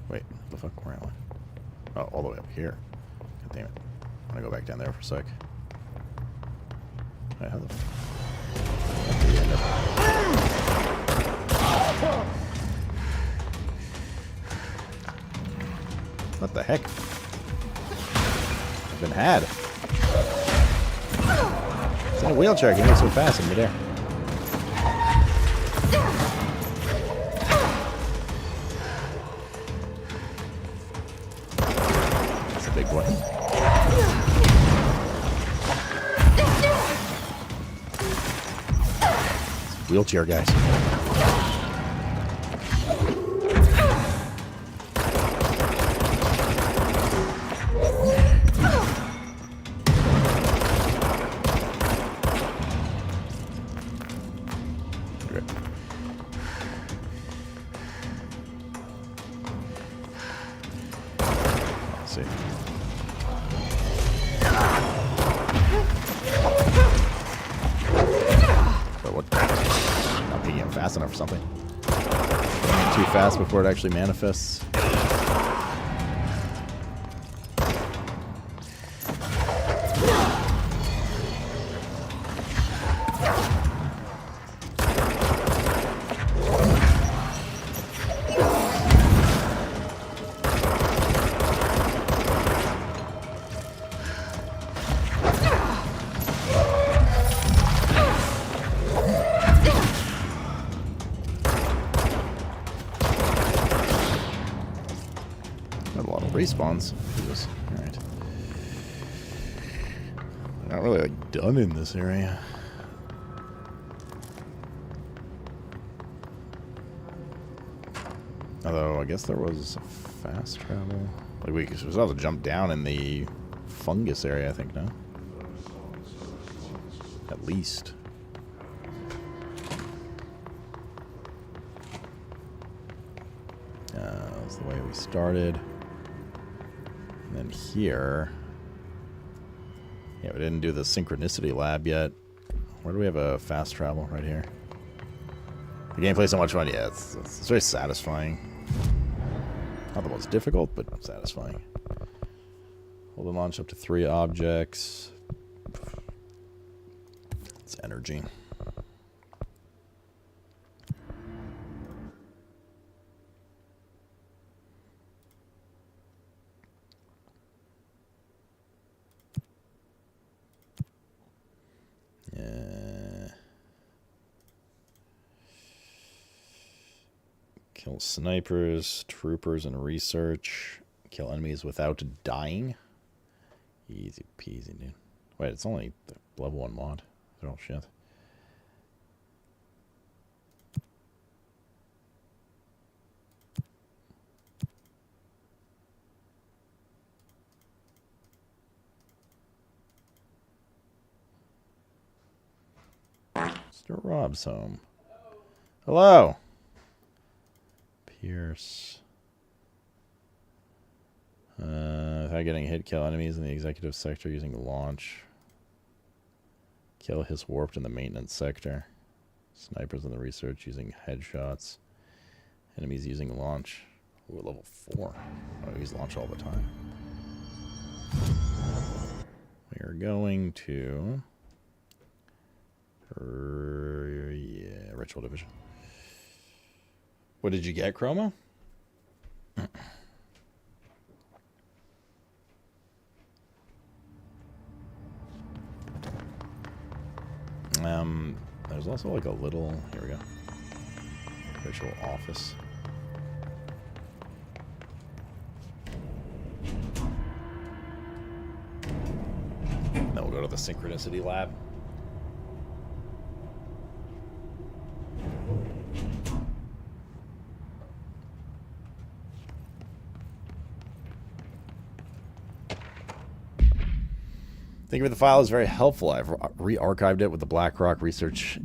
Wait, what the fuck? Where am I? Oh, all the way up here. God damn it. I'm gonna go back down there for a sec. Wait, how the What the heck? I've been had. It's in a wheelchair. Get me so fast in midair. That's a big boy. Wheelchair guys. see. But what? Not picking up fast enough or something. Too fast before it actually manifests. Respawns. Alright. Not really like done in this area. Although I guess there was fast travel. Like we was able to jump down in the fungus area, I think, no? At least. That's the way we started. And then here, yeah, we didn't do the synchronicity lab yet. Where do we have a fast travel? Right here. The gameplay's so much fun. Yeah, it's very satisfying. Not the most difficult, but satisfying. Hold and launch up to 3 objects. It's energy. Kill snipers, troopers, and research. Kill enemies without dying. Easy peasy, dude. Wait, it's only the level 1 mod. Oh, shit. Mr. Rob's home. Hello. Pierce. Without getting hit, kill enemies in the executive sector using launch. Kill his warped in the maintenance sector. Snipers in the research using headshots. Enemies using launch. Ooh, level 4. I use launch all the time. We are going to... yeah, Ritual Division. What did you get, Chroma? There's also like a little... Here we go. Ritual office. Then we'll go to the Synchronicity lab. Thank you for the file. It's very helpful. I've re-archived it with the BlackRock research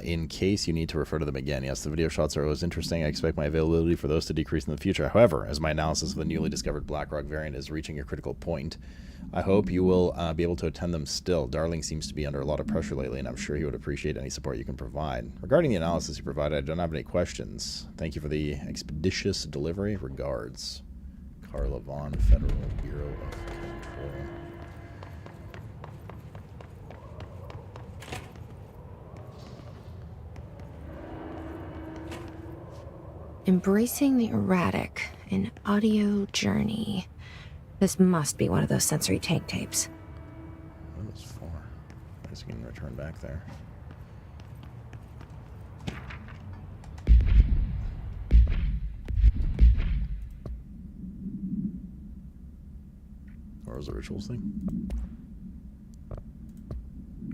in case you need to refer to them again. Yes, the video shots are always interesting. I expect my availability for those to decrease in the future. However, as my analysis of the newly discovered BlackRock variant is reaching a critical point, I hope you will be able to attend them still. Darling seems to be under a lot of pressure lately, and I'm sure he would appreciate any support you can provide. Regarding the analysis you provided, I don't have any questions. Thank you for the expeditious delivery. Regards. Carla Vaughn, Federal Bureau of Control. Embracing the erratic, an audio journey. This must be one of those sensory tank tapes. What was for? I guess we can return back there. Or was the rituals thing?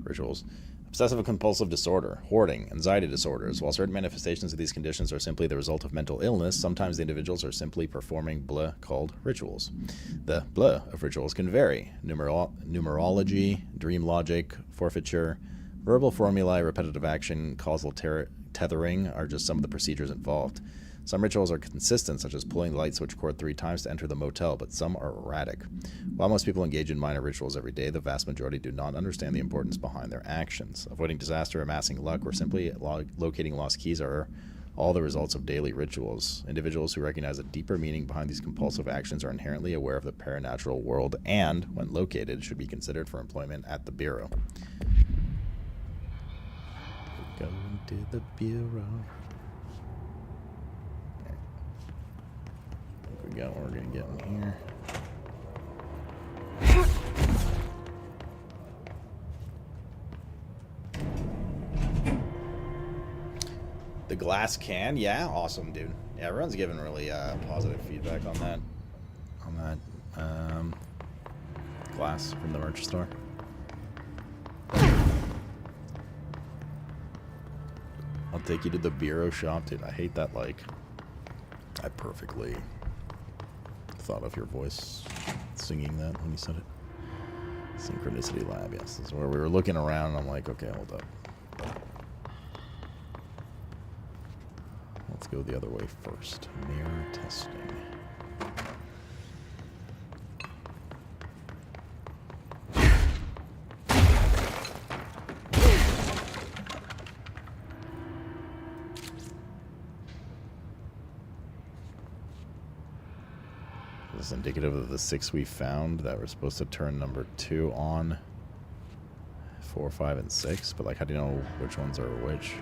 Rituals. Obsessive compulsive disorder, hoarding, anxiety disorders. While certain manifestations of these conditions are simply the result of mental illness, sometimes the individuals are simply performing blah called rituals. The blah of rituals can vary. Numerology, dream logic, forfeiture, verbal formulae, repetitive action, causal tethering are just some of the procedures involved. Some rituals are consistent, such as pulling the light switch cord 3 times to enter the motel, but some are erratic. While most people engage in minor rituals every day, the vast majority do not understand the importance behind their actions. Avoiding disaster, amassing luck, or simply locating lost keys are all the results of daily rituals. Individuals who recognize a deeper meaning behind these compulsive actions are inherently aware of the paranatural world and, when located, should be considered for employment at the Bureau. We're going to the Bureau. I think we got what we're going to get in here. The glass can, yeah, awesome, dude. Yeah, everyone's giving really positive feedback on that. Glass from the merch store. I'll take you to the Bureau shop, dude. I hate that. Like, I perfectly thought of your voice singing that when you said it. Synchronicity Lab, yes. This is where we were looking around, and I'm like, okay, hold up. Let's go the other way first. Mirror testing. This is indicative of the 6 we found that we're supposed to turn number 2 on. 4, 5, and 6, but like, how do you know which ones are which?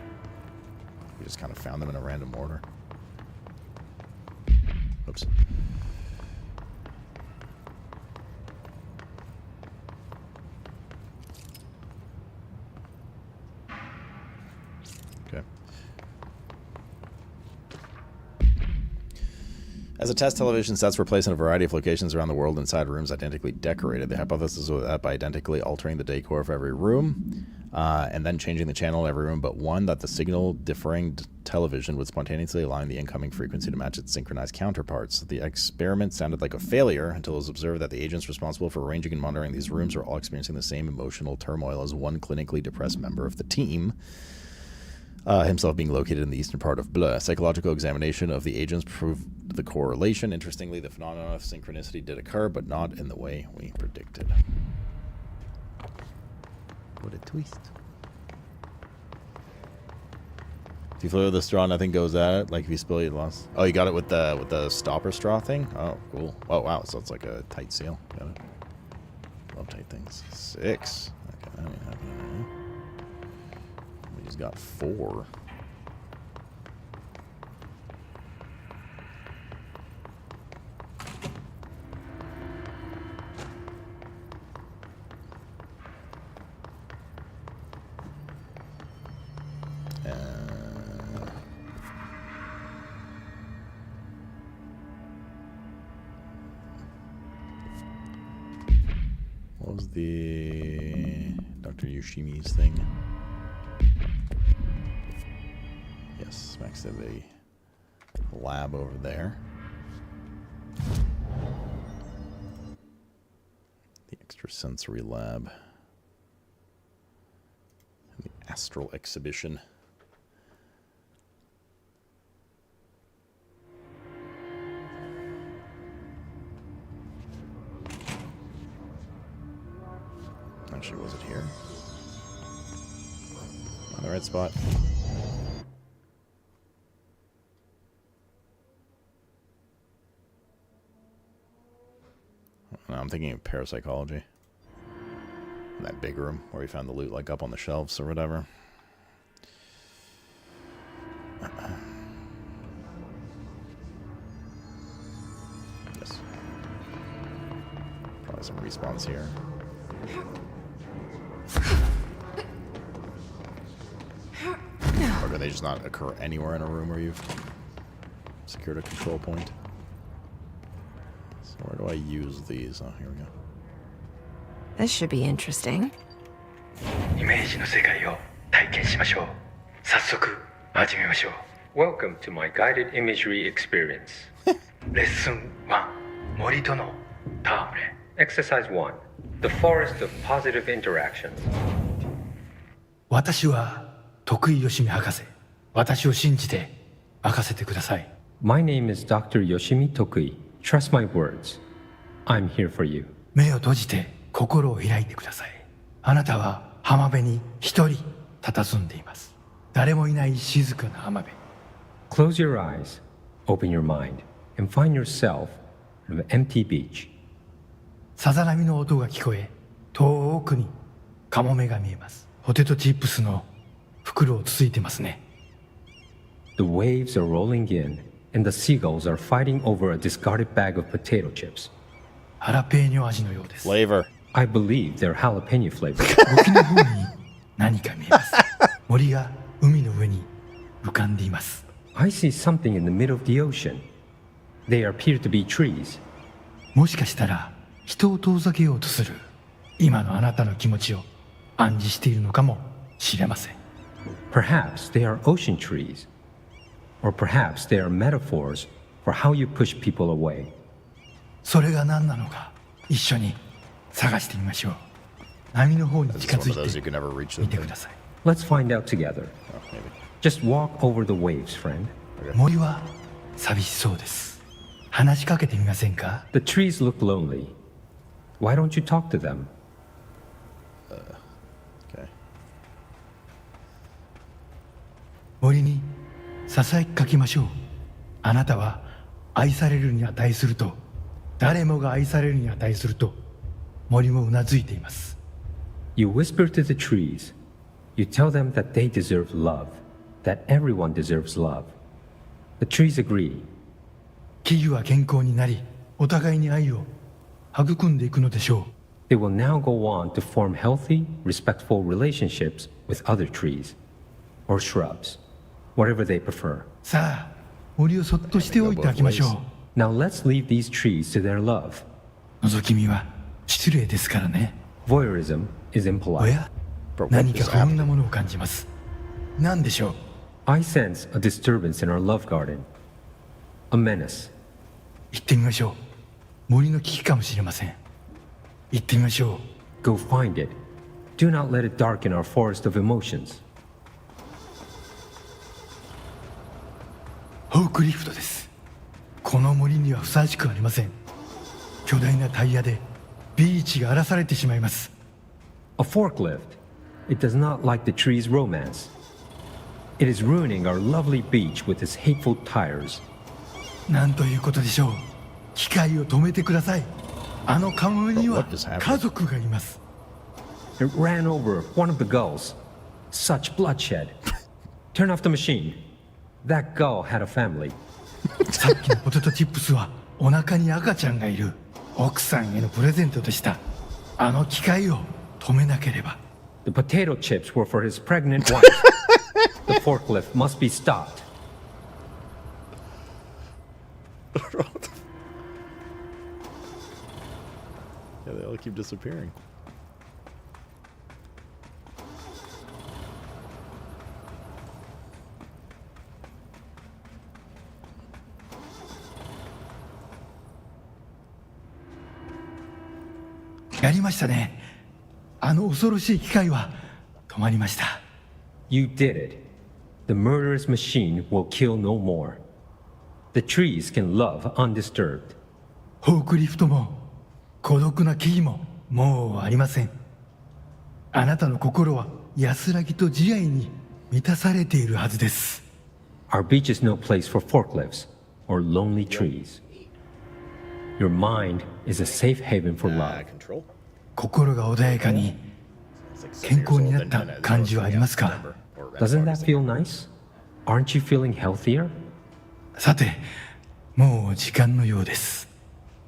We just kind of found them in a random order. Oops. Okay. As a test, television sets were placed in a variety of locations around the world inside rooms identically decorated. The hypothesis was that by identically altering the decor of every room, and then changing the channel in every room but one, that the signal differing television would spontaneously align the incoming frequency to match its synchronized counterparts. The experiment sounded like a failure until it was observed that the agents responsible for arranging and monitoring these rooms are all experiencing the same emotional turmoil as one clinically depressed member of the team, himself being located in the eastern part of Bleu. Psychological examination of the agents proved the correlation. Interestingly, the phenomenon of synchronicity did occur, but not in the way we predicted. What a twist. If you flow with the straw, nothing goes at it. Like if you spill, you lost. Oh, you got it with the stopper straw thing? Oh, cool. Oh, wow. So it's like a tight seal. Got it. Love tight things. 6. Okay, that ain't happening. We just got 4. What was the Dr. Yoshimi's thing? Yes, Max did a lab over there. The extrasensory lab. And the astral exhibition. Actually, was it here? On the right spot. No, I'm thinking of parapsychology. In that big room where we found the loot, like up on the shelves or whatever. Yes. Probably some respawns here. Or do they just not occur anywhere in a room where you've secured a control point? So where do I use these? Oh, here we go. This should be interesting. イメージの世界を体験しましょう。早速始めましょう。Welcome to my guided imagery experience. Lesson 1. 森との戯れ。Exercise 1. The forest of positive interactions. 私は徳井義美博士。私を信じて任せてください。My name is Dr. Yoshimi Tokui. Trust my words. I'm here for you. 目を閉じて心を開いてください。あなたは浜辺に一人佇んでいます。誰もいない静かな浜辺。Close your eyes, open your mind, and find yourself on an empty beach. さざ波の音が聞こえ、遠くにカモメが見えます。ポテトチップスの袋をつついてますね。The waves are rolling in, and the seagulls are fighting over a discarded bag of potato chips. ハラペーニョ味のようです。Flavor. I believe they're jalapeno flavor. 沖の方に何か見えます。森が海の上に浮かんでいます。I see something in the middle of the ocean. They appear to be trees. もしかしたら人を遠ざけようとする今のあなたの気持ちを暗示しているのかもしれません。Perhaps they are ocean trees. Or perhaps they are metaphors for how you push people away. それが何なのか一緒に探してみましょう。波の方に近づいてみてください。Let's find out together. Just walk over the waves, friend. 森は寂しそうです。話しかけてみませんか？ The trees look lonely. Why don't you talk to them? Okay. 森にささやきかけましょう。あなたは愛されるに値すると、誰もが愛されるに値すると、森もうなずいています。You whisper to the trees. You tell them that they deserve love, that everyone deserves love. The trees agree. 木々は健康になり、お互いに愛を育んでいくのでしょう。They will now go on to form healthy, respectful relationships with other trees or shrubs, whatever they prefer. さあ、森をそっとしておいてあげましょう。Now let's leave these trees to their love. 覗き見は失礼ですからね。Voyeurism is お impolite. や、何か不穏なものを感じます。何でしょう？ I sense a disturbance in our love garden. A menace. 行ってみましょう。森の危機かもしれません。行ってみましょう。Go find it. Do not let it darken our forest of emotions. フォークリフトです。この森にはふさわしくありません。巨大なタイヤでビーチが荒らされてしまいます。A forklift. It does not like the tree's romance. It is ruining our lovely beach with its hateful tires. なんということでしょう。機械を止めてください。あのカモメには家族がいます。It ran over one of the gulls. Such bloodshed. Turn off the machine. That gull had a family. さっきのポテトチップスはお腹に赤ちゃんがいる奥さんへのプレゼントでした。あの機械を止めなければ。The potato chips were for his pregnant wife. The forklift must be stopped. Yeah, they all keep disappearing.「やりましたね。あの恐ろしい機械は止まりました。 You did it. The murderous machine will kill no more. The trees can love undisturbed. フォークリフトも孤独な木々ももうありません。あなたの心は安らぎと慈愛に満たされているはずです。 Our beach is no place for forklifts or lonely trees. Your mind is a safe haven for love. 心が穏やかに健康になった感じはありますか？ Doesn't that feel nice? Aren't you feeling healthier? さて、もう時間のようです。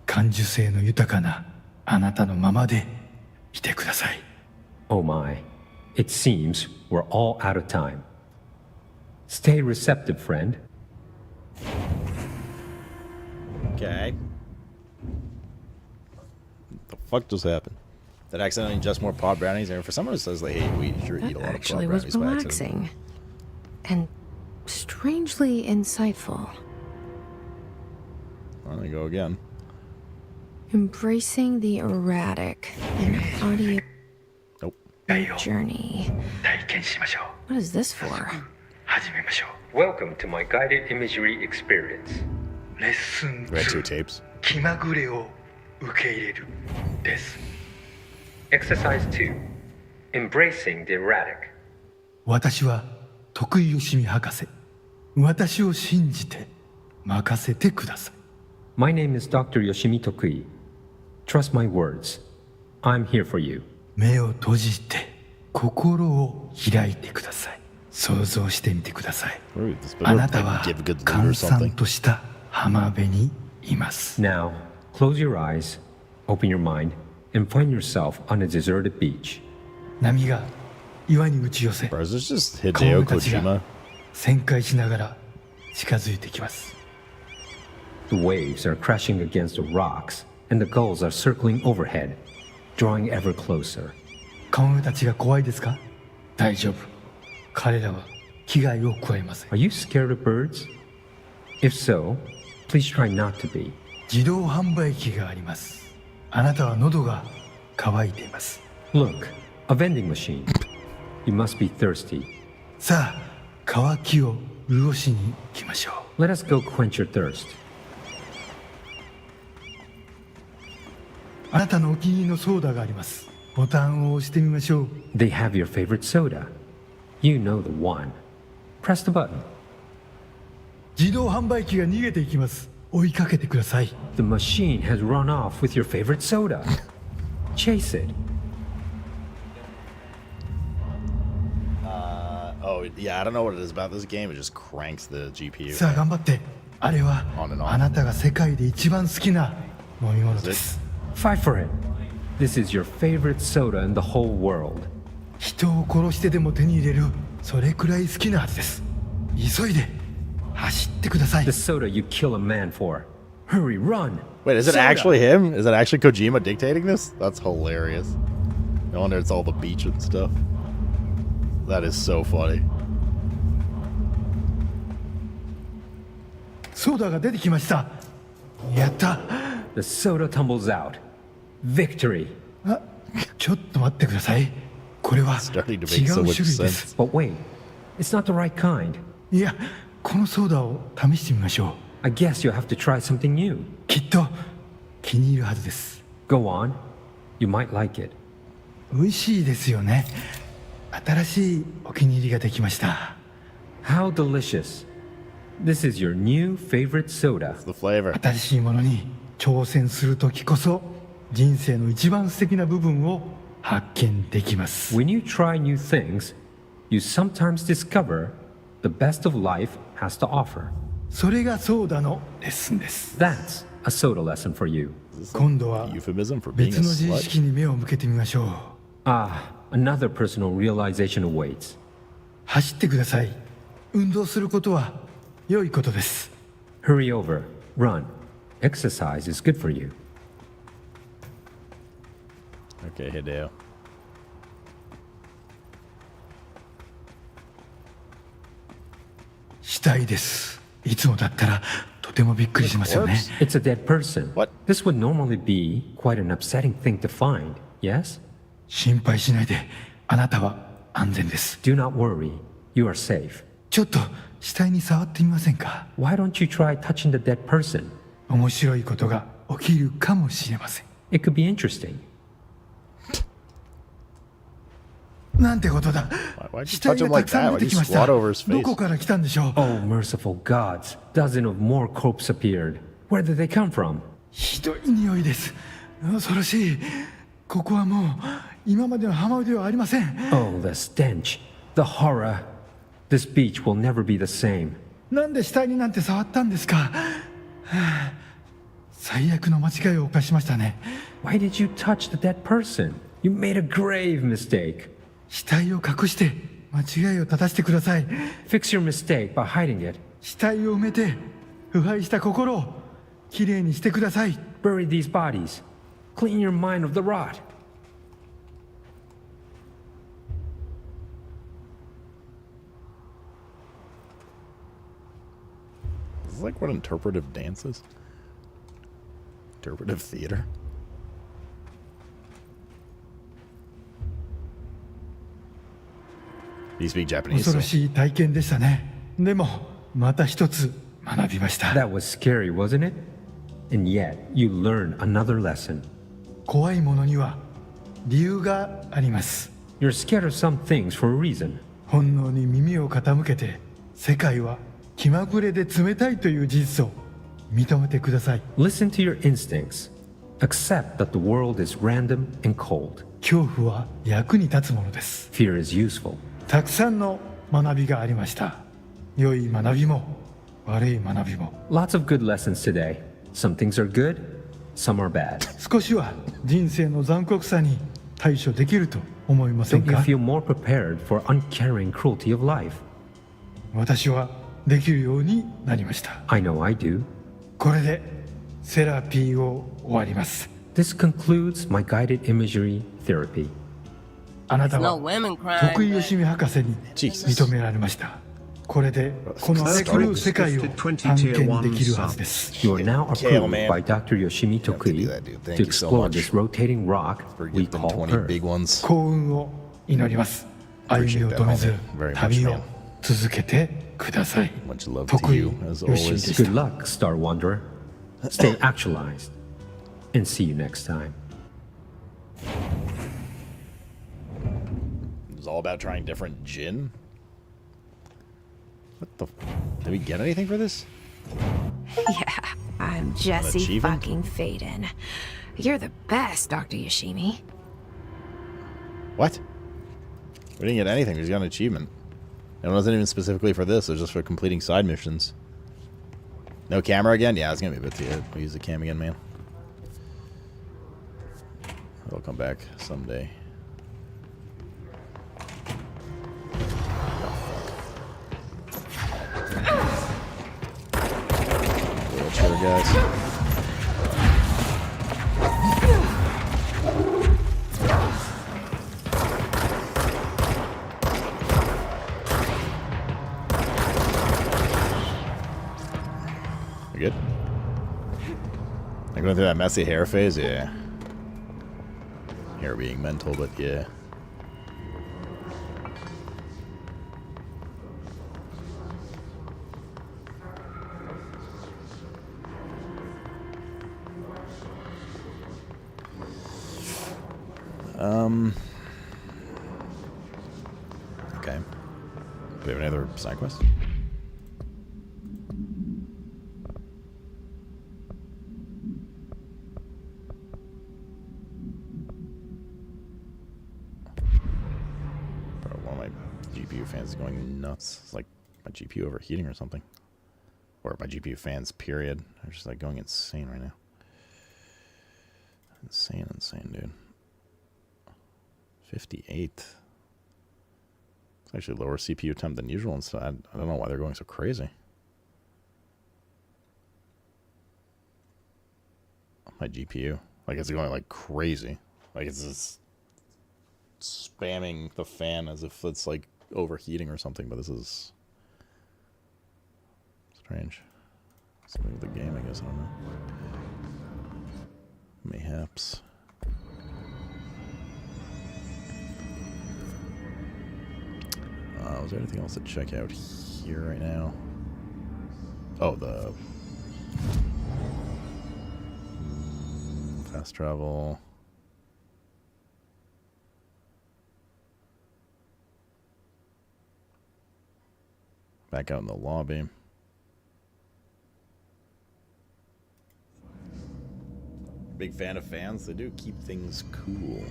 感受性の豊かなあなたのままでいてください。 Oh my, it seems we're all out of time. Stay receptive, friend. Okay. What the fuck just happened? Did I accidentally ingest more pod brownies? And for someone who says they hate wheat, you sure eat a lot of pod Actually brownies was by accident. relaxing. And strangely insightful. Well, there you go again. Embracing the erratic in an audio Nope. journey. What is this for? Welcome to my guided imagery experience. Lesson Read 2 tapes. 気まぐれを受け入れるです。 Exercise 2. Embracing the erratic. 私は徳井義美博士。私を信じて任せてください。My name is Dr. Yoshimi Tokui. Trust my words. I'm here for you. 目を閉じて心を開いてください。想像してみてください。あなたは閑散とした浜辺にいます。Now, close your eyes, open your mind, and find yourself on a deserted beach. 波が岩に打ち寄せ、カモメたちが旋回しながら近づいてきます。The waves are crashing against the rocks, and the gulls are circling overhead, drawing ever closer. カモメたちが怖いですか？大丈夫。彼らは危害を加えません。Are you scared of birds? If so, please try not to be. 自動販売機があります。あなたは喉が渇いています。Look, a vending machine. You must be thirsty. さあ、渇きを潤しに行きましょう。Let us go quench your thirst. あなたのお気に入りのソーダがあります。ボタンを押してみましょう。They have your favorite soda. You know the one. Press the button. 自動販売機が逃げていきます。追いかけてください。The machine has run off with your favorite soda. Chase it. Oh, yeah, I don't know what it is about this game. It just cranks the GPU. さあ、頑張って。あれはあなたが世界で一番好きな飲み物です。Fight for it. This is your favorite soda in the whole world. 人を殺してでも手に入れる、それくらい好きなはずです。急いで走ってください。 The soda you kill a man for. Hurry, run. Wait, is it actually him? Is it actually Kojima dictating this? That's hilarious. No wonder it's all the beach and stuff. That is so funny. ソーダが出てきました。やった。 The soda tumbles out. Victory. あ、ちょっと待ってください。これは違う種類です。 But wait, it's not the right kind. いや、このソーダを試してみましょう。I guess you'll have to try something new. きっと気に入るはずです。 Go on. You might like it. 美味しいですよね。新しいお気に入りができました。 How delicious. This is your new favorite soda. The flavor. 新しいものに挑戦するときこそ人生の一番素敵な部分を発見できます。 When you try new things, you sometimes discover the best of life has to offer. それがソーダのレッスンです。 That's a soda lesson for you. 今度は別の自意識に目を向けてみましょう。Ah, another personal realization awaits. 走ってください。運動することは良いことです。 Hurry over. Run. Exercise is good for you. Okay, Hideo. 死体です。いつもだったらとてもびっくりしますよね。It's a dead person. What? This would normally be quite an upsetting thing to find, yes? 心配しないで。あなたは安全です。 Do not worry. You are safe. ちょっと死体に触ってみませんか？ Why don't you try touching the dead person? 面白いことが起きるかもしれません。It could be interesting. なんてことだ。死体がたくさん出てきました。どこから来たんでしょう？ Oh, merciful gods. Dozens of more corpses appeared. Where did they come from? ひどい匂いです。恐ろしい。ここはもう今までの浜辺ではありません。Oh, the stench. The horror. This beach will never be the same. なんで死体になんて触ったんですか？はあ、最悪の間違いを犯しましたね。Why did you touch the dead person? You made a grave mistake. 死体を隠して間違いを正してください。Fix your mistake by hiding it. 死体を埋めて腐敗した心をきれいにしてください。Bury these bodies. Clean your mind of the rot. Is this like what interpretive dance is? Interpretive theater? Do you speak Japanese? 恐ろしい体験でしたね。でもまた一つ学びました。 That was scary, wasn't it? And yet, you learned another lesson. 怖いものには理由があります。 You're scared of some things for a reason. 本能に耳を傾けて、世界は気まぐれで冷たいという事実を認めてください。 Listen to your instincts. Accept that the world is random and cold. 恐怖は役に立つものです。 Fear is useful. たくさんの学びがありました。良い学びも悪い学びも。 Lots of good lessons today. Some things are good, some are bad. 少しは人生の残酷さに対処できると思いません Don't you か？ feel more prepared for uncaring cruelty of life? 私はできるようになりました。 I know I do. これでセラピーを終わります。 This concludes my guided imagery therapy. あなたは徳井義美博士に認められました。これでこの荒れ狂う世界を探検できるはずです。 You are now approved by Dr. Yoshimi Tokui to explore this rotating rock we call Earth. 幸運を祈ります。歩みを止めず旅を続けてください。徳井義美でした。 Good luck, Star Wanderer. Stay actualized. And see you next time. It was all about trying different gin? What the... Did we get anything for this? Yeah, I'm Jesse fucking Faden. You're the best, Dr. Yoshimi. What? We didn't get anything. We just got an achievement. And it wasn't even specifically for this. It was just for completing side missions. No camera again? Yeah, it's going to be a bit too. We'll use the cam again, man. It'll come back someday. Wheelchair, guys. You good? I'm going through that messy hair phase? Yeah. Hair being mental, but yeah. Okay. Do we have any other side quests? GPU fans going nuts. It's like my GPU overheating or something. Or my GPU fans, period. They're just like going insane right now. Insane, dude. 58. It's actually lower CPU time than usual, and so I don't know why they're going so crazy. My GPU. Like, it's going like crazy. Like, it's just spamming the fan as if it's like overheating or something, but this is strange. Something with the game, I guess. I don't know. Mayhaps. Was there anything else to check out here right now? Oh, the fast travel. Back out in the lobby. Big fan of fans. They do keep things cool.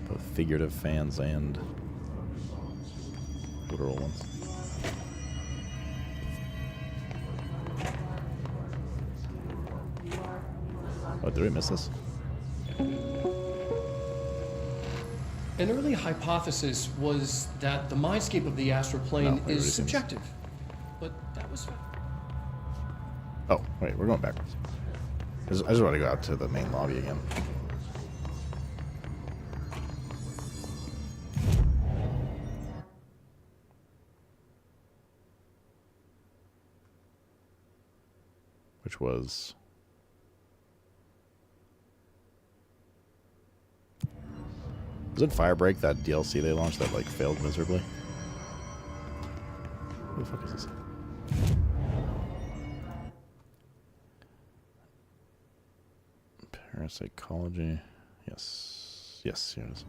Both figurative fans and literal ones. Oh, did we miss this? An early hypothesis was that the mindscape of the astral plane is subjective, but that was... Oh, wait, we're going backwards. I just want to go out to the main lobby again. Which was... Was it Firebreak, that DLC they launched that like failed miserably? Who the fuck is this? Parapsychology. Yes. Yes, here it is.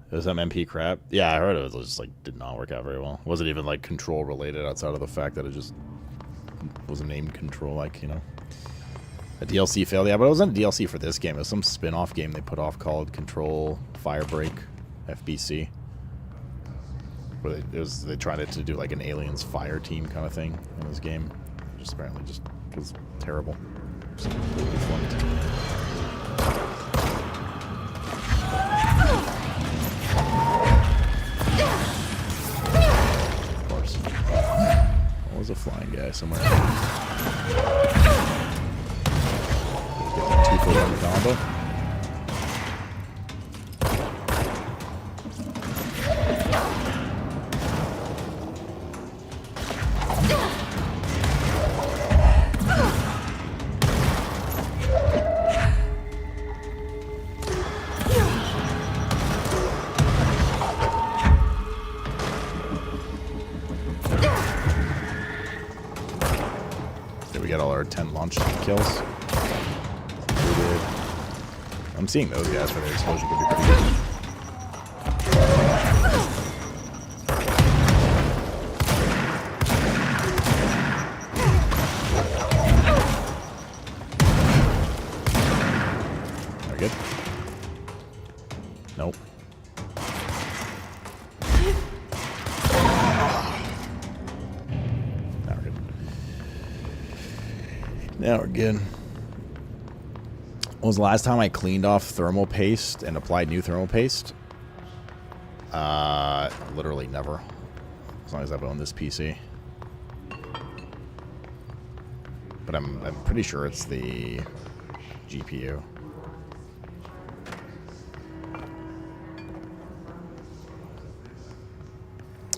It was MMP crap. Yeah, I heard it was just like did not work out very well. It wasn't even like control related outside of the fact that it just was named control, like, you know. A DLC failed, yeah, but it wasn't a DLC for this game. It was some spin-off game they put off called Control Firebreak FBC. Where they tried to do like an Aliens fire team kind of thing in this game. Just apparently just was terrible. Just completely flunked. Of course. There was a flying guy somewhere. Get 2 for 1 combo. We got all our 10 launch kills. I'm seeing those guys for their explosion could be pretty good. Are we good? Nope. Now we're good. When was the last time I cleaned off thermal paste and applied new thermal paste? Literally never. As long as I've owned this PC. But I'm pretty sure it's the GPU.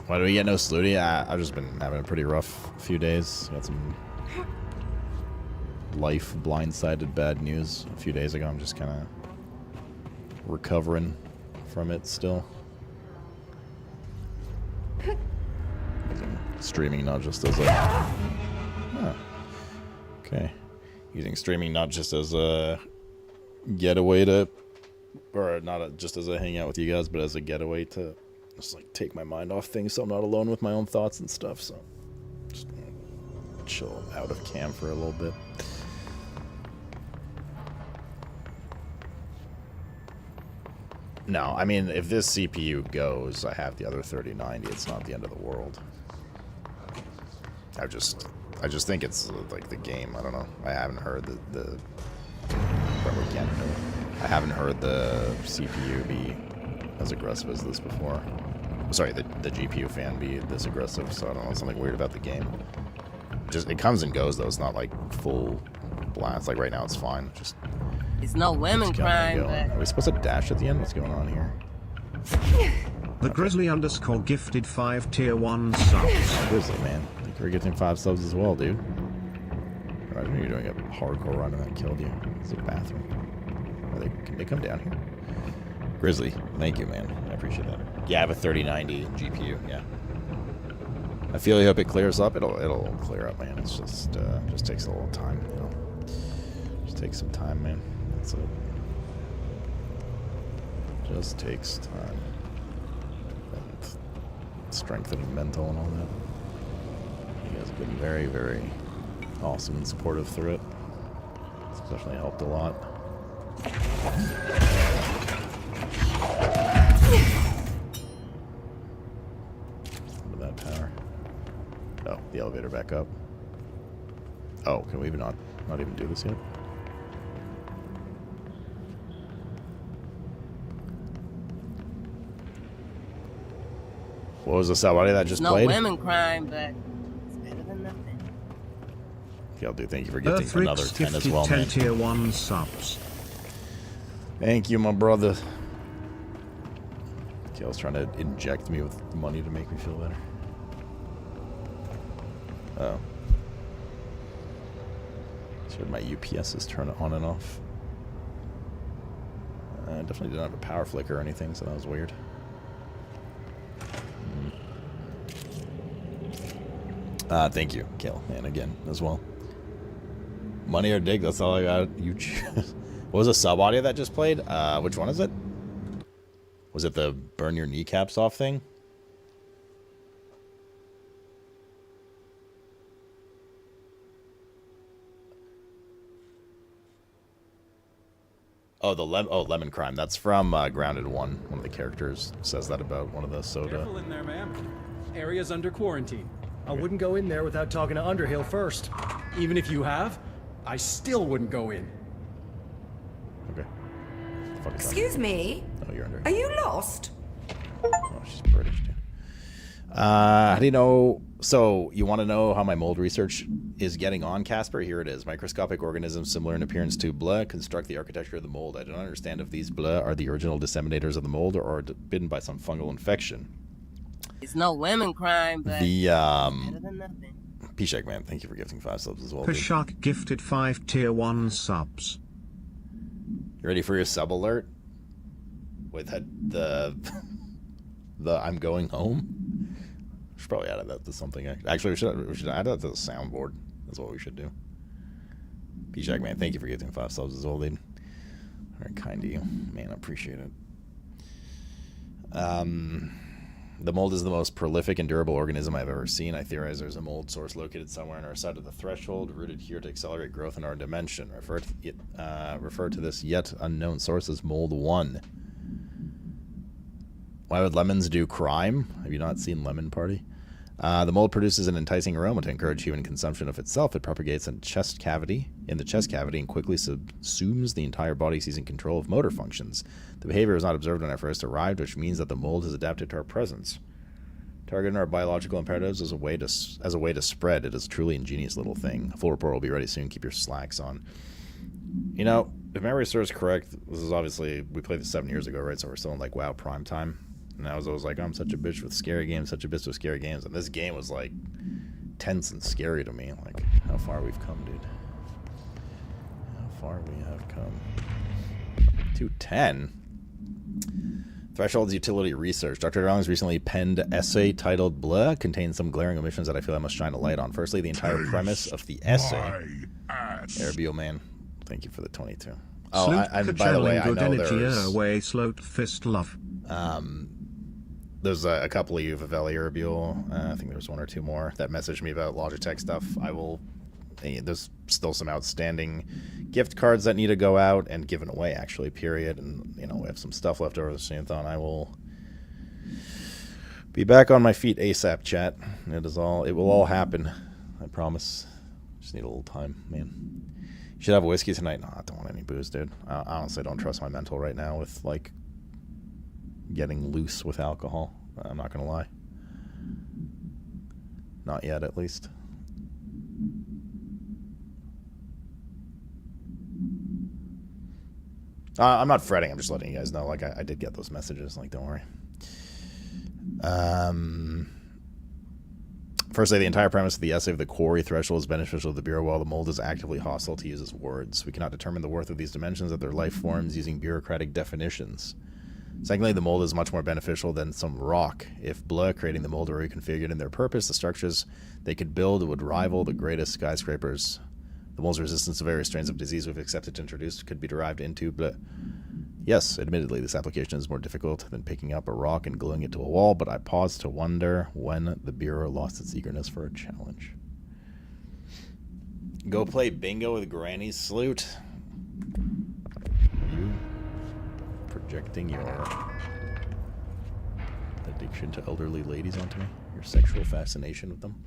Why do we get no Sluty? I've just been having a pretty rough few days. Got some life blindsided bad news a few days ago. I'm just kind of recovering from it still. Using streaming not just as a okay, using streaming not just as a getaway to, or not just as a hangout with you guys, but as a getaway to just like take my mind off things so I'm not alone with my own thoughts and stuff. So just chill out of cam for a little bit. No, I mean, if this CPU goes, I have the other 3090. It's not the end of the world. I just think it's like the game. I don't know. I haven't heard the I haven't heard the CPU be as aggressive as this before. Sorry, the GPU fan be this aggressive. So I don't know. Something weird about the game. Just it comes and goes though. It's not like full blast. Like right now, it's fine. Just. It's no women crime, but... Are we supposed to dash at the end? What's going on here? The Grizzly _ gifted 5 tier 1 subs. Grizzly, man. Thank you for getting 5 subs as well, dude. Right, I knew you were doing a hardcore run and that killed you. It's a bathroom. Can they come down here? Grizzly, thank you, man. I appreciate that. Yeah, I have a 3090 GPU, yeah. I feel hope it clears up. It'll clear up, man. It's just takes a little time, you know. Just takes some time, man. That's it. Just takes time. And strength and mental and all that. You guys have been very, very awesome and supportive through it. It's definitely helped a lot. Under that tower. Oh, the elevator back up. Oh, can we even not even do this yet? What was the somebody that just played? No women crime, but it's better than nothing. Okay, I'll do. Thank you for getting another 10 as well, 10 man. tier 1 subs. Thank you, my brother. Kale's trying to inject me with money to make me feel better. Oh. Should my UPSs turn on and off? I definitely didn't have a power flicker or anything, so that was weird. Thank you, Kill, and again, as well. Money or dig, that's all I got. You choose. What was the sub audio that just played? Which one is it? Was it the burn your kneecaps off thing? Oh, Lemon Crime. That's from Grounded 1. One of the characters says that about one of the soda. Careful in there, ma'am. Area's under quarantine. I wouldn't go in there without talking to Underhill first. Even if you have, I still wouldn't go in. Okay. Excuse me? Oh, you're under. Are you lost? Oh, she's British, dude. How do you know? So, you want to know how my mold research is getting on, Casper? Here it is. Microscopic organisms similar in appearance to blah construct the architecture of the mold. I don't understand if these blah are the original disseminators of the mold or are bitten by some fungal infection. It's no women crime, but the better than nothing. Pishak man, thank you for gifting 5 subs as well. Pishak gifted 5 tier 1 subs. You ready for your sub alert? With the I'm going home? We should probably add that to something. Actually, we should add that to the soundboard. That's what we should do. Pishak man, thank you for gifting 5 subs as well, dude. Very kind of you. Man, I appreciate it. The mold is the most prolific and durable organism I've ever seen. I theorize there's a mold source located somewhere on our side of the threshold, rooted here to accelerate growth in our dimension. Refer to this yet unknown source as Mold 1. Why would lemons do crime? Have you not seen Lemon Party? The mold produces an enticing aroma to encourage human consumption of itself. It propagates in the chest cavity, and quickly subsumes the entire body, seizing control of motor functions. The behavior was not observed when I first arrived, which means that the mold has adapted to our presence. Targeting our biological imperatives as a way to spread. It is a truly ingenious little thing. A full report will be ready soon. Keep your slacks on. You know, if memory serves correct, this is obviously, we played this 7 years ago, right? So we're still in like WoW prime time. And I was always like, I'm such a bitch with scary games, such a bitch with scary games. And this game was like tense and scary to me. Like, how far we've come, dude. How far we have come. 210. Threshold's utility research. Dr. Darling's recently penned essay titled Blah contains some glaring omissions that I feel I must shine a light on. Firstly, the entire premise of the essay. Airbio man, thank you for the 22. Oh, and by the way, I know there's a couple of you, Vivelli, Urbiel, I think there's 1 or 2 more that messaged me about Logitech stuff. There's still some outstanding gift cards that need to go out and given away, actually, period. And, you know, we have some stuff left over the Streamathon. I will be back on my feet ASAP, chat. It will all happen. I promise. Just need a little time, man. You should have a whiskey tonight. No, I don't want any booze, dude. I honestly don't trust my mental right now with, like, getting loose with alcohol. I'm not going to lie. Not yet, at least. I'm not fretting. I'm just letting you guys know. Like, I did get those messages. Like, don't worry. Firstly, the entire premise of the essay of the quarry threshold is beneficial to the Bureau, while the mold is actively hostile to use its words. We cannot determine the worth of these dimensions of their life forms using bureaucratic definitions. Secondly, the mold is much more beneficial than some rock. If Blah creating the mold were reconfigured in their purpose, the structures they could build would rival the greatest skyscrapers. The mold's resistance to various strains of disease we've accepted to introduce could be derived into Blah. Yes, admittedly, this application is more difficult than picking up a rock and gluing it to a wall, but I pause to wonder when the Bureau lost its eagerness for a challenge. Go play bingo with Granny's Salute. You projecting your addiction to elderly ladies onto me? Your sexual fascination with them?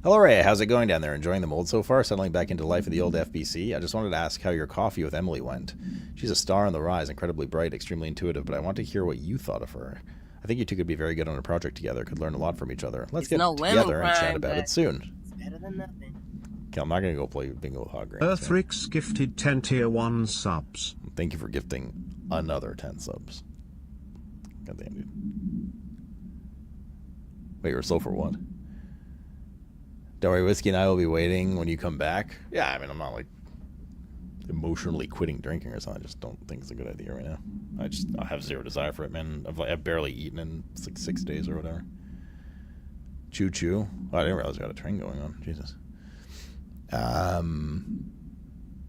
Hello, Ray. How's it going down there? Enjoying the mold so far? Settling back into life at the old FBC? I just wanted to ask how your coffee with Emily went. She's a star on the rise, incredibly bright, extremely intuitive, but I want to hear what you thought of her. I think you two could be very good on a project together, could learn a lot from each other. Let's get together and chat about it soon. It's better than nothing. Okay, I'm not going to go play bingo with Hog Grains. Earthrix gifted 10 tier 1 subs. Thank you for gifting another 10 subs. Goddamn, dude. Wait, you're slow for what? Don't worry, Whiskey and I will be waiting when you come back. Yeah, I mean, I'm not, like, emotionally quitting drinking or something. I just don't think it's a good idea right now. I have zero desire for it, man. I've barely eaten in, like, 6 days or whatever. Choo choo. Oh, I didn't realize we got a train going on. Jesus.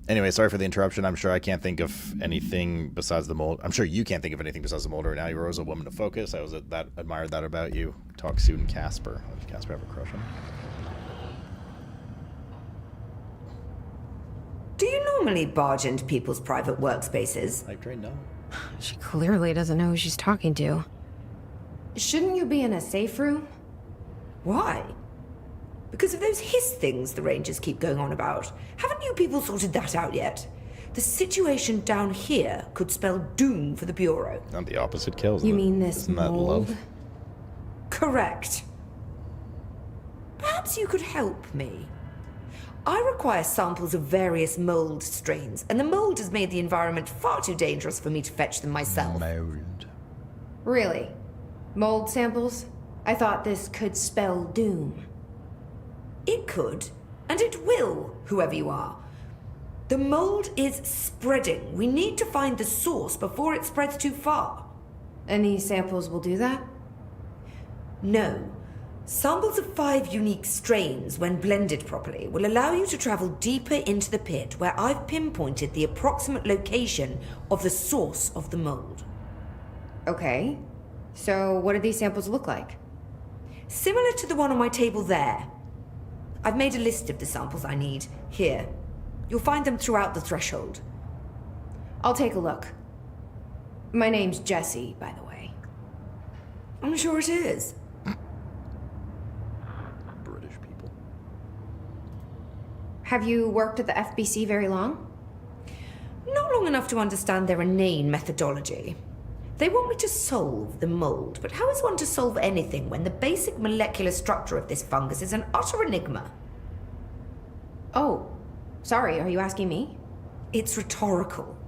Anyway, sorry for the interruption. I'm sure I can't think of anything besides the mold. I'm sure you can't think of anything besides the mold right now. You were always a woman to focus. I admired that about you. Talk soon, Casper. Does Casper have a crush on me? Do you normally barge into people's private workspaces? Hype train, no. She clearly doesn't know who she's talking to. Shouldn't you be in a safe room? Why? Because of those hiss things the Rangers keep going on about. Haven't you people sorted that out yet? The situation down here could spell doom for the Bureau. Not the opposite kills. You mean this mold? Love? Correct. Perhaps you could help me. I require samples of various mold strains, and the mold has made the environment far too dangerous for me to fetch them myself. Mold. Really? Mold samples? I thought this could spell doom. It could, and it will, whoever you are. The mold is spreading. We need to find the source before it spreads too far. And these samples will do that? No. Samples of 5 unique strains, when blended properly, will allow you to travel deeper into the pit, where I've pinpointed the approximate location of the source of the mold. Okay. So what do these samples look like? Similar to the one on my table there. I've made a list of the samples I need. Here. You'll find them throughout the threshold. I'll take a look. My name's Jessie, by the way. I'm sure it is. British people. Have you worked at the FBC very long? Not long enough to understand their inane methodology. They want me to solve the mold, but how is one to solve anything when the basic molecular structure of this fungus is an utter enigma? Oh, sorry, are you asking me? It's rhetorical.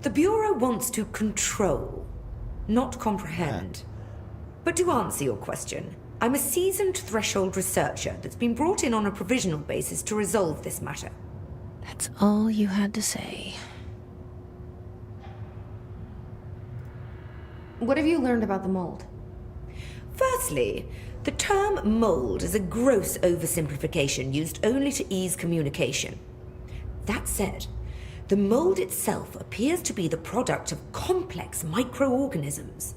The Bureau wants to control, not comprehend. But to answer your question, I'm a seasoned threshold researcher that's been brought in on a provisional basis to resolve this matter. That's all you had to say. What have you learned about the mold? Firstly, the term mold is a gross oversimplification used only to ease communication. That said, the mold itself appears to be the product of complex microorganisms.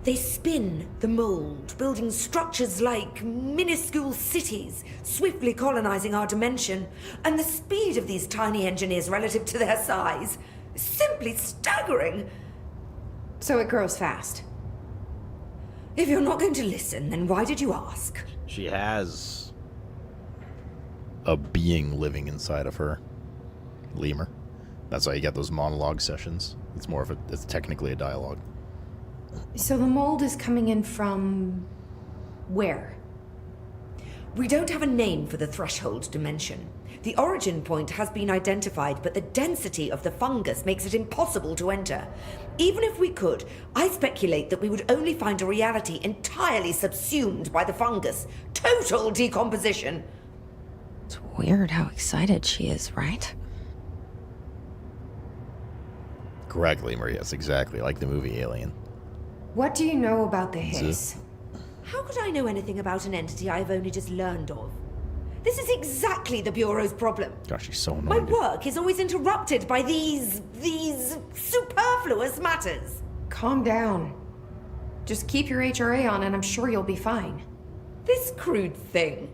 They spin the mold, building structures like minuscule cities, swiftly colonizing our dimension, and the speed of these tiny engineers relative to their size is simply staggering. So it grows fast. If you're not going to listen, then why did you ask? She has a being living inside of her. Lemur. That's why you get those monologue sessions. It's technically a dialogue. So the mold is coming in from where? We don't have a name for the threshold dimension. The origin point has been identified, but the density of the fungus makes it impossible to enter. Even if we could, I speculate that we would only find a reality entirely subsumed by the fungus. Total decomposition. It's weird how excited she is, right? Correct, Lemur. Yes, exactly. Like the movie Alien. What do you know about the hiss? How could I know anything about an entity I've only just learned of? This is exactly the Bureau's problem. Gosh, she's so annoying. My work is always interrupted by these superfluous matters. Calm down. Just keep your HRA on and I'm sure you'll be fine. This crude thing.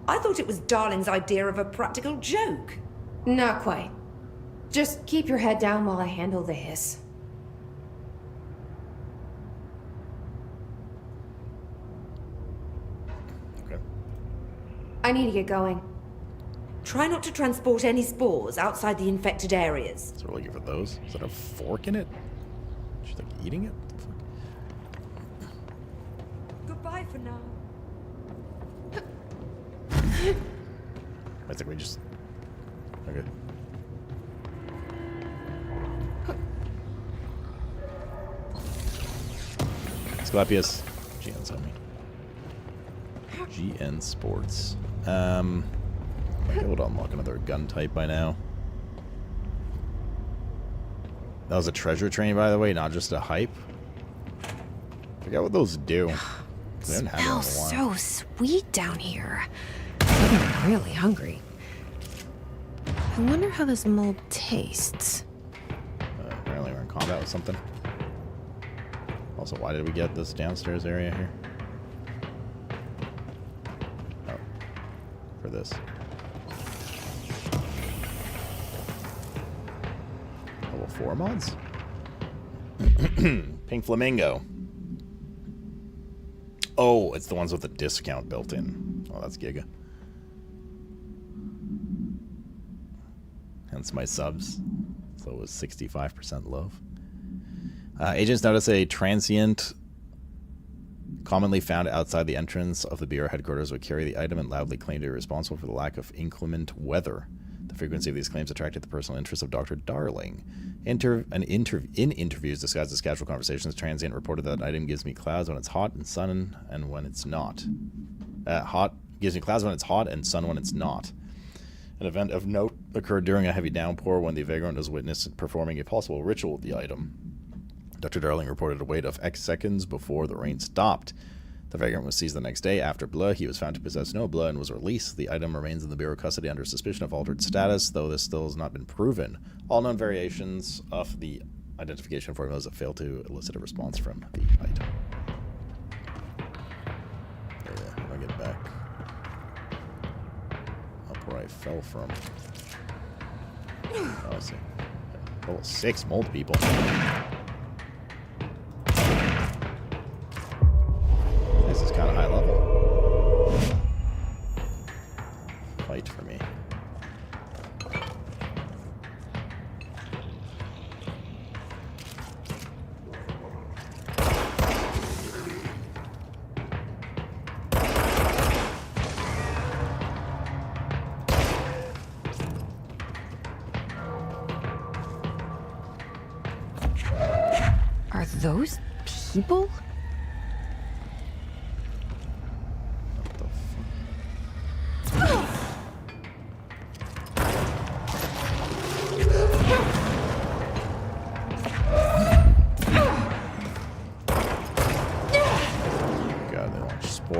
I thought it was Darling's idea of a practical joke. Not quite. Just keep your head down while I handle the hiss. I need to get going. Try not to transport any spores outside the infected areas. So we're looking for those? Is that a fork in it? She's like eating it? Goodbye for now. I think we just... Okay. Sclapius. GN's on me. GN Sports. I would unlock another gun type by now. That was a treasure train, by the way, not just a hype. Forget what those do. smells so sweet down here. I'm getting really hungry. I wonder how this mold tastes. Apparently we're in combat with something. Also, why did we get this downstairs area here? Oh. For this. Level 4 mods? Pink Flamingo. Oh, it's the ones with the discount built in. Oh, that's Giga. Hence my subs. So it was 65% love. Agents notice a transient commonly found outside the entrance of the Bureau headquarters would carry the item and loudly claim to be responsible for the lack of inclement weather. The frequency of these claims attracted the personal interest of Dr. Darling. In interviews disguised as casual conversations, transient reported that item gives me clouds when it's hot and sun and when it's not. Gives me clouds when it's hot and sun when it's not. An event of note occurred during a heavy downpour when the vagrant was witnessed performing a possible ritual with the item. Dr. Darling reported a wait of X seconds before the rain stopped. The vagrant was seized the next day after blood. He was found to possess no blood and was released. The item remains in the Bureau custody under suspicion of altered status, though this still has not been proven. All known variations of the identification formulas have failed to elicit a response from the item. Yeah, I'll get back up where I fell from. Oh, I see. Level 6 mold people. This is kind of high level. Fight for me. Are those people?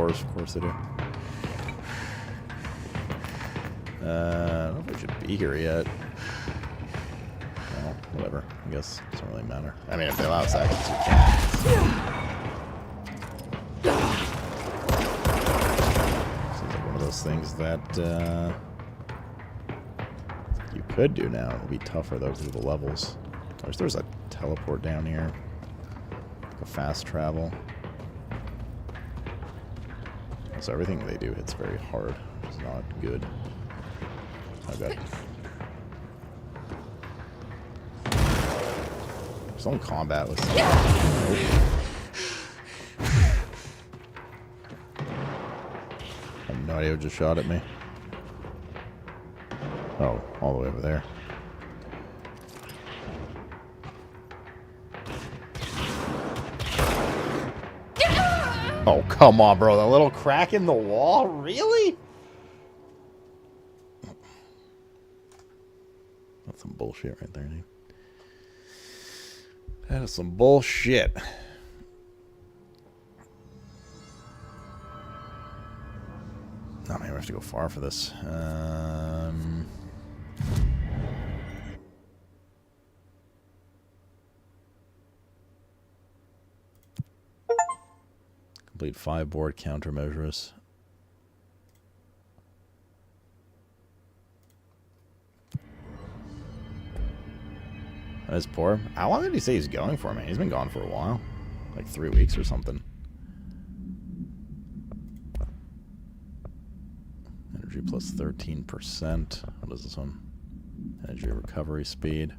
Of course they do. I don't know if we should be here yet. Well, whatever. I guess it doesn't really matter. I mean, if they allow seconds, you can. Seems like one of those things that you could do now. It'll be tougher, though, because of the levels. I wish there was a teleport down here. Like a fast travel. So everything they do hits very hard, which is not good. Oh god. Some combat with something. I have no idea who just shot at me. Oh, all the way over there. Oh, come on, bro. That little crack in the wall? Really? That's some bullshit right there, dude. That is some bullshit. Oh, man, we have to go far for this. Complete 5 board countermeasures. That's poor. How long did he say he's going for, man? He's been gone for a while. Like 3 weeks or something. Energy plus 13%. What is this one? Energy recovery speed.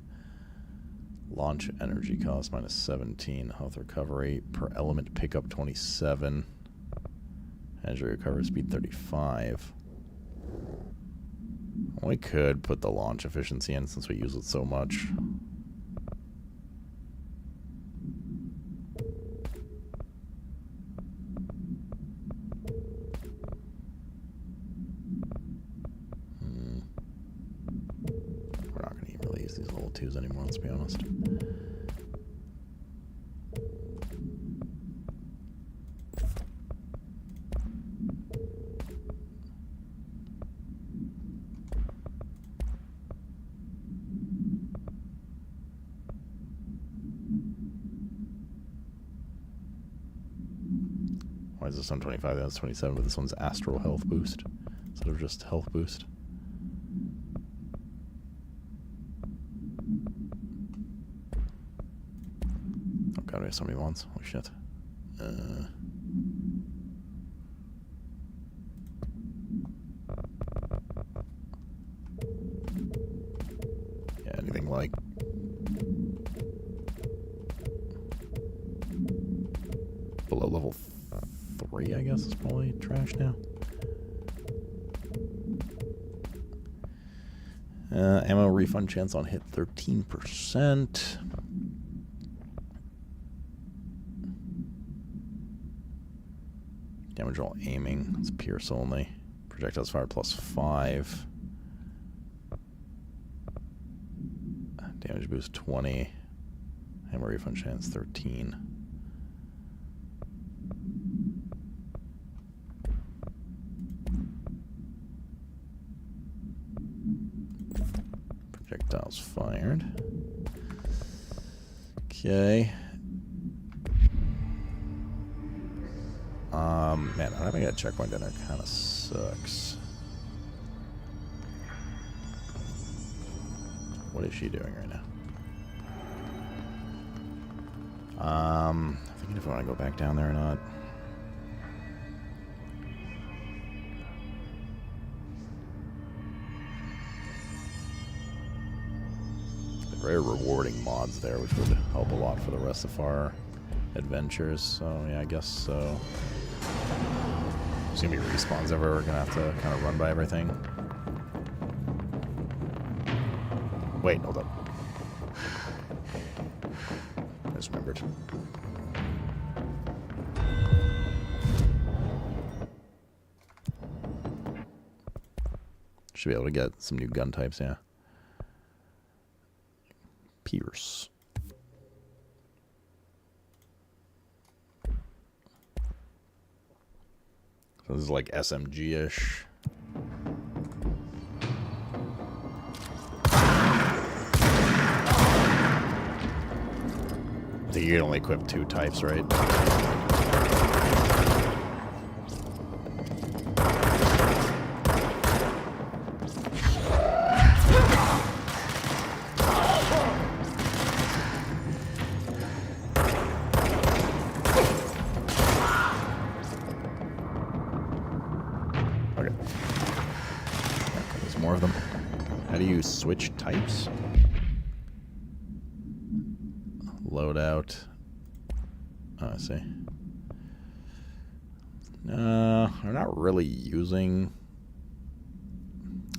Launch energy cost minus 17. Health recovery per element pickup 27. Energy recovery speed 35. We could put the launch efficiency in since we use it so much. We're not going to really use these level 2s anymore, let's be honest. Why is this one 25? That's 27, but this one's Astral Health Boost instead of just Health Boost. Oh god, we have so many ones. Holy shit. Yeah, anything like below level 3, I guess, is probably trash now. Ammo refund chance on hit 13%. Damage roll aiming. It's pierce only. Projectiles fired +5. Damage boost 20. Ammo refund chance 13. Projectiles fired. Okay. Man, not having a checkpoint in there kind of sucks. What is she doing right now? I'm thinking if I want to go back down there or not. Very rewarding mods there, which would help a lot for the rest of our adventures. So yeah, I guess so. There's gonna be respawns everywhere. We're gonna have to kind of run by everything. Wait, hold up. I just remembered. Should be able to get some new gun types, yeah. Pierce. So this is like SMG-ish. I think you can only equip 2 types, right? Switch types. Loadout. Oh, I see. We're not really using.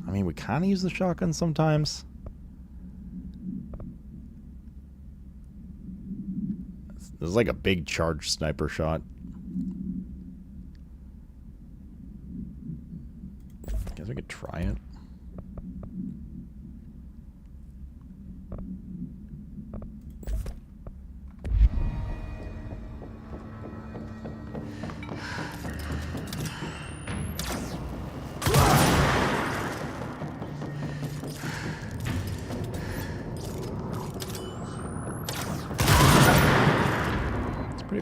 I mean, we kind of use the shotgun sometimes. There's like a big charged sniper shot. Guess we could try it.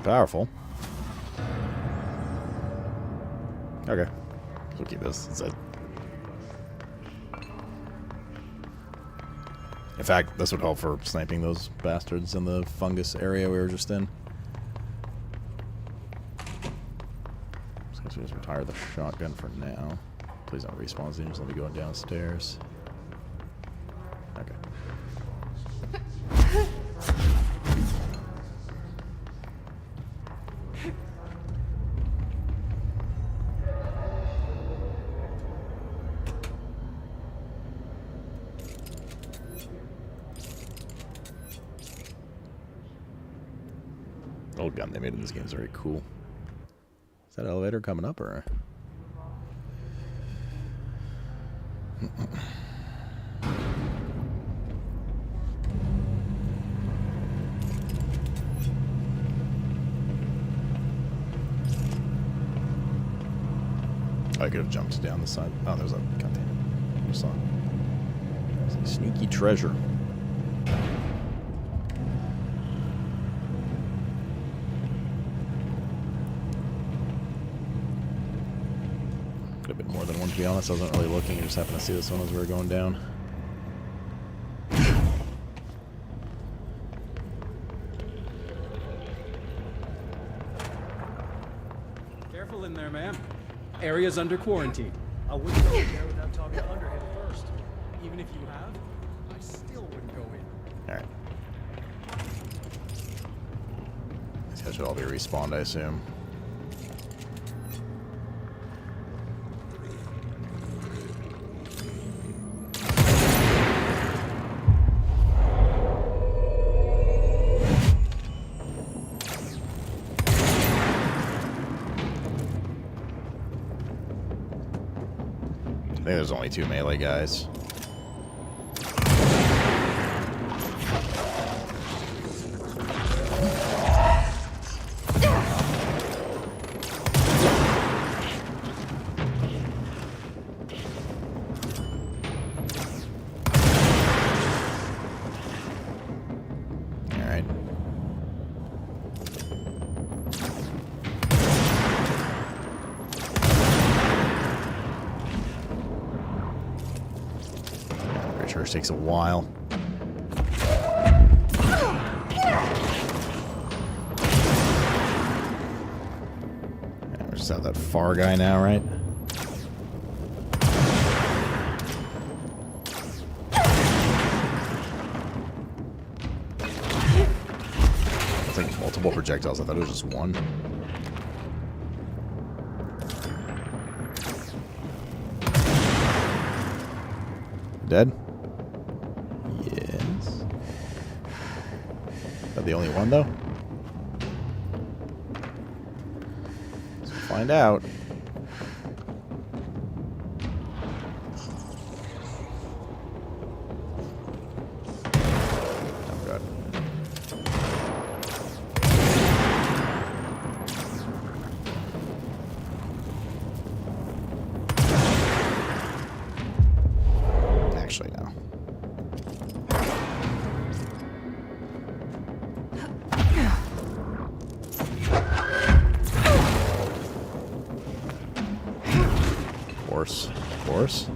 Powerful. Okay. We'll keep this instead. In fact, this would help for sniping those bastards in the fungus area we were just in. So I guess we just retire the shotgun for now. Please don't respawn, so just let me go downstairs. Okay. Old gun they made in this game is very cool. Is that elevator coming up or? I could have jumped down the side. Oh, there's a goddamn. I saw. There's a sneaky treasure. to be honest. I wasn't really looking. I just happened to see this one as we were going down. Careful in there, ma'am. Area's under quarantine. I wouldn't go in there without talking to Underhill first. Even if you have, I still wouldn't go in. Alright. These guys should all be respawned, I assume. I think there's only 2 melee guys. Takes a while. Yeah, we just have that far guy now, right? It's like multiple projectiles. I thought it was just one. Dead? The only one, though? Let's find out. Oh, God. Actually, no. Of course.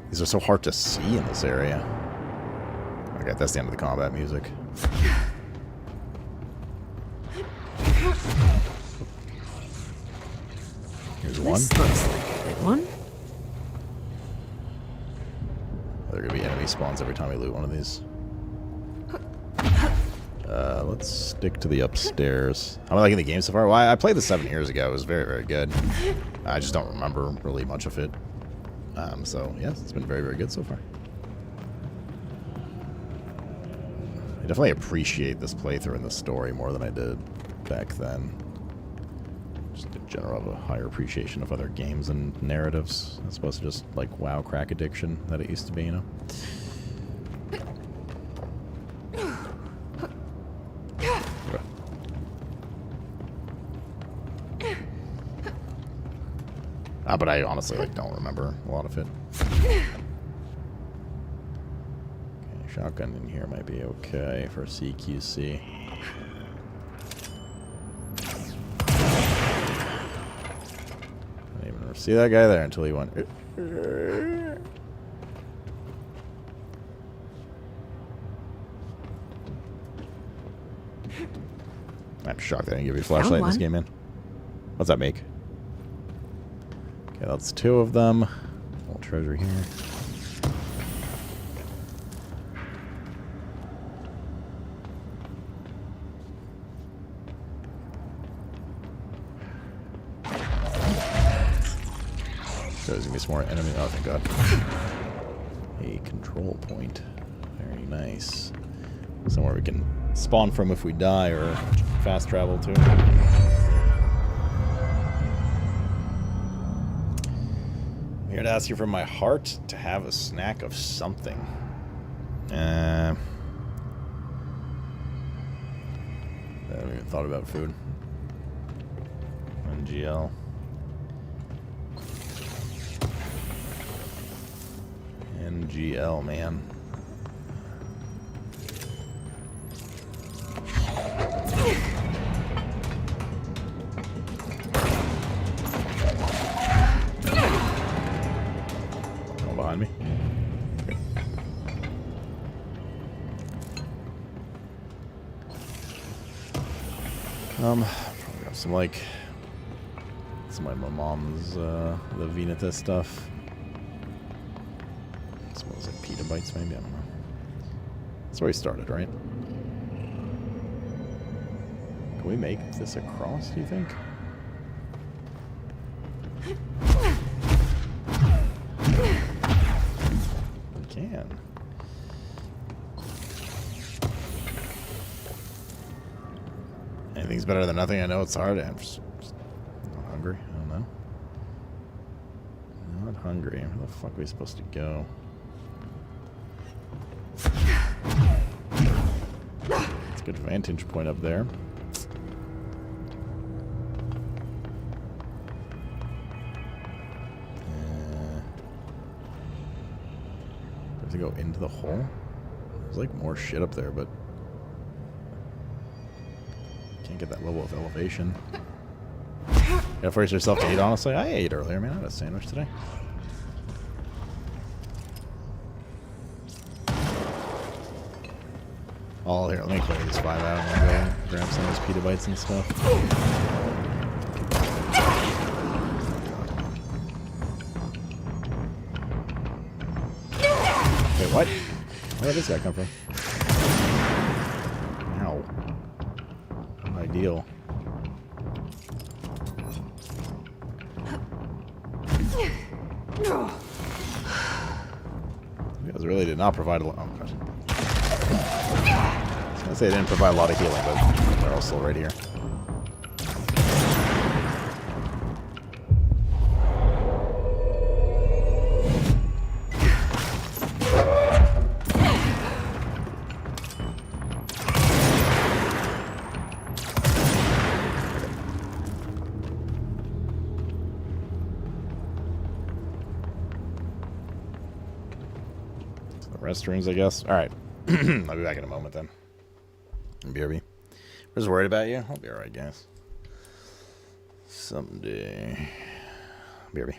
These are so hard to see in this area. Okay, that's the end of the combat music. Here's one. This looks like a good one. There are gonna be enemy spawns every time we loot one of these. Let's stick to the upstairs. How am I liking the game so far? Well, I played this 7 years ago. It was very, very good. I just don't remember really much of it. So, yes, it's been very, very good so far. I definitely appreciate this playthrough and the story more than I did back then. Just in general, I have a higher appreciation of other games and narratives as opposed to just like WoW crack addiction that it used to be, you know? But I honestly like don't remember a lot of it. Okay, shotgun in here might be okay for CQC. I didn't even see that guy there until he went. I'm shocked they didn't give you a flashlight in this game, man. What's that make? Okay, that's 2 of them. Little treasure here. So there's gonna be some more enemy. Oh, thank God. A control point. Very nice. Somewhere we can spawn from if we die or fast travel to. I'm here to ask you from my heart to have a snack of something. I haven't even thought about food. NGL. NGL, man. Oh, behind me. Probably got some like some of my mom's the Veneta stuff. Some of those like pita bites, maybe, I don't know. That's where we started, right? Can we make this across, do you think? We can. Anything's better than nothing. I know it's hard. I'm just not hungry. I don't know. Not hungry. Where the fuck are we supposed to go? It's a good vantage point up there. Do I have to go into the hole? There's like more shit up there, but can't get that level of elevation. Gotta force yourself to eat, honestly. I ate earlier, man. I had a sandwich today. Oh, here, let me clear these 5 out and go grab some of those pita bites and stuff. Wait, what? Where did this guy come from? Ow. Not ideal. You guys really did not provide a lot. Oh, gosh. I was gonna say they didn't provide a lot of healing, but they're all still right here. Restrooms, I guess. All right. I'll be back in a moment then. BRB. I'm just worried about you. I'll be alright, guys. Someday. BRB.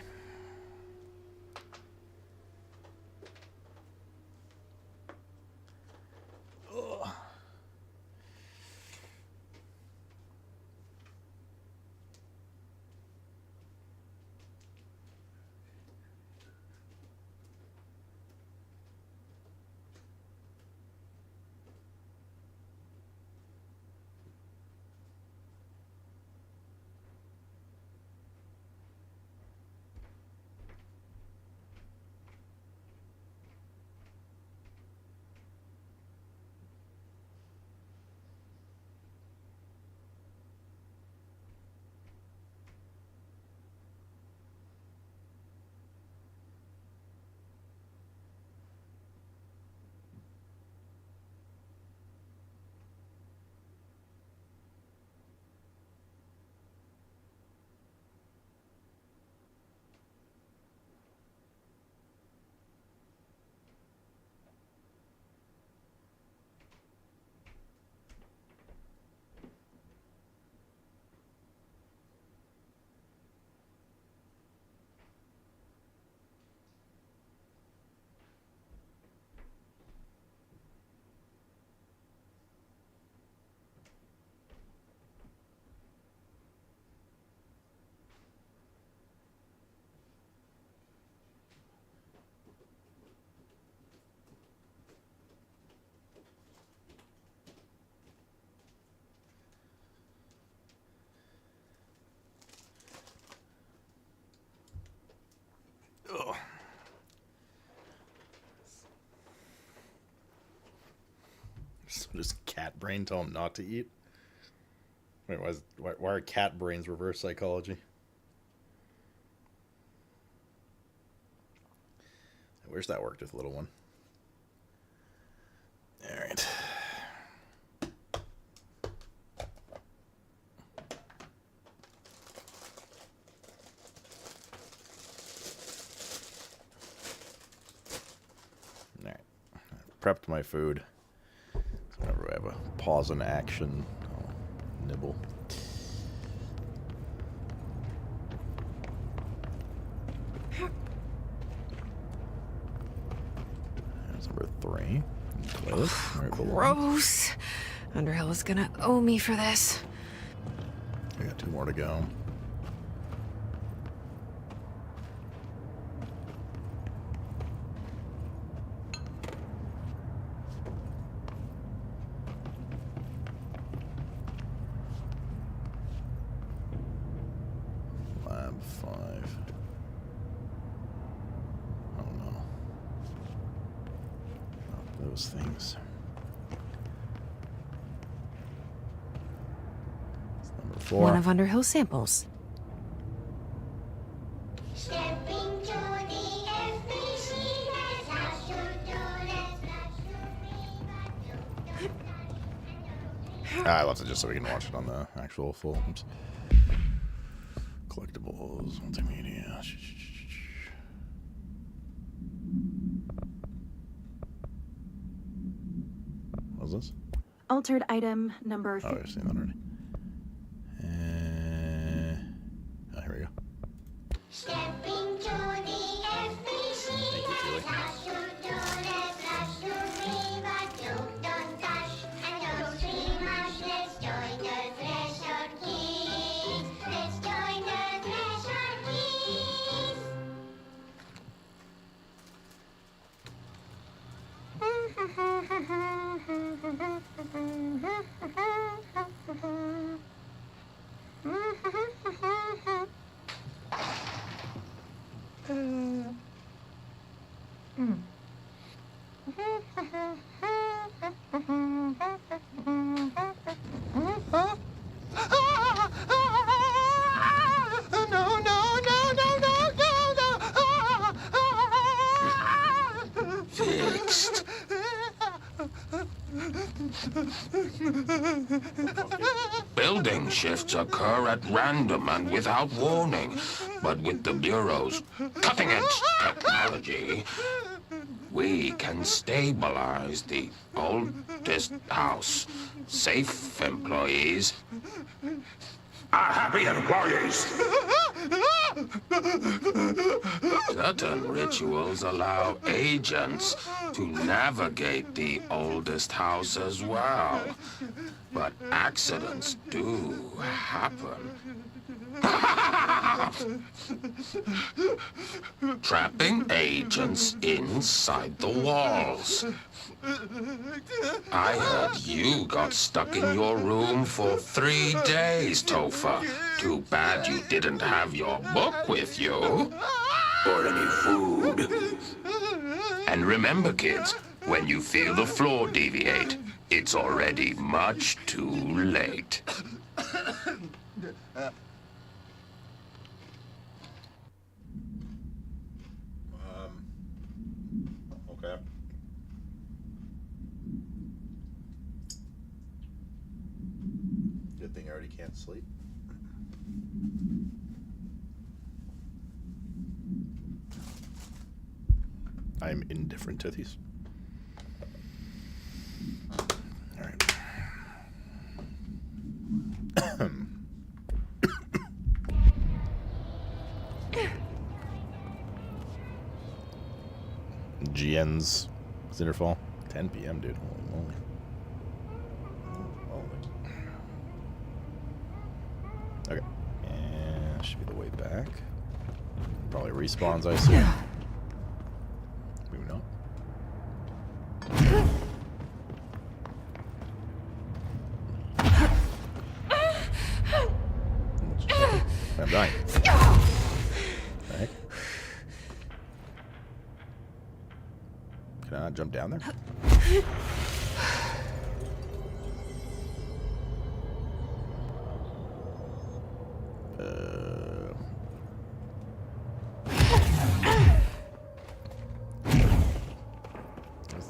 Ugh. So does cat brain tell him not to eat? Wait, why are cat brains reverse psychology? I wish that worked with little one. All right. prepped my food. Whenever I have a pause in action, I'll nibble. That's number 3. Gross. Underhill is gonna owe me for this. I got 2 more to go. Lab 5. Oh no. Not those things. It's number 4. One of Underhill's samples. I left it just so we can watch it on the actual full. Oops. Collectibles, multimedia. What was this? Altered item number. Oh, I've seen that already. Oh, here we go. Thank you, Julie. Fixed. Building shifts occur at random and without warning, but with the Bureau's cutting-edge technology, we can stabilize the oldest house. Safe employees are happy employees. Certain rituals allow agents to navigate the oldest house as well. But accidents do happen. Trapping agents inside the walls. I heard you got stuck in your room for 3 days, Topher. Too bad you didn't have your book with you. Or any food. And remember, kids, when you feel the floor deviate, it's already much too late. Okay. Good thing I already can't sleep. I'm indifferent to these. All right. GN's Cinderfall. 10 p.m., dude. Holy moly. Okay. And should be the way back. Probably respawns, I assume. Maybe not. I'm dying. The heck? Can I not jump down there?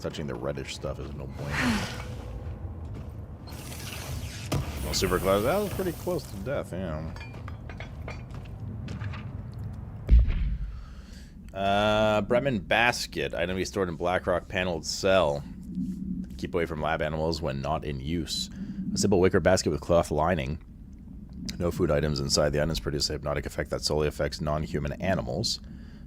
Touching the reddish stuff is no point. Well, super close. That was pretty close to death, yeah. Bremen basket. Item to be stored in Blackrock paneled cell. Keep away from lab animals when not in use. A simple wicker basket with cloth lining. No food items inside. The items produce a hypnotic effect that solely affects non-human animals,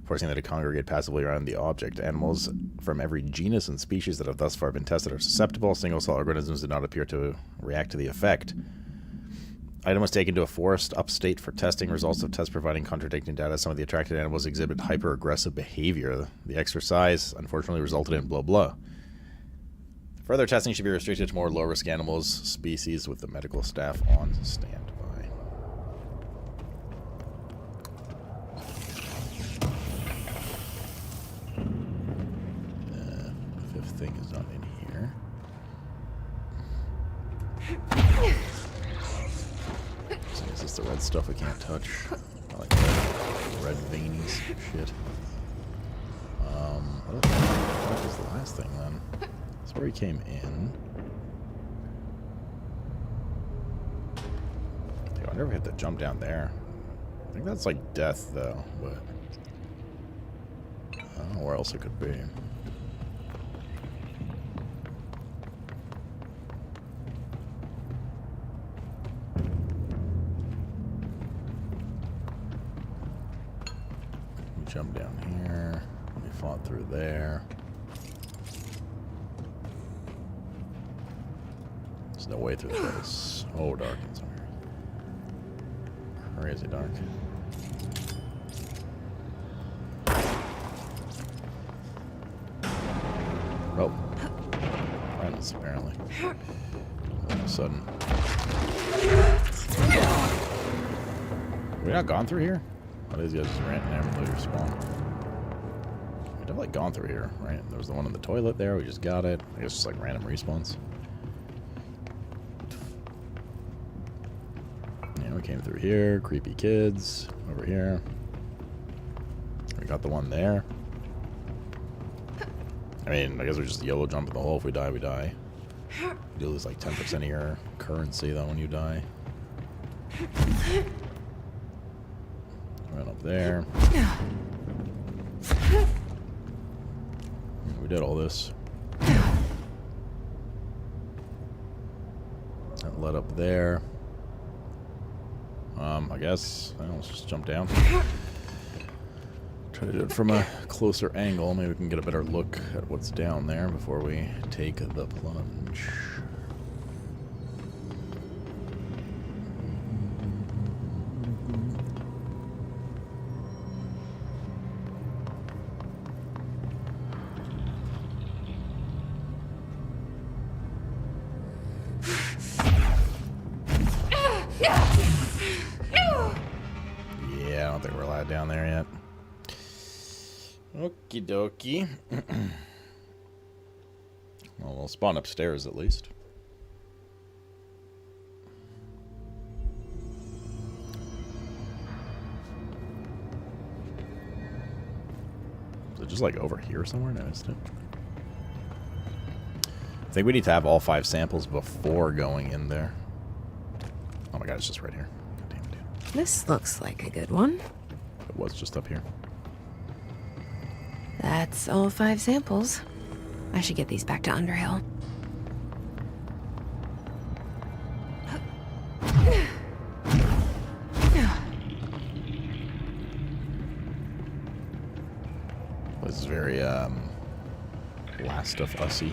forcing them to congregate passively around the object. Animals from every genus and species that have thus far been tested are susceptible. Single-cell organisms do not appear to react to the effect. Item was taken to a forest upstate for testing. Results of tests providing contradicting data. Some of the attracted animals exhibit hyper-aggressive behavior. The exercise unfortunately resulted in blah blah. Further testing should be restricted to more low-risk animals species with the medical staff on standby. The fifth thing is not in here. So is this the red stuff we can't touch? I like red veiny shit. What was the last thing then? That's where he came in. I wonder if we have to jump down there. I think that's like death though, but I don't know where else it could be. We jump down here. We fought through there. There's no way through this. Oh, dark in somewhere. Crazy dark. Oh. Friends, apparently. All of a sudden. We not gone through here? Oh, these guys just ran there until you respawn. We've definitely gone through here, right? There was the one in the toilet there. We just got it. I guess just like random respawns. Yeah, we came through here. Creepy kids. Over here. We got the one there. I mean, I guess we just YOLO jump in the hole. If we die, we die. You do lose like 10% of your currency, though, when you die. Right up there. We did all this. That led up there. I guess. Well, let's just jump down. Try to do it from a closer angle. Maybe we can get a better look at what's down there before we take the plunge. Yeah, I don't think we're allowed down there yet. Okie dokie. Well, we'll spawn upstairs at least. Is it just like over here somewhere? No, I missed it. I think we need to have all 5 samples before going in there. Oh my god, it's just right here. God damn it, dude. This looks like a good one. It was just up here. That's all 5 samples. I should get these back to Underhill. This is very, Last of Us-y.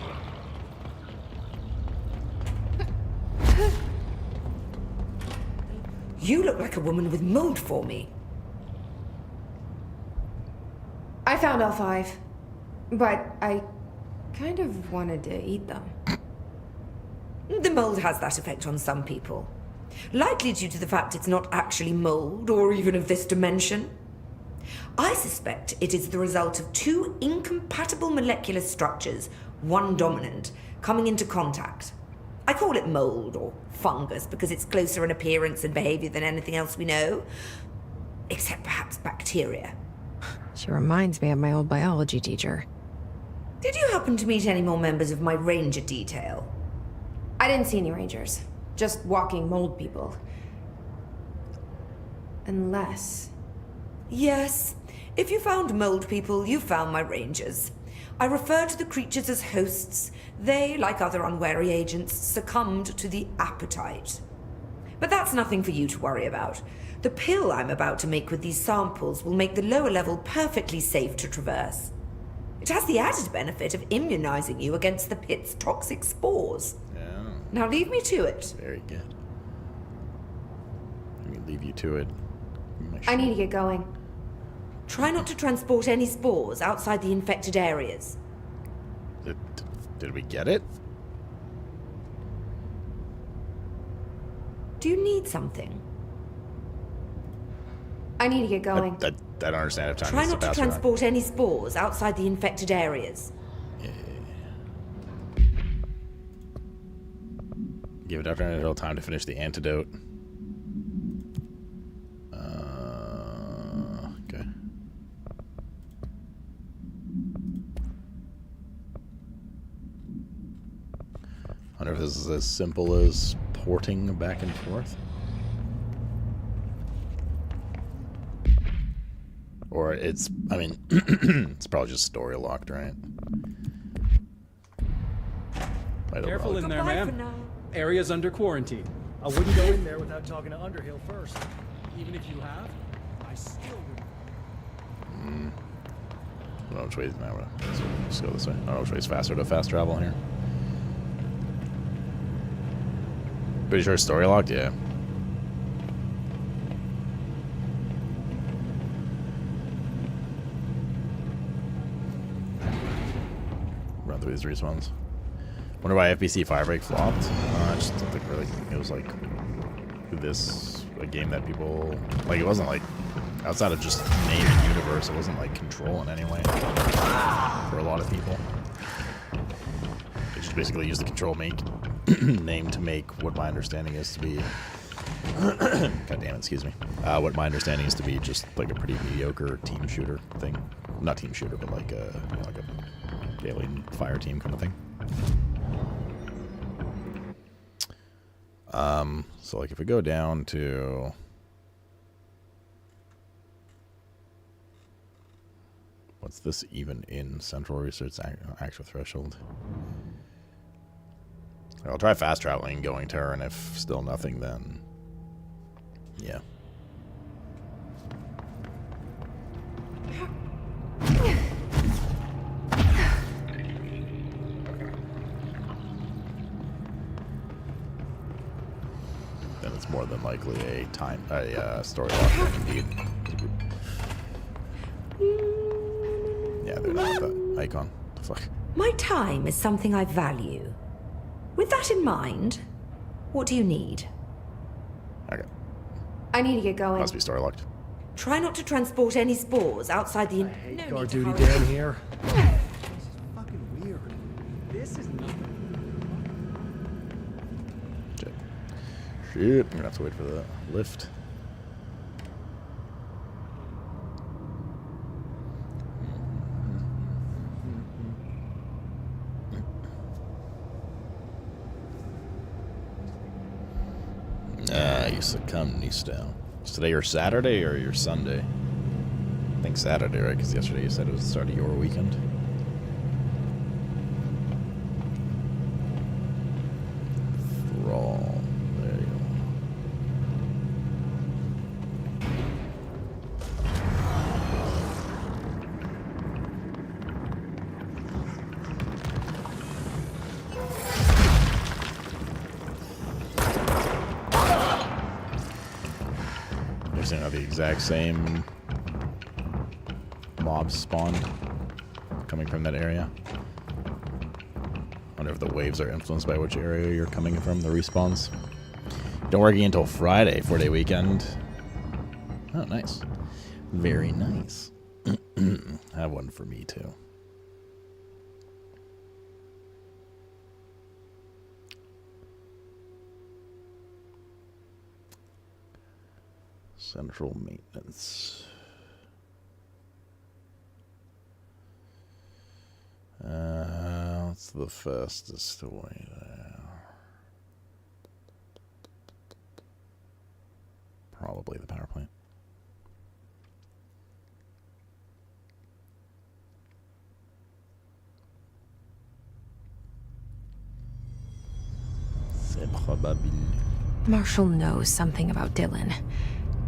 You look like a woman with mold for me. I found all 5, but I kind of wanted to eat them. The mold has that effect on some people. Likely due to the fact it's not actually mold, or even of this dimension. I suspect it is the result of 2 incompatible molecular structures, one dominant, coming into contact. I call it mold, or fungus, because it's closer in appearance and behavior than anything else we know. Except perhaps bacteria. She reminds me of my old biology teacher. Did you happen to meet any more members of my ranger detail? I didn't see any rangers. Just walking mold people. Unless... Yes. If you found mold people, you found my rangers. I refer to the creatures as hosts. They, like other unwary agents, succumbed to the appetite. But that's nothing for you to worry about. The pill I'm about to make with these samples will make the lower level perfectly safe to traverse. It has the added benefit of immunizing you against the pit's toxic spores. Yeah. Now leave me to it. Very good. Let me leave you to it. I need to get going. Try not to transport any spores outside the infected areas. Did we get it? Do you need something? I need to get going. I don't understand if time Try needs not to pass transport any spores outside the infected areas. Give Dr. Anadol time to finish the antidote. Okay. I wonder if this is as simple as porting back and forth. Or it's, I mean, it's probably just story locked, right? Careful in there, ma'am. Area's under quarantine. I wouldn't go in there without talking to Underhill first. Even if you have, I still wouldn't. I don't know which way. No, let's just go this way. I don't know which way is faster to fast travel here. Pretty sure it's story locked, yeah. Run through these respawns. Wonder why FBC Firebreak flopped. I just don't think really it was like this a game that people like. It wasn't like outside of just name and universe. It wasn't like Control in any way for a lot of people. They just basically used the Control name to make what my understanding is to be. God damn it, excuse me. What my understanding is to be just like a pretty mediocre team shooter thing. Not team shooter, but like a alien fire team kind of thing. So like if we go down to what's this even in Central Research actual threshold? I'll try fast traveling and going to her, and if still nothing, then yeah. Then it's more than likely a story lock indeed. Yeah, they're not that icon. The fuck. My time is something I value. With that in mind, what do you need? Okay. I need to get going. Must be story locked. Try not to transport any spores outside the... Guard duty down here. This is fucking weird. This is nothing. Shit, I'm gonna have to wait for the lift. You succumbed, Nisto. Is today your Saturday or your Sunday? I think Saturday, right? Because yesterday you said it was the start of your weekend. Thrall. There you go. Are the exact same mobs spawned coming from that area. I wonder if the waves are influenced by which area you're coming from, the respawns. Don't work until Friday, 4-day weekend. Oh, nice. Very nice. Have one for me, too. Central maintenance. What's the fastest way there? Probably the power plant. Marshall knows something about Dylan.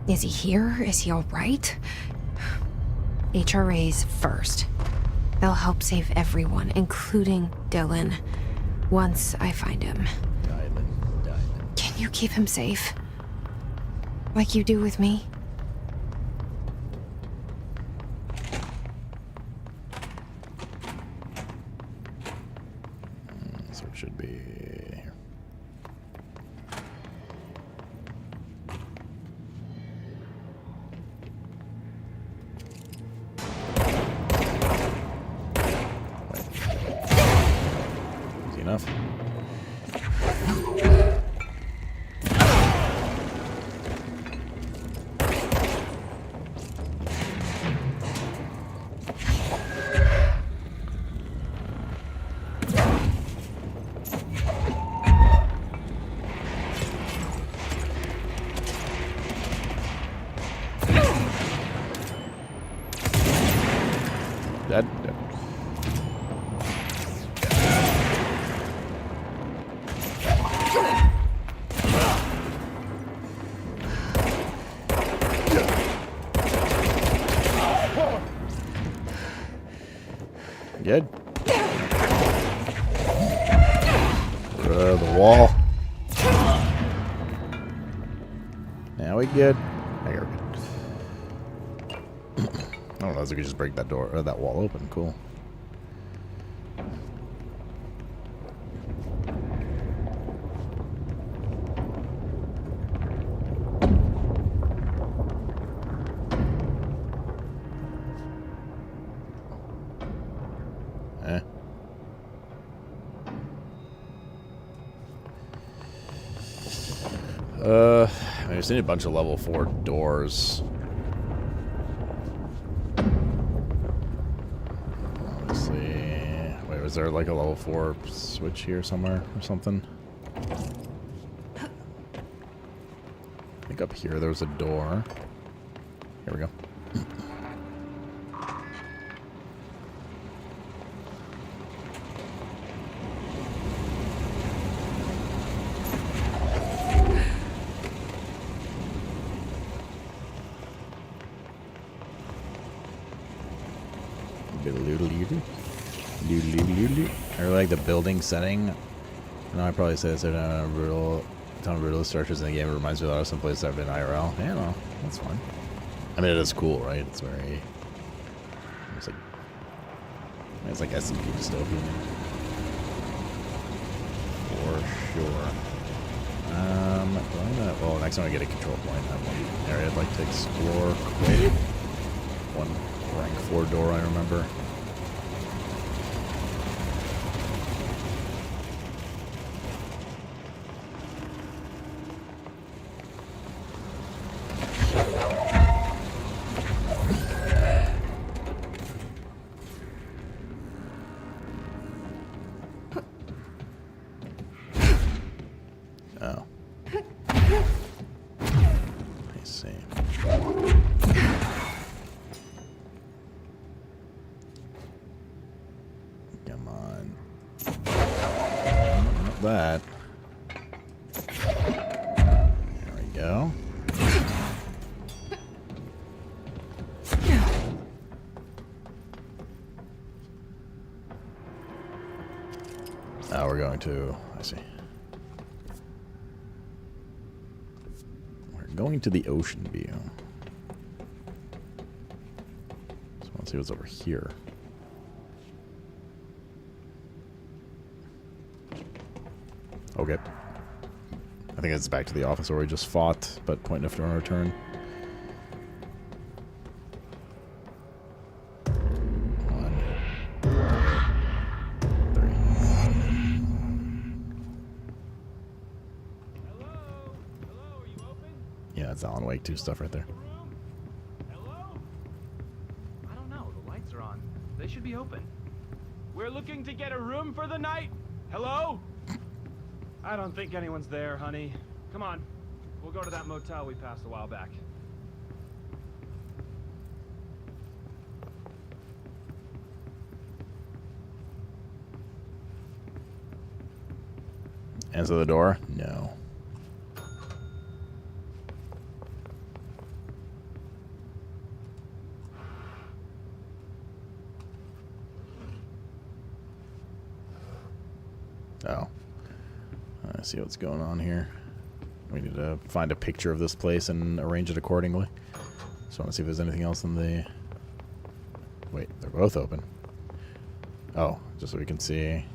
Is he here? Is he all right? HRAs first. They'll help save everyone, including Dylan, once I find him. Diamond. Can you keep him safe? Like you do with me? So it should be here. Easy enough. Dead. Good. The wall. Now we good. Now you're good. I don't know if we could just break that door or that wall open. Cool. I've seen a bunch of level 4 doors. Obviously, wait, was there like a level 4 switch here somewhere or something? I think up here there was a door. Here we go. I really like the building setting. I know I probably said this every time a brutal structures in the game. It reminds me a lot of some places I've been IRL. Yeah, no, that's fine. I mean, it is cool, right? It's very... It's like S&P dystopian. For sure. Well, next time I get a control point, I have one area I'd like to explore quick. One rank 4 door I remember. That. There we go. Now we're going to... I see. We're going to the ocean view. So let's see what's over here. Okay. I think it's back to the office where we just fought, but point of no return. Yeah, it's Alan Wake 2 stuff right there. Hello? I don't know. The lights are on. They should be open. We're looking to get a room for the night. Hello? I don't think anyone's there, honey. Come on. We'll go to that motel we passed a while back. Answer the door? No. Oh. I see what's going on here. We need to find a picture of this place and arrange it accordingly. Just want to see if there's anything else in the... Wait, they're both open. Oh, just so we can see.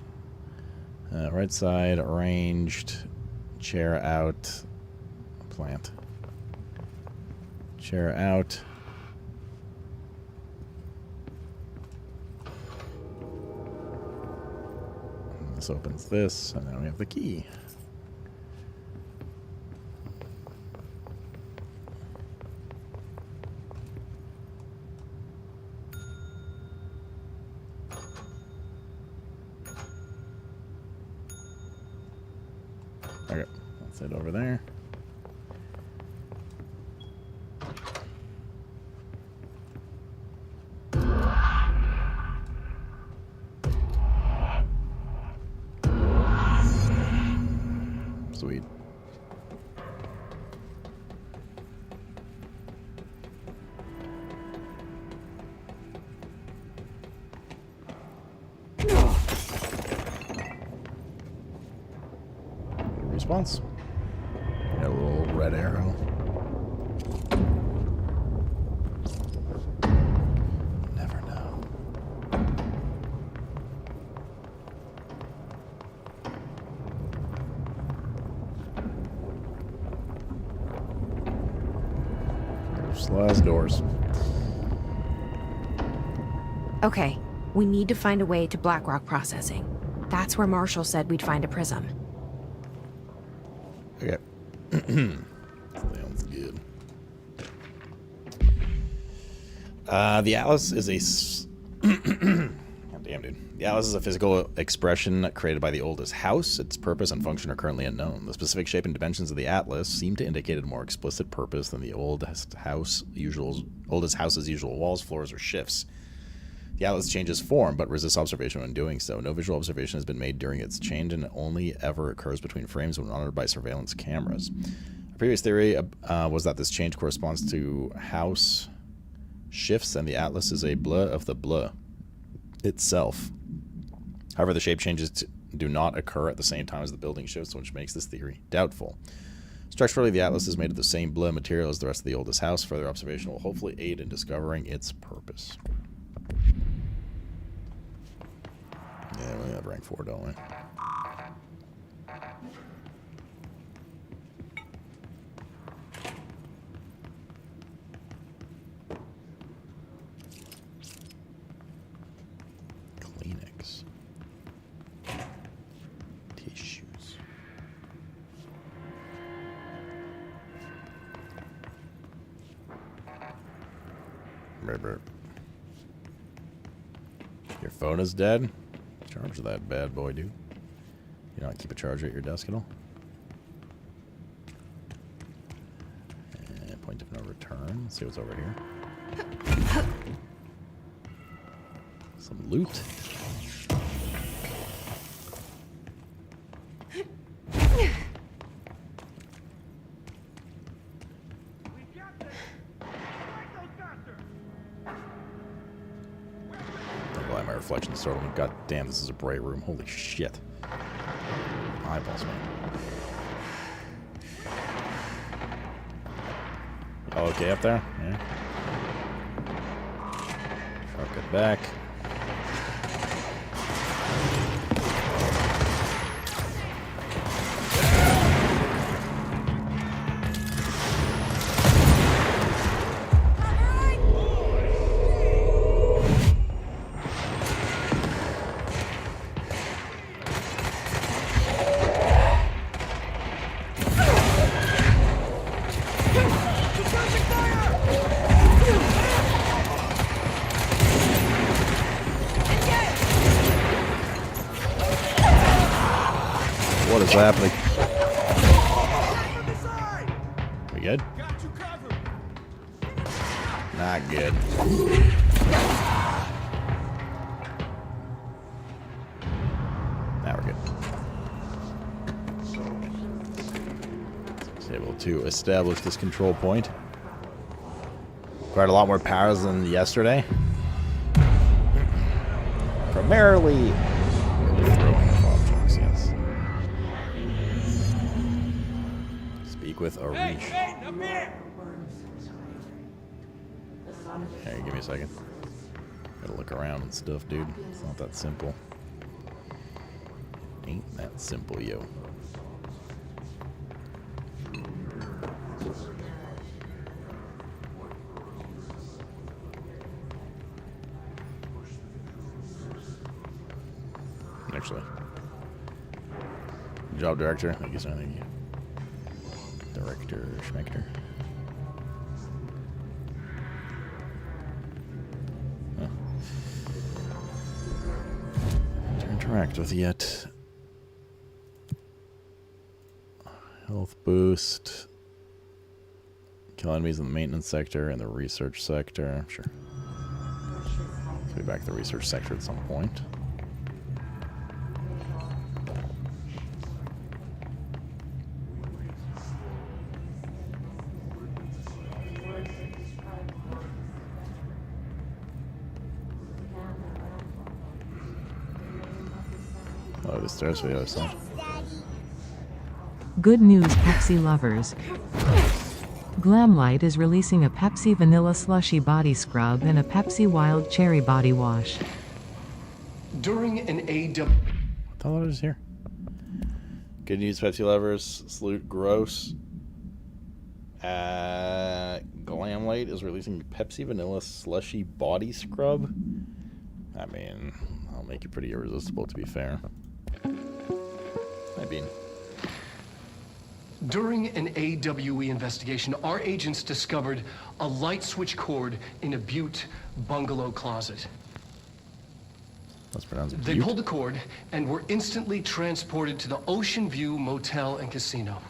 Right side, arranged. Chair out. Plant. Chair out. And this opens this, and then we have the key. Okay, that's it over there. Sweet. Response. Got a little red arrow. Never know. Slash doors. Okay, we need to find a way to Blackrock processing. That's where Marshall said we'd find a prism. Okay. Sounds good. The Atlas is a... God damn, dude. The Atlas is a physical expression created by the oldest house. Its purpose and function are currently unknown. The specific shape and dimensions of the Atlas seem to indicate a more explicit purpose than the oldest house's usual walls, floors, or shifts. The Atlas changes form, but resists observation when doing so. No visual observation has been made during its change, and it only ever occurs between frames when monitored by surveillance cameras. A previous theory was that this change corresponds to house shifts, and the Atlas is a blur of the blur itself. However, the shape changes do not occur at the same time as the building shifts, which makes this theory doubtful. Structurally, the Atlas is made of the same blur material as the rest of the oldest house. Further observation will hopefully aid in discovering its purpose. Yeah, we have rank 4, don't we? Kleenex. Tissues. Remember, your phone is dead? Charge that bad boy, dude. You don't keep a charger at your desk at all? And point of no return. Let's see what's over here. Some loot. My reflection startled me. God damn, this is a bright room. Holy shit. Eyeballs, man. All okay up there? Yeah. Truck it back. What is happening? We good? Not good. Now we're good. was able to establish this control point. Quite a lot more powers than yesterday. Primarily throwing of objects, yes. Speak with Arish. Hey, give me a second. Gotta look around and stuff, dude. It's not that simple. Ain't that simple, yo. Actually. Job director. I guess anything. Director Schmechter. Huh. To interact with yet. Health boost. Kill enemies in the maintenance sector and the research sector. Sure. Be back to the research sector at some point. Oh, the stairs for the other side. Good news, Pepsi lovers. Glamlight is releasing a Pepsi Vanilla Slushy Body Scrub and a Pepsi Wild Cherry Body Wash. During an AW... What the hell is here? Good news, Pepsi lovers. Salute Gross. Glamlight is releasing Pepsi Vanilla Slushy Body Scrub. I mean, I'll make it pretty irresistible, to be fair. I mean... During an AWE investigation, our agents discovered a light switch cord in a Butte bungalow closet. That's pronounced Butte. They pulled the cord and were instantly transported to the Ocean View Motel and Casino.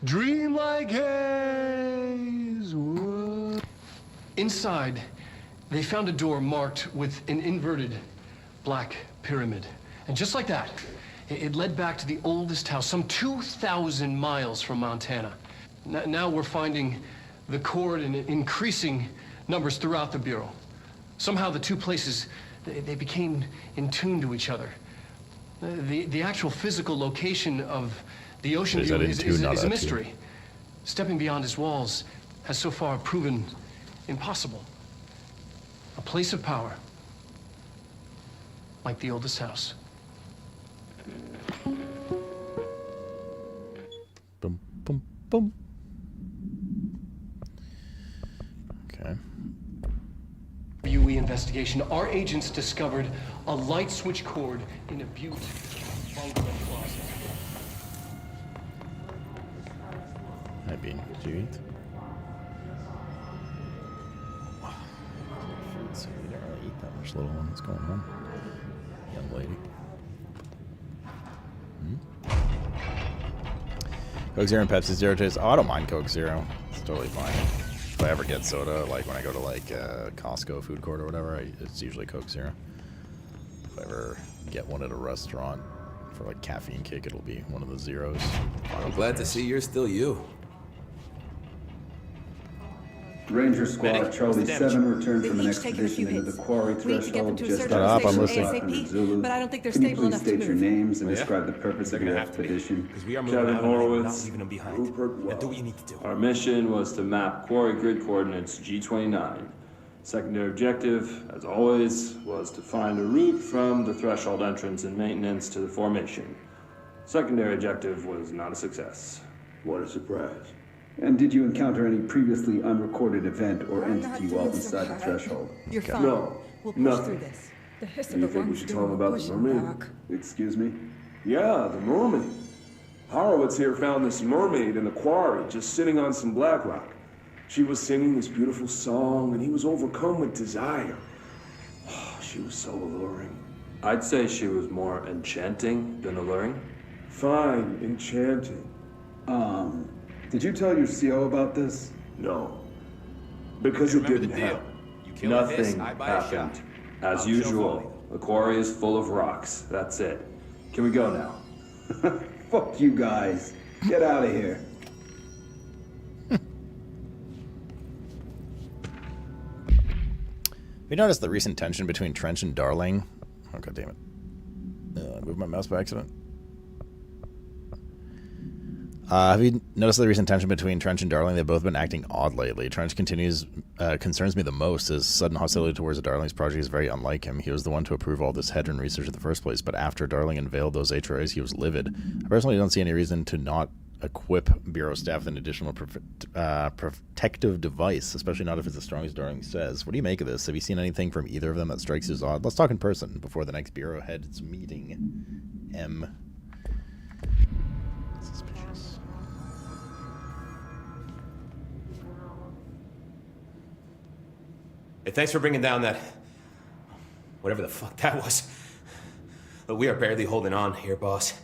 Dream like haze. Whoa. Inside, they found a door marked with an inverted black pyramid. And just like that, it led back to the oldest house, some 2,000 miles from Montana. Now we're finding the cord in increasing numbers throughout the Bureau. Somehow the two places, they became in tune to each other. The actual physical location of the Ocean View is a mystery. Stepping beyond its walls has so far proven impossible. A place of power, like the oldest house. Boom, boom, boom. Okay. UE investigation, our agents discovered a light switch cord in a Butte bungalow closet. Hi, Bean. Did you eat? So you don't really eat that much, little one. What's going on? Young lady. Coke Zero and Pepsi Zero taste. Oh, I don't mind Coke Zero. It's totally fine. If I ever get soda, like when I go to like Costco food court or whatever, it's usually Coke Zero. If I ever get one at a restaurant for like caffeine kick, it'll be one of the zeros. I'm glad to see you're still you. Ranger Squad Charlie 7 returned from an expedition into the quarry threshold just outside of Zulu. But I don't think they're Can you stable please enough to state your move. names and describe the purpose of your expedition? Kevin Horowitz, Rupert Wells. Our mission was to map quarry grid coordinates G29. Secondary objective, as always, was to find a route from the threshold entrance and maintenance to the formation. Secondary objective was not a success. What a surprise. And did you encounter any previously unrecorded event or entity while inside the threshold? You're fine. No, We'll push nothing. through this. The hiss of You the think we lungs should do tell him the about the pushing mermaid? back. Excuse me? Yeah, the mermaid. Horowitz here found this mermaid in the quarry, just sitting on some black rock. She was singing this beautiful song, and he was overcome with desire. Oh, she was so alluring. I'd say she was more enchanting than alluring. Fine, enchanting. Did you tell your CO about this? No. Because it didn't happen. Nothing happened. As usual, the quarry is full of rocks. That's it. Can we go now? Fuck you guys. Get out of here. Have you noticed the recent tension between Trench and Darling? Oh, god damn it. I moved my mouse by accident. Have you noticed the recent tension between Trench and Darling? They've both been acting odd lately. Trench concerns me the most. His sudden hostility towards the Darling's project is very unlike him. He was the one to approve all this Hedron research in the first place, but after Darling unveiled those HRAs, he was livid. I personally don't see any reason to not equip Bureau staff with an additional protective device, especially not if it's as strong as Darling says. What do you make of this? Have you seen anything from either of them that strikes you as odd? Let's talk in person before the next Bureau heads meeting. M. Suspicious. Hey, thanks for bringing down that... whatever the fuck that was. But we are barely holding on here, boss.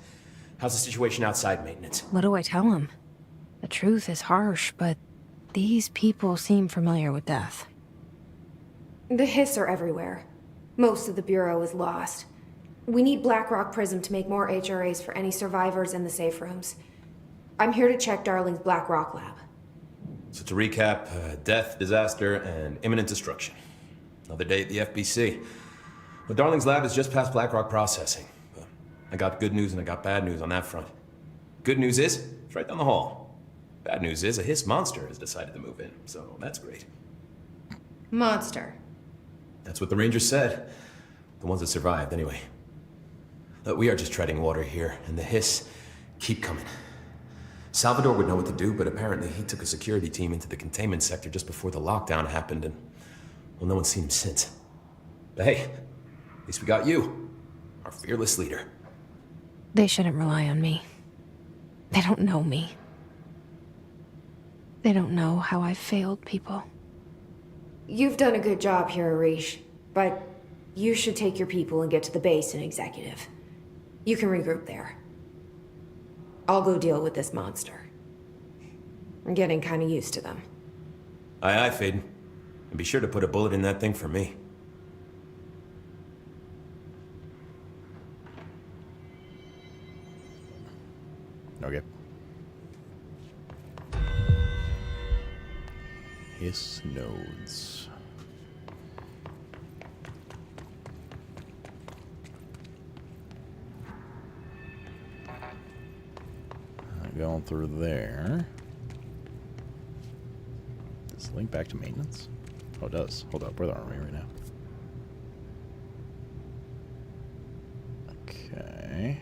How's the situation outside maintenance? What do I tell him? The truth is harsh, but these people seem familiar with death. The hiss are everywhere. Most of the Bureau is lost. We need Blackrock Prism to make more HRAs for any survivors in the safe rooms. I'm here to check Darling's Blackrock lab. So to recap, death, disaster, and imminent destruction. Another day at the FBC. Well, Darling's lab is just past Blackrock processing. I got good news and I got bad news on that front. Good news is, it's right down the hall. Bad news is, a hiss monster has decided to move in, so that's great. Monster. That's what the Rangers said. The ones that survived, anyway. Look, we are just treading water here, and the hiss keep coming. Salvador would know what to do, but apparently he took a security team into the containment sector just before the lockdown happened, and, well, no one's seen him since. But hey, at least we got you, our fearless leader. They shouldn't rely on me. They don't know me. They don't know how I've failed people. You've done a good job here, Arish, but you should take your people and get to the base in Executive. You can regroup there. I'll go deal with this monster. I'm getting kind of used to them. Aye, aye, Faden. And be sure to put a bullet in that thing for me. Okay. Hiss nodes. Going through there. Does this link back to maintenance? Oh, it does. Hold up. Where are we right now? Okay.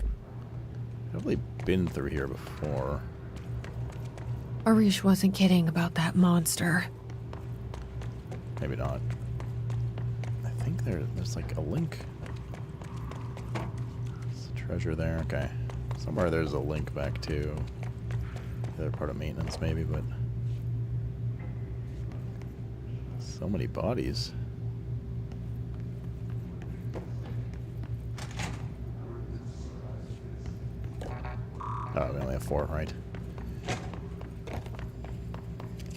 I've probably been through here before. Arish wasn't kidding about that monster. Maybe not. I think there's like a link. There's a treasure there. Okay. Somewhere there's a link back to the other part of maintenance maybe, but so many bodies. Oh, we only have 4, right?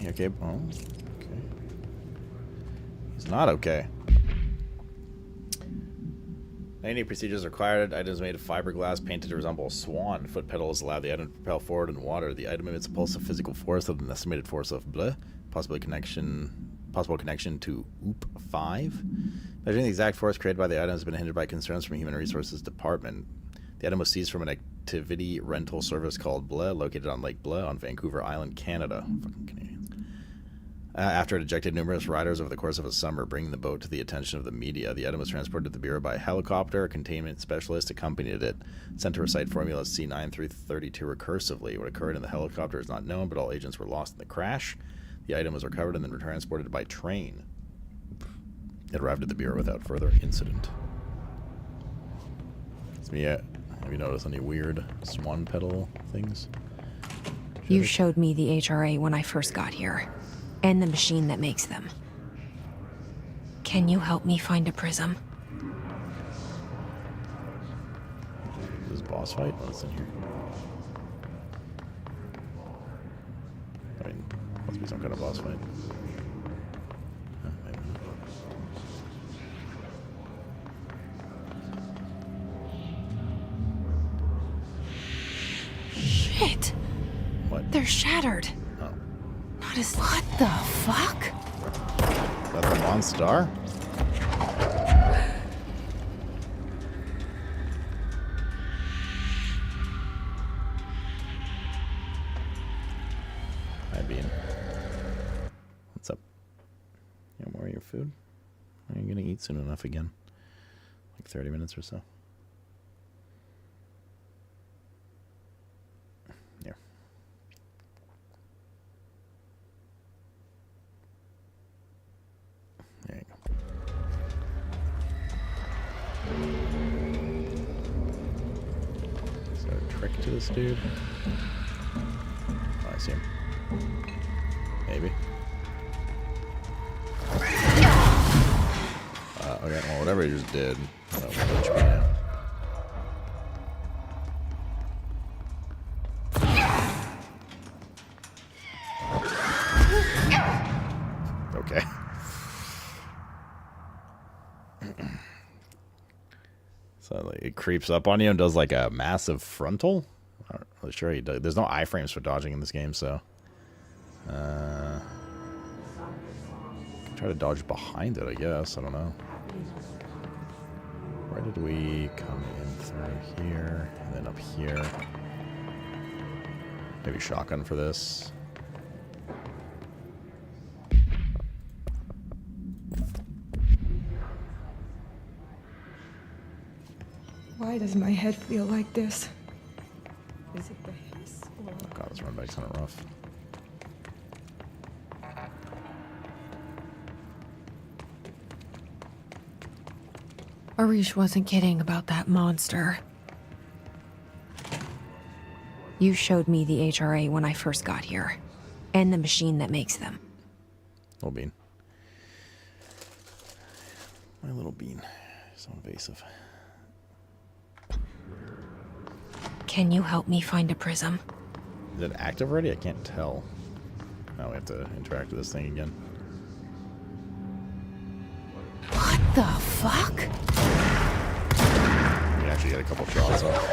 Okay. Oh, okay. He's not okay. Any procedures required. Items made of fiberglass painted to resemble a swan. Foot pedals allow the item to propel forward in water. The item emits a pulse of physical force with an estimated force of blah. Possible connection to OOP5. Measuring the exact force created by the item has been hindered by concerns from Human Resources Department. The item was seized from an activity rental service called Blah, located on Lake Blah on Vancouver Island, Canada. Fucking Canadians. After it ejected numerous riders over the course of a summer, bringing the boat to the attention of the media. The item was transported to the Bureau by helicopter. A containment specialist accompanied it, sent to recite Formula C932 recursively. What occurred in the helicopter is not known, but all agents were lost in the crash. The item was recovered and then transported by train. It arrived at the Bureau without further incident. Have you noticed any weird swan pedal things? You showed me the HRA when I first got here, and the machine that makes them. Can you help me find a prism? Is this boss fight? What's in here? I mean, must be be some kind of boss fight. Shit. What? They're shattered. Oh. Not as. What the fuck? Is that the monster? Hi, Bean. What's up? You want more of your food? Are you gonna eat soon enough again? Like 30 minutes or so? Here. There you go. Is there a trick to this dude? Oh, I see him. Maybe. Okay, well, whatever he just did, that'll punch me now. Okay. So like, it creeps up on you and does like a massive frontal. I'm not really sure he does. There's no iframes for dodging in this game, so try to dodge behind it, I guess. I don't know. Where did we come in through here and then up here? Maybe shotgun for this. Why does my head feel like this? Is it the hiss or... Oh god, this run back's kind of rough. Arish wasn't kidding about that monster. You showed me the HRA when I first got here, and the machine that makes them. Little Bean. My little Bean. So invasive. Can you help me find a prism? Is it active already? I can't tell. Now we have to interact with this thing again. What the fuck? We actually get a couple shots off.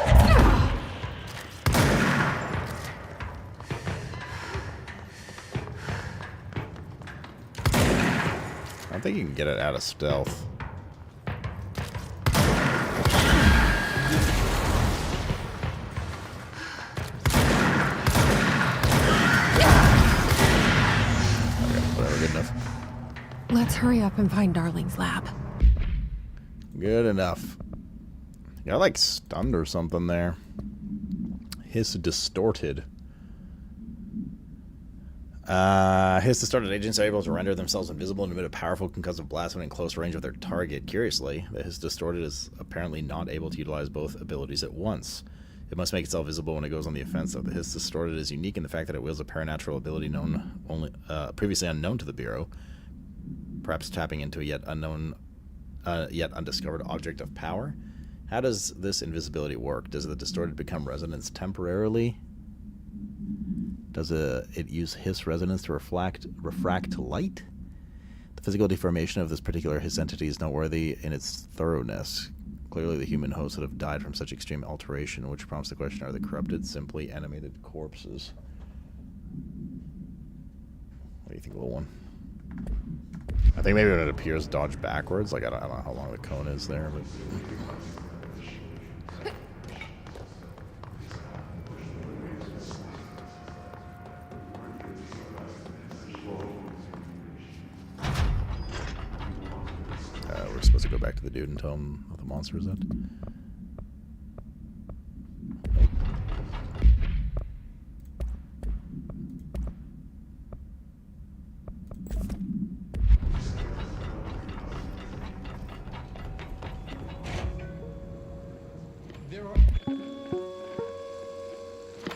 I don't think you can get it out of stealth. Let's hurry up and find Darling's lab. Good enough. Got like stunned or something there. Hiss distorted. Hiss distorted agents are able to render themselves invisible and emit a powerful concussive blast when in close range of their target. Curiously, the Hiss distorted is apparently not able to utilize both abilities at once. It must make itself visible when it goes on the offensive. The Hiss distorted is unique in the fact that it wields a paranatural ability known only previously unknown to the Bureau. Perhaps tapping into a yet unknown, yet undiscovered object of power. How does this invisibility work? Does the distorted become resonance temporarily? Does it use Hiss resonance to refract light? The physical deformation of this particular Hiss entity is noteworthy in its thoroughness. Clearly the human hosts that have died from such extreme alteration, which prompts the question, are the corrupted simply animated corpses? What do you think, little one? I think maybe when it appears, dodge backwards. Like, I don't know how long the cone is there, but... we're supposed to go back to the dude and tell him what the monster is at.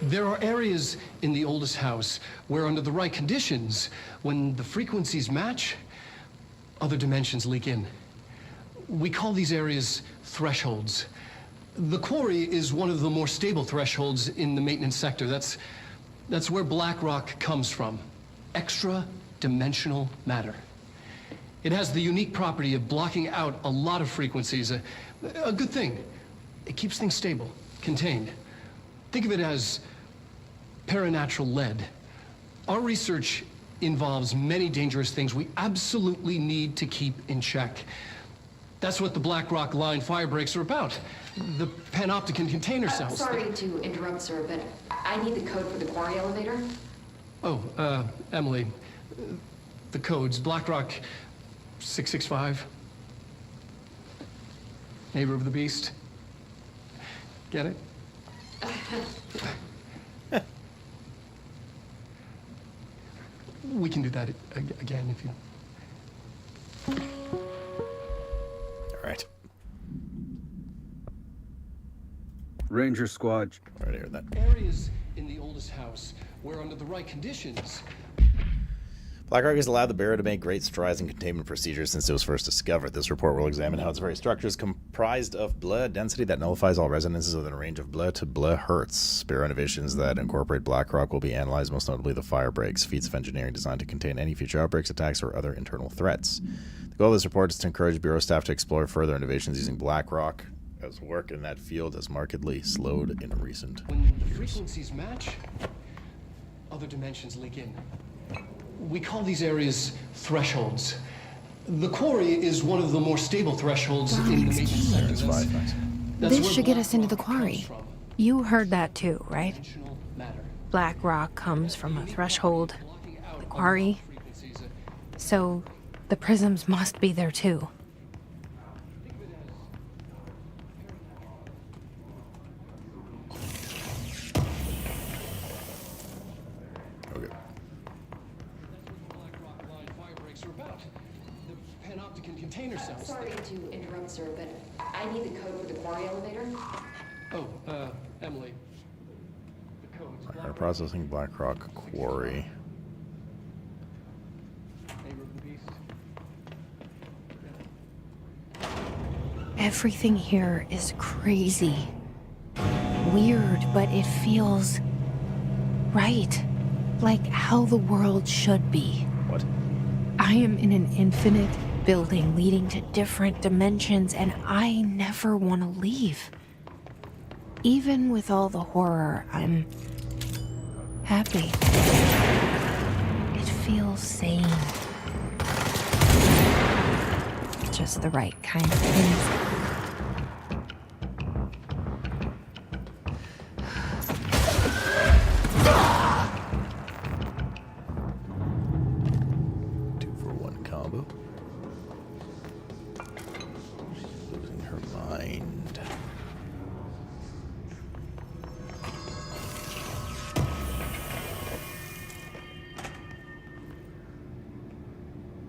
There are areas in the oldest house where, under the right conditions, when the frequencies match, other dimensions leak in. We call these areas thresholds. The quarry is one of the more stable thresholds in the maintenance sector. That's where black rock comes from. extra-dimensional matter. It has the unique property of blocking out a lot of frequencies. A good thing. It keeps things stable, contained. Think of it as paranatural lead. Our research involves many dangerous things we absolutely need to keep in check. That's what the BlackRock line fire breaks are about. The panopticon container cells. Sorry to interrupt, sir, but I need the code for the quarry elevator. Oh, Emily, the codes, BlackRock 665. Neighbor of the Beast. Get it? We can do that again if you... All right. Ranger Squad. Right here, that. Areas in the oldest house where, under the right conditions... BlackRock has allowed the Bureau to make great strides in containment procedures since it was first discovered. This report will examine how its very structure is comprised of Bleu density that nullifies all resonances within a range of Bleu to Bleu hertz. Bureau innovations that incorporate BlackRock will be analyzed, most notably the fire breaks, feats of engineering designed to contain any future outbreaks, attacks, or other internal threats. The goal of this report is to encourage Bureau staff to explore further innovations using BlackRock, as work in that field has markedly slowed in recent When years. frequencies match, other dimensions leak in. We call these areas thresholds. The quarry is one of the more stable thresholds in the maintenance sector. This should get us into the quarry. You heard that too, right? Black rock comes from a threshold, the quarry. So the prisms must be there too. Okay. Container cells. Sorry to interrupt, sir, but I need the code for the quarry elevator. Oh, Emily. The codes. Fire processing BlackRock quarry. Neighbor of the Beast. Everything here is crazy. Weird, but it feels right. Like how the world should be. What? I am in an infinite building leading to different dimensions, and I never want to leave. Even with all the horror, I'm happy. It feels sane. Just the right kind of things.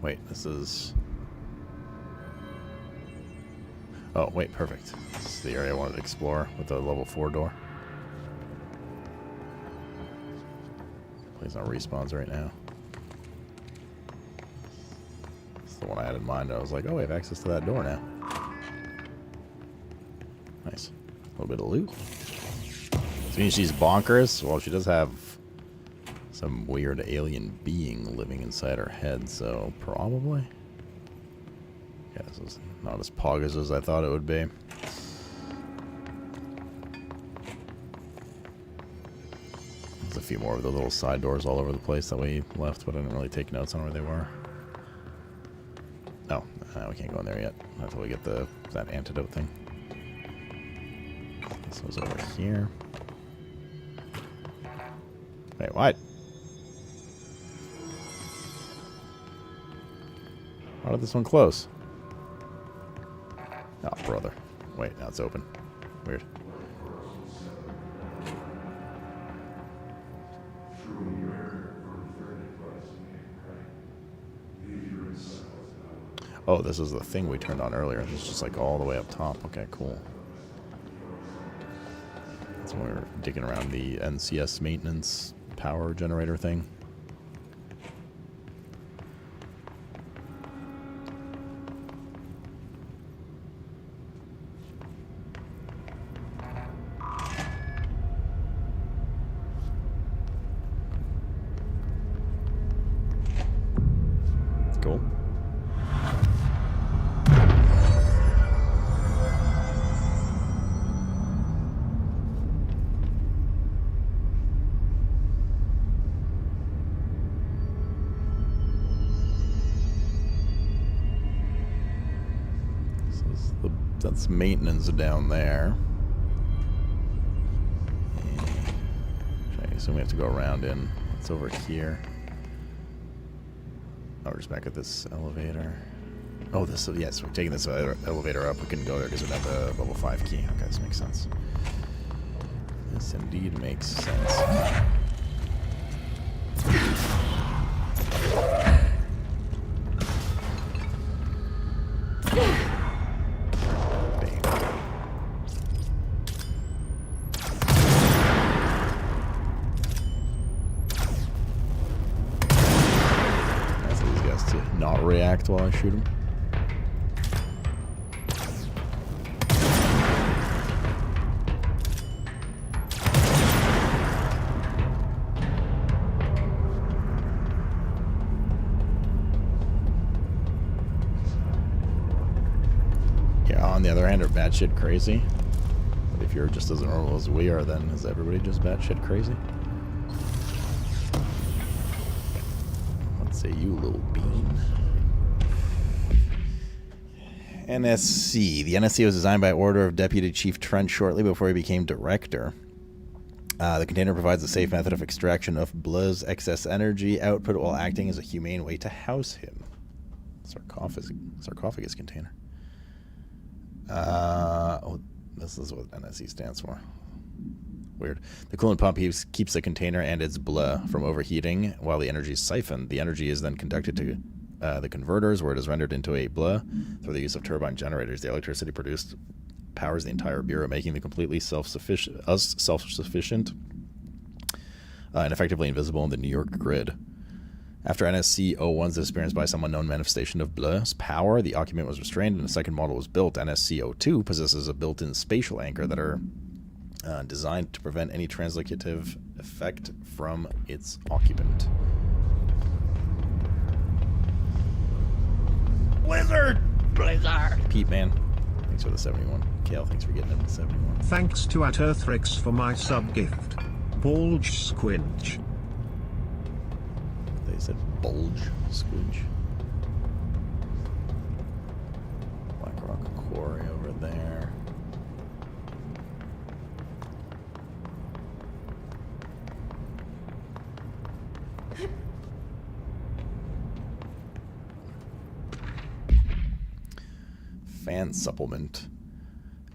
Wait, this is... Oh, wait, perfect. This is the area I wanted to explore with the level 4 door. Please no respawns right now. It's the one I had in mind. I was like, oh, we have access to that door now. Nice. A little bit of loot. This means she's bonkers. Well, she does have some weird alien being living inside her head, so probably. Yeah, this is not as poggers as I thought it would be. There's a few more of the little side doors all over the place that we left, but I didn't really take notes on where they were. Oh, we can't go in there yet until we get that antidote thing. This was over here. Wait, what? How did this one close? Oh, brother. Wait, now it's open. Weird. Oh, this is the thing we turned on earlier. It's just like all the way up top. Okay, cool. That's when we were digging around the NCS maintenance power generator thing. Cool. That's maintenance down there. Okay, so we have to go around in. It's over here. Oh, we're just back at this elevator. Oh, this, yes, we're taking this elevator up. We couldn't go there because we don't have the level 5 key. Okay, this makes sense. This indeed makes sense. React while I shoot him. Yeah, on the other hand, are batshit crazy. But if you're just as normal as we are, then is everybody just batshit crazy? Let's say you little bean. NSC. The NSC was designed by order of Deputy Chief Trent shortly before he became director. The container provides a safe method of extraction of Bleu's excess energy output while acting as a humane way to house him. Sarcophagus container. Oh, this is what NSC stands for. Weird. The coolant pump keeps the container and its Bleu from overheating while the energy is siphoned. The energy is then conducted to the converters, where it is rendered into a Bleu through the use of turbine generators. The electricity produced powers the entire bureau, making them completely self-sufficient and effectively invisible in the New York grid. After NSC 01's disappearance by some unknown manifestation of Bleu's power, the occupant was restrained and a second model was built. NSC 02 possesses a built-in spatial anchor that are designed to prevent any translocative effect from its occupant. Blizzard! Pete, man. Thanks for the 71. Kale, thanks for getting in the 71. Thanks to @Earthrix for my sub-gift. Bulge squinch. They said bulge squinch. Black Rock Quarry over there. Fan supplement.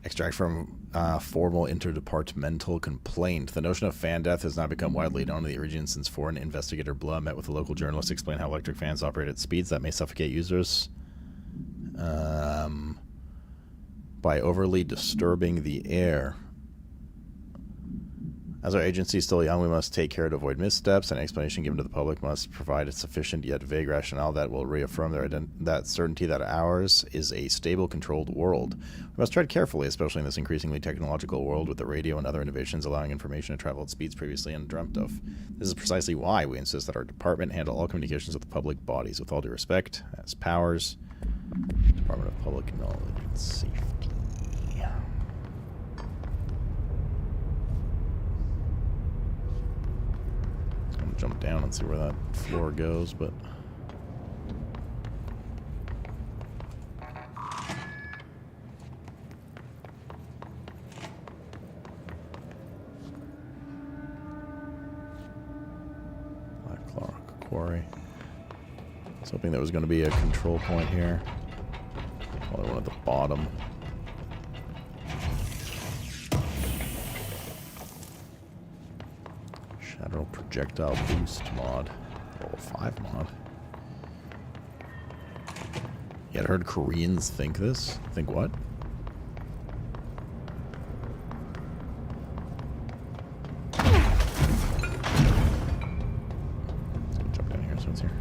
Extract from formal interdepartmental complaint. The notion of fan death has now become widely known in the region since foreign investigator Bleu met with a local journalist to explain how electric fans operate at speeds that may suffocate users by overly disturbing the air. As our agency is still young, we must take care to avoid missteps. An explanation given to the public must provide a sufficient yet vague rationale that will reaffirm that certainty that ours is a stable, controlled world. We must tread carefully, especially in this increasingly technological world with the radio and other innovations allowing information to travel at speeds previously undreamt of. This is precisely why we insist that our department handle all communications with the public bodies. With all due respect, as powers, Department of Public Knowledge and Safety. Jump down and see where that floor goes, but Black Rock Quarry. I was hoping there was going to be a control point here. Probably one at the bottom. Shadow projectile boost mod. Level 5 mod. You had heard Koreans think this? Think what? Let's go jump down here so it's here.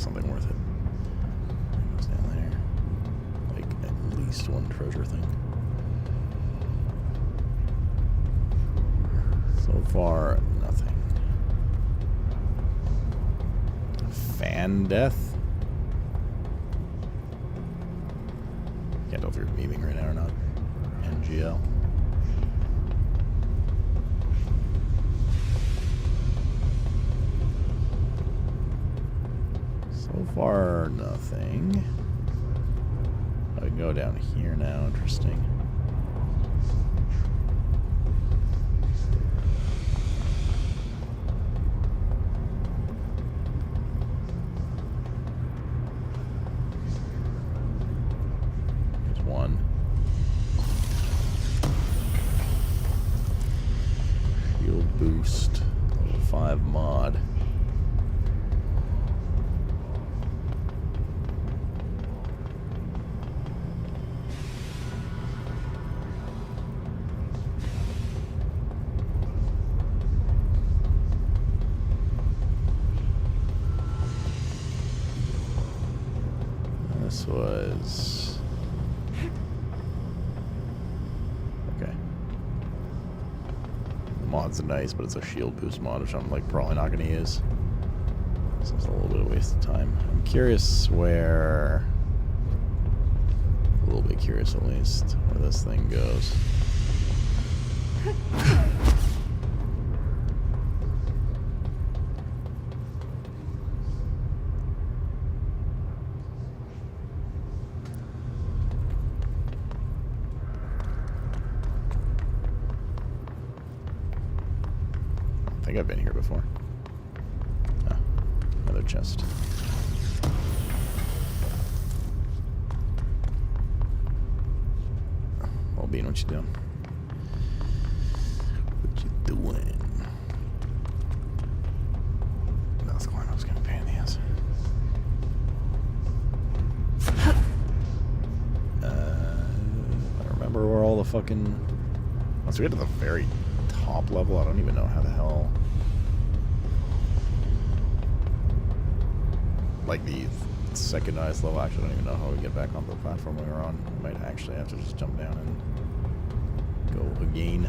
something worth it. Goes down there. Like at least one treasure thing. So far, nothing. Fan death? Can't tell if you're memeing right now or not. NGL. So far, nothing. I can go down here now. Interesting. There's one. Shield boost. Level 5 mod. This was... okay. The mod's nice, but it's a shield boost mod, which I'm like probably not going to use. So it's a little bit of a waste of time. I'm curious where... a little bit curious at least, where this thing goes. I think I've been here before. Oh, another chest. Well, Bean, what you doing? What you doing? That's going up's gonna pain in the ass. I remember where all the fucking... once we get to the very top level, I don't even know how the hell... like the second highest level, actually I don't even know how we get back on the platform we were on. We might actually have to just jump down and go again.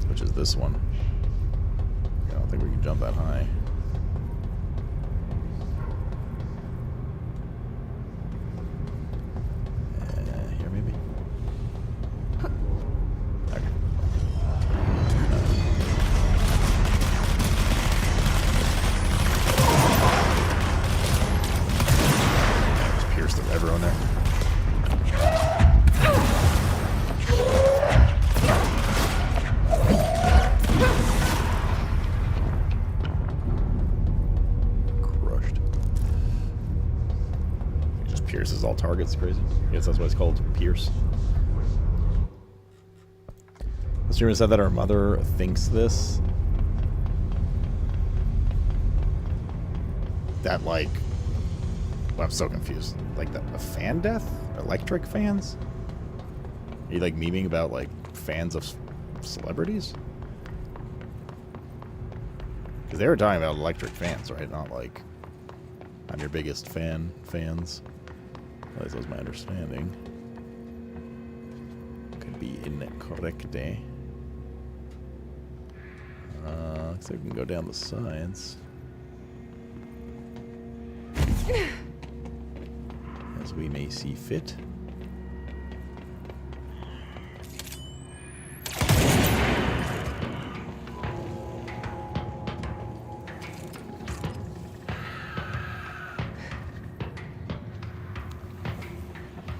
Which is this one. I don't think we can jump that high. Here maybe? Okay. Just pierce through everyone there. Crushed. He just pierces all targets. Crazy. I guess that's why it's called Pierce. The streamer said that our mother thinks this. That, like... well, I'm so confused. Like, a fan death? Electric fans? Are you, like, memeing about, like, fans of celebrities? Because they were talking about electric fans, right? Not, like, I'm your biggest fans. At least that was my understanding. Could be incorrect, eh? Looks like we can go down the sides. As we may see fit.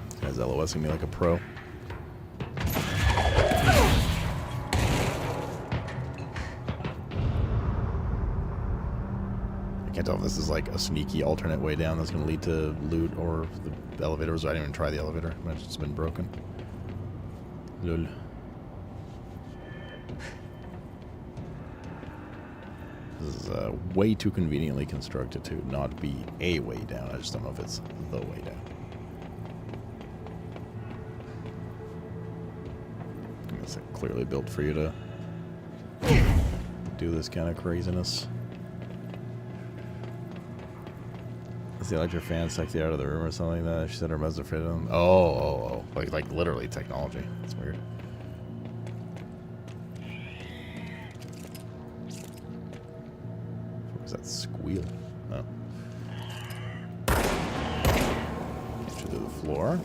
This guy's LOSing me like a pro. I can't tell if this is like a sneaky alternate way down that's going to lead to loot or the elevators. I didn't even try the elevator. It's just been broken. Lol. This is way too conveniently constructed to not be a way down. I just don't know if it's the way down. It's clearly built for you to do this kind of craziness. Is the electric fan sucked you out of the room or something like that? She said her mother's afraid of them. Oh. Like literally technology. That's weird. What was that squeal? Oh. Get you to the floor.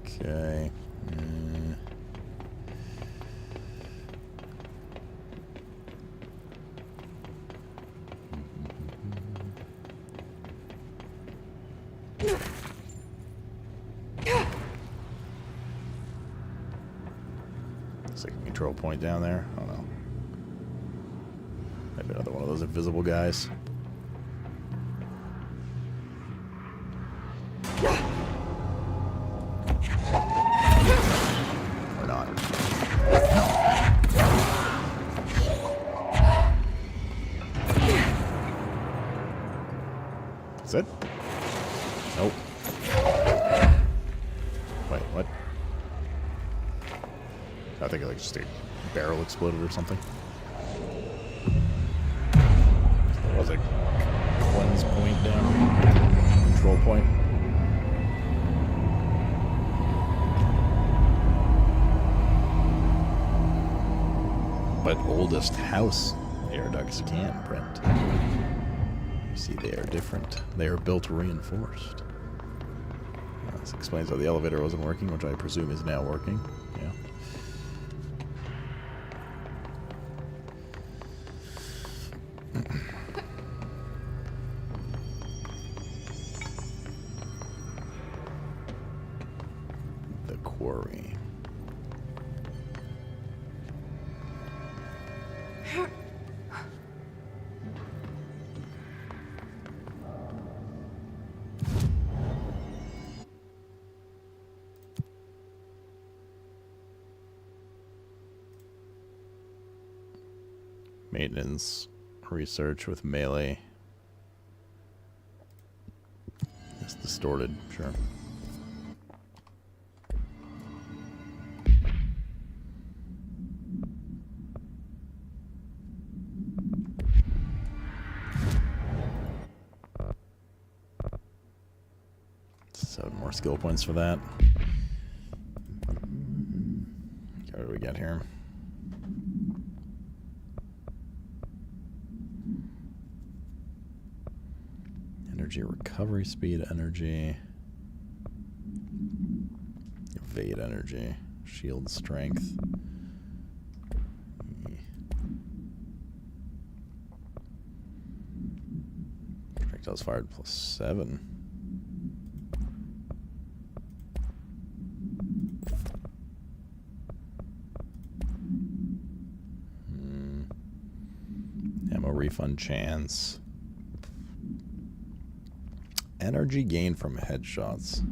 Okay. Looks like a control point down there. I don't know. Maybe another one of those invisible guys. Or not. That's it? Nope. Wait, what? I think like just a barrel exploded or something. There was a cleanse point down. Control point. But oldest house air ducts can print. You see, they are different. They are built reinforced. This explains why the elevator wasn't working, which I presume is now working. Yeah. The quarry. Maintenance research with melee. It's distorted, sure. So more skill points for that. Okay, what do we got here? Energy recovery speed, energy, evade energy, shield strength. Projectiles fired +7. Ammo refund chance. Energy gain from headshots.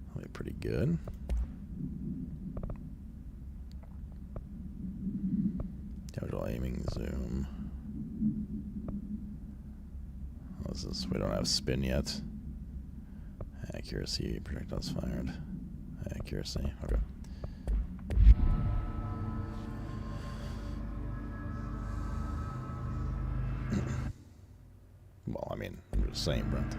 That'll be pretty good. Casual aiming zoom. What is this? We don't have spin yet. Accuracy, projectiles fired. Accuracy, okay. Well, I mean, I'm just saying, Brent.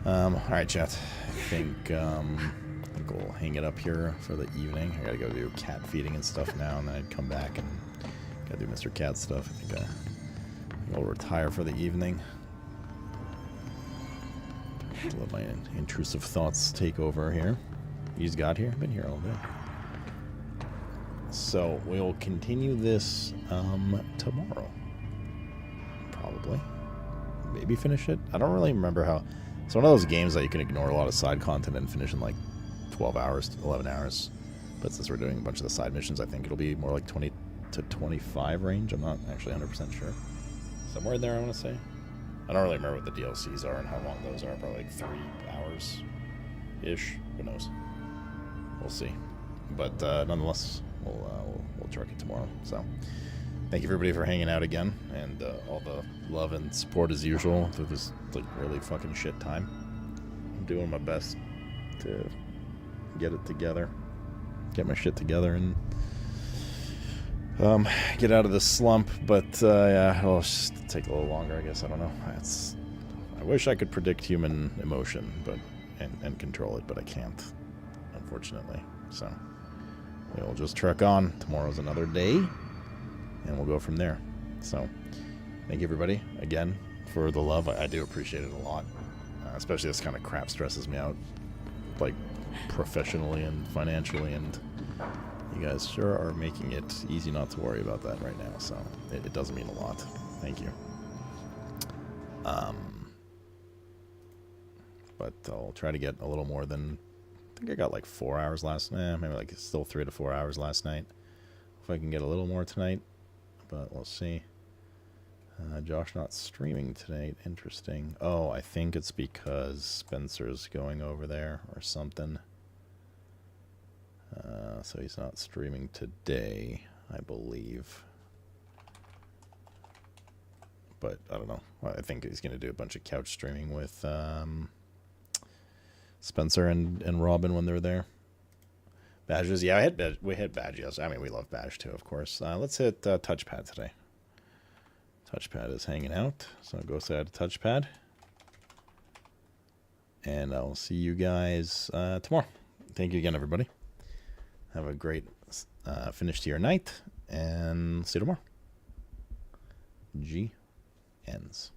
Alright, chat. I think we'll hang it up here for the evening. I gotta go do cat feeding and stuff now, and then I'd come back and gotta do Mr. Cat stuff. I think I'll retire for the evening. Let my intrusive thoughts take over here. You just got here? Been here all day. So, we'll continue this tomorrow. Probably. Maybe finish it. I don't really remember how. It's one of those games that you can ignore a lot of side content and finish in like 12 hours, 11 hours. But since we're doing a bunch of the side missions, I think it'll be more like 20 to 25 range. I'm not actually 100% sure. Somewhere in there, I want to say. I don't really remember what the DLCs are and how long those are. Probably like 3 hours-ish. Who knows? we'll see. But nonetheless, we'll truck it tomorrow. So thank you everybody for hanging out again, and all the love and support as usual through this like really fucking shit time. I'm doing my best to get it together, get my shit together, and get out of this slump. But yeah, it'll just take a little longer, I guess. I don't know. I wish I could predict human emotion, but and control it, but I can't, unfortunately. So we'll just truck on. Tomorrow's another day, and we'll go from there. So thank you everybody again for the love. I do appreciate it a lot, especially this kind of crap stresses me out, like professionally and financially, and you guys sure are making it easy not to worry about that right now. So it does mean a lot. Thank you. But I'll try to get a little more than, I think I got like 4 hours last night, maybe like still 3 to 4 hours last night. If I can get a little more tonight, but we'll see. Josh not streaming tonight, interesting. Oh, I think it's because Spencer's going over there or something. So he's not streaming today, I believe. But I don't know. I think he's going to do a bunch of couch streaming with Spencer and Robin when they're there. Badges, yeah, we hit badges. I mean, we love badge too, of course. Let's hit touchpad today. Touchpad is hanging out, so I'll go say touchpad. And I'll see you guys tomorrow. Thank you again, everybody. Have a great finish to your night, and see you tomorrow. G ends.